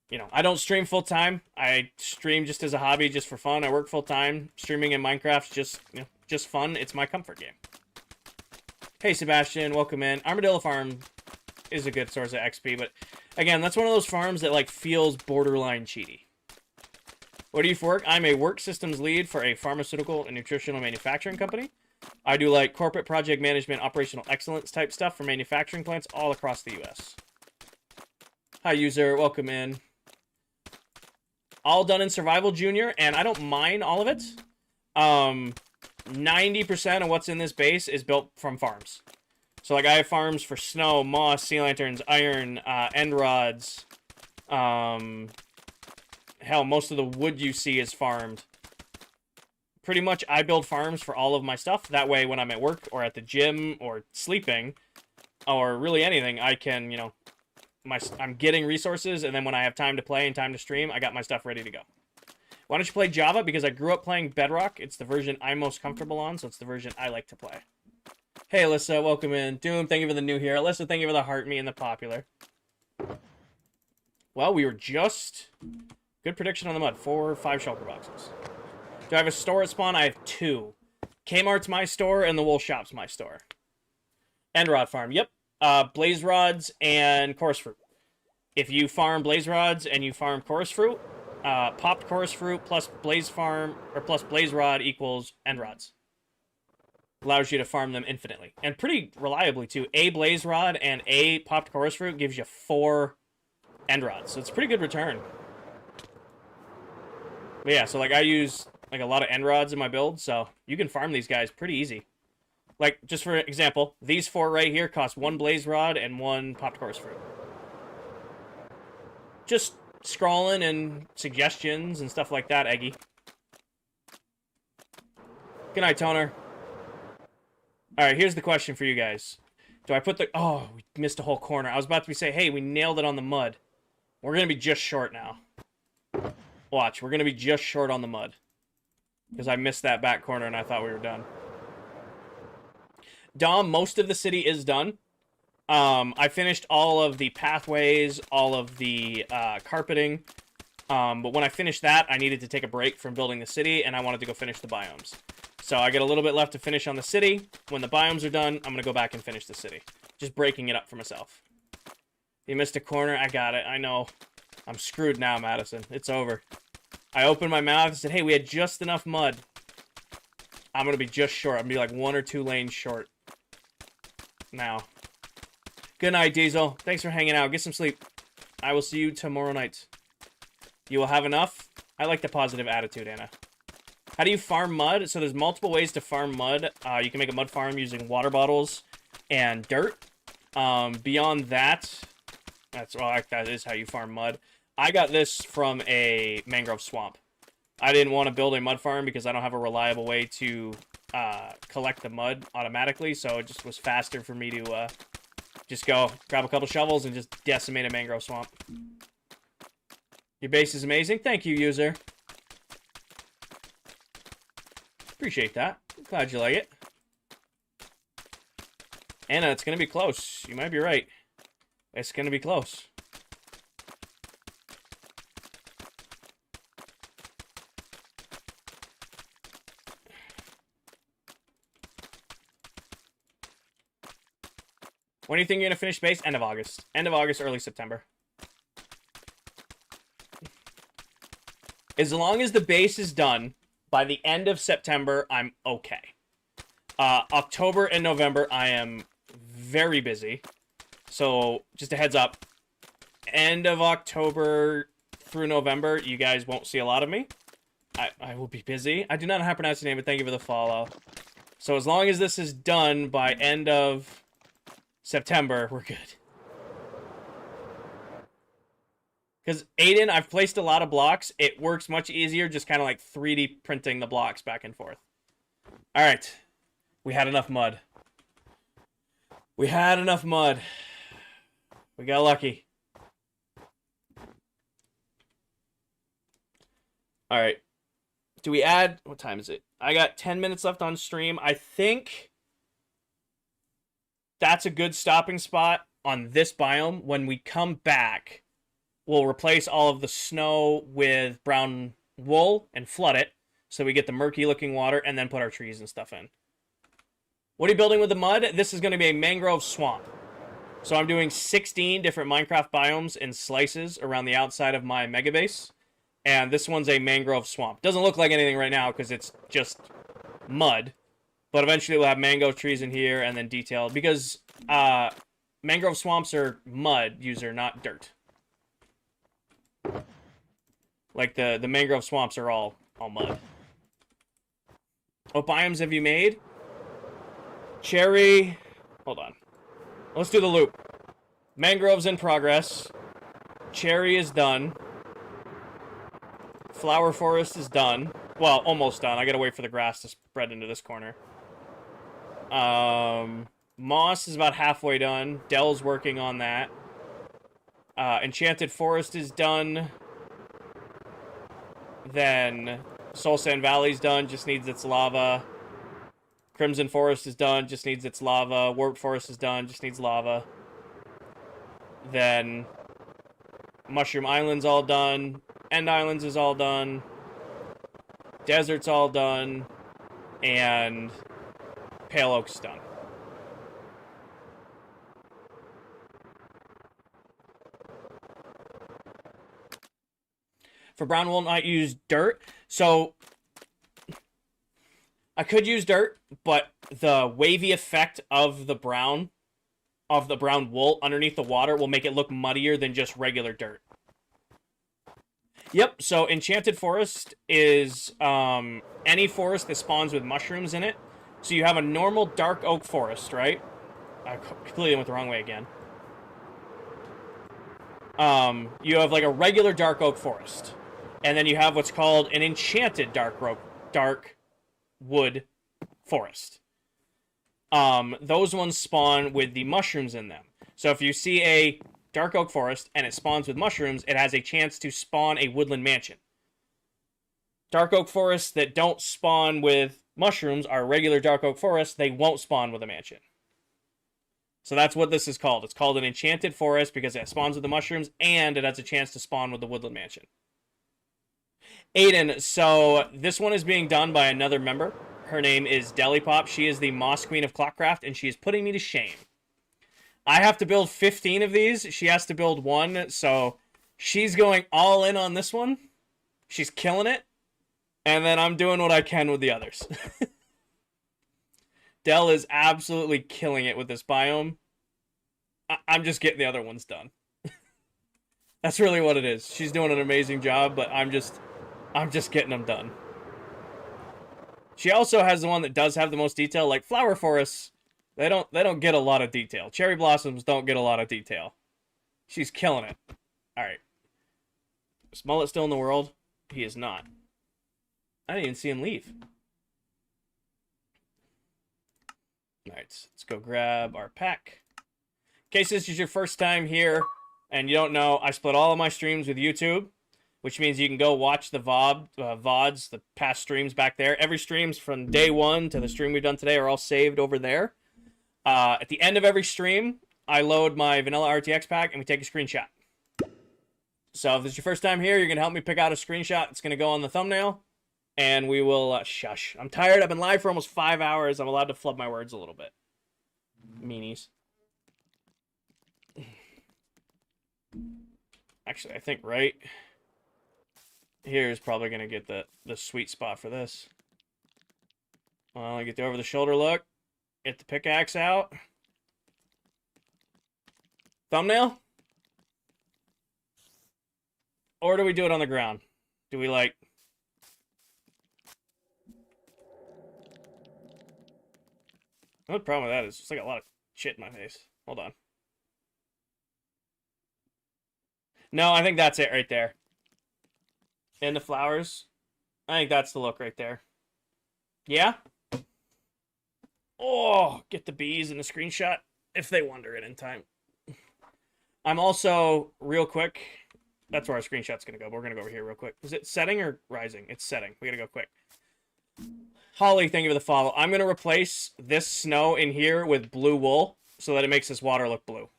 you know, I don't stream full-time. I stream just as a hobby, just for fun. I work full-time. Streaming in Minecraft's just, you know, just fun. It's my comfort game. Hey, Sebastian, welcome in. Armadillo Farm is a good source of XP, but again, that's one of those farms that, like, feels borderline cheaty. What do you for work? I'm a work systems lead for a pharmaceutical and nutritional manufacturing company. I do, like, corporate project management, operational excellence type stuff for manufacturing plants all across the U.S. Hi, user. Welcome in. All done in Survival Junior, and I don't mind all of it. 90% of what's in this base is built from farms. So, like, I have farms for snow, moss, sea lanterns, iron, end rods. Hell, most of the wood you see is farmed. Pretty much, I build farms for all of my stuff. That way, when I'm at work or at the gym or sleeping, or really anything, I can, you know, I'm getting resources, and then when I have time to play and time to stream, I got my stuff ready to go. Why don't you play Java? Because I grew up playing Bedrock. It's the version I'm most comfortable on, so it's the version I like to play. Hey, Alyssa, welcome in. Doom, thank you for the new here. Alyssa, thank you for the heart me and the popular. Well, we were just... Good prediction on the mud. 4 or 5 shulker boxes. Do I have a store at spawn? I have 2. Kmart's my store, and the Wool Shop's my store. Endrod Farm, yep. Blaze rods and chorus fruit. If you farm blaze rods and you farm chorus fruit, popped chorus fruit plus blaze farm or plus blaze rod equals end rods. Allows you to farm them infinitely and pretty reliably too. A blaze rod and a popped chorus fruit gives you 4 end rods, so it's a pretty good return. But yeah, so like I use like a lot of end rods in my build, so you can farm these guys pretty easy. Like, just for example, these 4 right here cost 1 blaze rod and 1 popped chorus fruit. Just scrolling and suggestions and stuff like that, Eggy. Good night, Toner. Alright, here's the question for you guys. Do I put the... Oh, we missed a whole corner. I was about to say, hey, we nailed it on the mud. We're going to be just short now. Watch, we're going to be just short on the mud. Because I missed that back corner and I thought we were done. Dom, most of the city is done. I finished all of the pathways, all of the carpeting. But when I finished that, I needed to take a break from building the city, and I wanted to go finish the biomes. So I get a little bit left to finish on the city. When the biomes are done, I'm going to go back and finish the city. Just breaking it up for myself. You missed a corner. I got it. I know. I'm screwed now, Madison. It's over. I opened my mouth and said, hey, we had just enough mud. I'm going to be just short. I'm going to be like 1 or 2 lanes short. Now. Good night, Diesel. Thanks for hanging out. Get some sleep. I will see you tomorrow night. You will have enough? I like the positive attitude, Anna. How do you farm mud? So there's multiple ways to farm mud. You can make a mud farm using water bottles and dirt. Beyond that, that is how you farm mud. I got this from a mangrove swamp. I didn't want to build a mud farm because I don't have a reliable way to collect the mud automatically, so it just was faster for me to just go grab a couple shovels and just decimate a mangrove swamp. Your base is amazing. Thank you, user. Appreciate that. Glad you like it. Anna, it's going to be close. You might be right. It's going to be close. When do you think you're going to finish base? End of August. End of August, early September. As long as the base is done by the end of September, I'm okay. October and November, I am very busy. So, just a heads up. End of October through November, you guys won't see a lot of me. I will be busy. I do not know how to pronounce your name, but thank you for the follow. So, as long as this is done by end of September, we're good. Because Aiden, I've placed a lot of blocks. It works much easier just kind of like 3D printing the blocks back and forth. All right. We had enough mud. We had enough mud. We got lucky. All right. Do we add... What time is it? I got 10 minutes left on stream. I think that's a good stopping spot on this biome. When we come back, we'll replace all of the snow with brown wool and flood it so we get the murky looking water and then put our trees and stuff in. What are you building with the mud? This is going to be a mangrove swamp. So I'm doing 16 different Minecraft biomes in slices around the outside of my mega base. And this one's a mangrove swamp. Doesn't look like anything right now because it's just mud. But eventually we'll have mango trees in here and then detailed. Because mangrove swamps are mud, user, not dirt. Like the mangrove swamps are all mud. What biomes have you made? Cherry. Hold on. Let's do the loop. Mangrove's in progress. Cherry is done. Flower forest is done. Well, almost done. I gotta wait for the grass to spread into this corner. Moss is about halfway done. Dell's working on that. Enchanted Forest is done. Then Soul Sand Valley's done, just needs its lava. Crimson Forest is done, just needs its lava. Warped Forest is done, just needs lava. Then Mushroom Island's all done. End Islands is all done. Desert's all done. And Pale Oak's done. For brown wool, not use dirt. So I could use dirt, but the wavy effect of the brown wool underneath the water will make it look muddier than just regular dirt. Yep, so Enchanted Forest is any forest that spawns with mushrooms in it. So you have a normal dark oak forest, right? I completely went the wrong way again. You have like a regular dark oak forest. And then you have what's called an enchanted dark wood forest. Those ones spawn with the mushrooms in them. So if you see a dark oak forest and it spawns with mushrooms, it has a chance to spawn a woodland mansion. Dark oak forests that don't spawn with mushrooms are regular dark oak forests. They won't spawn with a mansion. So that's what this is called. It's called an enchanted forest because it spawns with the mushrooms and it has a chance to spawn with the woodland mansion. Aiden, so this one is being done by another member. Her name is Deli Pop. She is the Moss Queen of ClockCraft, and she is putting me to shame. I have to build 15 of these. She has to build one, so she's going all in on this one. She's killing it. And then I'm doing what I can with the others. Dell is absolutely killing it with this biome. I'm just getting the other ones done. That's really what it is. She's doing an amazing job, but I'm just getting them done. She also has the one that does have the most detail, like flower forests. They don't get a lot of detail. Cherry blossoms don't get a lot of detail. She's killing it. All right. Is Mullet still in the world? He is not. I didn't even see him leave. All right, let's go grab our pack. In case this is your first time here and you don't know, I split all of my streams with YouTube, which means you can go watch the VODs, the past streams back there. Every streams from day one to the stream we've done today are all saved over there. At the end of every stream, I load my vanilla RTX pack and we take a screenshot. So if this is your first time here, you're going to help me pick out a screenshot. It's going to go on the thumbnail. And we will, shush. I'm tired. I've been live for almost 5 hours. I'm allowed to flub my words a little bit. Meanies. Actually, I think right here is probably going to get the sweet spot for this. Well, I get the over-the-shoulder look. Get the pickaxe out. Thumbnail? Or do we do it on the ground? Do we, like... The problem with that is just like a lot of shit in my face. Hold on. No, I think that's it right there. And the flowers. I think that's the look right there. Yeah? Oh, get the bees in the screenshot if they wander it in time. I'm also, real quick, that's where our screenshot's going to go, but we're going to go over here real quick. Is it setting or rising? It's setting. We got to go quick. Holly, thank you for the follow. I'm going to replace this snow in here with blue wool so that it makes this water look blue.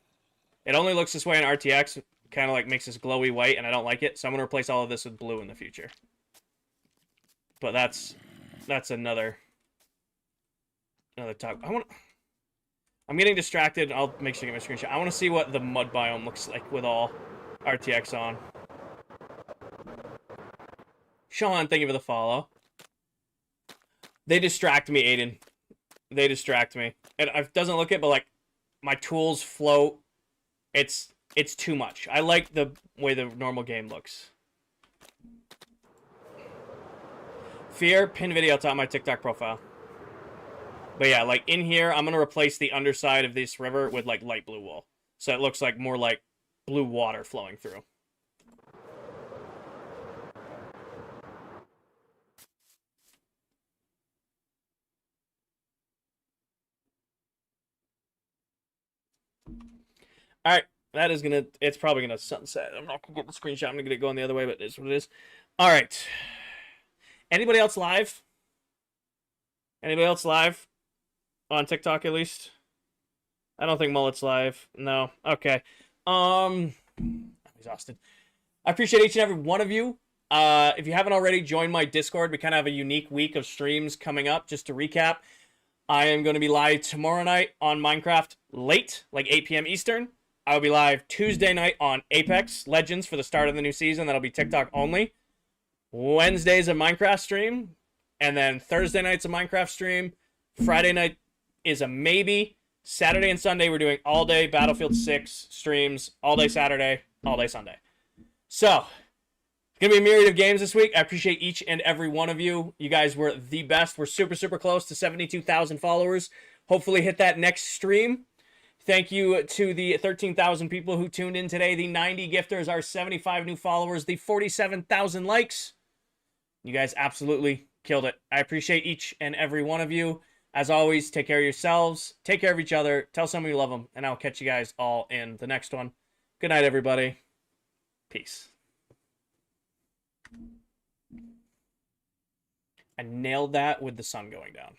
It only looks this way in RTX. Kind of like makes this glowy white, and I don't like it. So I'm going to replace all of this with blue in the future. But that's another talk. I'm getting distracted. I'll make sure to get my screenshot. I want to see what the mud biome looks like with all RTX on. Sean, thank you for the follow. They distract me, Aiden. They distract me. It doesn't look it, but like my tools float. It's too much. I like the way the normal game looks. Fear, pin video top of my TikTok profile. But yeah, like in here, I'm going to replace the underside of this river with like light blue wool. So it looks like more like blue water flowing through. All right, that is gonna. It's probably gonna sunset. I'm not gonna get the screenshot. I'm gonna get it going the other way, but it's what it is. All right. Anybody else live? Anybody else live on TikTok at least? I don't think Mullet's live. No. Okay. I'm exhausted. I appreciate each and every one of you. If you haven't already, join my Discord. We kind of have a unique week of streams coming up. Just to recap, I am going to be live tomorrow night on Minecraft late, like 8 p.m. Eastern. I will be live Tuesday night on Apex Legends for the start of the new season. That'll be TikTok only. Wednesday's a Minecraft stream. And then Thursday night's a Minecraft stream. Friday night is a maybe. Saturday and Sunday, we're doing all day Battlefield 6 streams. All day Saturday, all day Sunday. So, it's going to be a myriad of games this week. I appreciate each and every one of you. You guys were the best. We're super, super close to 72,000 followers. Hopefully hit that next stream. Thank you to the 13,000 people who tuned in today. The 90 gifters, our 75 new followers, the 47,000 likes. You guys absolutely killed it. I appreciate each and every one of you. As always, take care of yourselves. Take care of each other. Tell someone you love them. And I'll catch you guys all in the next one. Good night, everybody. Peace. I nailed that with the sun going down.